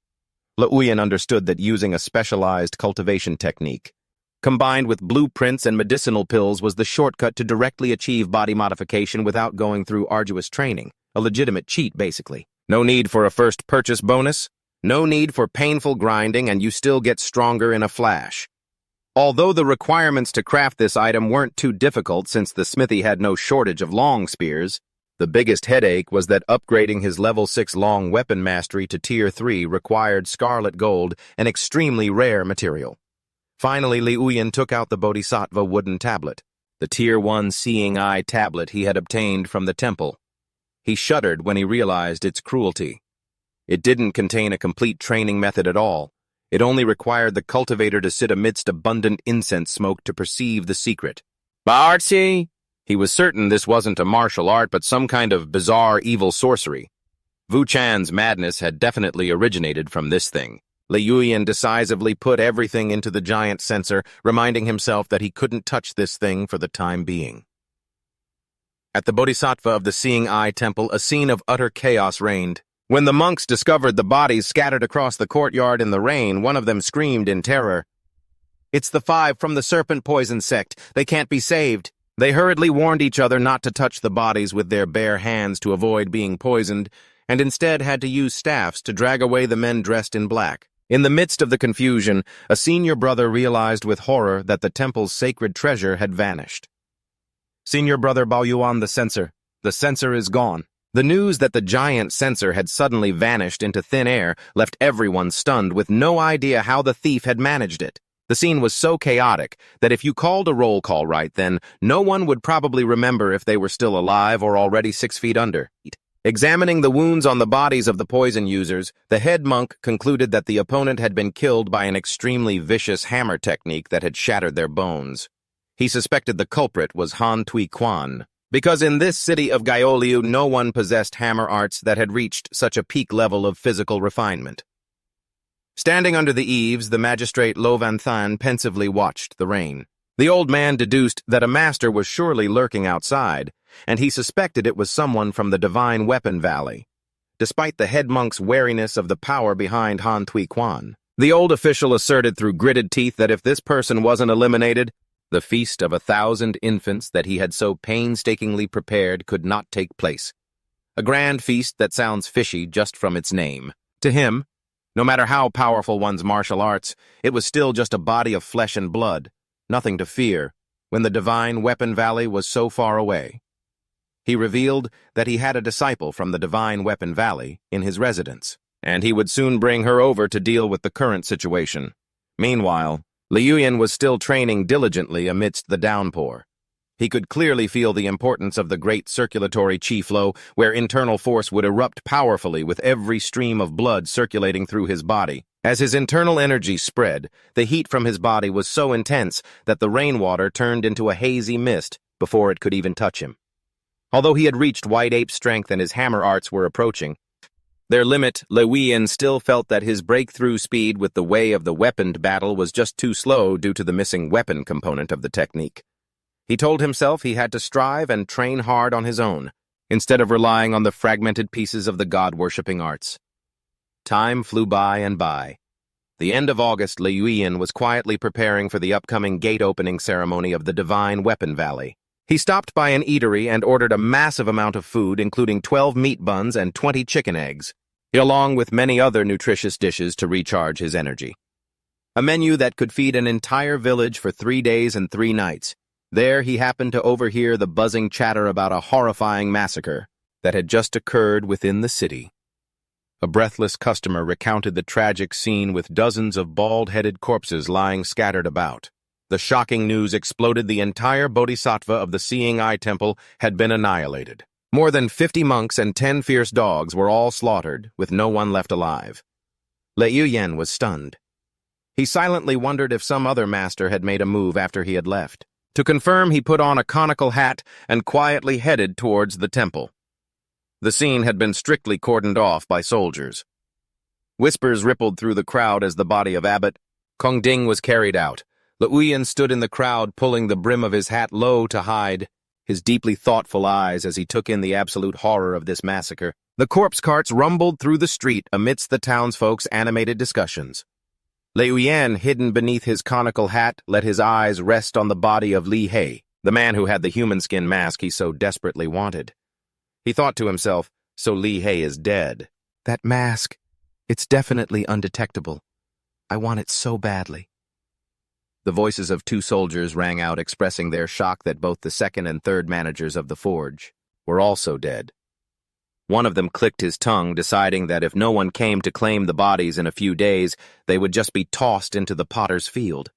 S1: Lei Yuyan understood that using a specialized cultivation technique, combined with blueprints and medicinal pills, was the shortcut to directly achieve body modification without going through arduous training, a legitimate cheat, basically. No need for a first purchase bonus, no need for painful grinding, and you still get stronger in a flash. Although the requirements to craft this item weren't too difficult since the smithy had no shortage of long spears, the biggest headache was that upgrading his level 6 long weapon mastery to Tier 3 required scarlet gold, an extremely rare material. Finally, Lei Yuyan took out the Bodhisattva wooden tablet, the Tier 1 Seeing Eye tablet he had obtained from the temple. He shuddered when he realized its cruelty. It didn't contain a complete training method at all. It only required the cultivator to sit amidst abundant incense smoke to perceive the secret. Bartzi! He was certain this wasn't a martial art, but some kind of bizarre evil sorcery. Wu Chan's madness had definitely originated from this thing. Lei Yuyan decisively put everything into the giant sensor, reminding himself that he couldn't touch this thing for the time being. At the Bodhisattva of the Seeing Eye Temple, a scene of utter chaos reigned. When the monks discovered the bodies scattered across the courtyard in the rain, one of them screamed in terror. "It's the 5 from the serpent poison sect. They can't be saved." They hurriedly warned each other not to touch the bodies with their bare hands to avoid being poisoned, and instead had to use staffs to drag away the men dressed in black. In the midst of the confusion, a senior brother realized with horror that the temple's sacred treasure had vanished. "Senior brother Baoyuan, the censer is gone." The news that the giant censer had suddenly vanished into thin air left everyone stunned with no idea how the thief had managed it. The scene was so chaotic that if you called a roll call right then, no one would probably remember if they were still alive or already 6 feet under. Examining the wounds on the bodies of the poison users, the head monk concluded that the opponent had been killed by an extremely vicious hammer technique that had shattered their bones. He suspected the culprit was Han Tui Quan, because in this city of Gyoliu no one possessed hammer arts that had reached such a peak level of physical refinement. Standing under the eaves, the magistrate Lo Van Than pensively watched the rain. The old man deduced that a master was surely lurking outside, and he suspected it was someone from the Divine Weapon Valley. Despite the head monk's wariness of the power behind Han Tui Quan, the old official asserted through gritted teeth that if this person wasn't eliminated, the feast of 1,000 infants that he had so painstakingly prepared could not take place. A grand feast that sounds fishy just from its name. To him, no matter how powerful one's martial arts, it was still just a body of flesh and blood, nothing to fear, when the Divine Weapon Valley was so far away. He revealed that he had a disciple from the Divine Weapon Valley in his residence, and he would soon bring her over to deal with the current situation. Meanwhile, Liuyan was still training diligently amidst the downpour. He could clearly feel the importance of the great circulatory chi flow, where internal force would erupt powerfully with every stream of blood circulating through his body. As his internal energy spread, the heat from his body was so intense that the rainwater turned into a hazy mist before it could even touch him. Although he had reached white ape strength and his hammer arts were approaching their limit, Liuyan still felt that his breakthrough speed with the way of the weaponed battle was just too slow due to the missing weapon component of the technique. He told himself he had to strive and train hard on his own, instead of relying on the fragmented pieces of the god-worshipping arts. Time flew by and by. The end of August, Liuyan was quietly preparing for the upcoming gate-opening ceremony of the Divine Weapon Valley. He stopped by an eatery and ordered a massive amount of food, including 12 meat buns and 20 chicken eggs, along with many other nutritious dishes to recharge his energy. A menu that could feed an entire village for 3 days and 3 nights. There he happened to overhear the buzzing chatter about a horrifying massacre that had just occurred within the city. A breathless customer recounted the tragic scene with dozens of bald-headed corpses lying scattered about. The shocking news exploded. The entire bodhisattva of the Seeing Eye Temple had been annihilated. More than 50 monks and 10 fierce dogs were all slaughtered, with no one left alive. Liuyan was stunned. He silently wondered if some other master had made a move after he had left. To confirm, he put on a conical hat and quietly headed towards the temple. The scene had been strictly cordoned off by soldiers. Whispers rippled through the crowd as the body of Abbot Kongding was carried out. Liuyan stood in the crowd, pulling the brim of his hat low to hide his deeply thoughtful eyes as he took in the absolute horror of this massacre. The corpse carts rumbled through the street amidst the townsfolk's animated discussions. Liuyan, hidden beneath his conical hat, let his eyes rest on the body of Li He, the man who had the human skin mask he so desperately wanted. He thought to himself, so Li He is dead. That mask, it's definitely undetectable. I want it so badly. The voices of 2 soldiers rang out, expressing their shock that both the second and third managers of the forge were also dead. One of them clicked his tongue, deciding that if no one came to claim the bodies in a few days, they would just be tossed into the potter's field.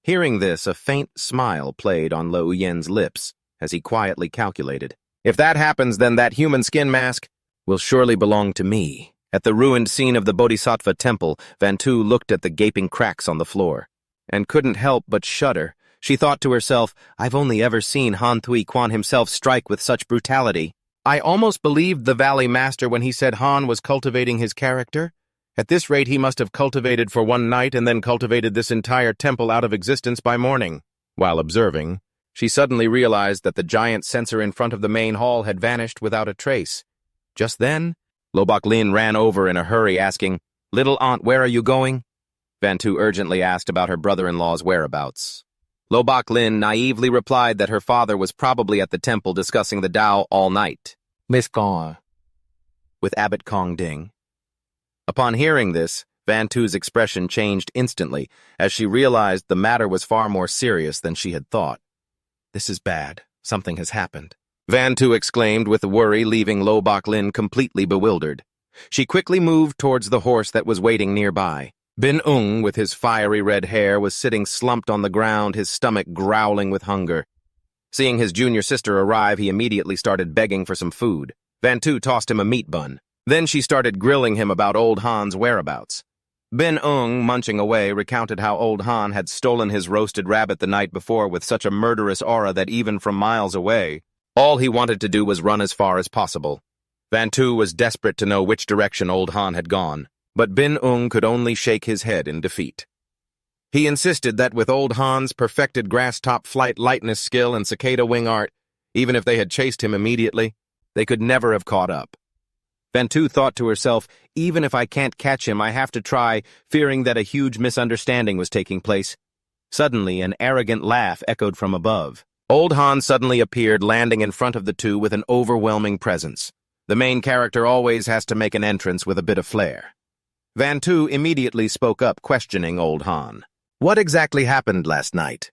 S1: Hearing this, a faint smile played on Liuyan's lips as he quietly calculated, if that happens, then that human skin mask will surely belong to me. At the ruined scene of the Bodhisattva temple, Vantu looked at the gaping cracks on the floor and couldn't help but shudder. She thought to herself, I've only ever seen Han Tui Quan himself strike with such brutality. I almost believed the Valley Master when he said Han was cultivating his character. At this rate, he must have cultivated for one night and then cultivated this entire temple out of existence by morning. While observing, she suddenly realized that the giant censer in front of the main hall had vanished without a trace. Just then, Lobok Lin ran over in a hurry, asking, Little aunt, where are you going? Vantu urgently asked about her brother-in-law's whereabouts. Lo Bok Lin naively replied that her father was probably at the temple discussing the Tao all night.
S2: Miss Gone.
S1: With Abbot Kong Ding. Upon hearing this, Van Tu's expression changed instantly as she realized the matter was far more serious than she had thought. This is bad. Something has happened. Van Tu exclaimed with worry, leaving Lo Bok Lin completely bewildered. She quickly moved towards the horse that was waiting nearby. Bin Ung, with his fiery red hair, was sitting slumped on the ground, his stomach growling with hunger. Seeing his junior sister arrive, he immediately started begging for some food. Van Tu tossed him a meat bun. Then she started grilling him about Old Han's whereabouts. Bin Ung, munching away, recounted how Old Han had stolen his roasted rabbit the night before with such a murderous aura that even from miles away, all he wanted to do was run as far as possible. Van Tu was desperate to know which direction Old Han had gone, but Bin Ung could only shake his head in defeat. He insisted that with Old Han's perfected grass-top flight lightness skill and cicada wing art, even if they had chased him immediately, they could never have caught up. Van Tu thought to herself, even if I can't catch him, I have to try, fearing that a huge misunderstanding was taking place. Suddenly, an arrogant laugh echoed from above. Old Han suddenly appeared, landing in front of the two with an overwhelming presence. The main character always has to make an entrance with a bit of flair. Van Tu immediately spoke up, questioning Old Han. What exactly happened last night?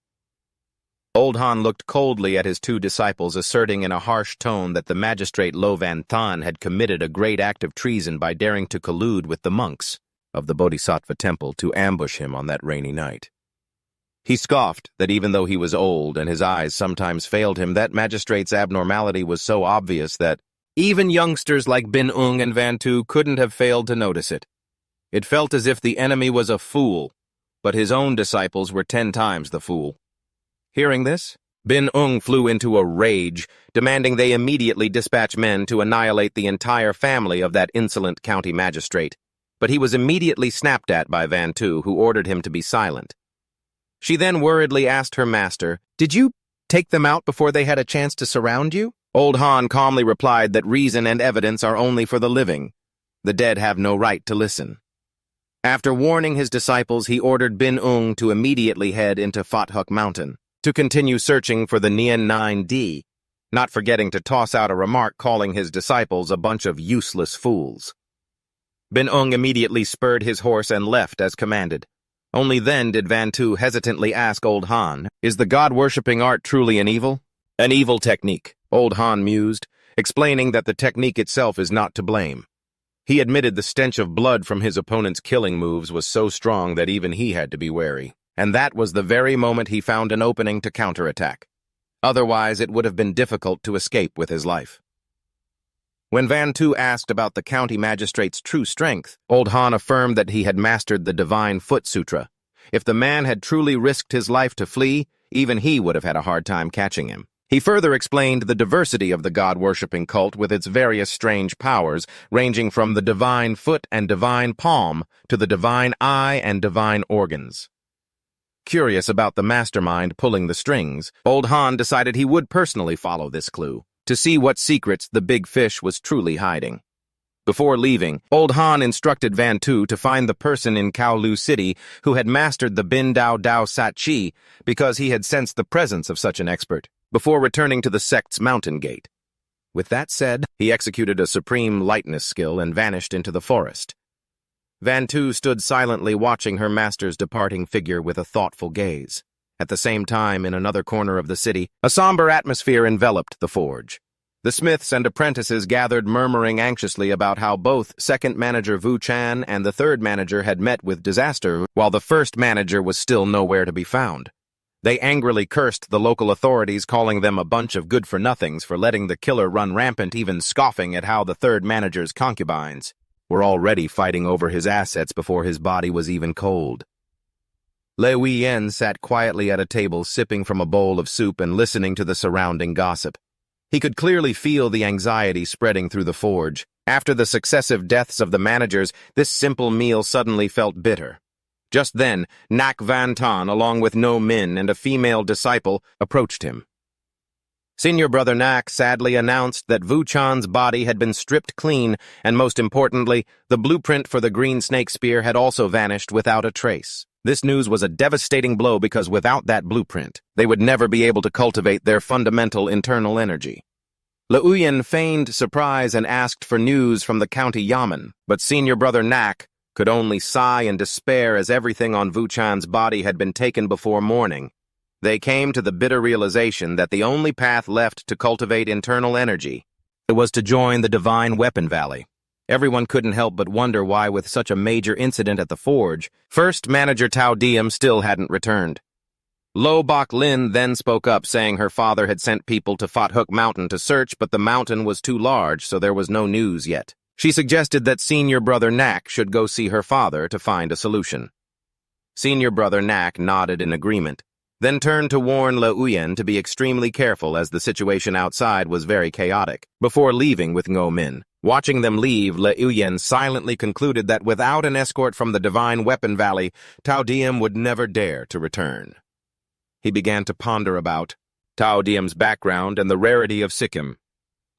S1: Old Han looked coldly at his two disciples, asserting in a harsh tone that the magistrate Lo Van Than had committed a great act of treason by daring to collude with the monks of the Bodhisattva temple to ambush him on that rainy night. He scoffed that even though he was old and his eyes sometimes failed him, that magistrate's abnormality was so obvious that even youngsters like Bin Ung and Van Tu couldn't have failed to notice it. It felt as if the enemy was a fool, but his own disciples were 10 times the fool. Hearing this, Bin Ung flew into a rage, demanding they immediately dispatch men to annihilate the entire family of that insolent county magistrate. But he was immediately snapped at by Van Tu, who ordered him to be silent. She then worriedly asked her master, "Did you take them out before they had a chance to surround you?" Old Han calmly replied that reason and evidence are only for the living. The dead have no right to listen. After warning his disciples, he ordered Bin Ung to immediately head into Fathuk Mountain to continue searching for the Nien 9D, not forgetting to toss out a remark calling his disciples a bunch of useless fools. Bin Ung immediately spurred his horse and left as commanded. Only then did Van Tu hesitantly ask Old Han, "Is the god-worshipping art truly an evil?" "An evil technique," Old Han mused, explaining that the technique itself is not to blame. He admitted the stench of blood from his opponent's killing moves was so strong that even he had to be wary. And that was the very moment he found an opening to counterattack. Otherwise, it would have been difficult to escape with his life. When Van Tu asked about the county magistrate's true strength, Old Han affirmed that he had mastered the Divine Foot Sutra. If the man had truly risked his life to flee, even he would have had a hard time catching him. He further explained the diversity of the god-worshipping cult with its various strange powers, ranging from the divine foot and divine palm to the divine eye and divine organs. Curious about the mastermind pulling the strings, Old Han decided he would personally follow this clue, to see what secrets the big fish was truly hiding. Before leaving, Old Han instructed Van Tu to find the person in Kowloon City who had mastered the Bin Dao Dao Sat Chi because he had sensed the presence of such an expert, before returning to the sect's mountain gate. With that said, he executed a supreme lightness skill and vanished into the forest. Van Tu stood silently watching her master's departing figure with a thoughtful gaze. At the same time, in another corner of the city, a somber atmosphere enveloped the forge. The smiths and apprentices gathered, murmuring anxiously about how both second manager Vu Chan and the third manager had met with disaster, while the first manager was still nowhere to be found. They angrily cursed the local authorities, calling them a bunch of good-for-nothings for letting the killer run rampant, even scoffing at how the third manager's concubines were already fighting over his assets before his body was even cold. Lei Yen sat quietly at a table, sipping from a bowl of soup and listening to the surrounding gossip. He could clearly feel the anxiety spreading through the forge. After the successive deaths of the managers, this simple meal suddenly felt bitter. Just then, Nak Van Tan, along with No Min and a female disciple, approached him. Senior Brother Nak sadly announced that Vu Chan's body had been stripped clean, and most importantly, the blueprint for the green snake spear had also vanished without a trace. This news was a devastating blow because without that blueprint, they would never be able to cultivate their fundamental internal energy. Liuyan feigned surprise and asked for news from the county yamen, but senior brother Nak could only sigh in despair as everything on Wuchan's body had been taken before morning. They came to the bitter realization that the only path left to cultivate internal energy was to join the Divine Weapon Valley. Everyone couldn't help but wonder why, with such a major incident at the forge, first manager Tao Diem still hadn't returned. Lo Bok Lin then spoke up, saying her father had sent people to Fathook Mountain to search, but the mountain was too large, so there was no news yet. She suggested that senior brother Nak should go see her father to find a solution. Senior brother Nak nodded in agreement, then turned to warn Liuyan to be extremely careful as the situation outside was very chaotic, before leaving with Ngo Min. Watching them leave, Liuyan silently concluded that without an escort from the Divine Weapon Valley, Tao Diem would never dare to return. He began to ponder about Tao Diem's background and the rarity of Sikkim.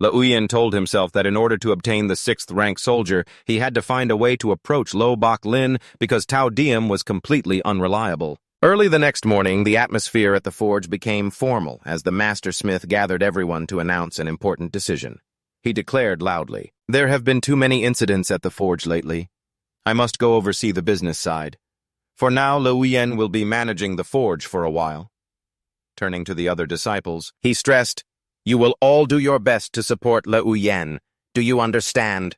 S1: Liuyan told himself that in order to obtain the 6th-rank soldier, he had to find a way to approach Lo Bok Lin because Tao Diem was completely unreliable. Early the next morning, the atmosphere at the forge became formal as the master smith gathered everyone to announce an important decision. He declared loudly, "There have been too many incidents at the forge lately. I must go oversee the business side. For now, Liuyan will be managing the forge for a while." Turning to the other disciples, he stressed, "You will all do your best to support Liuyan. Do you understand?"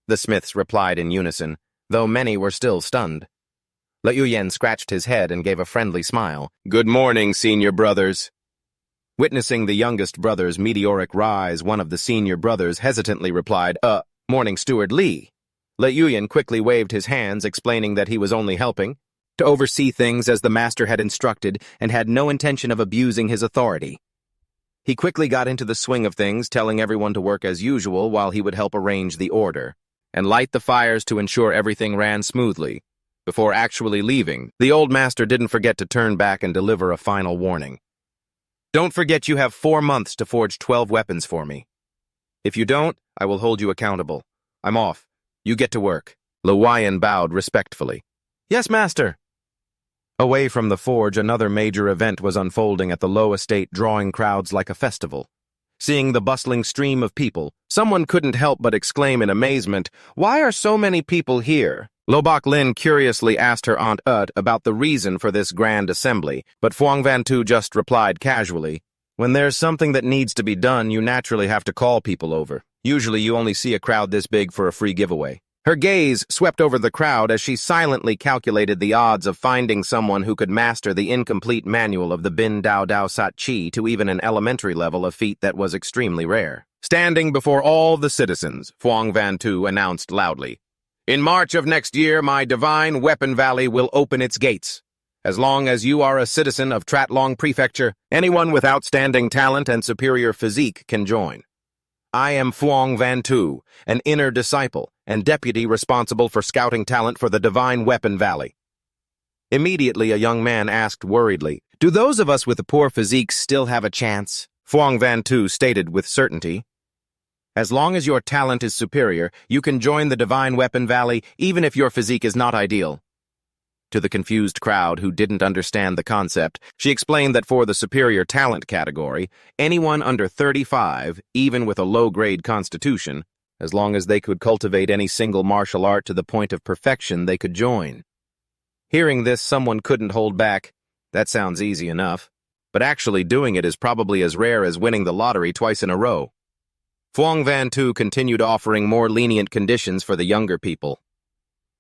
S1: The smiths replied in unison, though many were still stunned. Liuyan scratched his head and gave a friendly smile. "Good morning, senior brothers." Witnessing the youngest brother's meteoric rise, one of the senior brothers hesitantly replied, Morning, Steward Li." Liuyan quickly waved his hands, explaining that he was only helping to oversee things as the master had instructed and had no intention of abusing his authority. He quickly got into the swing of things, telling everyone to work as usual while he would help arrange the order and light the fires to ensure everything ran smoothly. Before actually leaving, the old master didn't forget to turn back and deliver a final warning. "Don't forget you have 4 months to forge 12 weapons for me. If you don't, I will hold you accountable. I'm off. You get to work." Liuyan bowed respectfully. "Yes, master." Away from the forge, another major event was unfolding at the Lo estate, drawing crowds like a festival. Seeing the bustling stream of people, someone couldn't help but exclaim in amazement, "Why are so many people here?" Lo Bok Lin curiously asked her Aunt Ut about the reason for this grand assembly, but Phuong Van Tu just replied casually, "When there's something that needs to be done, you naturally have to call people over. Usually you only see a crowd this big for a free giveaway." Her gaze swept over the crowd as she silently calculated the odds of finding someone who could master the incomplete manual of the Bin Dao Dao Sat Chi to even an elementary level, a feat that was extremely rare. Standing before all the citizens, Phuong Van Tu announced loudly, "In March of next year, my Divine Weapon Valley will open its gates. As long as you are a citizen of Tratlong Prefecture, anyone with outstanding talent and superior physique can join. I am Phuong Van Tu, an inner disciple and deputy responsible for scouting talent for the Divine Weapon Valley." Immediately, a young man asked worriedly, "Do those of us with a poor physique still have a chance?" Phuong Van Tu stated with certainty, "As long as your talent is superior, you can join the Divine Weapon Valley even if your physique is not ideal." To the confused crowd who didn't understand the concept, she explained that for the superior talent category, anyone under 35, even with a low-grade constitution, as long as they could cultivate any single martial art to the point of perfection, they could join. Hearing this, someone couldn't hold back. That sounds easy enough, but actually doing it is probably as rare as winning the lottery twice in a row. Phuong Van Tu continued offering more lenient conditions for the younger people.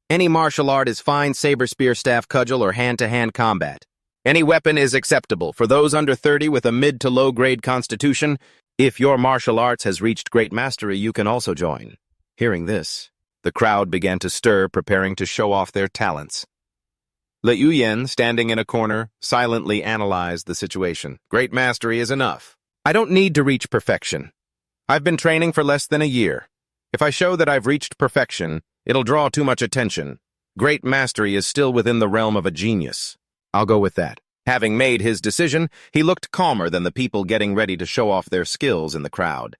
S1: Any martial art is fine: saber, spear, staff, cudgel, or hand-to-hand combat. Any weapon is acceptable for those under 30 with a mid to low-grade constitution. If your martial arts has reached great mastery, you can also join. Hearing this, the crowd began to stir, preparing to show off their talents. Liuyan, standing in a corner, silently analyzed the situation. Great mastery is enough. I don't need to reach perfection. I've been training for less than a year. If I show that I've reached perfection, it'll draw too much attention. Great mastery is still within the realm of a genius. I'll go with that. Having made his decision, he looked calmer than the people getting ready to show off their skills in the crowd.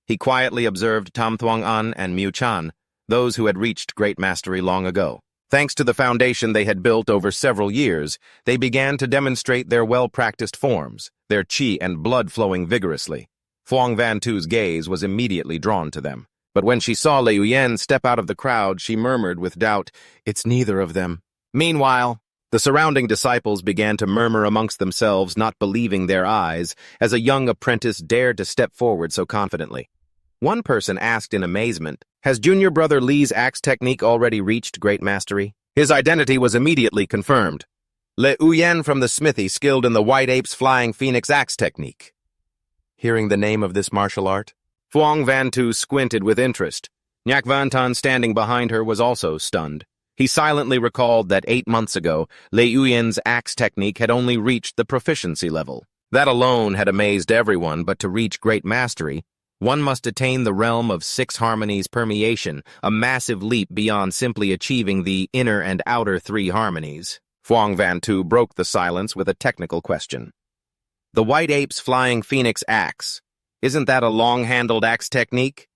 S1: He quietly observed Tam Thuong An and Mu Chan, those who had reached great mastery long ago. Thanks to the foundation they had built over several years, they began to demonstrate their well-practiced forms, their chi and blood flowing vigorously. Phuong Van Tu's gaze was immediately drawn to them. But when she saw Lei Uyen step out of the crowd, she murmured with doubt, "It's neither of them." Meanwhile, the surrounding disciples began to murmur amongst themselves, not believing their eyes, as a young apprentice dared to step forward so confidently. One person asked in amazement, "Has junior brother Li's axe technique already reached great mastery?" His identity was immediately confirmed. Lei Uyen from the smithy, skilled in the White Ape's Flying Phoenix axe technique. Hearing the name of this martial art, Phuong Van Tu squinted with interest. Nyak Van Tan, standing behind her, was also stunned. He silently recalled that 8 months ago, Lei Uyen's axe technique had only reached the proficiency level. That alone had amazed everyone, but to reach great mastery, one must attain the realm of 6 harmonies permeation, a massive leap beyond simply achieving the inner and outer 3 harmonies. Phuong Van Tu broke the silence with a technical question. The White Ape's Flying Phoenix axe, isn't that a long-handled axe technique?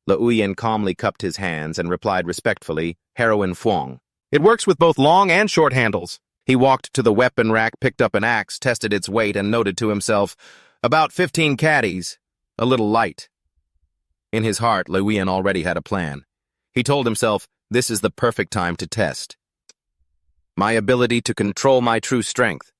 S1: Lei Uyen calmly cupped his hands and replied respectfully, "Heroine Phuong. It works with both long and short handles." He walked to the weapon rack, picked up an axe, tested its weight, and noted to himself, "About 15 caddies. A little light." In his heart, Lei Uyen already had a plan. He told himself, "This is the perfect time to test my ability to control my true strength."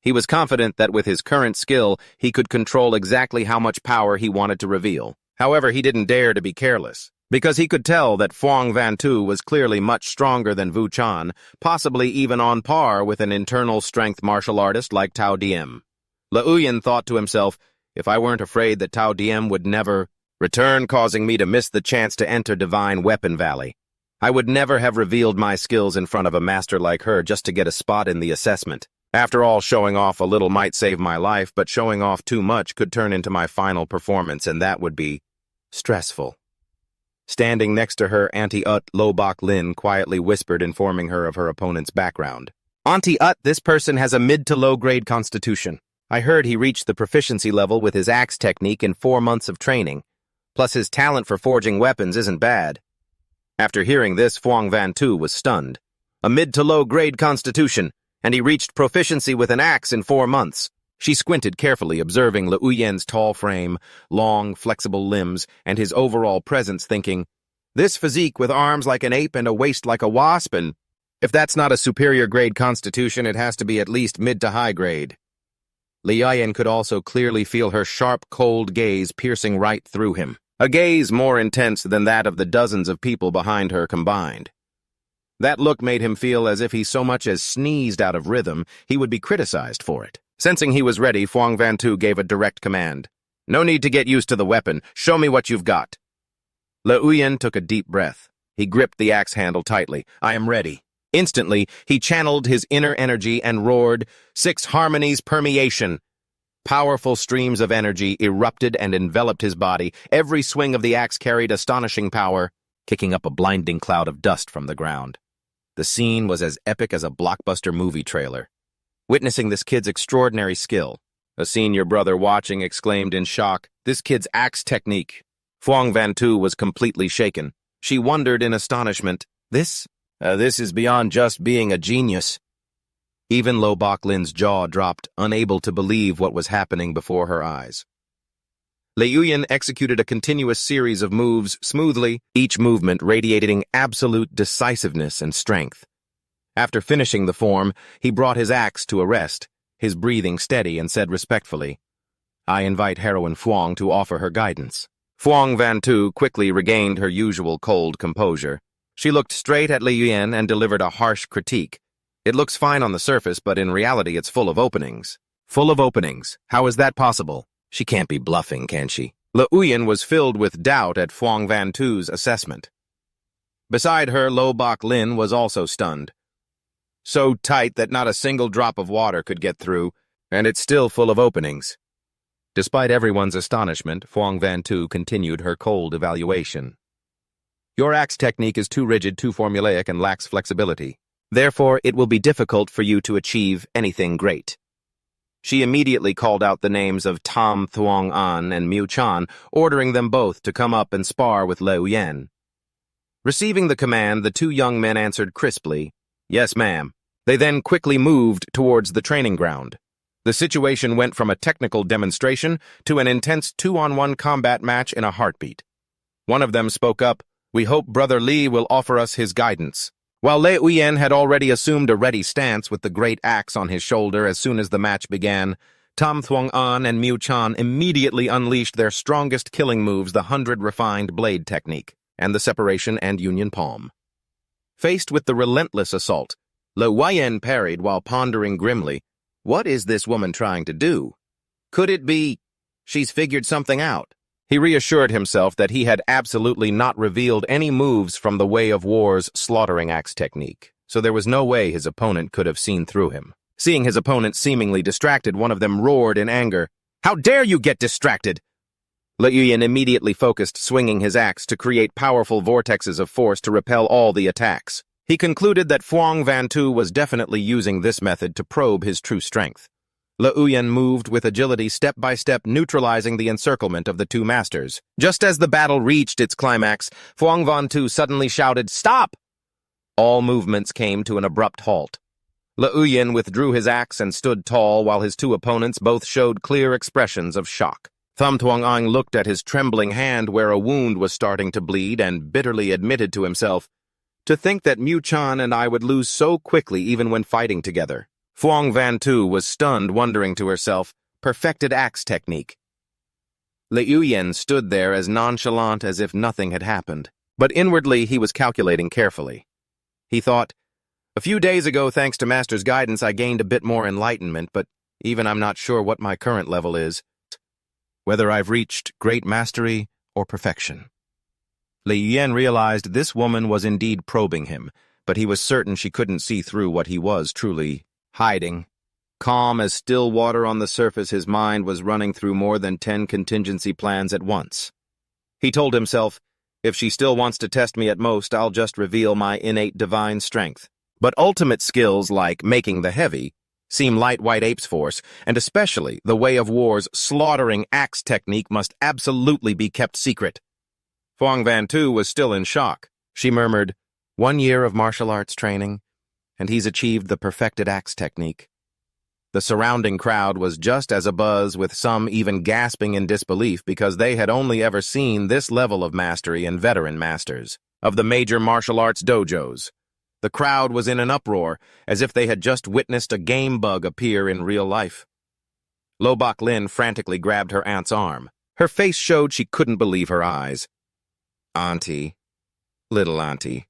S1: He was confident that with his current skill, he could control exactly how much power he wanted to reveal. However, he didn't dare to be careless, because he could tell that Phuong Van Tu was clearly much stronger than Vu Chan, possibly even on par with an internal strength martial artist like Tao Diem. Lei Uyen thought to himself, "If I weren't afraid that Tao Diem would never return, causing me to miss the chance to enter Divine Weapon Valley, I would never have revealed my skills in front of a master like her just to get a spot in the assessment. After all, showing off a little might save my life, but showing off too much could turn into my final performance, and that would be stressful." Standing next to her, Auntie Ut Lo Bok Lin quietly whispered, informing her of her opponent's background. "Auntie Ut, this person has a mid to low grade constitution. I heard he reached the proficiency level with his axe technique in 4 months of training. Plus his talent for forging weapons isn't bad." After hearing this, Phuong Van Tu was stunned. A mid to low grade constitution, and he reached proficiency with an axe in 4 months. She squinted carefully, observing Lei Uyen's tall frame, long, flexible limbs, and his overall presence, thinking, "This physique with arms like an ape and a waist like a wasp, and if that's not a superior grade constitution, it has to be at least mid to high grade." Lei Uyen could also clearly feel her sharp, cold gaze piercing right through him, a gaze more intense than that of the dozens of people behind her combined. That look made him feel as if he so much as sneezed out of rhythm, he would be criticized for it. Sensing he was ready, Phuong Van Tu gave a direct command. "No need to get used to the weapon. Show me what you've got." Lei Uyen took a deep breath. He gripped the axe handle tightly. "I am ready." Instantly, he channeled his inner energy and roared, 6 harmonies permeation. Powerful streams of energy erupted and enveloped his body. Every swing of the axe carried astonishing power, kicking up a blinding cloud of dust from the ground. The scene was as epic as a blockbuster movie trailer. Witnessing this kid's extraordinary skill, a senior brother watching exclaimed in shock, "This kid's axe technique." Phuong Van Tu was completely shaken. She wondered in astonishment, This is beyond just being a genius." Even Lo Bok Lin's jaw dropped, unable to believe what was happening before her eyes. Lei Uyen executed a continuous series of moves smoothly, each movement radiating absolute decisiveness and strength. After finishing the form, he brought his axe to a rest, his breathing steady, and said respectfully, "I invite Heroine Phuong to offer her guidance." Phuong Van Tu quickly regained her usual cold composure. She looked straight at Lei Uyen and delivered a harsh critique. "It looks fine on the surface, but in reality it's full of openings." "Full of openings? How is that possible? She can't be bluffing, can she?" Lei Uyen was filled with doubt at Phuong Van Tu's assessment. Beside her, Lo Bok Lin was also stunned. "So tight that not a single drop of water could get through, and it's still full of openings." Despite everyone's astonishment, Phuong Van Tu continued her cold evaluation. "Your axe technique is too rigid, too formulaic, and lacks flexibility. Therefore, it will be difficult for you to achieve anything great." She immediately called out the names of Tam Thuong An and Mu Chan, ordering them both to come up and spar with Lei Uyen. Receiving the command, the two young men answered crisply, "Yes, ma'am." They then quickly moved towards the training ground. The situation went from a technical demonstration to an intense 2-on-1 combat match in a heartbeat. One of them spoke up, "We hope Brother Li will offer us his guidance." While Lei Uyen had already assumed a ready stance with the great axe on his shoulder as soon as the match began, Tam Thuong An and Miu Chan immediately unleashed their strongest killing moves, the 100 refined blade technique, and the separation and union palm. Faced with the relentless assault, Lei Uyen parried while pondering grimly, "What is this woman trying to do? Could it be she's figured something out?" He reassured himself that he had absolutely not revealed any moves from the Way of War's slaughtering axe technique, so there was no way his opponent could have seen through him. Seeing his opponent seemingly distracted, one of them roared in anger, "How dare you get distracted!" Lei Uyen immediately focused, swinging his axe to create powerful vortexes of force to repel all the attacks. He concluded that Phuong Van Tu was definitely using this method to probe his true strength. Lei Uyen moved with agility, step by step, neutralizing the encirclement of the two masters. Just as the battle reached its climax, Phuong Van Tu suddenly shouted, "Stop!" All movements came to an abrupt halt. Lei Uyen withdrew his axe and stood tall while his two opponents both showed clear expressions of shock. Tham Thuong An looked at his trembling hand where a wound was starting to bleed and bitterly admitted to himself, "To think that Miu Chan and I would lose so quickly even when fighting together." Phuong Van Tu was stunned, wondering to herself, perfected axe technique. Lei Uyen stood there as nonchalant as if nothing had happened, but inwardly he was calculating carefully. He thought, "A few days ago, thanks to Master's guidance, I gained a bit more enlightenment, but even I'm not sure what my current level is, whether I've reached great mastery or perfection." Lei Uyen realized this woman was indeed probing him, but he was certain she couldn't see through what he was truly hiding. Calm as still water on the surface, his mind was running through more than 10 contingency plans at once. He told himself, "If she still wants to test me at most, I'll just reveal my innate divine strength." But ultimate skills like making the heavy seem light white ape's force, and especially the Way of War's slaughtering axe technique must absolutely be kept secret. Phuong Van Tu was still in shock. She murmured, "1 year of martial arts training, and he's achieved the perfected axe technique." The surrounding crowd was just as abuzz, with some even gasping in disbelief because they had only ever seen this level of mastery in veteran masters of the major martial arts dojos. The crowd was in an uproar, as if they had just witnessed a game bug appear in real life. Lo Bak Lin frantically grabbed her aunt's arm. Her face showed she couldn't believe her eyes. "Auntie, little auntie,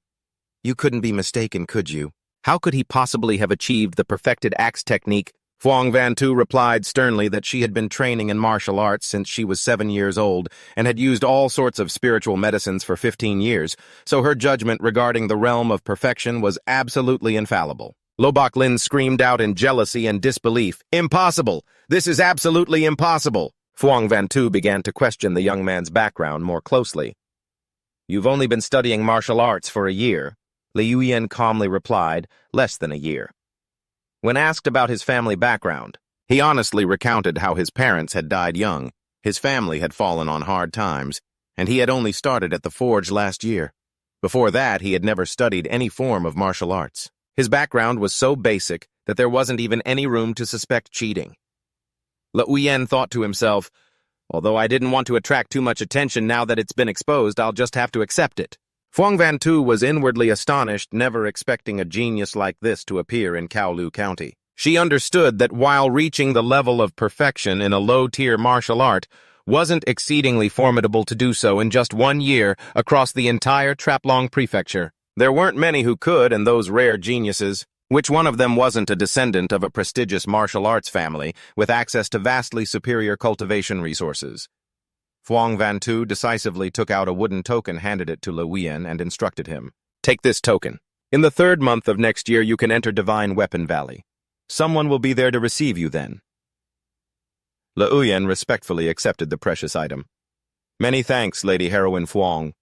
S1: you couldn't be mistaken, could you? How could he possibly have achieved the perfected axe technique?" Phuong Van Tu replied sternly that she had been training in martial arts since she was 7 years old and had used all sorts of spiritual medicines for 15 years, so her judgment regarding the realm of perfection was absolutely infallible. Lo Bak Lin screamed out in jealousy and disbelief, "Impossible! This is absolutely impossible!" Phuong Van Tu began to question the young man's background more closely. "You've only been studying martial arts for a year," Lei Uyen calmly replied, "less than a year." When asked about his family background, he honestly recounted how his parents had died young, his family had fallen on hard times, and he had only started at the forge last year. Before that, he had never studied any form of martial arts. His background was so basic that there wasn't even any room to suspect cheating. Lei Uyen thought to himself, "Although I didn't want to attract too much attention now that it's been exposed, I'll just have to accept it." Phuong Van Tu was inwardly astonished, never expecting a genius like this to appear in Kowloon County. She understood that while reaching the level of perfection in a low-tier martial art wasn't exceedingly formidable to do so in just 1 year across the entire Traplong Prefecture. There weren't many who could, and those rare geniuses, which one of them wasn't a descendant of a prestigious martial arts family with access to vastly superior cultivation resources. Phuong Van Tu decisively took out a wooden token, handed it to Lei Uyen, and instructed him, "Take this token. In the 3rd month of next year, you can enter Divine Weapon Valley. Someone will be there to receive you then." Lei Uyen respectfully accepted the precious item. "Many thanks, Lady Heroine Phuong."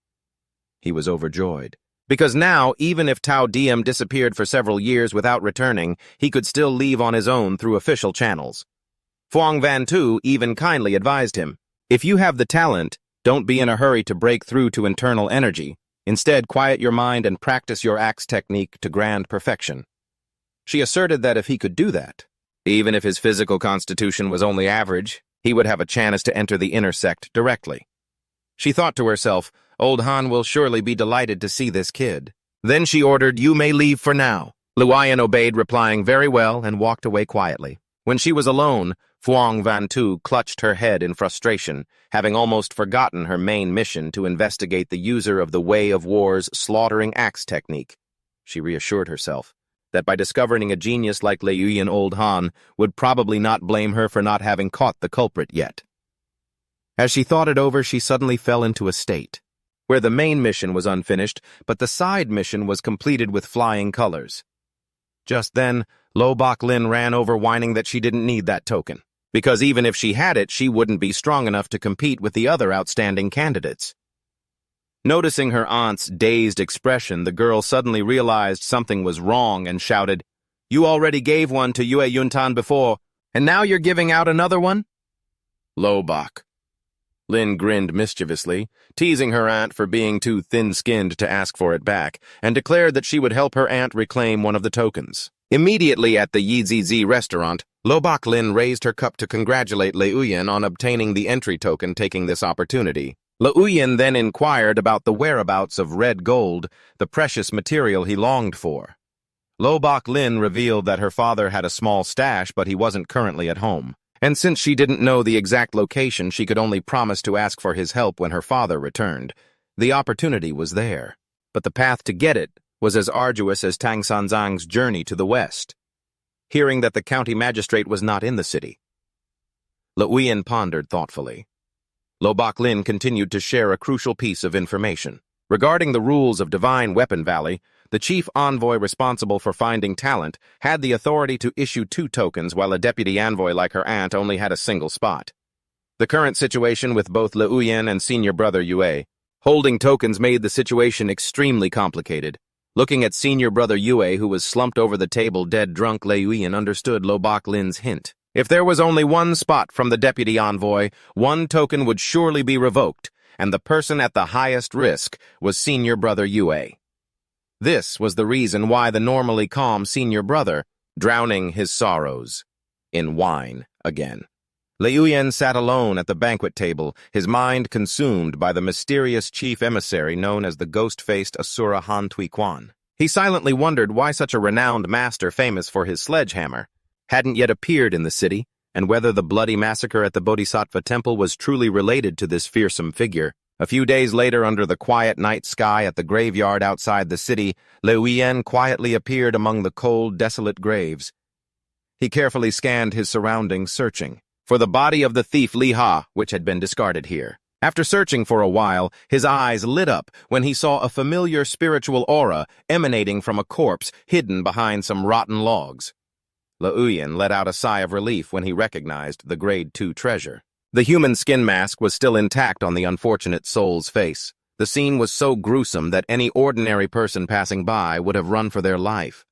S1: He was overjoyed, because now, even if Tao Diem disappeared for several years without returning, he could still leave on his own through official channels. Phuong Van Tu even kindly advised him, "If you have the talent, don't be in a hurry to break through to internal energy. Instead, quiet your mind and practice your axe technique to grand perfection. She asserted that if he could do that, even if his physical constitution was only average, he would have a chance to enter the inner sect directly. She thought to herself, Old Han will surely be delighted to see this kid. Then she ordered, "You may leave for now." Luoyan obeyed, replying very well, and walked away quietly. When she was alone, Phuong Van Tu clutched her head in frustration, having almost forgotten her main mission to investigate the user of the Way of War's slaughtering axe technique. She reassured herself that by discovering a genius like Liuyan, Old Han would probably not blame her for not having caught the culprit yet. As she thought it over, she suddenly fell into a state where the main mission was unfinished, but the side mission was completed with flying colors. Just then, Lo Bok Lin ran over whining that she didn't need that token, because even if she had it, she wouldn't be strong enough to compete with the other outstanding candidates. Noticing her aunt's dazed expression, the girl suddenly realized something was wrong and shouted, "You already gave one to Yue Yuntan before, and now you're giving out another one?" Lo Bok Lin grinned mischievously, teasing her aunt for being too thin-skinned to ask for it back, and declared that she would help her aunt reclaim one of the tokens. Immediately at the Yizizi restaurant, Lo Bok Lin raised her cup to congratulate Liuyan on obtaining the entry token, taking this opportunity. Liuyan then inquired about the whereabouts of red gold, the precious material he longed for. Lo Bok Lin revealed that her father had a small stash, but he wasn't currently at home. And since she didn't know the exact location, she could only promise to ask for his help when her father returned. The opportunity was there, but the path to get it was as arduous as Tang Sanzang's journey to the west. Hearing that the county magistrate was not in the city, Liuyan pondered thoughtfully. Lo Bok Lin continued to share a crucial piece of information. Regarding the rules of Divine Weapon Valley, the chief envoy responsible for finding talent had the authority to issue 2 tokens, while a deputy envoy like her aunt only had a single spot. The current situation with both Liuyan and senior brother Yue holding tokens made the situation extremely complicated. Looking at senior brother Yue, who was slumped over the table dead drunk, Liuyan understood Lo Bok Lin's hint. If there was only one spot from the deputy envoy, one token would surely be revoked, and the person at the highest risk was senior brother Yue. This was the reason why the normally calm senior brother, drowning his sorrows in wine again. Liuyan sat alone at the banquet table, his mind consumed by the mysterious chief emissary known as the ghost-faced Asura Han Tui Quan. He silently wondered why such a renowned master famous for his sledgehammer hadn't yet appeared in the city, and whether the bloody massacre at the Bodhisattva temple was truly related to this fearsome figure. A few days later, under the quiet night sky at the graveyard outside the city, Liuyan quietly appeared among the cold, desolate graves. He carefully scanned his surroundings, searching for the body of the thief Li Ha, which had been discarded here. After searching for a while, his eyes lit up when he saw a familiar spiritual aura emanating from a corpse hidden behind some rotten logs. Liuyan let out a sigh of relief when he recognized the Grade 2 treasure. The human skin mask was still intact on the unfortunate soul's face. The scene was so gruesome that any ordinary person passing by would have run for their life.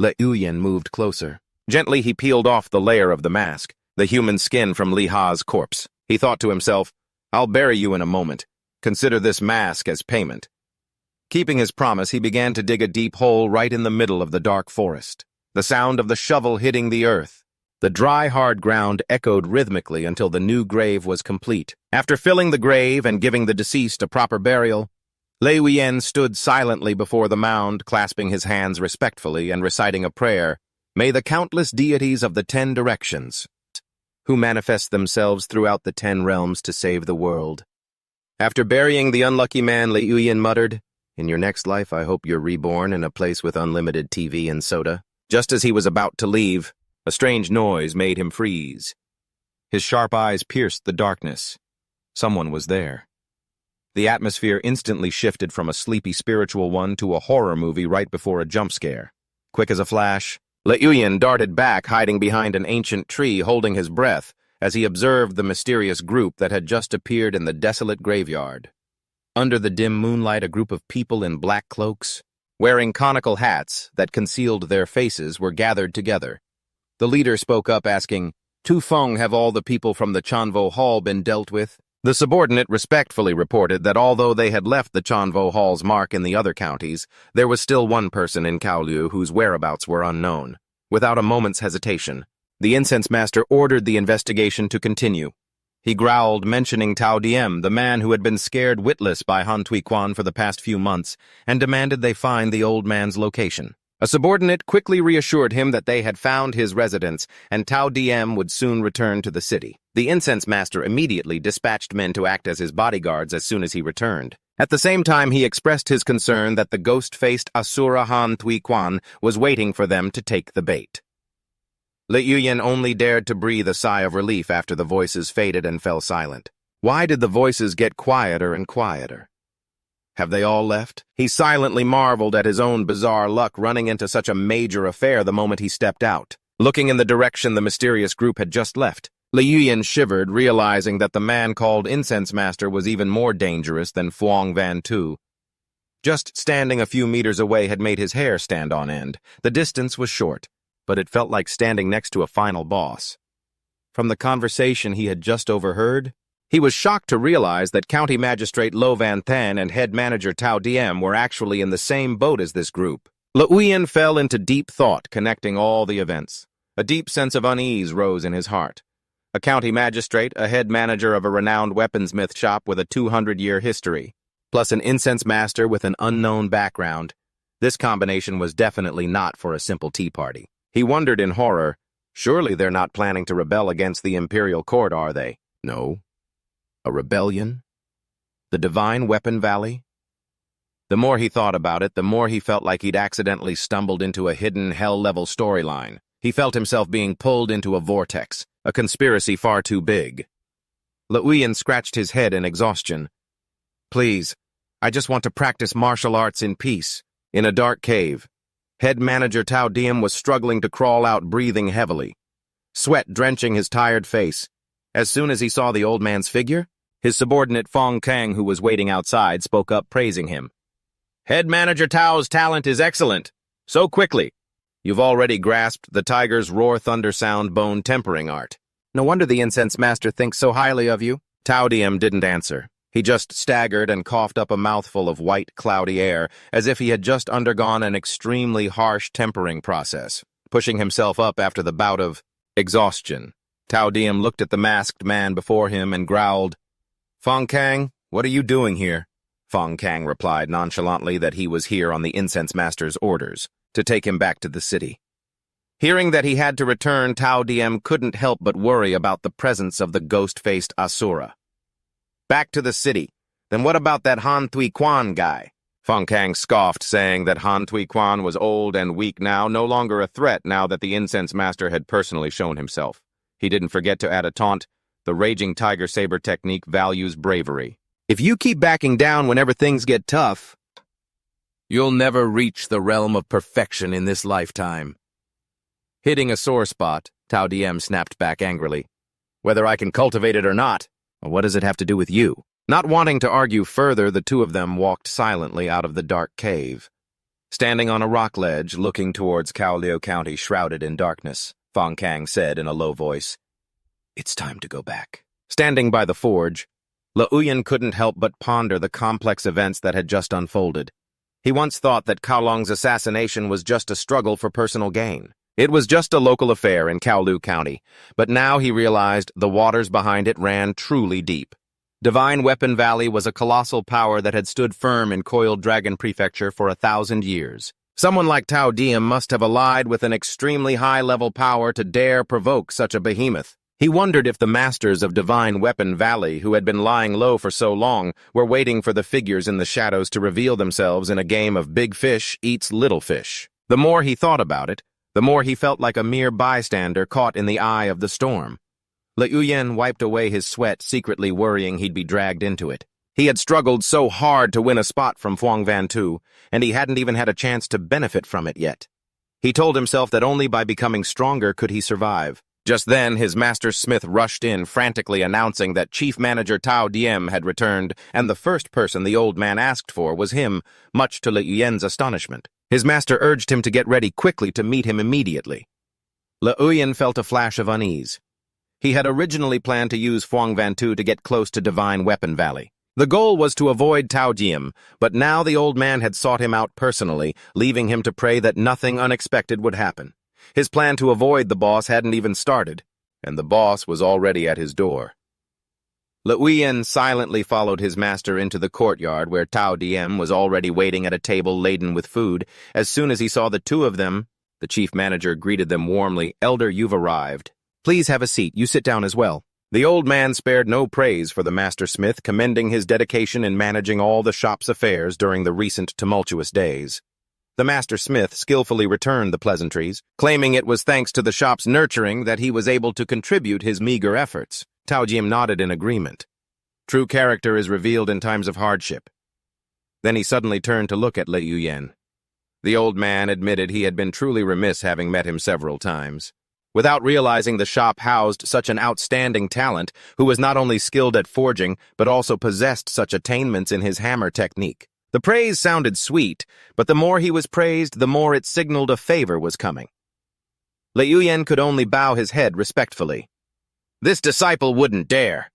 S1: Liuyan moved closer. Gently he peeled off the layer of the mask, the human skin from Li Ha's corpse. He thought to himself, "I'll bury you in a moment. Consider this mask as payment." Keeping his promise, he began to dig a deep hole right in the middle of the dark forest. The sound of the shovel hitting the earth, the dry, hard ground echoed rhythmically until the new grave was complete. After filling the grave and giving the deceased a proper burial, Liuyan stood silently before the mound, clasping his hands respectfully and reciting a prayer. "May the countless deities of the 10 directions, who manifest themselves throughout the 10 realms to save the world." After burying the unlucky man, Liuyan muttered, "In your next life, I hope you're reborn in a place with unlimited TV and soda." Just as he was about to leave, a strange noise made him freeze. His sharp eyes pierced the darkness. Someone was there. The atmosphere instantly shifted from a sleepy spiritual one to a horror movie right before a jump scare. Quick as a flash, Liuyan darted back, hiding behind an ancient tree, holding his breath, as he observed the mysterious group that had just appeared in the desolate graveyard. Under the dim moonlight, a group of people in black cloaks, wearing conical hats that concealed their faces, were gathered together. The leader spoke up, asking, "Tu Feng, have all the people from the Chanvo Hall been dealt with?" The subordinate respectfully reported that although they had left the Chanvo Hall's mark in the other counties, there was still one person in Kowloon whose whereabouts were unknown. Without a moment's hesitation, the incense master ordered the investigation to continue. He growled, mentioning Tao Diem, the man who had been scared witless by Han Tui Quan for the past few months, and demanded they find the old man's location. A subordinate quickly reassured him that they had found his residence, and Tao Diem would soon return to the city. The incense master immediately dispatched men to act as his bodyguards as soon as he returned. At the same time, he expressed his concern that the ghost-faced Asura Han Tui Quan was waiting for them to take the bait. Li Yuyan only dared to breathe a sigh of relief after the voices faded and fell silent. Why did the voices get quieter and quieter? Have they all left? He silently marveled at his own bizarre luck running into such a major affair the moment he stepped out. Looking in the direction the mysterious group had just left, Li Yuyan shivered, realizing that the man called Incense Master was even more dangerous than Phuong Van Tu. Just standing a few meters away had made his hair stand on end. The distance was short, but it felt like standing next to a final boss. From the conversation he had just overheard, he was shocked to realize that County Magistrate Lo Van Than and Head Manager Tao Diem were actually in the same boat as this group. Li Yuyan fell into deep thought, connecting all the events. A deep sense of unease rose in his heart. A county magistrate, a head manager of a renowned weaponsmith shop with a 200-year history, plus an incense master with an unknown background. This combination was definitely not for a simple tea party. He wondered in horror, surely they're not planning to rebel against the imperial court, are they? No. A rebellion? The Divine Weapon Valley? The more he thought about it, the more he felt like he'd accidentally stumbled into a hidden hell-level storyline. He felt himself being pulled into a vortex, a conspiracy far too big. Li Yuyan scratched his head in exhaustion. Please, I just want to practice martial arts in peace. In a dark cave, Head Manager Tao Diem was struggling to crawl out, breathing heavily, sweat drenching his tired face. As soon as he saw the old man's figure, his subordinate Fong Kang, who was waiting outside, spoke up, praising him. Head Manager Tao's talent is excellent. So quickly. You've already grasped the tiger's roar thunder sound bone tempering art. No wonder the incense master thinks so highly of you. Tao Diem didn't answer. He just staggered and coughed up a mouthful of white, cloudy air, as if he had just undergone an extremely harsh tempering process, pushing himself up after the bout of exhaustion. Tao Diem looked at the masked man before him and growled, Fong Kang, what are you doing here? Fong Kang replied nonchalantly that he was here on the incense master's orders, to take him back to the city. Hearing that he had to return, Tao Diem couldn't help but worry about the presence of the ghost-faced Asura. Back to the city. Then what about that Han Tui Quan guy? Fong Kang scoffed, saying that Han Tui Quan was old and weak now, no longer a threat now that the incense master had personally shown himself. He didn't forget to add a taunt. The Raging Tiger Saber technique values bravery. If you keep backing down whenever things get tough, you'll never reach the realm of perfection in this lifetime. Hitting a sore spot, Tao Diem snapped back angrily. Whether I can cultivate it or not, what does it have to do with you? Not wanting to argue further, the two of them walked silently out of the dark cave. Standing on a rock ledge, looking towards Kowloon County shrouded in darkness, Fong Kang said in a low voice, It's time to go back. Standing by the forge, Li Yuyan couldn't help but ponder the complex events that had just unfolded. He once thought that Kowloon's assassination was just a struggle for personal gain. It was just a local affair in Kowloon County, but now he realized the waters behind it ran truly deep. Divine Weapon Valley was a colossal power that had stood firm in Coiled Dragon Prefecture for 1,000 years. Someone like Tao Diem must have allied with an extremely high-level power to dare provoke such a behemoth. He wondered if the masters of Divine Weapon Valley, who had been lying low for so long, were waiting for the figures in the shadows to reveal themselves in a game of big fish eats little fish. The more he thought about it, the more he felt like a mere bystander caught in the eye of the storm. Li Yuyan wiped away his sweat, secretly worrying he'd be dragged into it. He had struggled so hard to win a spot from Phuong Van Tu, and he hadn't even had a chance to benefit from it yet. He told himself that only by becoming stronger could he survive. Just then, his master smith rushed in, frantically announcing that Chief Manager Tao Diem had returned, and the first person the old man asked for was him, much to Li Yuyan's astonishment. His master urged him to get ready quickly to meet him immediately. Li Yuyan felt a flash of unease. He had originally planned to use Fuang Vantu to get close to Divine Weapon Valley. The goal was to avoid Tao Jiem, but now the old man had sought him out personally, leaving him to pray that nothing unexpected would happen. His plan to avoid the boss hadn't even started, and the boss was already at his door. Liuyan silently followed his master into the courtyard where Tao Diem was already waiting at a table laden with food. As soon as he saw the two of them, the chief manager greeted them warmly. "Elder, you've arrived. Please have a seat. You sit down as well." The old man spared no praise for the master smith, commending his dedication in managing all the shop's affairs during the recent tumultuous days. The master smith skillfully returned the pleasantries, claiming it was thanks to the shop's nurturing that he was able to contribute his meager efforts. Tao Jiem nodded in agreement. True character is revealed in times of hardship. Then he suddenly turned to look at Liuyan. The old man admitted he had been truly remiss having met him several times. Without realizing the shop housed such an outstanding talent who was not only skilled at forging, but also possessed such attainments in his hammer technique. The praise sounded sweet, but the more he was praised, the more it signaled a favor was coming. Liuyan could only bow his head respectfully. This disciple wouldn't dare.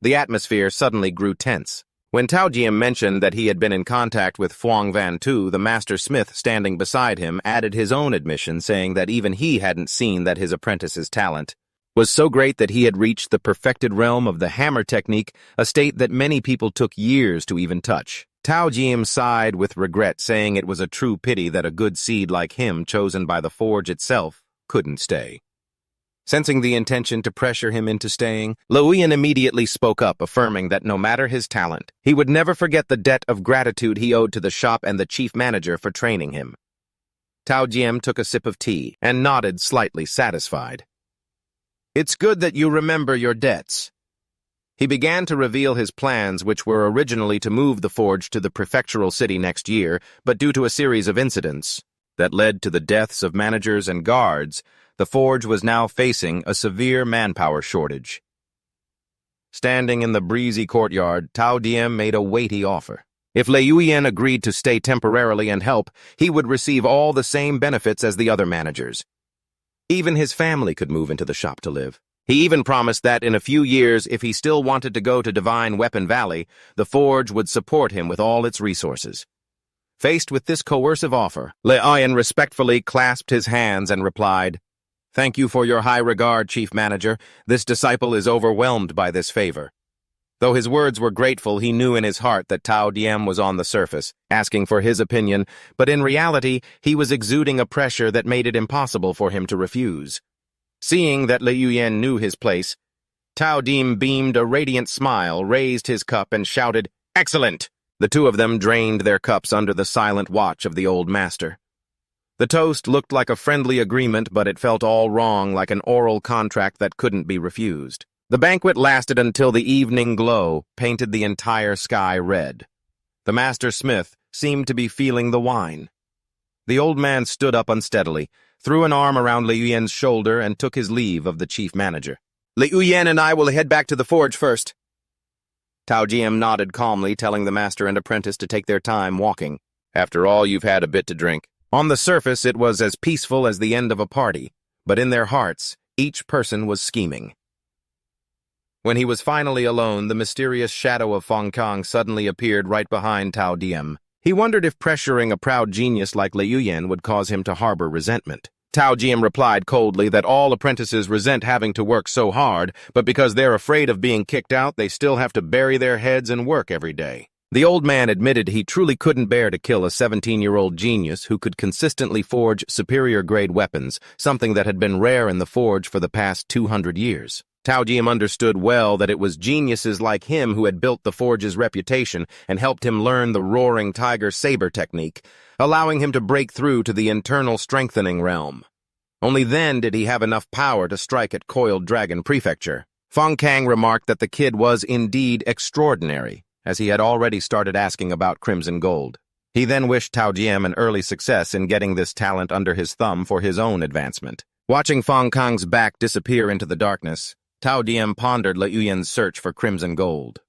S1: The atmosphere suddenly grew tense. When Tao Jiem mentioned that he had been in contact with Fuang Vantu, the master smith standing beside him added his own admission, saying that even he hadn't seen that his apprentice's talent was so great that he had reached the perfected realm of the hammer technique, a state that many people took years to even touch. Tao Jiem sighed with regret, saying it was a true pity that a good seed like him, chosen by the forge itself, couldn't stay. Sensing the intention to pressure him into staying, Liuyan immediately spoke up, affirming that no matter his talent, he would never forget the debt of gratitude he owed to the shop and the chief manager for training him. Tao Jiem took a sip of tea and nodded, slightly satisfied. "It's good that you remember your debts." He began to reveal his plans, which were originally to move the forge to the prefectural city next year, but due to a series of incidents that led to the deaths of managers and guards, the forge was now facing a severe manpower shortage. Standing in the breezy courtyard, Tao Diem made a weighty offer. If Liuyan agreed to stay temporarily and help, he would receive all the same benefits as the other managers. Even his family could move into the shop to live. He even promised that in a few years, if he still wanted to go to Divine Weapon Valley, the forge would support him with all its resources. Faced with this coercive offer, Liuyan respectfully clasped his hands and replied, "Thank you for your high regard, Chief Manager. This disciple is overwhelmed by this favor." Though his words were grateful, he knew in his heart that Tao Diem was on the surface, asking for his opinion, but in reality, he was exuding a pressure that made it impossible for him to refuse. Seeing that Liuyan knew his place, Tao Diem beamed a radiant smile, raised his cup, and shouted, "Excellent!" The two of them drained their cups under the silent watch of the old master. The toast looked like a friendly agreement, but it felt all wrong, like an oral contract that couldn't be refused. The banquet lasted until the evening glow painted the entire sky red. The master smith seemed to be feeling the wine. The old man stood up unsteadily, threw an arm around Liuyan's shoulder, and took his leave of the chief manager. "Liuyan and I will head back to the forge first." Tao Jiem nodded calmly, telling the master and apprentice to take their time walking. "After all, you've had a bit to drink." On the surface, it was as peaceful as the end of a party, but in their hearts, each person was scheming. When he was finally alone, the mysterious shadow of Fong Kang suddenly appeared right behind Tao Diem. He wondered if pressuring a proud genius like Liuyan would cause him to harbor resentment. Tao Jiem replied coldly that all apprentices resent having to work so hard, but because they're afraid of being kicked out, they still have to bury their heads and work every day. The old man admitted he truly couldn't bear to kill a 17-year-old genius who could consistently forge superior-grade weapons, something that had been rare in the forge for the past 200 years. Tao Jiem understood well that it was geniuses like him who had built the forge's reputation and helped him learn the roaring tiger saber technique, allowing him to break through to the internal strengthening realm. Only then did he have enough power to strike at Coiled Dragon Prefecture. Fong Kang remarked that the kid was indeed extraordinary, as he had already started asking about Crimson Gold. He then wished Tao Jiem an early success in getting this talent under his thumb for his own advancement. Watching Fong Kang's back disappear into the darkness, Tao Diem pondered Liuyan's search for Crimson Gold.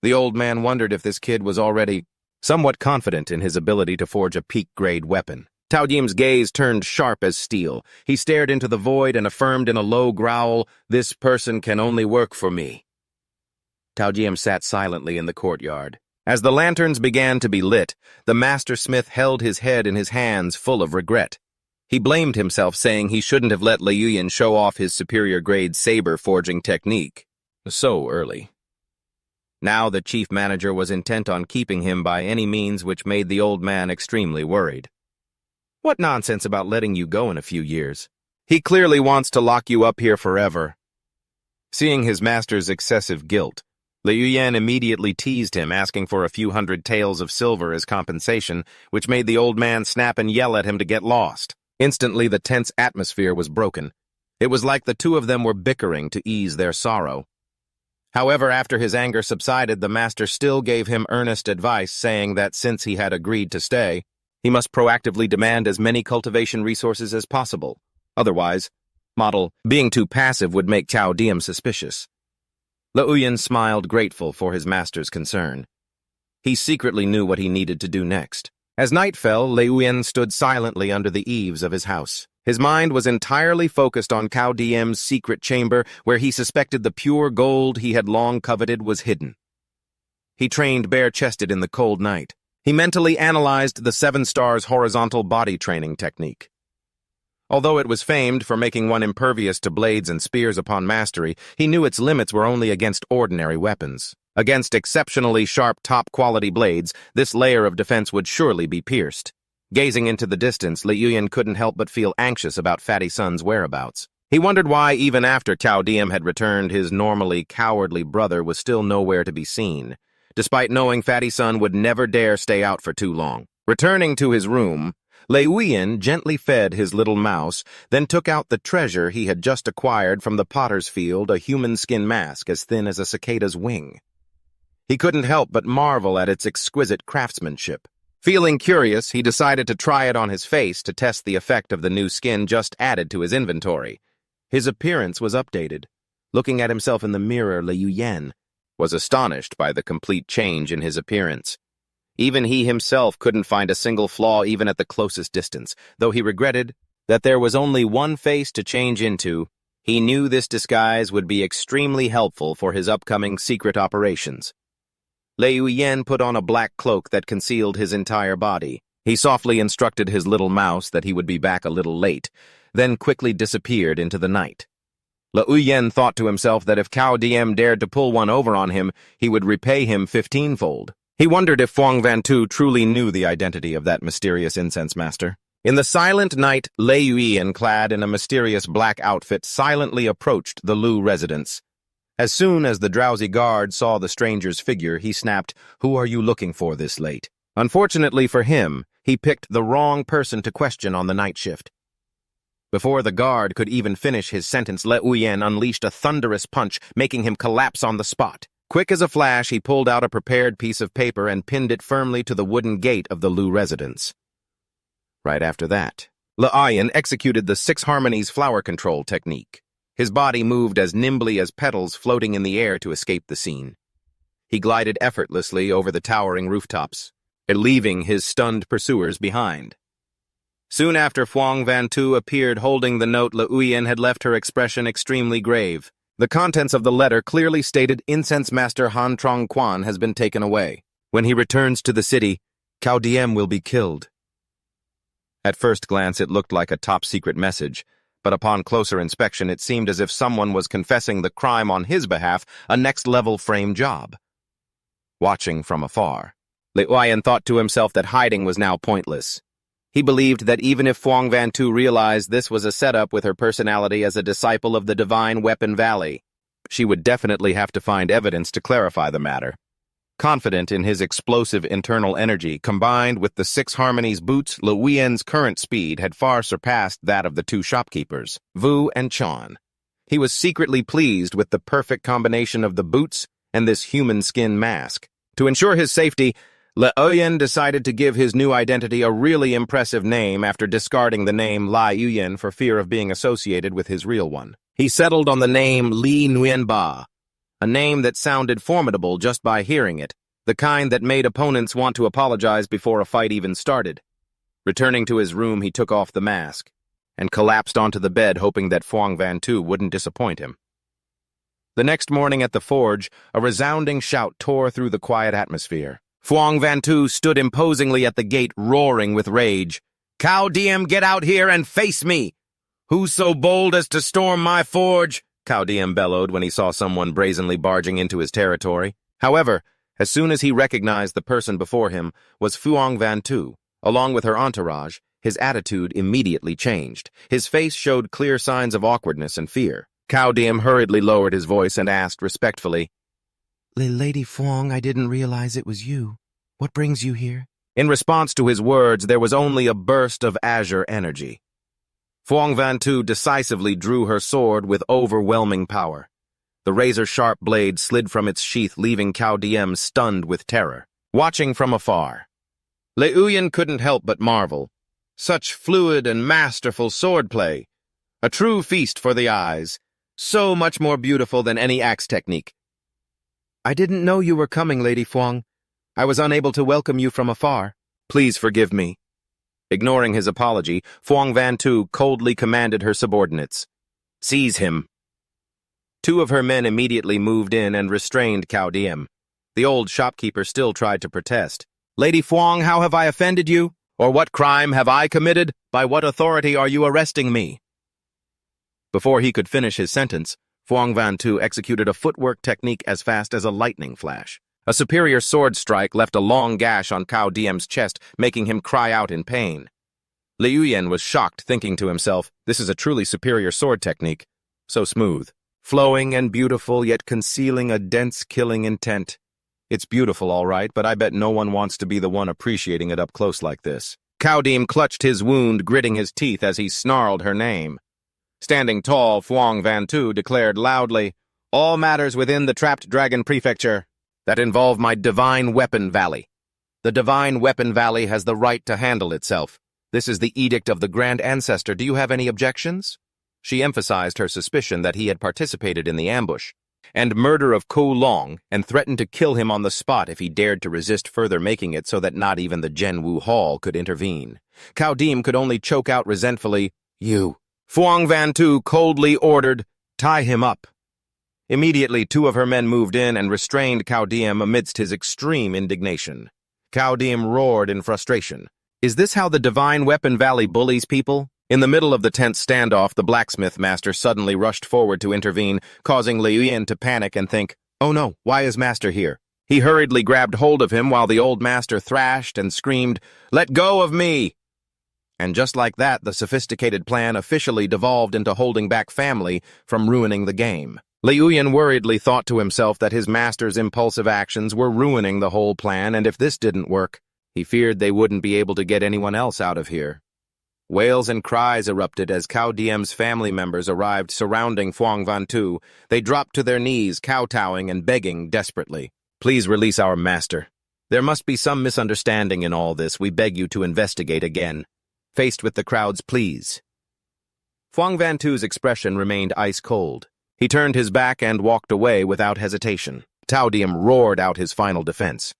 S1: The old man wondered if this kid was already somewhat confident in his ability to forge a peak-grade weapon. Tao Diem's gaze turned sharp as steel. He stared into the void and affirmed in a low growl, "This person can only work for me." Tao Diem sat silently in the courtyard. As the lanterns began to be lit, the master smith held his head in his hands, full of regret. He blamed himself, saying he shouldn't have let Lei Yuyan show off his superior-grade saber-forging technique so early. Now the chief manager was intent on keeping him by any means, which made the old man extremely worried. What nonsense about letting you go in a few years? He clearly wants to lock you up here forever. Seeing his master's excessive guilt, Lei Yuyan immediately teased him, asking for a few hundred taels of silver as compensation, which made the old man snap and yell at him to get lost. Instantly, the tense atmosphere was broken. It was like the two of them were bickering to ease their sorrow. However, after his anger subsided, the master still gave him earnest advice, saying that since he had agreed to stay, he must proactively demand as many cultivation resources as possible. Otherwise, being too passive would make Tao Diem suspicious. Lei Yuyan smiled, grateful for his master's concern. He secretly knew what he needed to do next. As night fell, Lei Yuyan stood silently under the eaves of his house. His mind was entirely focused on Tao Diem's secret chamber, where he suspected the pure gold he had long coveted was hidden. He trained bare-chested in the cold night. He mentally analyzed the 7 Stars horizontal body training technique. Although it was famed for making one impervious to blades and spears upon mastery, he knew its limits were only against ordinary weapons. Against exceptionally sharp top-quality blades, this layer of defense would surely be pierced. Gazing into the distance, Lei Yuyan couldn't help but feel anxious about Fatty Sun's whereabouts. He wondered why, even after Tao Diem had returned, his normally cowardly brother was still nowhere to be seen, despite knowing Fatty Sun would never dare stay out for too long. Returning to his room, Lei Yuyan gently fed his little mouse, then took out the treasure he had just acquired from the potter's field, a human skin mask as thin as a cicada's wing. He couldn't help but marvel at its exquisite craftsmanship. Feeling curious, he decided to try it on his face to test the effect of the new skin just added to his inventory. His appearance was updated. Looking at himself in the mirror, Lei Yuyan was astonished by the complete change in his appearance. Even he himself couldn't find a single flaw even at the closest distance. Though he regretted that there was only one face to change into, he knew this disguise would be extremely helpful for his upcoming secret operations. Lei Yuyan put on a black cloak that concealed his entire body. He softly instructed his little mouse that he would be back a little late, then quickly disappeared into the night. Lei Yuyan thought to himself that if Tao Diem dared to pull one over on him, he would repay him 15-fold. He wondered if Fuang Vantu truly knew the identity of that mysterious incense master. In the silent night, Lei Yuyan, clad in a mysterious black outfit, silently approached the Lu residence. As soon as the drowsy guard saw the stranger's figure, he snapped, "Who are you looking for this late?" Unfortunately for him, he picked the wrong person to question on the night shift. Before the guard could even finish his sentence, Lei Yuyan unleashed a thunderous punch, making him collapse on the spot. Quick as a flash, he pulled out a prepared piece of paper and pinned it firmly to the wooden gate of the Lu residence. Right after that, Lei Yuyan executed the 6 Harmonies flower control technique. His body moved as nimbly as petals floating in the air to escape the scene. He glided effortlessly over the towering rooftops, leaving his stunned pursuers behind. Soon after, Fuang Vantu appeared holding the note. Lei Yuyan had left her expression extremely grave. The contents of the letter clearly stated Incense Master Han Trong Quan has been taken away. When he returns to the city, Tao Diem will be killed. At first glance, it looked like a top-secret message, but upon closer inspection, it seemed as if someone was confessing the crime on his behalf, a next-level frame job. Watching from afar, Lei Yuyan thought to himself that hiding was now pointless. He believed that even if Fuang Vantu realized this was a setup with her personality as a disciple of the Divine Weapon Valley, she would definitely have to find evidence to clarify the matter. Confident in his explosive internal energy, combined with the 6 Harmonies boots, Lei Yuyan's current speed had far surpassed that of the 2 shopkeepers, Vu and Chan. He was secretly pleased with the perfect combination of the boots and this human skin mask. To ensure his safety, Lei Yuyan decided to give his new identity a really impressive name after discarding the name Lei Yuyan for fear of being associated with his real one. He settled on the name Li Nguyen Ba, a name that sounded formidable just by hearing it, the kind that made opponents want to apologize before a fight even started. Returning to his room, he took off the mask and collapsed onto the bed, hoping that Phuong Van Tu wouldn't disappoint him. The next morning at the forge, a resounding shout tore through the quiet atmosphere. Phuong Van Tu stood imposingly at the gate, roaring with rage. "Cao Diem, get out here and face me! Who's so bold as to storm my forge?" Cao Diem bellowed when he saw someone brazenly barging into his territory. However, as soon as he recognized the person before him was Phuong Van Tu, along with her entourage, his attitude immediately changed. His face showed clear signs of awkwardness and fear. Cao Diem hurriedly lowered his voice and asked respectfully,
S2: "Lady Phuong, I didn't realize it was you. What brings you here?"
S1: In response to his words, there was only a burst of azure energy. Phuong Van Tu decisively drew her sword with overwhelming power. The razor-sharp blade slid from its sheath, leaving Cao Diem stunned with terror. Watching from afar, Lei Uyen couldn't help but marvel. Such fluid and masterful swordplay. A true feast for the eyes. So much more beautiful than any axe technique.
S2: "I didn't know you were coming, Lady Phuong. I was unable to welcome you from afar."
S1: "Please forgive me." Ignoring his apology, Phuong Van Tu coldly commanded her subordinates, "Seize him." Two of her men immediately moved in and restrained Cao Diem. The old shopkeeper still tried to protest. "Lady Phuong, how have I offended you? Or what crime have I committed? By what authority are you arresting me?" Before he could finish his sentence, Phuong Van Tu executed a footwork technique as fast as a lightning flash. A superior sword strike left a long gash on Cao Diem's chest, making him cry out in pain. Lei Uyen was shocked, thinking to himself, this is a truly superior sword technique. So smooth, flowing and beautiful, yet concealing a dense killing intent. It's beautiful, all right, but I bet no one wants to be the one appreciating it up close like this. Cao Diem clutched his wound, gritting his teeth as he snarled her name. Standing tall, Phuong Van Tu declared loudly, "All matters within the Trapped Dragon Prefecture that involve my Divine Weapon Valley. The Divine Weapon Valley has the right to handle itself. This is the edict of the Grand Ancestor. Do you have any objections?" She emphasized her suspicion that he had participated in the ambush and murder of Ko Long, and threatened to kill him on the spot if he dared to resist further, making it so that not even the Zhenwu Hall could intervene. Cao Diem could only choke out resentfully, "You." Phuong Van Tu coldly ordered, "Tie him up." Immediately, two of her men moved in and restrained Cao Diem amidst his extreme indignation. Cao Diem roared in frustration. Is this how the Divine Weapon Valley bullies people? In the middle of the tense standoff, the blacksmith master suddenly rushed forward to intervene, causing Lei Uyen to panic and think, "Oh no, why is master here?" He hurriedly grabbed hold of him while the old master thrashed and screamed, "Let go of me!" And just like that, the sophisticated plan officially devolved into holding back family from ruining the game. Lei Uyen worriedly thought to himself that his master's impulsive actions were ruining the whole plan, and if this didn't work, he feared they wouldn't be able to get anyone else out of here. Wails and cries erupted as Cao Diem's family members arrived surrounding Phuong Van Tu. They dropped to their knees, kowtowing and begging desperately. "Please release our master. There must be some misunderstanding in all this. We beg you to investigate again." Faced with the crowd's pleas, Phuong Van Tu's expression remained ice-cold. He turned his back and walked away without hesitation. Cao Diem roared out his final defense.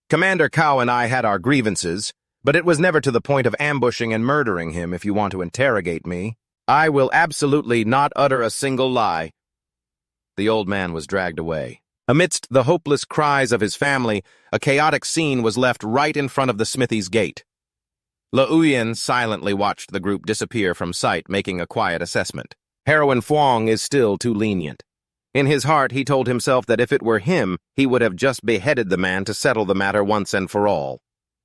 S1: "Commander Cao and I had our grievances, but it was never to the point of ambushing and murdering him if you want to interrogate me. I will absolutely not utter a single lie." The old man was dragged away. Amidst the hopeless cries of his family, a chaotic scene was left right in front of the smithy's gate. Lei Uyen silently watched the group disappear from sight, making a quiet assessment. Heroine Phuong is still too lenient. In his heart, he told himself that if it were him, he would have just beheaded the man to settle the matter once and for all.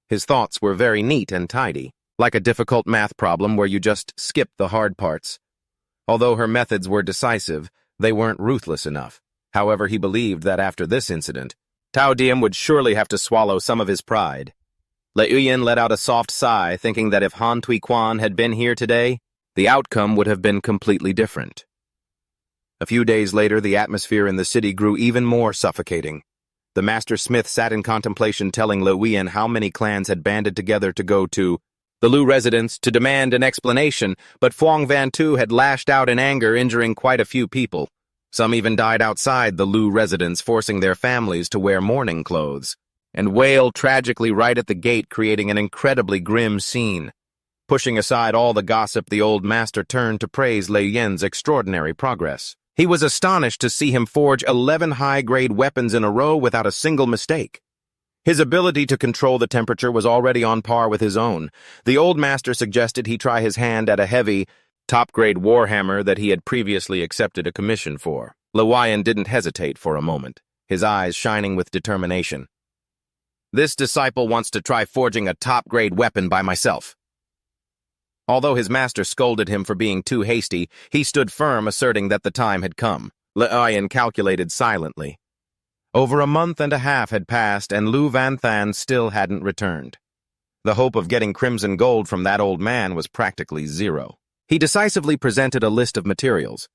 S1: His thoughts were very neat and tidy, like a difficult math problem where you just skip the hard parts. Although her methods were decisive, they weren't ruthless enough. However, he believed that after this incident, Cao Diem would surely have to swallow some of his pride. Lei Uyen let out a soft sigh, thinking that if Han Tui Quan had been here today, the outcome would have been completely different. A few days later, the atmosphere in the city grew even more suffocating. The master smith sat in contemplation, telling Lei Uyen how many clans had banded together to go to the Lu residence to demand an explanation, but Phuong Van Tu had lashed out in anger, injuring quite a few people. Some even died outside the Lu residence, forcing their families to wear mourning clothes. and wail tragically right at the gate, creating an incredibly grim scene. Pushing aside all the gossip, the old master turned to praise Lei Yin's extraordinary progress. He was astonished to see him forge 11 high-grade weapons in a row without a single mistake. His ability to control the temperature was already on par with his own. The old master suggested he try his hand at a heavy, top-grade warhammer that he had previously accepted a commission for. Lewyan didn't hesitate for a moment, his eyes shining with determination. This disciple wants to try forging a top-grade weapon by myself. Although his master scolded him for being too hasty, he stood firm, asserting that the time had come. Lewyan calculated silently. Over a month and a half had passed, and Lu Vanthan still hadn't returned. The hope of getting crimson gold from that old man was practically zero. He decisively presented a list of materials.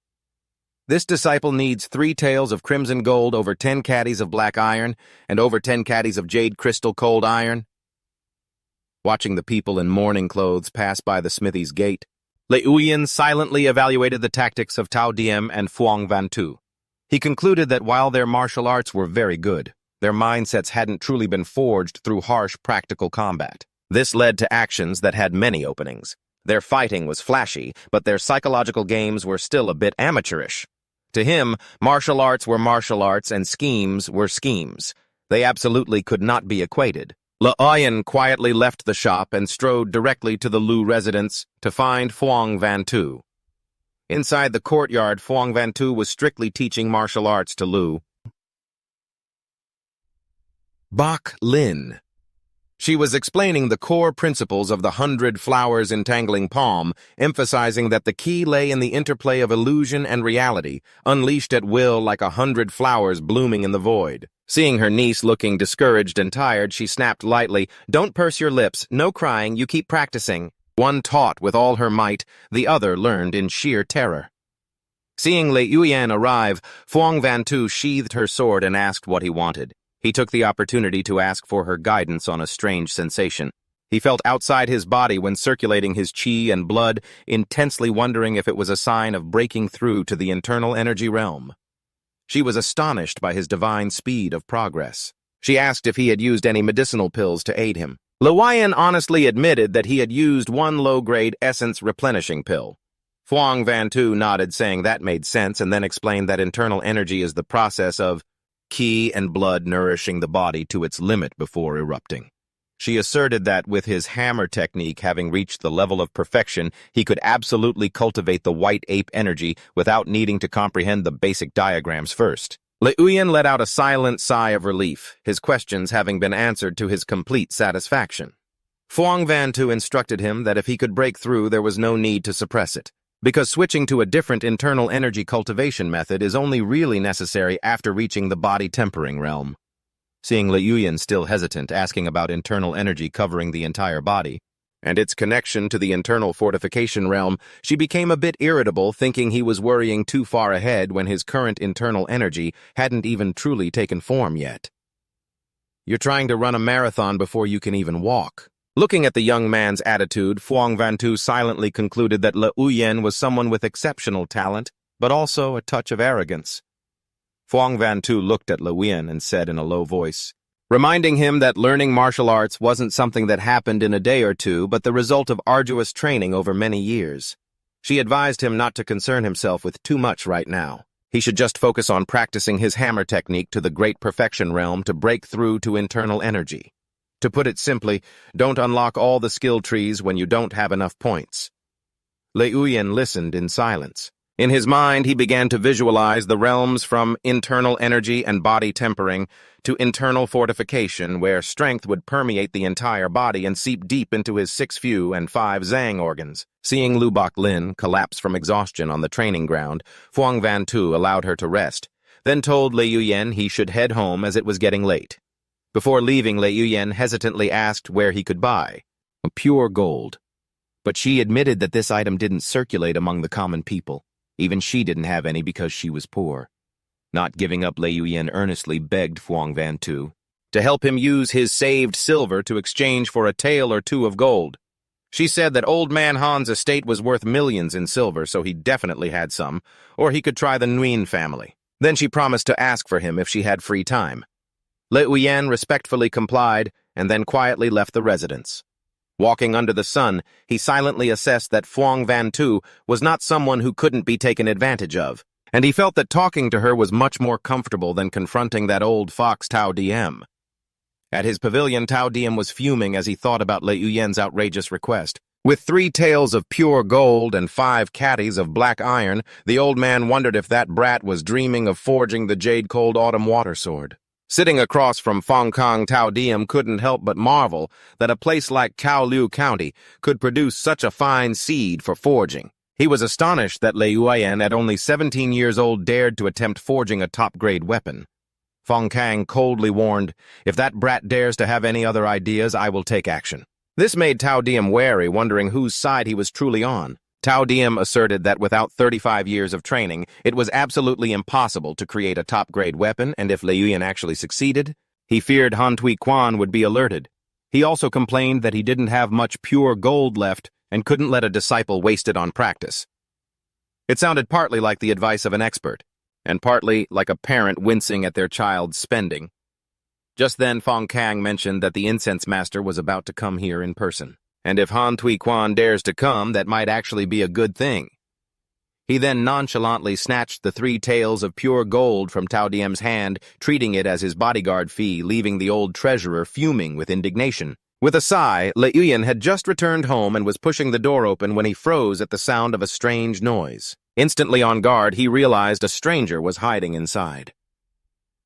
S1: This disciple needs 3 taels of crimson gold, over 10 caddies of black iron, and over 10 caddies of jade crystal cold iron. Watching the people in mourning clothes pass by the smithy's gate, Lewyan silently evaluated the tactics of Tao Diem and Phuong Van Tu. He concluded that while their martial arts were very good, their mindsets hadn't truly been forged through harsh, practical combat. This led to actions that had many openings. Their fighting was flashy, but their psychological games were still a bit amateurish. To him, martial arts were martial arts and schemes were schemes. They absolutely could not be equated. Lewyan quietly left the shop and strode directly to the Lu residence to find Phuong Van Tu. Inside the courtyard, Phuong Van Tu was strictly teaching martial arts to Lu. Bok Lin. She was explaining the core principles of the 100 flowers entangling palm, emphasizing that the key lay in the interplay of illusion and reality, unleashed at will like 100 flowers blooming in the void. Seeing her niece looking discouraged and tired, she snapped lightly, "Don't purse your lips, no crying, you keep practicing." One taught with all her might, the other learned in sheer terror. Seeing Lewyan arrive, Phuong Van Tu sheathed her sword and asked what he wanted. He took the opportunity to ask for her guidance on a strange sensation. He felt outside his body when circulating his chi and blood, intensely wondering if it was a sign of breaking through to the internal energy realm. She was astonished by his divine speed of progress. She asked if he had used any medicinal pills to aid him. Lewyan honestly admitted that he had used 1 low-grade essence replenishing pill. Phuong Van Tu nodded, saying that made sense, and then explained that internal energy is the process of ki and blood nourishing the body to its limit before erupting. She asserted that with his hammer technique having reached the level of perfection, he could absolutely cultivate the white ape energy without needing to comprehend the basic diagrams first. Lewyan let out a silent sigh of relief, his questions having been answered to his complete satisfaction. Phuong Van Tu instructed him that if he could break through, there was no need to suppress it, because switching to a different internal energy cultivation method is only really necessary after reaching the body tempering realm. Seeing Lewyan still hesitant, asking about internal energy covering the entire body, and its connection to the internal fortification realm, she became a bit irritable, thinking he was worrying too far ahead when his current internal energy hadn't even truly taken form yet. "You're trying to run a marathon before you can even walk." Looking at the young man's attitude, Phuong Van Tu silently concluded that Lewyan was someone with exceptional talent, but also a touch of arrogance. Phuong Van Tu looked at Lewyan and said in a low voice, reminding him that learning martial arts wasn't something that happened in a day or two, but the result of arduous training over many years. She advised him not to concern himself with too much right now. He should just focus on practicing his hammer technique to the great perfection realm to break through to internal energy. To put it simply, don't unlock all the skill trees when you don't have enough points. Lewyan listened in silence. In his mind, he began to visualize the realms from internal energy and body tempering to internal fortification, where strength would permeate the entire body and seep deep into his 6 Fu and 5 Zhang organs. Seeing Lu Bok Lin collapse from exhaustion on the training ground, Phuong Van Tu allowed her to rest, then told Lewyan he should head home as it was getting late. Before leaving, Lewyan hesitantly asked where he could buy pure gold. But she admitted that this item didn't circulate among the common people. Even she didn't have any because she was poor. Not giving up, Lewyan earnestly begged Phuong Van Tu to help him use his saved silver to exchange for a tael or 2 of gold. She said that old man Han's estate was worth millions in silver, so he definitely had some, or he could try the Nguyen family. Then she promised to ask for him if she had free time. Le Uyen respectfully complied and then quietly left the residence. Walking under the sun, he silently assessed that Phuong Van Tu was not someone who couldn't be taken advantage of, and he felt that talking to her was much more comfortable than confronting that old fox Tao Diem. At his pavilion, Tao Diem was fuming as he thought about Le Uyen's outrageous request. With 3 tails of pure gold and 5 caddies of black iron, the old man wondered if that brat was dreaming of forging the jade-cold autumn water sword. Sitting across from Phong Kang, Tao Diem couldn't help but marvel that a place like Kowloon County could produce such a fine seed for forging. He was astonished that Le Uyen, at only 17 years old, dared to attempt forging a top-grade weapon. Phong Kang coldly warned, "If that brat dares to have any other ideas, I will take action." This made Tao Diem wary, wondering whose side he was truly on. Tao Diem asserted that without 35 years of training, it was absolutely impossible to create a top-grade weapon, and if Le Uyen actually succeeded, he feared Han Tui Quan would be alerted. He also complained that he didn't have much pure gold left and couldn't let a disciple waste it on practice. It sounded partly like the advice of an expert, and partly like a parent wincing at their child's spending. Just then, Phong Kang mentioned that the incense master was about to come here in person, and if Han Tui Quan dares to come, that might actually be a good thing. He then nonchalantly snatched the 3 taels of pure gold from Tao Diem's hand, treating it as his bodyguard fee, leaving the old treasurer fuming with indignation. With a sigh, Le Uyen had just returned home and was pushing the door open when he froze at the sound of a strange noise. Instantly on guard, he realized a stranger was hiding inside.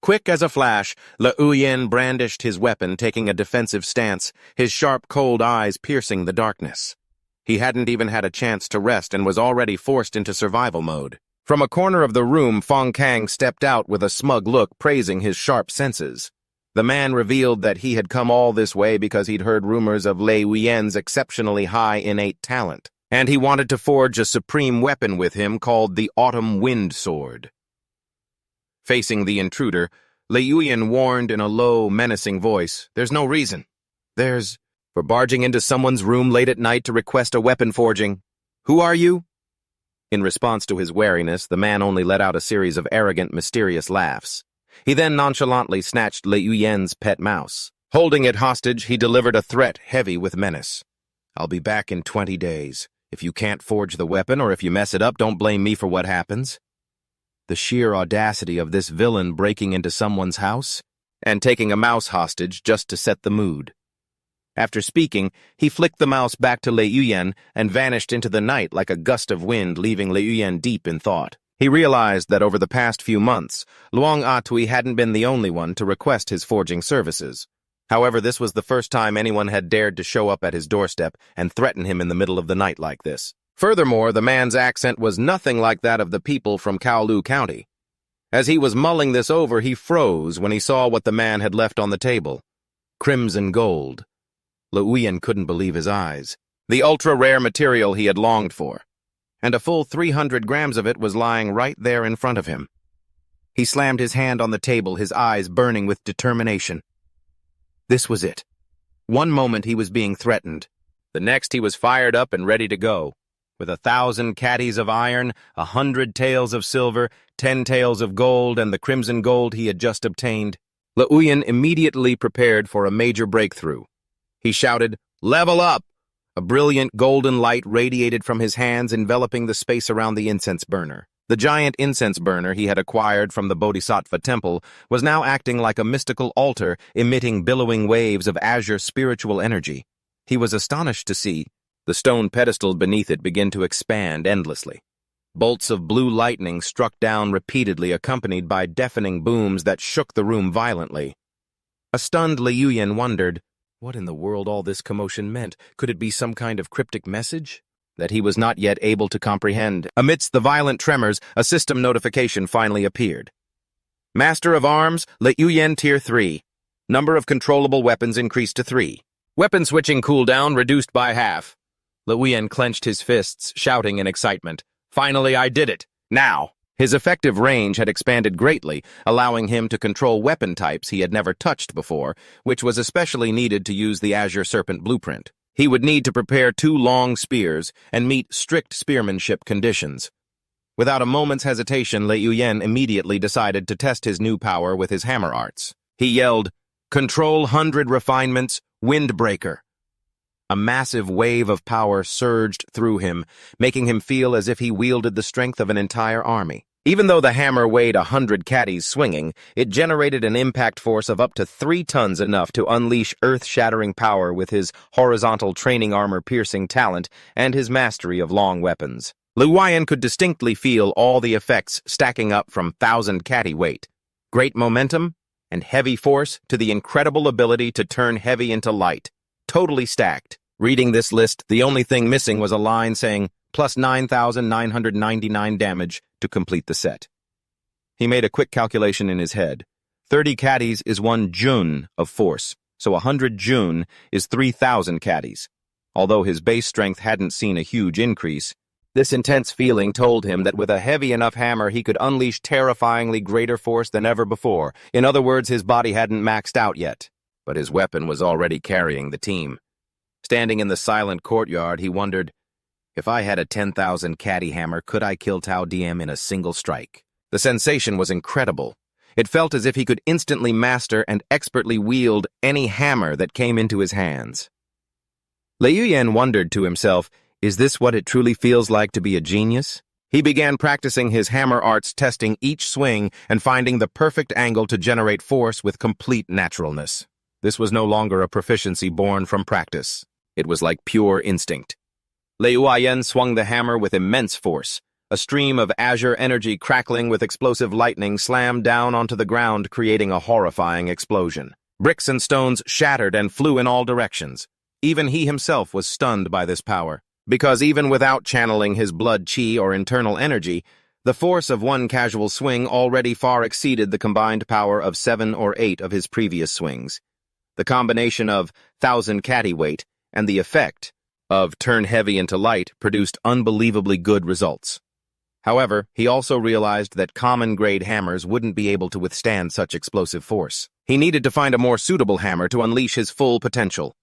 S1: Quick as a flash, Le Uyen brandished his weapon, taking a defensive stance, his sharp, cold eyes piercing the darkness. He hadn't even had a chance to rest and was already forced into survival mode. From a corner of the room, Phong Kang stepped out with a smug look, praising his sharp senses. The man revealed that he had come all this way because he'd heard rumors of Le Uyen's exceptionally high innate talent, and he wanted to forge a supreme weapon with him called the Autumn Wind Sword. Facing the intruder, Le Uyen warned in a low, menacing voice, "There's no reason. For barging into someone's room late at night to request a weapon forging. Who are you?" In response to his wariness, the man only let out a series of arrogant, mysterious laughs. He then nonchalantly snatched Le Uyen's pet mouse. Holding it hostage, he delivered a threat heavy with menace. "I'll be back in 20 days. If you can't forge the weapon, or if you mess it up, don't blame me for what happens." The sheer audacity of this villain breaking into someone's house and taking a mouse hostage just to set the mood. After speaking, he flicked the mouse back to Le Uyen and vanished into the night like a gust of wind, leaving Le Uyen deep in thought. He realized that over the past few months, Luong Atui hadn't been the only one to request his forging services. However, this was the first time anyone had dared to show up at his doorstep and threaten him in the middle of the night like this. Furthermore, the man's accent was nothing like that of the people from Kowloon County. As he was mulling this over, he froze when he saw what the man had left on the table. Crimson gold. Le Uyen couldn't believe his eyes. The ultra-rare material he had longed for. And a full 300 grams of it was lying right there in front of him. He slammed his hand on the table, his eyes burning with determination. This was it. One moment he was being threatened. The next he was fired up and ready to go. With 1,000 caddies of iron, 100 taels of silver, 10 taels of gold, and the crimson gold he had just obtained, Le Uyen immediately prepared for a major breakthrough. He shouted, "Level up!" A brilliant golden light radiated from his hands, enveloping the space around the incense burner. The giant incense burner he had acquired from the Bodhisattva temple was now acting like a mystical altar, emitting billowing waves of azure spiritual energy. He was astonished to see the stone pedestal beneath it begin to expand endlessly. Bolts of blue lightning struck down repeatedly, accompanied by deafening booms that shook the room violently. A stunned Le Uyen wondered, what in the world all this commotion meant? Could it be some kind of cryptic message that he was not yet able to comprehend? Amidst the violent tremors, a system notification finally appeared. Master of Arms, Le Uyen Tier 3. Number of controllable weapons increased to 3. Weapon switching cooldown reduced by half. Le Uyen clenched his fists, shouting in excitement. Finally, I did it. Now! His effective range had expanded greatly, allowing him to control weapon types he had never touched before, which was especially needed to use the Azure Serpent blueprint. He would need to prepare 2 long spears and meet strict spearmanship conditions. Without a moment's hesitation, Le Uyen immediately decided to test his new power with his hammer arts. He yelled, Control 100 refinements, windbreaker. A massive wave of power surged through him, making him feel as if he wielded the strength of an entire army. Even though the hammer weighed 100 caddies swinging, it generated an impact force of up to 3 tons, enough to unleash earth-shattering power with his horizontal training armor-piercing talent and his mastery of long weapons. Liu Yan could distinctly feel all the effects stacking up from 1,000 caddy weight, great momentum, and heavy force to the incredible ability to turn heavy into light. Totally stacked. Reading this list, the only thing missing was a line saying, plus 9,999 damage to complete the set. He made a quick calculation in his head. 30 caddies is 1 jun of force, so 100 jun is 3,000 caddies. Although his base strength hadn't seen a huge increase, this intense feeling told him that with a heavy enough hammer he could unleash terrifyingly greater force than ever before. In other words, his body hadn't maxed out yet, but his weapon was already carrying the team. Standing in the silent courtyard, he wondered, if I had a 10,000 caddy hammer, could I kill Tao Diem in a single strike? The sensation was incredible. It felt as if he could instantly master and expertly wield any hammer that came into his hands. Liu Yan wondered to himself, is this what it truly feels like to be a genius? He began practicing his hammer arts, testing each swing and finding the perfect angle to generate force with complete naturalness. This was no longer a proficiency born from practice. It was like pure instinct. Liu Yan swung the hammer with immense force. A stream of azure energy crackling with explosive lightning slammed down onto the ground, creating a horrifying explosion. Bricks and stones shattered and flew in all directions. Even he himself was stunned by this power, because even without channeling his blood chi or internal energy, the force of one casual swing already far exceeded the combined power of 7 or 8 of his previous swings. The combination of 1,000 caddy weight and the effect of turn heavy into light produced unbelievably good results. However, he also realized that common-grade hammers wouldn't be able to withstand such explosive force. He needed to find a more suitable hammer to unleash his full potential.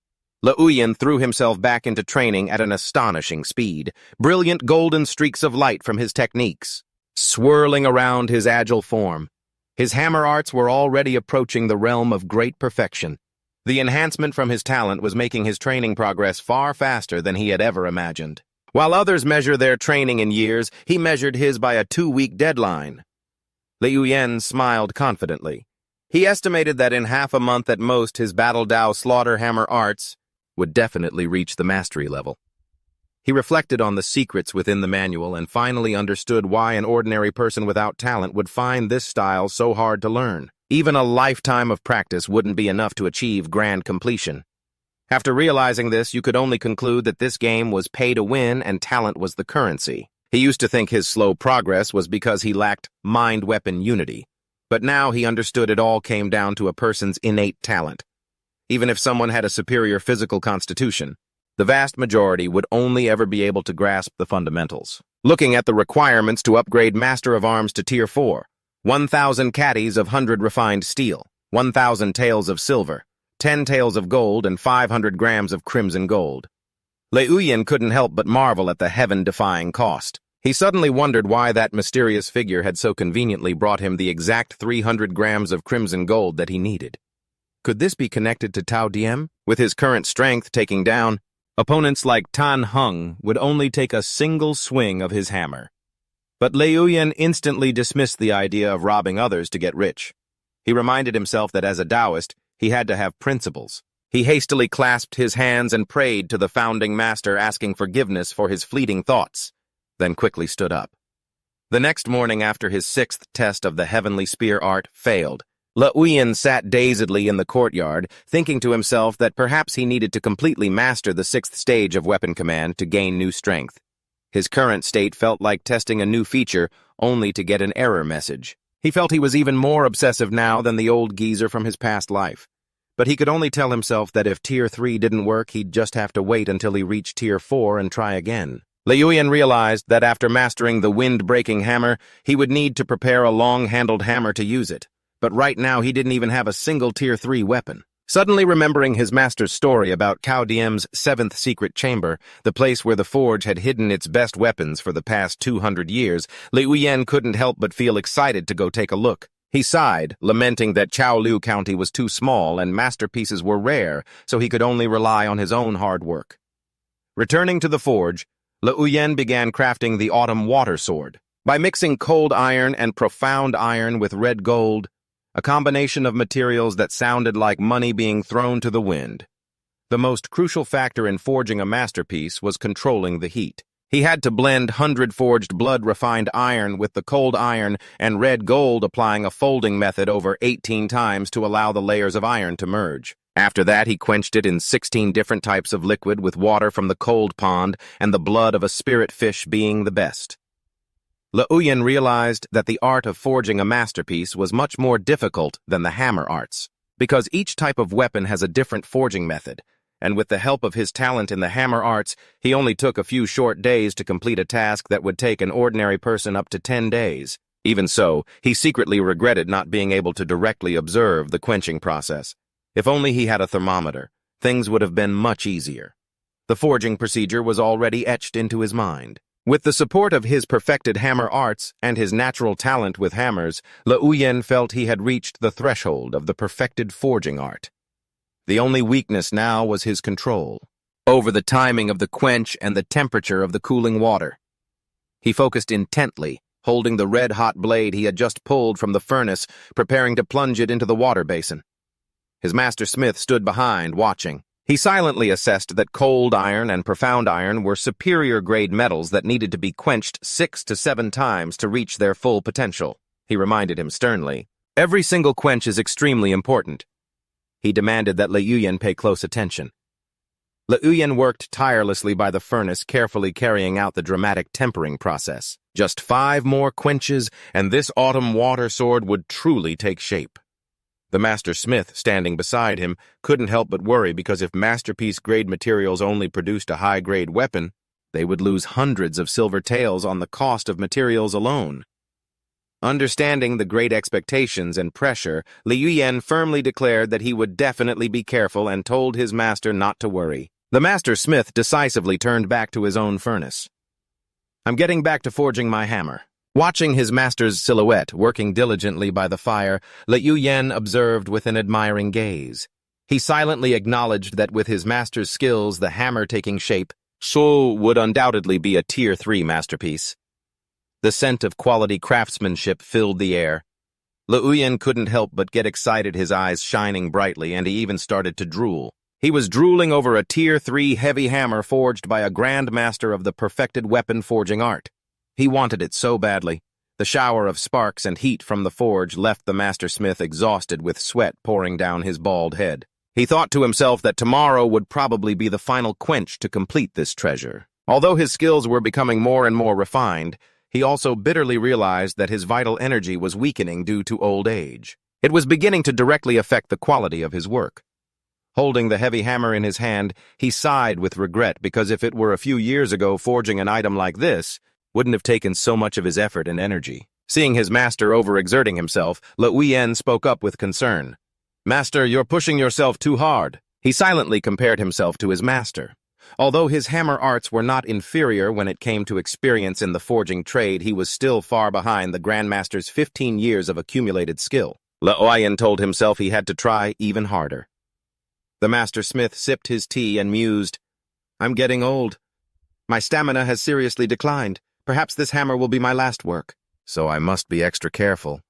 S1: Liu Yan threw himself back into training at an astonishing speed, brilliant golden streaks of light from his techniques, swirling around his agile form. His hammer arts were already approaching the realm of great perfection. The enhancement from his talent was making his training progress far faster than he had ever imagined. While others measure their training in years, he measured his by a 2-week deadline. Liu Yan smiled confidently. He estimated that in half a month at most, his Battle Dao Slaughter Hammer arts would definitely reach the mastery level. He reflected on the secrets within the manual and finally understood why an ordinary person without talent would find this style so hard to learn. Even a lifetime of practice wouldn't be enough to achieve grand completion. After realizing this, you could only conclude that this game was pay to win and talent was the currency. He used to think his slow progress was because he lacked mind-weapon unity, but now he understood it all came down to a person's innate talent. Even if someone had a superior physical constitution, the vast majority would only ever be able to grasp the fundamentals. Looking at the requirements to upgrade Master of Arms to Tier 4, 1,000 caddies of 100 refined steel, 1,000 taels of silver, 10 taels of gold, and 500 grams of crimson gold. Liu Yan couldn't help but marvel at the heaven-defying cost. He suddenly wondered why that mysterious figure had so conveniently brought him the exact 300 grams of crimson gold that he needed. Could this be connected to Tao Diem? With his current strength taking down, opponents like Tan Heng would only take a single swing of his hammer. But Liu Yan instantly dismissed the idea of robbing others to get rich. He reminded himself that as a Taoist, he had to have principles. He hastily clasped his hands and prayed to the founding master, asking forgiveness for his fleeting thoughts, then quickly stood up. The next morning, after his 6th test of the heavenly spear art failed, Liu Yan sat dazedly in the courtyard, thinking to himself that perhaps he needed to completely master the 6th stage of weapon command to gain new strength. His current state felt like testing a new feature, only to get an error message. He felt he was even more obsessive now than the old geezer from his past life. But he could only tell himself that if Tier 3 didn't work, he'd just have to wait until he reached Tier 4 and try again. Liu Yan realized that after mastering the wind-breaking hammer, he would need to prepare a long-handled hammer to use it. But right now he didn't even have a single Tier 3 weapon. Suddenly remembering his master's story about Tao Diem's 7th secret chamber, the place where the forge had hidden its best weapons for the past 200 years, Liu Yan couldn't help but feel excited to go take a look. He sighed, lamenting that Chaolu County was too small and masterpieces were rare, so he could only rely on his own hard work. Returning to the forge, Liu began crafting the autumn water sword. By mixing cold iron and profound iron with red gold, a combination of materials that sounded like money being thrown to the wind. The most crucial factor in forging a masterpiece was controlling the heat. He had to blend 100-forged blood-refined iron with the cold iron and red gold, applying a folding method over 18 times to allow the layers of iron to merge. After that, he quenched it in 16 different types of liquid with water from the cold pond and the blood of a spirit fish being the best. Liu realized that the art of forging a masterpiece was much more difficult than the hammer arts, because each type of weapon has a different forging method, and with the help of his talent in the hammer arts, he only took a few short days to complete a task that would take an ordinary person up to 10 days. Even so, he secretly regretted not being able to directly observe the quenching process. If only he had a thermometer, things would have been much easier. The forging procedure was already etched into his mind. With the support of his perfected hammer arts and his natural talent with hammers, Liu felt he had reached the threshold of the perfected forging art. The only weakness now was his control over the timing of the quench and the temperature of the cooling water. He focused intently, holding the red-hot blade he had just pulled from the furnace, preparing to plunge it into the water basin. His master smith stood behind, watching. He silently assessed that cold iron and profound iron were superior-grade metals that needed to be quenched 6 to 7 times to reach their full potential. He reminded him sternly, "Every single quench is extremely important." He demanded that Liu pay close attention. Liu worked tirelessly by the furnace, carefully carrying out the dramatic tempering process. Just 5 more quenches, and this autumn water sword would truly take shape. The master smith, standing beside him, couldn't help but worry, because if masterpiece-grade materials only produced a high-grade weapon, they would lose hundreds of silver taels on the cost of materials alone. Understanding the great expectations and pressure, Liu firmly declared that he would definitely be careful and told his master not to worry. The master smith decisively turned back to his own furnace. "I'm getting back to forging my hammer." Watching his master's silhouette working diligently by the fire, Liu observed with an admiring gaze. He silently acknowledged that with his master's skills, the hammer taking shape, so would undoubtedly be a Tier 3 masterpiece. The scent of quality craftsmanship filled the air. Liu couldn't help but get excited, his eyes shining brightly, and he even started to drool. He was drooling over a Tier 3 heavy hammer forged by a grandmaster of the perfected weapon forging art. He wanted it so badly. The shower of sparks and heat from the forge left the master smith exhausted, with sweat pouring down his bald head. He thought to himself that tomorrow would probably be the final quench to complete this treasure. Although his skills were becoming more and more refined, he also bitterly realized that his vital energy was weakening due to old age. It was beginning to directly affect the quality of his work. Holding the heavy hammer in his hand, he sighed with regret, because if it were a few years ago, forging an item like this wouldn't have taken so much of his effort and energy. Seeing his master overexerting himself, Liu spoke up with concern. "Master, you're pushing yourself too hard." He silently compared himself to his master. Although his hammer arts were not inferior when it came to experience in the forging trade, he was still far behind the grandmaster's 15 years of accumulated skill. Liu told himself he had to try even harder. The master smith sipped his tea and mused, "I'm getting old. My stamina has seriously declined. Perhaps this hammer will be my last work, so I must be extra careful."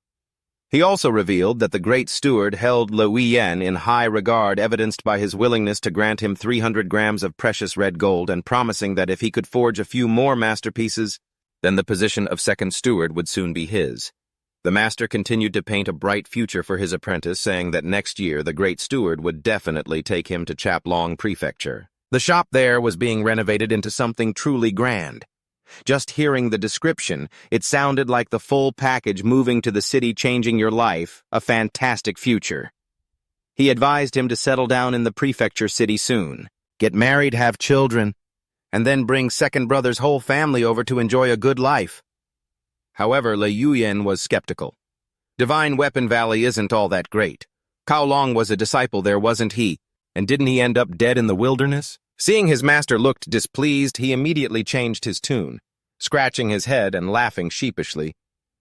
S1: He also revealed that the great steward held Liu in high regard, evidenced by his willingness to grant him 300 grams of precious red gold, and promising that if he could forge a few more masterpieces, then the position of second steward would soon be his. The master continued to paint a bright future for his apprentice, saying that next year the great steward would definitely take him to Chaplong Prefecture. The shop there was being renovated into something truly grand. Just hearing the description, it sounded like the full package, moving to the city, changing your life, a fantastic future. He advised him to settle down in the prefecture city soon, get married, have children, and then bring second brother's whole family over to enjoy a good life. However, Liu was skeptical. Divine Weapon Valley isn't all that great. Cao Long was a disciple there, wasn't he? And didn't he end up dead in the wilderness? Seeing his master looked displeased, he immediately changed his tune, scratching his head and laughing sheepishly.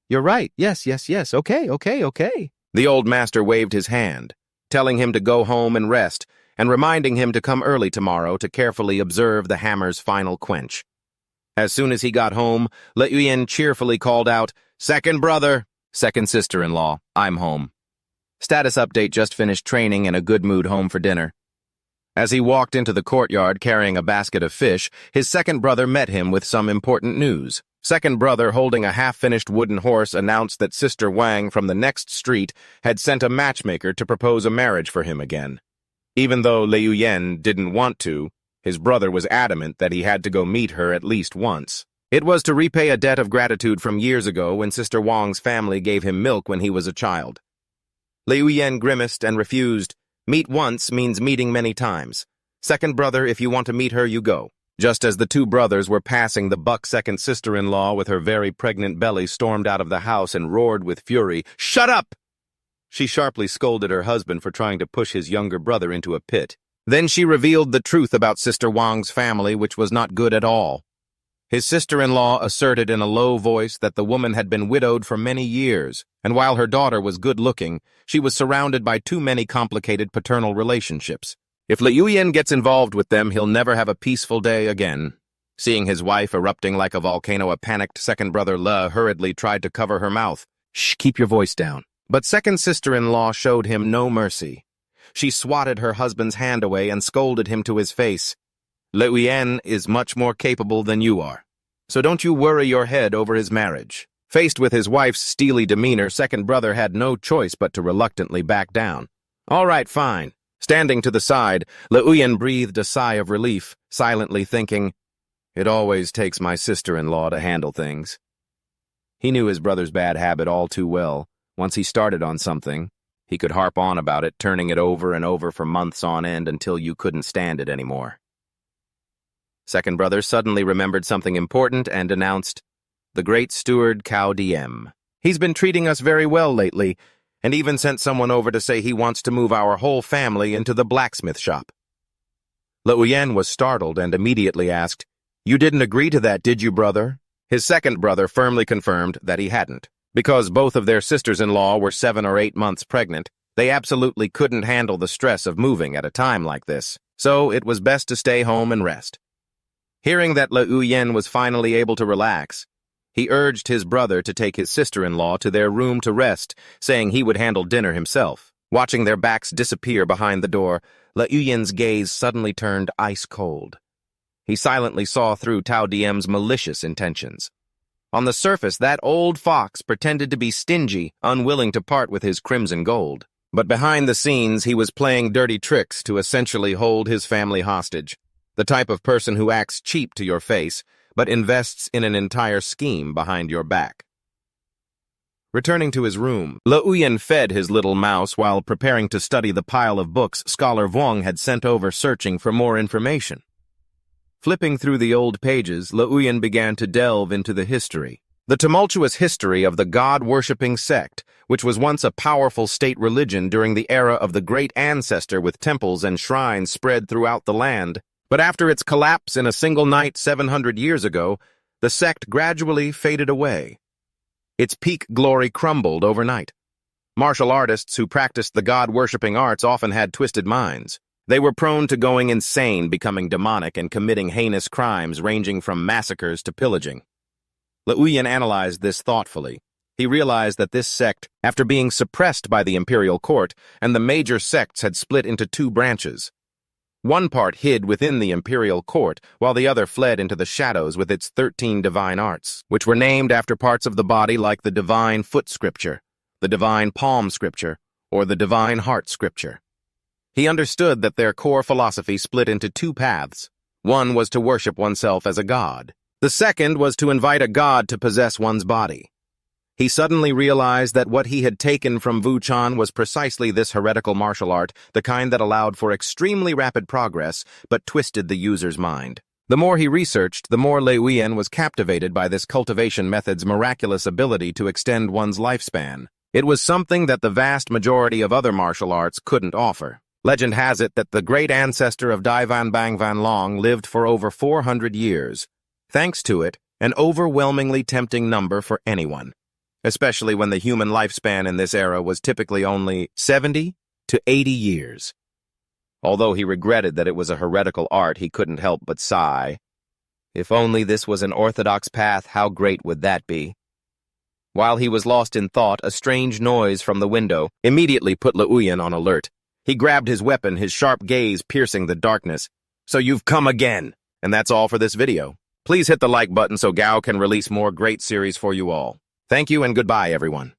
S2: You're right. Yes, yes, yes. Okay, okay, okay.
S1: The old master waved his hand, telling him to go home and rest, and reminding him to come early tomorrow to carefully observe the hammer's final quench. As soon as he got home, Le Uyen cheerfully called out, "Second brother, second sister-in-law, I'm home." Status update: just finished training, in a good mood home for dinner. As he walked into the courtyard carrying a basket of fish, his second brother met him with some important news. Second brother, holding a half-finished wooden horse, announced that Sister Wang from the next street had sent a matchmaker to propose a marriage for him again. Even though Le Uyen didn't want to, his brother was adamant that he had to go meet her at least once. It was to repay a debt of gratitude from years ago when Sister Wang's family gave him milk when he was a child. Le Uyen grimaced and refused. Meet once means meeting many times. Second brother, if you want to meet her, you go. Just as the two brothers were passing, the buck second sister-in-law with her very pregnant belly stormed out of the house and roared with fury, "Shut up!" She sharply scolded her husband for trying to push his younger brother into a pit. Then she revealed the truth about Sister Wang's family, which was not good at all. His sister-in-law asserted in a low voice that the woman had been widowed for many years, and while her daughter was good-looking, she was surrounded by too many complicated paternal relationships. If Le Uyen gets involved with them, he'll never have a peaceful day again. Seeing his wife erupting like a volcano, a panicked second brother Le hurriedly tried to cover her mouth. "Shh, keep your voice down." But second sister-in-law showed him no mercy. She swatted her husband's hand away and scolded him to his face. "Le Uyen is much more capable than you are, so don't you worry your head over his marriage." Faced with his wife's steely demeanor, second brother had no choice but to reluctantly back down. "All right, fine." Standing to the side, Le Uyen breathed a sigh of relief, silently thinking, "It always takes my sister-in-law to handle things." He knew his brother's bad habit all too well. Once he started on something, he could harp on about it, turning it over and over for months on end until you couldn't stand it anymore. Second brother suddenly remembered something important and announced, "The great steward Cao Diem. He's been treating us very well lately, and even sent someone over to say he wants to move our whole family into the blacksmith shop." Le Uyen was startled and immediately asked, "You didn't agree to that, did you, brother?" His second brother firmly confirmed that he hadn't. Because both of their sisters-in-law were 7 or 8 months pregnant, they absolutely couldn't handle the stress of moving at a time like this, so it was best to stay home and rest. Hearing that Le Uyen was finally able to relax, he urged his brother to take his sister-in-law to their room to rest, saying he would handle dinner himself. Watching their backs disappear behind the door, Le Uyen's gaze suddenly turned ice-cold. He silently saw through Cao Diem's malicious intentions. On the surface, that old fox pretended to be stingy, unwilling to part with his crimson gold. But behind the scenes, he was playing dirty tricks to essentially hold his family hostage. The type of person who acts cheap to your face, but invests in an entire scheme behind your back. Returning to his room, Le Uyen fed his little mouse while preparing to study the pile of books Scholar Vuong had sent over searching for more information. Flipping through the old pages, Le Uyen began to delve into the history. The tumultuous history of the god-worshipping sect, which was once a powerful state religion during the era of the great ancestor with temples and shrines spread throughout the land. But after its collapse in a single night 700 years ago, the sect gradually faded away. Its peak glory crumbled overnight. Martial artists who practiced the god-worshipping arts often had twisted minds. They were prone to going insane, becoming demonic, and committing heinous crimes ranging from massacres to pillaging. Le Uyen analyzed this thoughtfully. He realized that this sect, after being suppressed by the imperial court, and the major sects had split into 2 branches. One part hid within the imperial court, while the other fled into the shadows with its 13 divine arts, which were named after parts of the body like the divine foot scripture, the divine palm scripture, or the divine heart scripture. He understood that their core philosophy split into 2 paths. One was to worship oneself as a god. The second was to invite a god to possess one's body. He suddenly realized that what he had taken from Wuchan was precisely this heretical martial art, the kind that allowed for extremely rapid progress, but twisted the user's mind. The more he researched, the more Le Uyen was captivated by this cultivation method's miraculous ability to extend one's lifespan. It was something that the vast majority of other martial arts couldn't offer. Legend has it that the great ancestor of Dai Van Bang Van Long lived for over 400 years. Thanks to it, an overwhelmingly tempting number for anyone. especially when the human lifespan in this era was typically only 70 to 80 years. Although he regretted that it was a heretical art, he couldn't help but sigh. If only this was an orthodox path, how great would that be? While he was lost in thought, a strange noise from the window immediately put Liuyan on alert. He grabbed his weapon, his sharp gaze piercing the darkness. So you've come again! And that's all for this video. Please hit the like button so Gao can release more great series for you all. Thank you and goodbye, everyone.